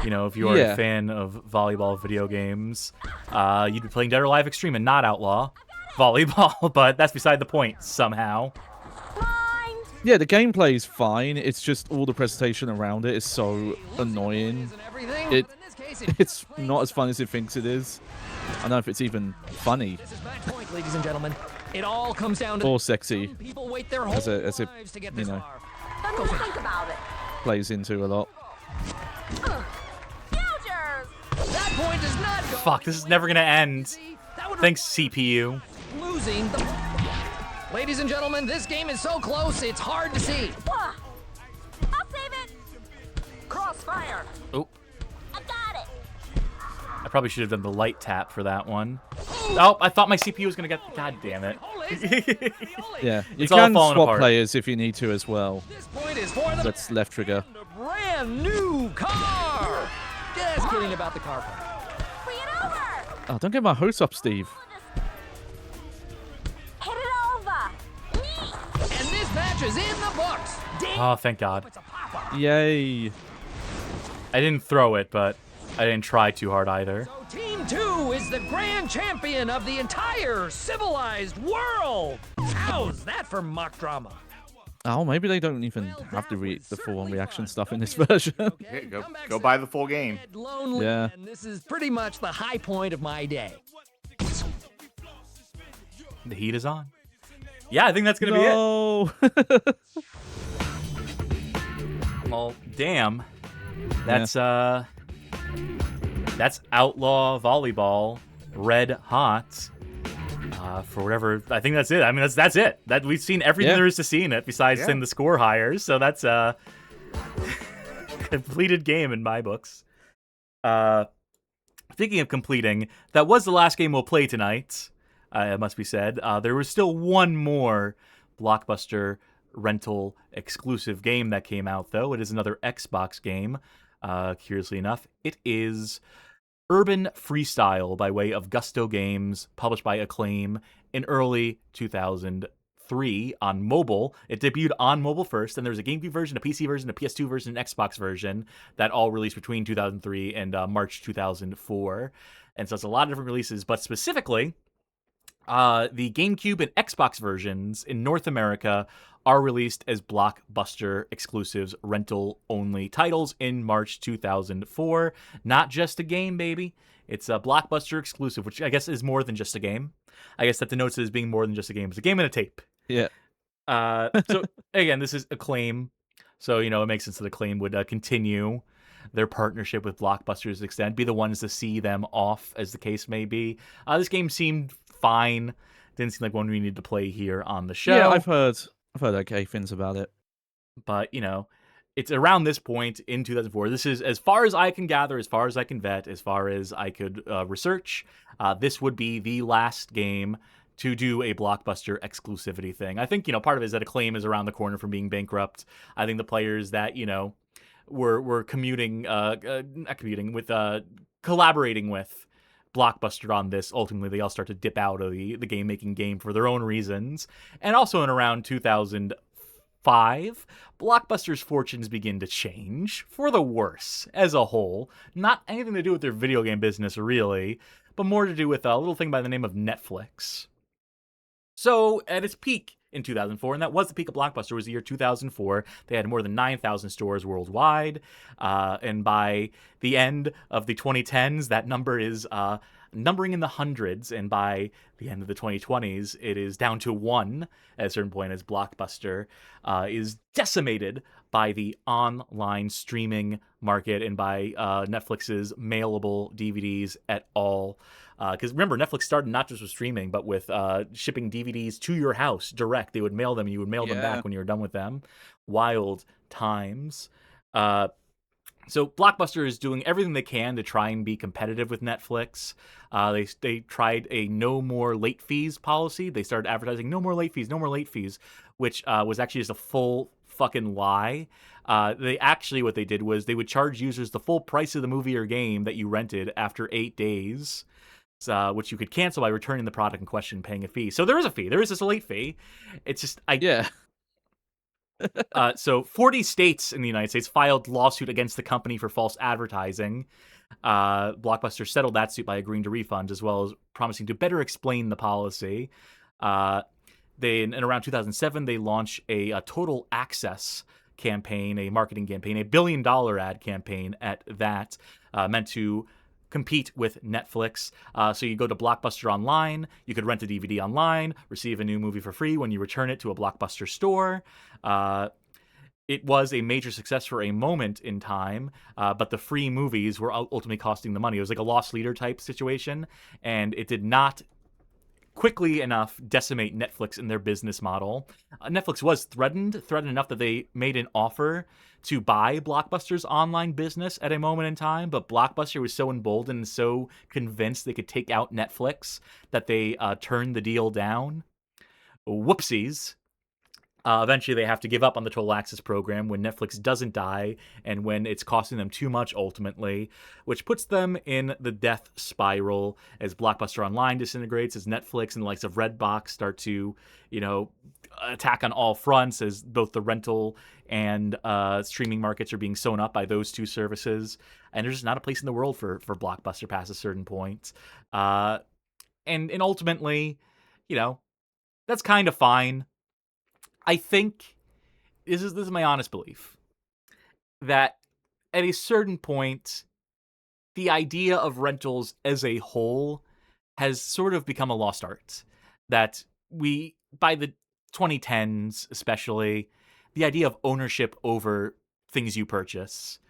Speaker 1: you know, if you are
Speaker 2: Yeah.
Speaker 1: a fan of volleyball video games, you'd be playing Dead or Alive Extreme and not Outlaw Volleyball, but that's beside the point somehow.
Speaker 2: Yeah, the gameplay's fine. It's just all the presentation around it is so annoying. It's not as fun as it thinks it is. I don't know if it's even funny
Speaker 12: This is match point, ladies and gentlemen. It all comes down to
Speaker 2: or sexy
Speaker 12: people wait their whole
Speaker 2: as it
Speaker 12: lives to get
Speaker 2: you
Speaker 12: this
Speaker 2: know
Speaker 12: far.
Speaker 9: Don't even think about it.
Speaker 2: plays into a lot.
Speaker 12: That point is not going.
Speaker 1: Fuck, this is never gonna end. Thanks, CPU.
Speaker 12: Losing the. Ladies and gentlemen, this game is so close, it's hard to see.
Speaker 9: I'll save it. Crossfire.
Speaker 1: Oh,
Speaker 11: I got it.
Speaker 1: I probably should have done the light tap for that one. Oh, I thought my CPU was gonna get. God damn it.
Speaker 2: Yeah, you
Speaker 1: It's all
Speaker 2: can
Speaker 1: falling
Speaker 2: swap
Speaker 1: apart.
Speaker 2: players if you need to as well.
Speaker 12: This point is for the
Speaker 2: That's left trigger.
Speaker 12: brand new car. Just kidding about the car part.
Speaker 2: Oh, don't get my hopes up, Steve.
Speaker 9: Hit it over.
Speaker 12: And this match is in the books. Ding.
Speaker 1: Oh, thank God.
Speaker 2: Yay.
Speaker 1: I didn't throw it, but I didn't try too hard either.
Speaker 12: Team 2 is the grand champion of the entire civilized world. How's that for mock drama?
Speaker 2: Oh, maybe they don't even have the full-on reaction stuff in this version.
Speaker 3: Okay, go buy the full game.
Speaker 12: Lonely,
Speaker 2: Yeah.
Speaker 12: and this is pretty much the high point of my day.
Speaker 1: The heat is on. Yeah, I think that's gonna be
Speaker 2: No.
Speaker 1: it. Well, damn. That's Outlaw Volleyball Red Hot. For whatever, I think that's it. I mean, that's it. That we've seen everything there is to see in it, besides seeing the score higher. So that's a completed game in my books. Speaking of completing, that was the last game we'll play tonight. It must be said. There was still one more Blockbuster rental exclusive game that came out, though. It is another Xbox game. Curiously enough, it is Urban Freestyle by way of Gusto Games, published by Acclaim in early 2003 on mobile. It debuted on mobile first, and there was a GameCube version, a PC version, a PS2 version, an Xbox version that all released between 2003 and March 2004. And so it's a lot of different releases, but specifically, the GameCube and Xbox versions in North America are released as Blockbuster exclusives, rental-only titles in March 2004. Not just a game, baby. It's a Blockbuster exclusive, which I guess is more than just a game. I guess that denotes it as being more than just a game. It's a game and a tape.
Speaker 2: Yeah.
Speaker 1: So, again, this is Acclaim. So, you know, it makes sense that Acclaim would continue their partnership with Blockbuster to this extent, be the ones to see them off, as the case may be. This game seemed fine. Didn't seem like one we need to play here on the show.
Speaker 2: Yeah, I've heard okay things about it.
Speaker 1: But, you know, it's around this point in 2004. This is, as far as I can gather, as far as I can vet, as far as I could research, this would be the last game to do a Blockbuster exclusivity thing. I think, you know, part of it is that Acclaim is around the corner from being bankrupt. I think the players that, you know, were collaborating with Blockbuster on this, ultimately they all start to dip out of the game-making game for their own reasons. And also in around 2005, Blockbuster's fortunes begin to change for the worse as a whole. Not anything to do with their video game business, really, but more to do with a little thing by the name of Netflix. So, at its peak in 2004, and that was the peak of Blockbuster, was the year 2004. They had more than 9,000 stores worldwide, and by the end of the 2010s, that number is numbering in the hundreds, and by the end of the 2020s, it is down to 1 at a certain point as Blockbuster is decimated by the online streaming market and by Netflix's mailable DVDs at all. Because remember, Netflix started not just with streaming, but with shipping DVDs to your house direct. They would mail them, and you would mail them back when you were done with them. Wild times. So Blockbuster is doing everything they can to try and be competitive with Netflix. They tried a no more late fees policy. They started advertising no more late fees, which was actually just a full fucking lie. What they did was they would charge users the full price of the movie or game that you rented after 8 days. Which you could cancel by returning the product in question and paying a fee. So there is a fee. There is this late fee. It's just so 40 states in the United States filed lawsuit against the company for false advertising. Blockbuster settled that suit by agreeing to refunds as well as promising to better explain the policy. In around 2007, they launched a total access campaign, a marketing campaign, $1 billion ad campaign at that, meant to compete with Netflix. So you go to Blockbuster Online, you could rent a DVD online, receive a new movie for free when you return it to a Blockbuster store. It was a major success for a moment in time, but the free movies were ultimately costing the money. It was like a lost leader type situation, and it did not quickly enough decimate Netflix in their business model. Netflix was threatened enough that they made an offer to buy Blockbuster's online business at a moment in time, but Blockbuster was so emboldened and so convinced they could take out Netflix that they turned the deal down. Whoopsies. Eventually, they have to give up on the Total Access program when Netflix doesn't die and when it's costing them too much ultimately, which puts them in the death spiral as Blockbuster Online disintegrates, as Netflix and the likes of Redbox start to, attack on all fronts, as both the rental and streaming markets are being sewn up by those two services. And there's just not a place in the world for Blockbuster past a certain point. And ultimately, that's kind of fine. I think this is my honest belief that at a certain point, the idea of rentals as a whole has sort of become a lost art. That by the 2010s especially, the idea of ownership over things you purchase,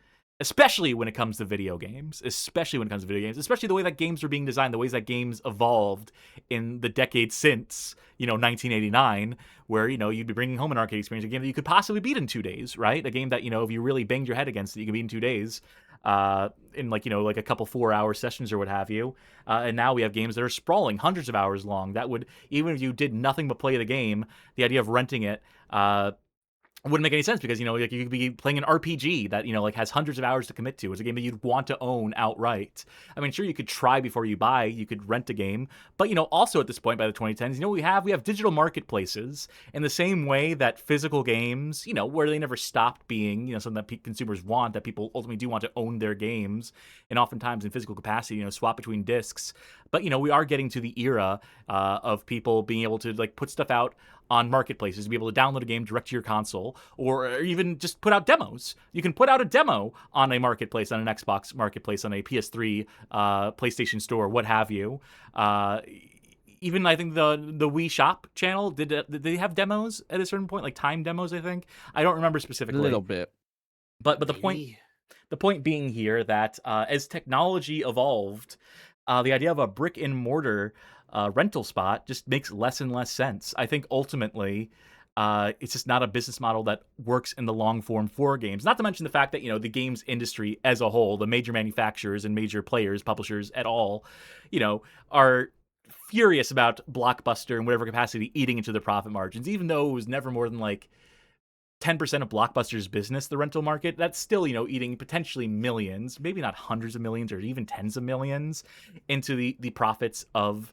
Speaker 1: especially when it comes to video games, especially the way that games are being designed, the ways that games evolved in the decades since, 1989, where, you'd be bringing home an arcade experience, a game that you could possibly beat in 2 days, right? A game that, if you really banged your head against it, you could beat in 2 days, in like a couple 4-hour sessions or what have you. And now we have games that are sprawling hundreds of hours long that would, even if you did nothing but play the game, the idea of renting it, wouldn't make any sense because, you could be playing an RPG that, has hundreds of hours to commit to. It's a game that you'd want to own outright. I mean, sure, you could try before you buy, you could rent a game, but, also at this point by the 2010s, what we have digital marketplaces in the same way that physical games, where they never stopped being, something that consumers want, that people ultimately do want to own their games, and oftentimes in physical capacity, swap between discs. But, we are getting to the era of people being able to, put stuff out on marketplaces, to be able to download a game direct to your console, or even just put out demos. You can put out a demo on a marketplace, on an Xbox marketplace, on a PS3, PlayStation Store, what have you. Even I think the Wii Shop channel, did they have demos at a certain point, like time demos? I think I don't remember specifically.
Speaker 2: A little bit,
Speaker 1: but the point being here that as technology evolved, the idea of a brick and mortar rental spot just makes less and less sense. I think ultimately, it's just not a business model that works in the long form for games. Not to mention the fact that, the games industry as a whole, the major manufacturers and major players, publishers at all, are furious about Blockbuster in whatever capacity eating into their profit margins, even though it was never more than 10% of Blockbuster's business, the rental market. That's still, eating potentially millions, maybe not hundreds of millions or even tens of millions into the profits of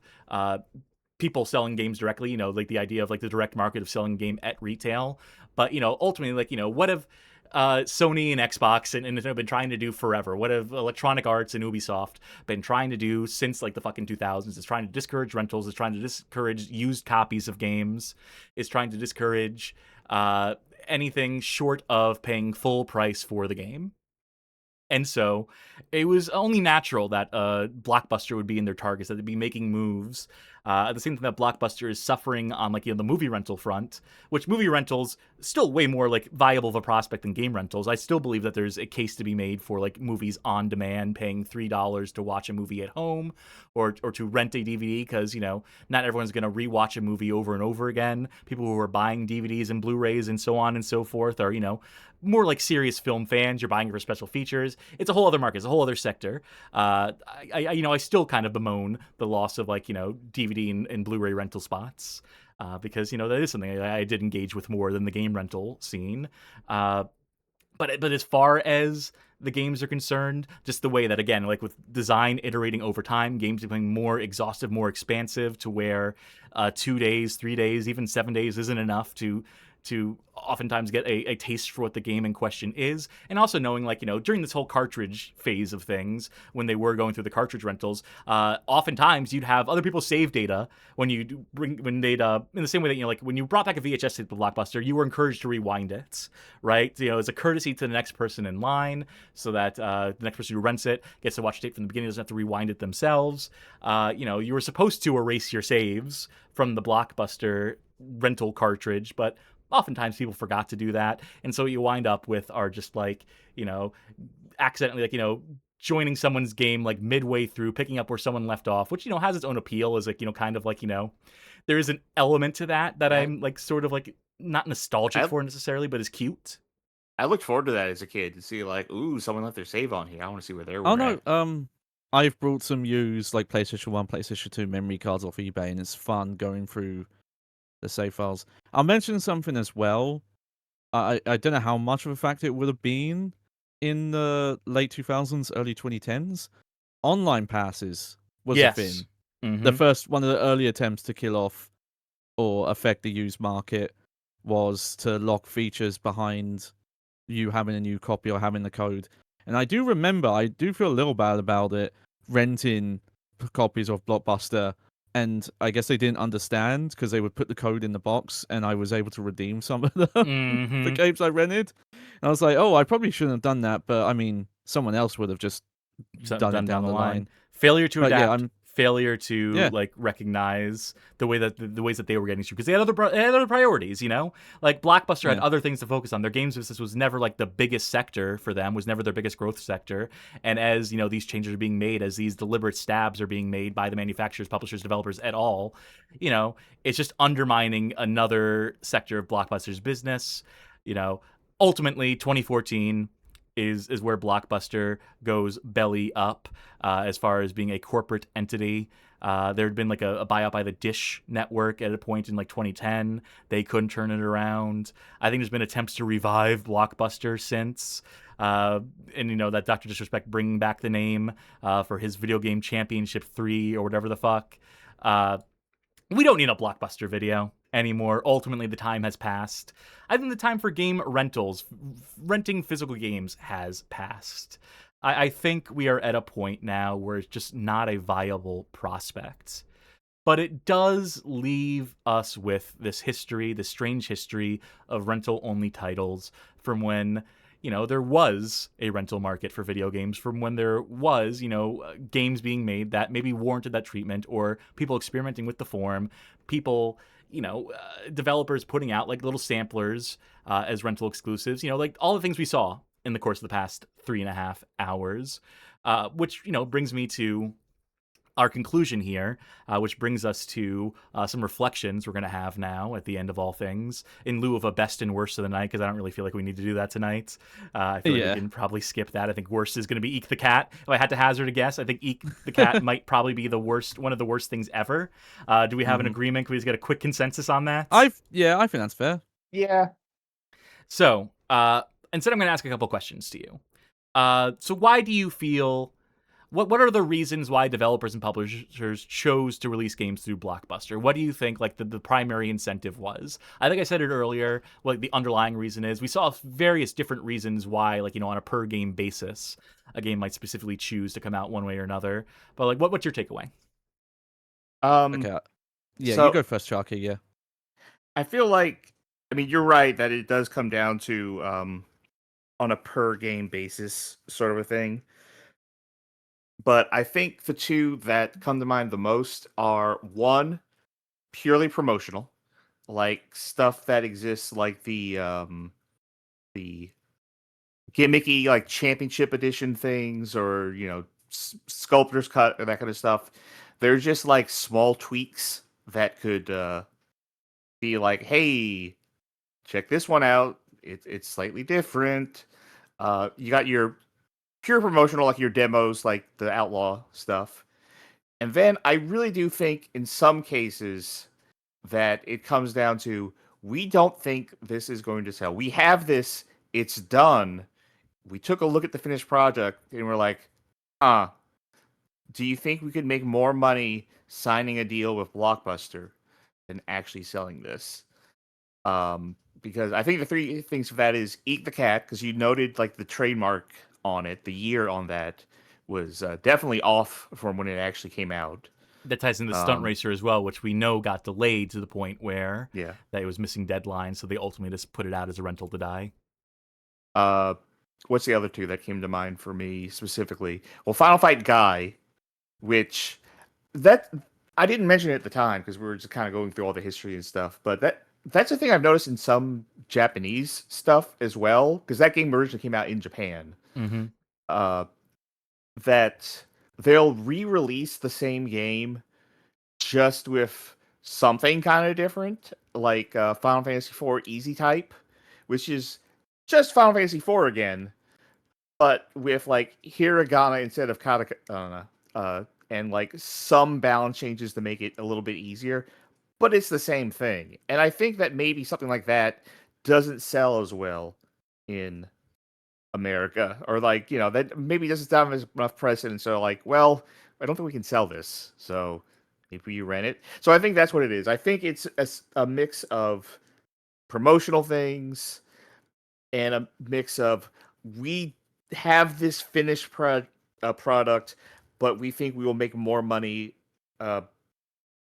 Speaker 1: people selling games directly, the idea of the direct market of selling a game at retail. But, ultimately, what have Sony and Xbox and have been trying to do forever? What have Electronic Arts and Ubisoft been trying to do since the fucking 2000s? It's trying to discourage rentals. It's trying to discourage used copies of games. It's trying to discourage anything short of paying full price for the game. And so it was only natural that Blockbuster would be in their targets, that they'd be making moves. At the same time that Blockbuster is suffering on like the movie rental front, which movie rentals still way more like viable of a prospect than game rentals. I still believe that there's a case to be made for like movies on demand, paying $3 to watch a movie at home, or to rent a DVD, because not everyone's gonna rewatch a movie over and over again. People who are buying DVDs and Blu-rays and so on and so forth are more like serious film fans. You're buying it for special features. It's a whole other market. It's a whole other sector. I still kind of bemoan the loss of DVD and Blu-ray rental spots, because that is something I did engage with more than the game rental scene. But as far as the games are concerned, just the way that, again, like with design iterating over time, games becoming more exhaustive, more expansive, to where 2 days, 3 days, even 7 days isn't enough to oftentimes get a taste for what the game in question is. And also knowing, during this whole cartridge phase of things, when they were going through the cartridge rentals, oftentimes you'd have other people's save data when they'd in the same way that when you brought back a VHS tape to Blockbuster, you were encouraged to rewind it, right? As a courtesy to the next person in line, so that the next person who rents it gets to watch the tape from the beginning, doesn't have to rewind it themselves. You were supposed to erase your saves from the Blockbuster rental cartridge, but oftentimes people forgot to do that, and so what you wind up with are just accidentally joining someone's game midway through, picking up where someone left off, which has its own appeal as there is an element to that I'm sort of not nostalgic for necessarily, but is cute.
Speaker 3: I looked forward to that as a kid, to see ooh, someone left their save on here. I want to see where they were.
Speaker 2: Oh no, I've brought some used PlayStation 1, PlayStation 2 memory cards off eBay, and it's fun going through the save files. I'll mention something as well. I don't know how much of a factor it would have been in the late 2000s, early 2010s. Online passes was a thing.
Speaker 1: Mm-hmm.
Speaker 2: The first one of the early attempts to kill off or affect the used market was to lock features behind you having a new copy or having the code. And I do remember, I do feel a little bad about it, renting copies of Blockbuster. And I guess they didn't understand, because they would put the code in the box, and I was able to redeem some of the games I rented. And I was like, oh, I probably shouldn't have done that, but I mean, someone else would have just done it down the line.
Speaker 1: Failure to adapt.
Speaker 2: Yeah,
Speaker 1: failure to recognize the ways that they were getting through, because they had other priorities. Blockbuster had other things to focus on. Their games business was never the biggest sector for them, was never their biggest growth sector. And as these changes are being made, as these deliberate stabs are being made by the manufacturers, publishers, developers at all, it's just undermining another sector of Blockbuster's business. Ultimately 2014 is where Blockbuster goes belly up, as far as being a corporate entity. There had been a buyout by the Dish Network at a point in 2010. They couldn't turn it around. I think there's been attempts to revive Blockbuster since. And that Dr. Disrespect bringing back the name for his Video Game Championship 3 or whatever the fuck. We don't need a Blockbuster video anymore. Ultimately, the time has passed. I think the time for game rentals, renting physical games, has passed. I think we are at a point now where it's just not a viable prospect. But it does leave us with this history, this strange history of rental-only titles from when there was a rental market for video games, from when there was, games being made that maybe warranted that treatment, or people experimenting with the form, people, developers putting out little samplers as rental exclusives, all the things we saw in the course of the past 3.5 hours, which, brings me to our conclusion here, which brings us to some reflections we're going to have now at the end of all things, in lieu of a best and worst of the night, because I don't really feel like we need to do that tonight. I feel like we can probably skip that. I think worst is going to be Eek the Cat. If I had to hazard a guess, I think Eek the Cat might probably be one of the worst things ever. Do we have an agreement? Can we just get a quick consensus on that?
Speaker 2: I think that's fair.
Speaker 3: Yeah.
Speaker 1: So, instead I'm going to ask a couple questions to you. So why do you feel... What are the reasons why developers and publishers chose to release games through Blockbuster? What do you think the primary incentive was? I think I said it earlier, what the underlying reason is. We saw various different reasons why, on a per game basis, a game might specifically choose to come out one way or another. But what's your takeaway?
Speaker 2: Okay. Yeah, you go first, Charkie, yeah.
Speaker 3: I feel you're right that it does come down to on a per game basis, sort of a thing. But I think the two that come to mind the most are one, purely promotional, like stuff that exists, like the gimmicky like championship edition things, or sculptor's cut or that kind of stuff. They're just like small tweaks that could be like, hey, check this one out. It's slightly different. You got your pure promotional, like your demos, like the Outlaw stuff. And then I really do think in some cases that it comes down to, we don't think this is going to sell. We have this, it's done. We took a look at the finished project and we're like, do you think we could make more money signing a deal with Blockbuster than actually selling this? Because I think the three things for that is Eat the Cat, because you noted like the trademark on it, the year on that was definitely off from when it actually came out.
Speaker 1: That ties into Stunt Racer as well, which we know got delayed to the point where that it was missing deadlines, so they ultimately just put it out as a rental to die.
Speaker 3: What's the other two that came to mind for me specifically? Well, Final Fight Guy, which that I didn't mention it at the time because we were just kind of going through all the history and stuff, but that's the thing I've noticed in some Japanese stuff as well, because that game originally came out in Japan.
Speaker 1: Mm-hmm.
Speaker 3: That they'll re-release the same game just with something kind of different, like Final Fantasy IV Easy Type, which is just Final Fantasy IV again, but with like hiragana instead of katakana, and like some balance changes to make it a little bit easier, but it's the same thing. And I think that maybe something like that doesn't sell as well in America, or like, that maybe doesn't have enough precedent. So like, well, I don't think we can sell this, so maybe you rent it. So I think that's what it is. I think it's a mix of promotional things and a mix of, we have this finished product, but we think we will make more money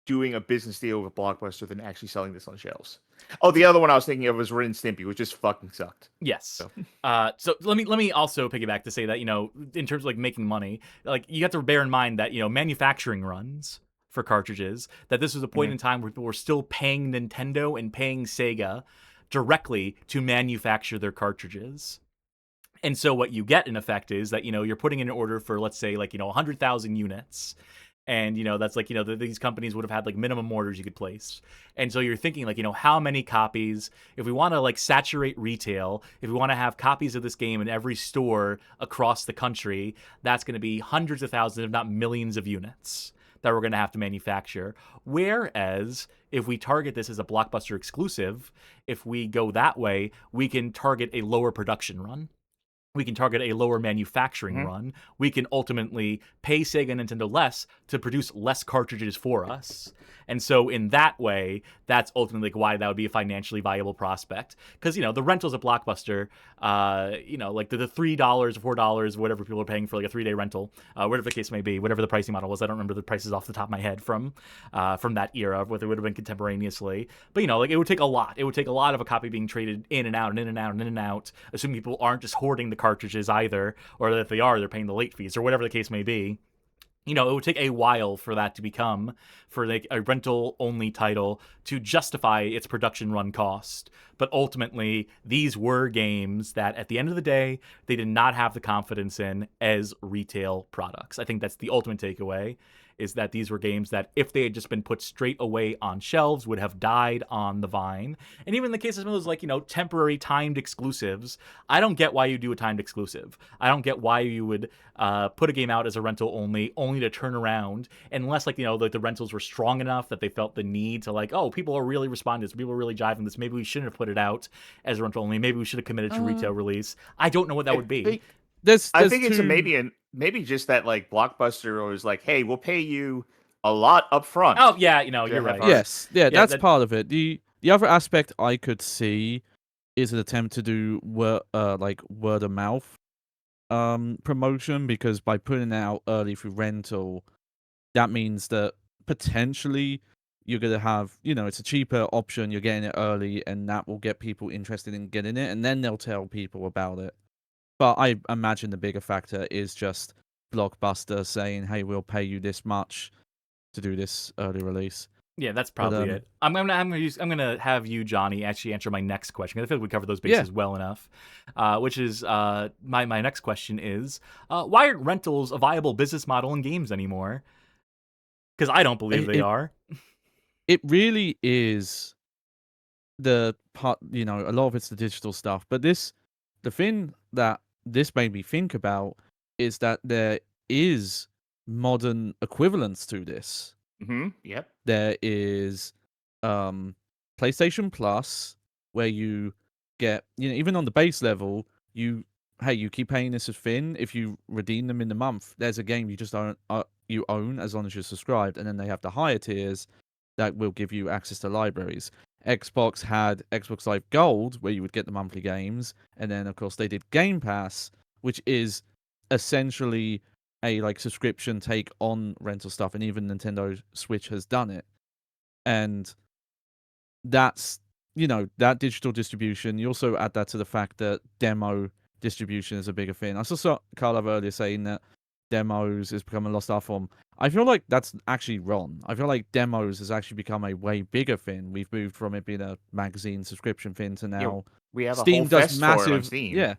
Speaker 3: doing a business deal with Blockbuster than actually selling this on shelves. Oh, the other one I was thinking of was Ren and Stimpy, which just fucking sucked.
Speaker 1: Yes. So let me also piggyback to say that, in terms of like making money, like you have to bear in mind that, manufacturing runs for cartridges, that this was a point in time where people were still paying Nintendo and paying Sega directly to manufacture their cartridges. And so what you get in effect is that, you're putting in an order for, let's say, like, 100,000 units. And, that's like, these companies would have had like minimum orders you could place. And so you're thinking like, how many copies, if we want to like saturate retail, if we want to have copies of this game in every store across the country, that's going to be hundreds of thousands, if not millions of units that we're going to have to manufacture. Whereas if we target this as a Blockbuster exclusive, if we go that way, we can target a lower production run. We can target a lower manufacturing run. We can ultimately pay Sega and Nintendo less to produce less cartridges for us. And so in that way, that's ultimately like why that would be a financially viable prospect. Because, the rentals at Blockbuster, like the $3 or $4, whatever people are paying for like a 3-day rental, whatever the case may be, whatever the pricing model was. I don't remember the prices off the top of my head from that era, whether it would have been contemporaneously. But, like it would take a lot. It would take a lot of a copy being traded in and out and in and out and in and out, assuming people aren't just hoarding the cartridges either, or that if they are, they're paying the late fees or whatever the case may be. It would take a while for that to become, for like a rental-only title to justify its production run cost. But ultimately, these were games that, at the end of the day, they did not have the confidence in as retail products. I think that's the ultimate takeaway, is that these were games that, if they had just been put straight away on shelves, would have died on the vine. And even in the case of some of those, like, temporary timed exclusives, I don't get why you do a timed exclusive. I don't get why you would put a game out as a rental only to turn around, unless, like, like the rentals were strong enough that they felt the need to, like, oh, people are really responding to this, people are really jiving this, maybe we shouldn't have put it out as a rental only, maybe we should have committed to retail release. I don't know what that would be.
Speaker 3: I think it's maybe just that like Blockbuster was like, hey, we'll pay you a lot up front.
Speaker 1: Oh yeah, you're right.
Speaker 2: Yes, that's part of it. The other aspect I could see is an attempt to do word of mouth promotion, because by putting it out early through rental, that means that potentially you're gonna have, it's a cheaper option, you're getting it early, and that will get people interested in getting it, and then they'll tell people about it. But I imagine the bigger factor is just Blockbuster saying, "Hey, we'll pay you this much to do this early release."
Speaker 1: Yeah, that's probably it. I'm gonna have you, Johnny, actually answer my next question. I feel like we covered those bases well enough. Which is my next question is why aren't rentals a viable business model in games anymore? Because I don't believe they are.
Speaker 2: It really is the part, a lot of it's the digital stuff. But the thing that this made me think about is that there is modern equivalents to this.
Speaker 3: Mm-hmm. Yep.
Speaker 2: There is PlayStation Plus, where you get, even on the base level, you keep paying this as Finn. If you redeem them in the month, there's a game you just you own as long as you're subscribed, and then they have the higher tiers that will give you access to libraries. Xbox had Xbox Live Gold, where you would get the monthly games, and then of course they did Game Pass, which is essentially a subscription take on rental stuff, and even Nintendo Switch has done it. And that's that digital distribution. You also add that to the fact that demo distribution is a bigger thing. I saw Carl earlier saying that demos has become a lost art form. I feel like that's actually wrong. I feel like demos has actually become a way bigger thing. We've moved from it being a magazine subscription thing to now
Speaker 3: we have
Speaker 2: Steam
Speaker 3: a whole
Speaker 2: does
Speaker 3: fest
Speaker 2: massive.
Speaker 3: for it on Steam.
Speaker 2: Yeah.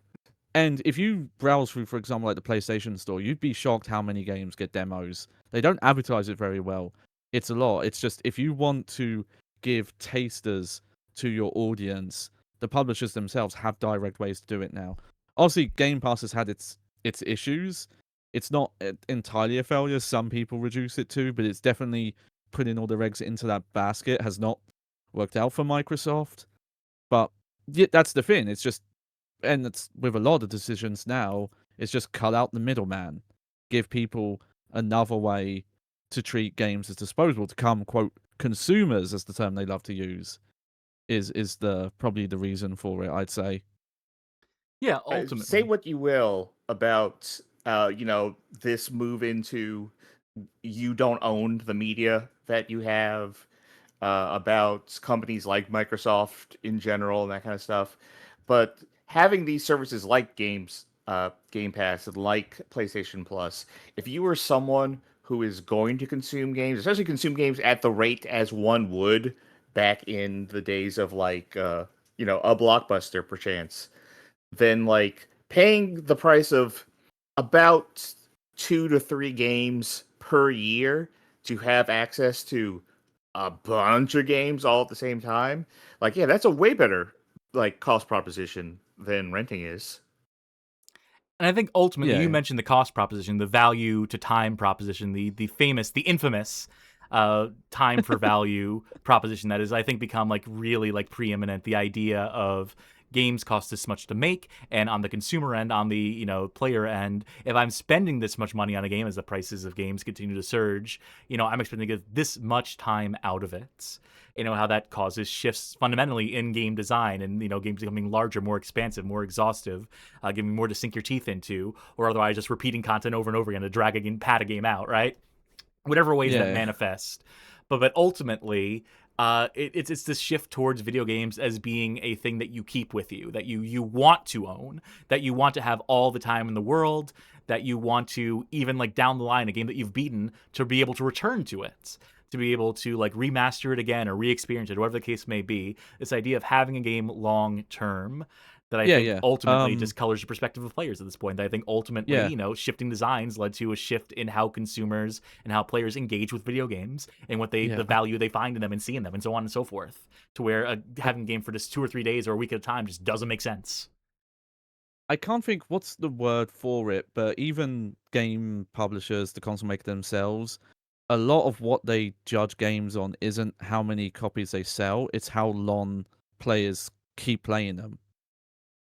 Speaker 2: And if you browse through, for example, like the PlayStation Store, you'd be shocked how many games get demos. They don't advertise it very well. It's a lot. It's just, if you want to give tasters to your audience, the publishers themselves have direct ways to do it now. Obviously, Game Pass has had its issues. It's not entirely a failure. Some people reduce it to, but it's definitely putting all the eggs into that basket has not worked out for Microsoft. But yeah, that's the thing. It's just, and it's with a lot of decisions now, it's just cut out the middleman. Give people another way to treat games as disposable, to come, quote, consumers, as the term they love to use, is probably the reason for it, I'd say.
Speaker 1: Yeah, ultimately.
Speaker 3: Say what you will about this move into you don't own the media that you have, about companies like Microsoft in general and that kind of stuff, but having these services like Game Pass and like PlayStation Plus, if you were someone who is going to consume games, especially consume games at the rate as one would back in the days of a Blockbuster perchance, then paying the price of about 2 to 3 games per year to have access to a bunch of games all at the same time, that's a way better cost proposition than renting is.
Speaker 1: And I think ultimately, you mentioned the cost proposition, the value to time proposition, the infamous time for value proposition that is, I think, become really preeminent. The idea of games cost this much to make, and on the consumer end, on the player end, if I'm spending this much money on a game as the prices of games continue to surge, I'm expecting to get this much time out of it. How that causes shifts fundamentally in game design, and games becoming larger, more expansive, more exhaustive, giving more to sink your teeth into, or otherwise just repeating content over and over again to pad a game out, right? Whatever ways that manifest. But ultimately, it's this shift towards video games as being a thing that you keep with you, that you want to own, that you want to have all the time in the world, that you want to, even down the line, a game that you've beaten, to be able to return to it, to be able to remaster it again or re-experience it, whatever the case may be. This idea of having a game long term that I think ultimately just colors the perspective of players at this point. That I think ultimately, shifting designs led to a shift in how consumers and how players engage with video games and what the value they find in them and see in them, and so on and so forth, to where having a game for just 2 or 3 days or a week at a time just doesn't make sense.
Speaker 2: I can't think what's the word for it, but even game publishers, the console maker themselves, a lot of what they judge games on isn't how many copies they sell, it's how long players keep playing them.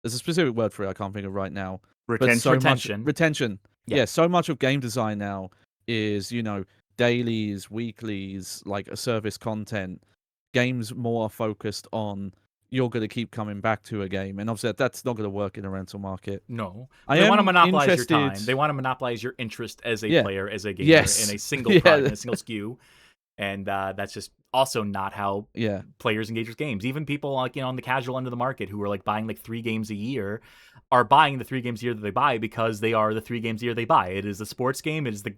Speaker 2: There's a specific word for it I can't think of right now.
Speaker 1: Retention.
Speaker 2: Retention. Yeah, so much of game design now is, dailies, weeklies, a service content. Games more focused on you're going to keep coming back to a game. And obviously that's not going to work in a rental market.
Speaker 1: No. They want to monopolize your time. They want to monopolize your interest as a player, as a gamer, in a single product, in a single SKU. And that's just also not how
Speaker 2: Yeah.
Speaker 1: players engage with games. Even people like, on the casual end of the market who are like buying like 3 games a year are buying the 3 games a year that they buy because they are the 3 games a year they buy. It is a sports game. It is the,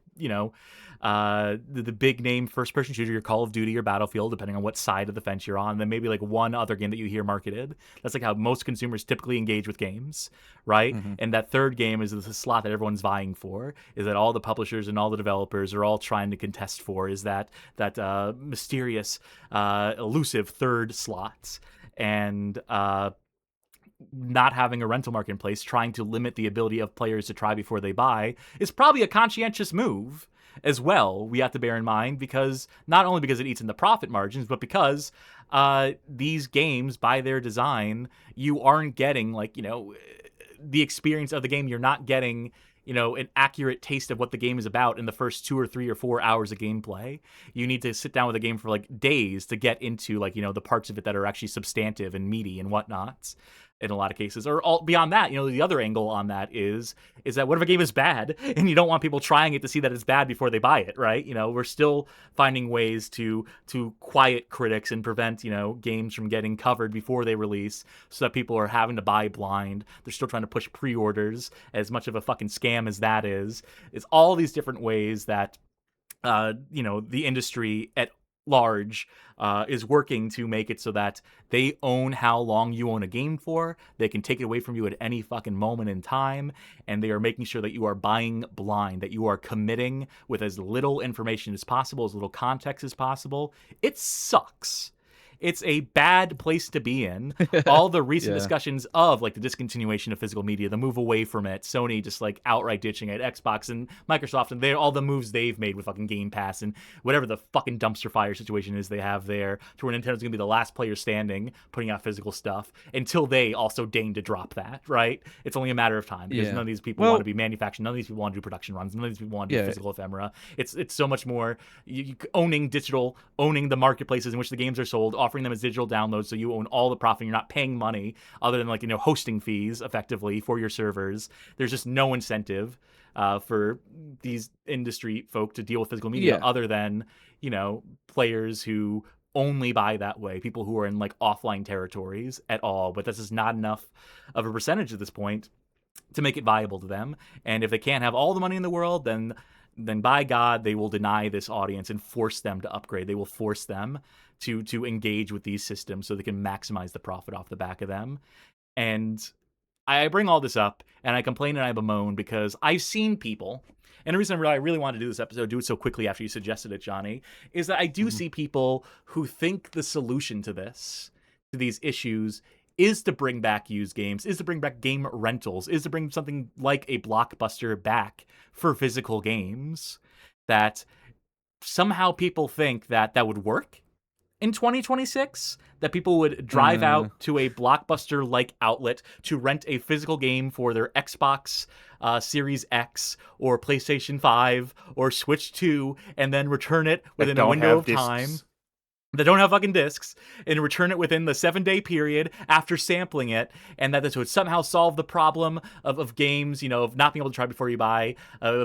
Speaker 1: the big name first person shooter, your Call of Duty or Battlefield, depending on what side of the fence you're on. And then maybe like one other game that you hear marketed. That's like how most consumers typically engage with games, right? And that third game is the slot that everyone's vying for, is that all the publishers and all the developers are all trying to contest for, is that mysterious, elusive third slot. And not having a rental market in place, trying to limit the ability of players to try before they buy, is probably a conscientious move as well. We have to bear in mind, because not only because it eats into profit margins, but because these games, by their design, you aren't getting the experience of the game. You're not getting an accurate taste of what the game is about in the first 2 or 3 or 4 hours of gameplay. You need to sit down with a game for like days to get into the parts of it that are actually substantive and meaty and whatnot. In a lot of cases, or all beyond that, the other angle on that is that what if a game is bad and you don't want people trying it to see that it's bad before they buy it, right? We're still finding ways to quiet critics and prevent, games from getting covered before they release, so that people are having to buy blind. They're still trying to push pre-orders, as much of a fucking scam as that is. It's all these different ways that, the industry at large is working to make it so that they own how long you own a game for. They can take it away from you at any fucking moment in time, and they are making sure that you are buying blind, that you are committing with as little information as possible, as little context as possible. It sucks. It's a bad place to be in. All the recent discussions of the discontinuation of physical media, the move away from it, Sony just outright ditching it, Xbox and Microsoft, and all the moves they've made with fucking Game Pass and whatever the fucking dumpster fire situation is they have there, to where Nintendo's gonna be the last player standing putting out physical stuff until they also deign to drop that, right? It's only a matter of time, because none of these people want to be manufacturing, none of these people want to do production runs, none of these people want to do physical ephemera. It's so much more owning digital, owning the marketplaces in which the games are sold, offering them as digital downloads, so you own all the profit. You're not paying money other than hosting fees effectively for your servers. There's just no incentive for these industry folk to deal with physical media other than players who only buy that way, people who are in offline territories at all. But this is not enough of a percentage at this point to make it viable to them. And if they can't have all the money in the world, then by God, they will deny this audience and force them to upgrade. They will force them to engage with these systems so they can maximize the profit off the back of them. And I bring all this up, and I complain and I bemoan because I've seen people, and the reason I really wanted to do this episode, do it so quickly after you suggested it, Johnny, is that I do see people who think the solution to these issues, is to bring back used games, is to bring back game rentals, is to bring something like a Blockbuster back for physical games, that somehow people think that would work in 2026, that people would drive out to a Blockbuster-like outlet to rent a physical game for their Xbox Series X or PlayStation 5 or Switch 2, and then return it within a window of time. That don't have fucking discs, and return it within the 7-day period after sampling it, and that this would somehow solve the problem of games, of not being able to try before you buy,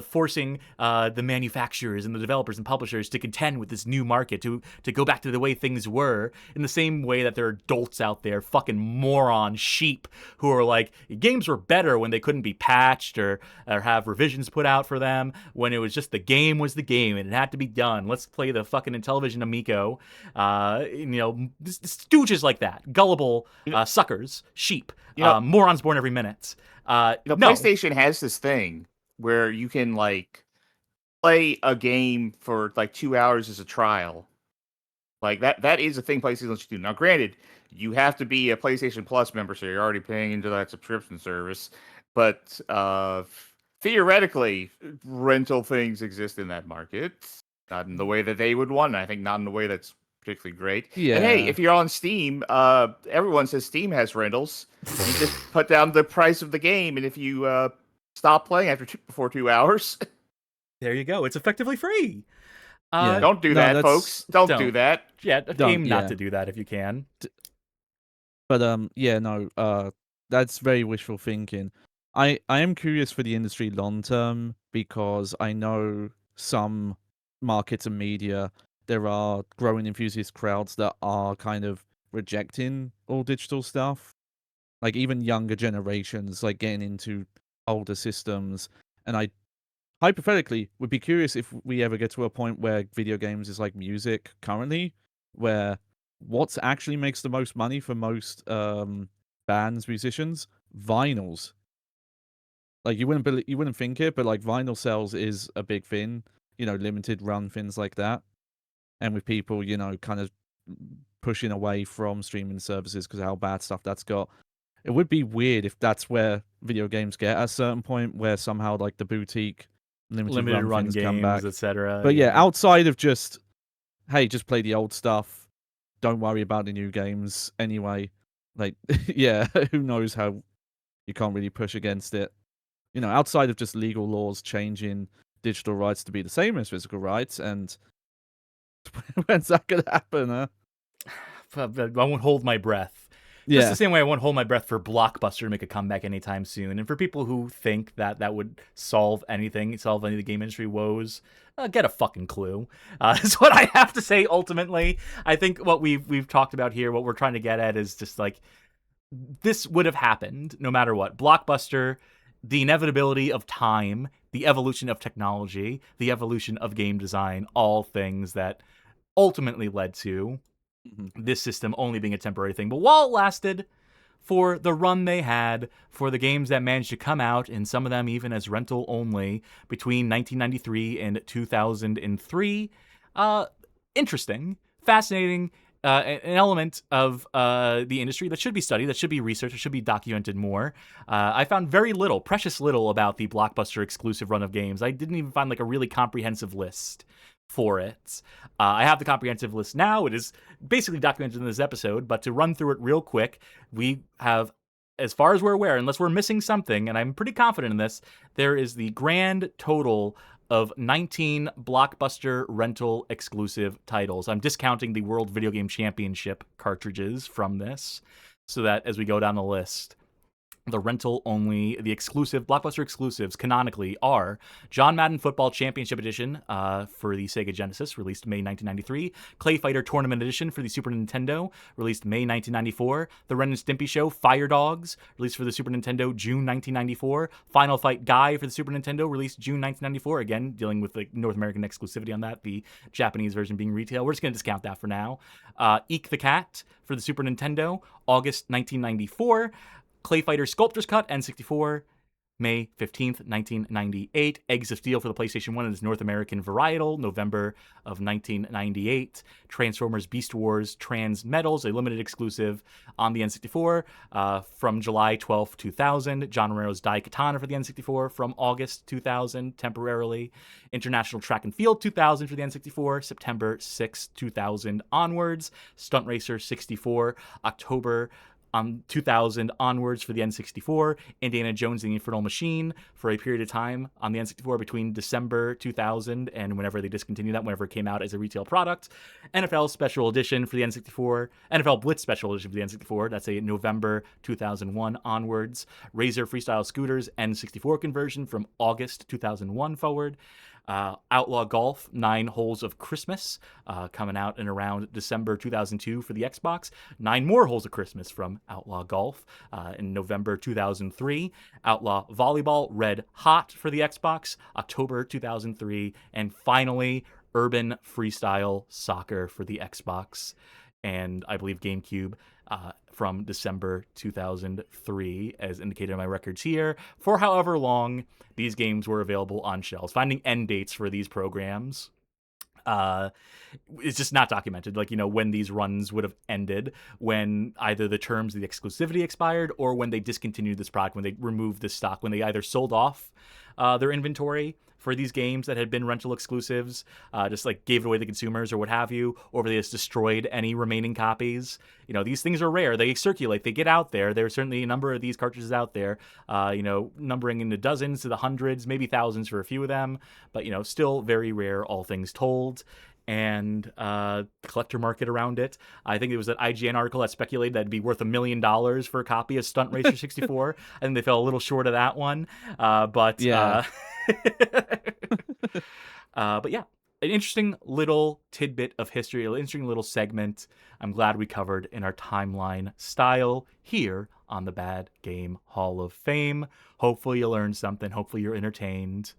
Speaker 1: forcing the manufacturers and the developers and publishers to contend with this new market, to go back to the way things were, in the same way that there are dolts out there, fucking moron sheep, who are like, games were better when they couldn't be patched or have revisions put out for them, when it was just the game was the game and it had to be done. Let's play the fucking Intellivision Amico. Stooges like that, gullible suckers, sheep, morons born every minute.
Speaker 3: PlayStation has this thing where you can play a game for 2 hours as a trial. That is a thing PlayStation lets you do. Now, granted, you have to be a PlayStation Plus member, so you're already paying into that subscription service. But theoretically, rental things exist in that market. Not in the way that they would want, and I think not in the way that's particularly great.
Speaker 2: Yeah.
Speaker 3: And hey, if you're on Steam, everyone says Steam has rentals. You just put down the price of the game, and if you stop playing before 2 hours,
Speaker 1: there you go. It's effectively free.
Speaker 3: Don't do that, folks. Don't do that.
Speaker 1: Yeah, aim not to do that if you can.
Speaker 2: But that's very wishful thinking. I am curious for the industry long term, because I know some markets and media there are growing enthusiast crowds that are kind of rejecting all digital stuff. Like even younger generations, like getting into older systems. And I hypothetically would be curious if we ever get to a point where video games is like music currently, where what actually makes the most money for most bands, musicians? Vinyls. Like you wouldn't think it, but like vinyl sales is a big thing, limited run things like that. And with people, kind of pushing away from streaming services because of how bad stuff that's got. It would be weird if that's where video games get at a certain point, where somehow like the boutique limited run things come back,
Speaker 1: etc.
Speaker 2: But yeah, outside of just, hey, just play the old stuff, don't worry about the new games anyway. Like, yeah, who knows how you can't really push against it. Outside of just legal laws changing digital rights to be the same as physical rights, and when's that gonna happen, huh?
Speaker 1: I won't hold my breath. Just the same way I won't hold my breath for Blockbuster to make a comeback anytime soon. And for people who think that that would solve any of the game industry woes, get a fucking clue. Is what I have to say ultimately. I think what we've talked about here, what we're trying to get at is just like, this would have happened no matter what. Blockbuster, the inevitability of time, the evolution of technology, the evolution of game design, all things that ultimately led to this system only being a temporary thing. But while it lasted, for the run they had, for the games that managed to come out, and some of them even as rental only, between 1993 and 2003, interesting, fascinating, an element of the industry that should be studied, that should be researched, that should be documented more. I found very little, precious little, about the Blockbuster exclusive run of games. I didn't even find like a really comprehensive list for it. I have the comprehensive list now. It is basically documented in this episode, but to run through it real quick, we have, as far as we're aware, unless we're missing something, and I'm pretty confident in this, there is the grand total of 19 Blockbuster rental exclusive titles. I'm discounting the World Video Game Championship cartridges from this, so that as we go down the list, the rental only, the exclusive Blockbuster exclusives canonically are John Madden Football Championship Edition for the Sega Genesis, released May 1993. ClayFighter Tournament Edition for the Super Nintendo, released May 1994. The Ren and Stimpy Show Fire Dogs, released for the Super Nintendo, June 1994. Final Fight Guy for the Super Nintendo, released June 1994. Again, dealing with the North American exclusivity on that, the Japanese version being retail. We're just going to discount that for now. Eek the Cat for the Super Nintendo, August 1994. ClayFighter Sculptor's Cut, N64, May 15th, 1998. Eggs of Steel for the PlayStation 1 and its North American varietal, November of 1998. Transformers Beast Wars Transmetals, a limited exclusive on the N64 from July 12th, 2000. John Romero's Daikatana for the N64 from August 2000, temporarily. International Track and Field 2000 for the N64, September 6th, 2000 onwards. Stunt Racer 64, October 2000 onwards for the N64, Indiana Jones and the Infernal Machine for a period of time on the N64 between December 2000 and whenever they discontinued that, whenever it came out as a retail product. NFL Special Edition for the N64, NFL Blitz Special Edition for the N64, that's a November 2001 onwards. Razor Freestyle Scooters N64 conversion from August 2001 forward. Outlaw Golf 9 Holes of Christmas coming out in around December 2002 for the Xbox. 9 more Holes of Christmas from Outlaw Golf in November 2003. Outlaw Volleyball Red Hot for the Xbox, October 2003. And finally, Urban Freestyle Soccer for the Xbox and I believe GameCube from December 2003, as indicated in my records here, for however long these games were available on shelves. Finding end dates for these programs it's just not documented, like, when these runs would have ended, when either the terms of the exclusivity expired or when they discontinued this product, when they removed this stock, when they either sold off their inventory for these games that had been rental exclusives, just like gave it away to consumers or what have you, or they just destroyed any remaining copies. These things are rare. They circulate. They get out there. There are certainly a number of these cartridges out there, numbering into dozens to the hundreds, maybe thousands for a few of them, but, still very rare, all things told. And collector market around it. I think it was an IGN article that speculated that it'd be worth $1 million for a copy of Stunt Racer 64. I think they fell a little short of that one. But yeah. But yeah, an interesting little tidbit of history, an interesting little segment I'm glad we covered in our timeline style here on the Bad Game Hall of Fame. Hopefully you learned something. Hopefully you're entertained.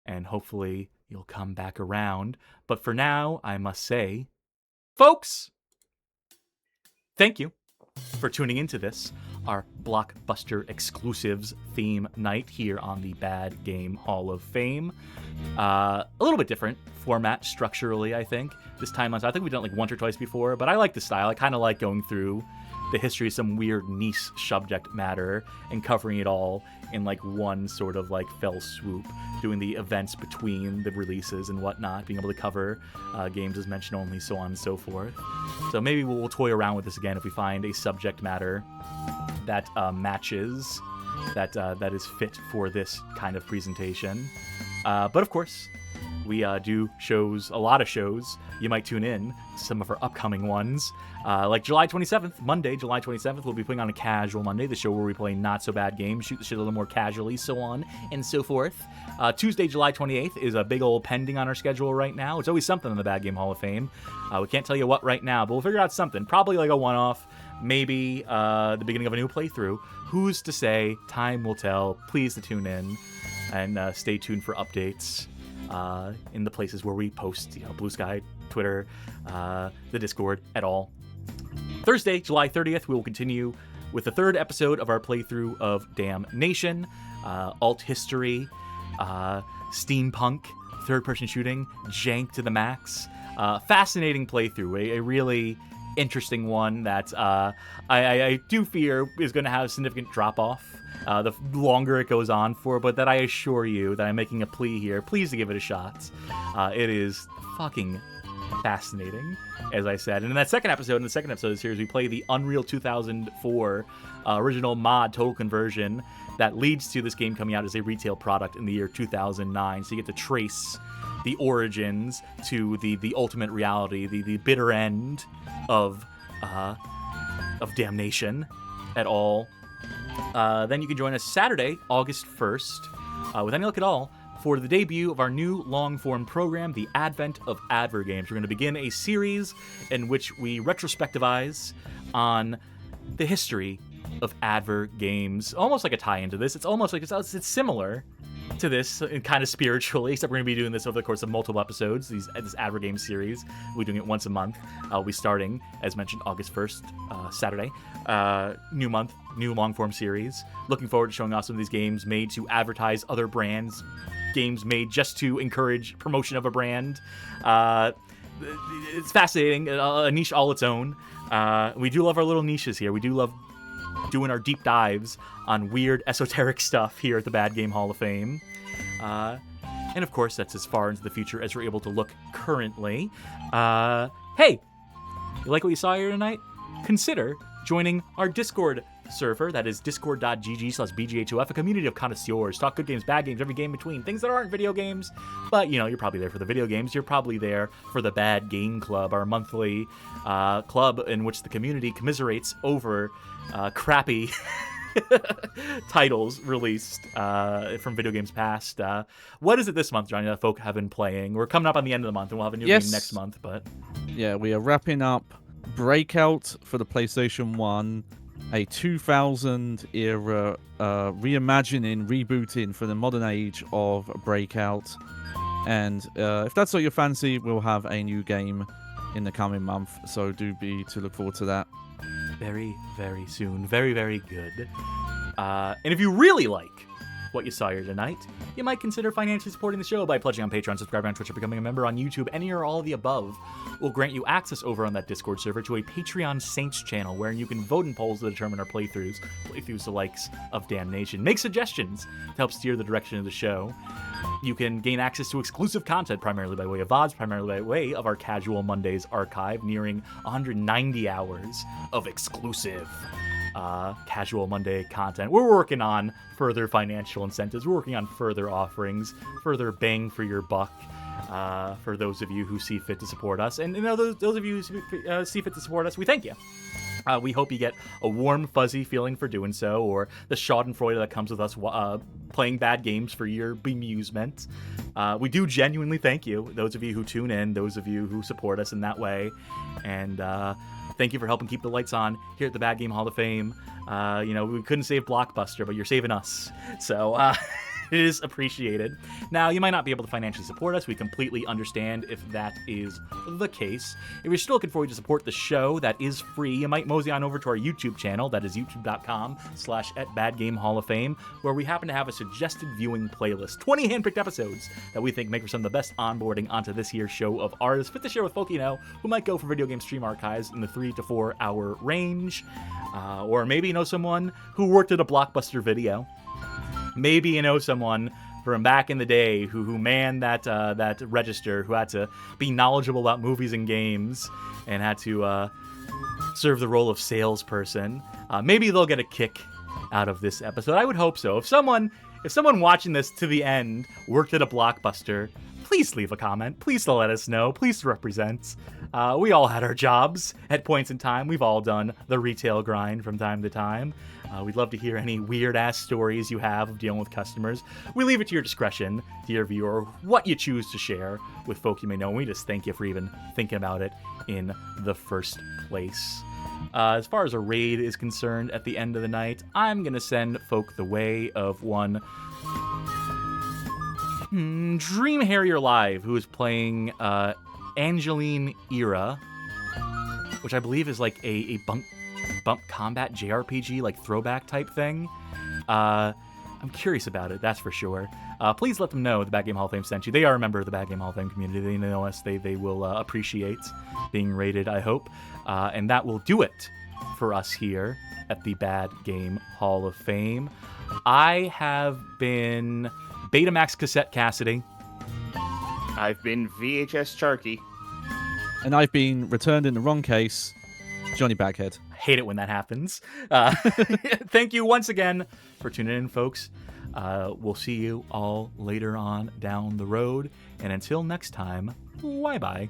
Speaker 1: And hopefully you'll come back around. But for now, I must say, folks, thank you for tuning into this, our Blockbuster Exclusives theme night here on the Bad Game Hall of Fame. A little bit different format structurally, I think. This time, I think we've done it like once or twice before, but I like the style. I kind of like going through the history of some weird niche subject matter and covering it all in like one sort of like fell swoop, doing the events between the releases and whatnot, being able to cover games as mentioned only, so on and so forth. So maybe we'll toy around with this again if we find a subject matter that matches, that is fit for this kind of presentation. But of course, we do shows, a lot of shows. You might tune in to some of our upcoming ones. Like July 27th, Monday, July 27th, we'll be putting on a Casual Monday, the show where we play not-so-bad games, shoot the shit a little more casually, so on and so forth. Tuesday, July 28th is a big old pending on our schedule right now. It's always something in the Bad Game Hall of Fame. We can't tell you what right now, but we'll figure out something. Probably like a one-off, maybe the beginning of a new playthrough. Who's to say? Time will tell. Please to tune in and stay tuned for updates in the places where we post, Blue Sky, Twitter, the Discord, et al. Thursday, July 30th, we will continue with the third episode of our playthrough of Damnation, alt history, steampunk, third-person shooting, jank to the max. Fascinating playthrough, a really interesting one that I do fear is going to have a significant drop-off the longer it goes on for, but that I assure you that I'm making a plea here. Please to give it a shot. It is fucking fascinating, as I said. And in the second episode of the series, we play the Unreal 2004 original mod total conversion that leads to this game coming out as a retail product in the year 2009. So you get to trace the origins to the ultimate reality, the bitter end of Damnation at all. Then you can join us Saturday, August 1st, with Any Luck at All, for the debut of our new long-form program, The Advent of Adver Games. We're going to begin a series in which we retrospectivize on the history of Adver Games. Almost like a tie-in to this. It's almost like it's similar to this, kind of spiritually, except we're going to be doing this over the course of multiple episodes, this Adver Games series. We'll be doing it once a month. We'll be starting, as mentioned, August 1st, Saturday. New month, new long-form series. Looking forward to showing off some of these games made to advertise other brands, games made just to encourage promotion of a brand. It's fascinating, a niche all its own. We do love our little niches here. We do love doing our deep dives on weird esoteric stuff here at the Bad Game Hall of Fame. And of course, that's as far into the future as we're able to look currently. Hey, you like what you saw here tonight? Consider joining our Discord server. That is discord.gg/BGH2F, a community of connoisseurs. Talk good games, bad games, every game between. Things that aren't video games, but you're probably there for the video games. You're probably there for the Bad Game Club, our monthly club in which the community commiserates over crappy titles released from video games past. What is it this month, Johnny, that folk have been playing? We're coming up on the end of the month, and we'll have a new game next month. But
Speaker 2: yeah, we are wrapping up Breakout for the PlayStation 1, a 2000 era reimagining, rebooting for the modern age of Breakout. And if that's what you fancy, we'll have a new game in the coming month, so do be to look forward to that.
Speaker 1: Very, very soon. Very, very good. And if you really like what you saw here tonight, you might consider financially supporting the show by pledging on Patreon, subscribing on Twitch, or becoming a member on YouTube. Any or all of the above will grant you access over on that Discord server to a Patreon Saints channel where you can vote in polls to determine our playthroughs the likes of Damnation. Make suggestions to help steer the direction of the show. You can gain access to exclusive content, primarily by way of VODs, primarily by way of our Casual Mondays archive, nearing 190 hours of exclusive Casual Monday content. We're working on further financial incentives. We're working on further offerings, further bang for your buck for those of you who see fit to support us. And those of you who see fit to support us, we thank you. We hope you get a warm, fuzzy feeling for doing so, or the schadenfreude that comes with us playing bad games for your bemusement. We do genuinely thank you, those of you who tune in, those of you who support us in that way, and thank you for helping keep the lights on here at the Bad Game Hall of Fame. We couldn't save Blockbuster, but you're saving us, so it is appreciated. Now, you might not be able to financially support us. We completely understand if that is the case. If you're still looking for a way to support the show, that is free. You might mosey on over to our YouTube channel. That is youtube.com/@BadGameHallOfFame, where we happen to have a suggested viewing playlist. 20 handpicked episodes that we think make for some of the best onboarding onto this year's show of ours. Fit to share with folk you know who might go for video game stream archives in the 3 to 4 hour range. Or maybe you know someone who worked at a Blockbuster Video. Maybe you know someone from back in the day who manned that register, who had to be knowledgeable about movies and games, and had to serve the role of salesperson. Maybe they'll get a kick out of this episode. I would hope so. If someone watching this to the end worked at a Blockbuster, please leave a comment. Please let us know. Please represent. We all had our jobs at points in time. We've all done the retail grind from time to time. We'd love to hear any weird-ass stories you have of dealing with customers. We leave it to your discretion, to your viewer, what you choose to share with folk you may know. And we just thank you for even thinking about it in the first place. As far as a raid is concerned, at the end of the night, I'm going to send folk the way of one Dream Harrier Live, who is playing Angeline Era, which I believe is like a bump combat JRPG, like throwback type thing. I'm curious about it, that's for sure. Please let them know the Bad Game Hall of Fame sent you. They are a member of the Bad Game Hall of Fame community. They know us. They will appreciate being rated, I hope. And that will do it for us here at the Bad Game Hall of Fame. I have been Betamax Cassette Cassidy.
Speaker 3: I've been VHS Charkie.
Speaker 2: And I've been returned in the wrong case, Johnny Baghead.
Speaker 1: Hate it when that happens. Thank you once again for tuning in, folks. We'll see you all later on down the road. And until next time, bye-bye.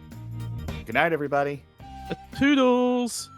Speaker 3: Good night, everybody.
Speaker 2: Toodles!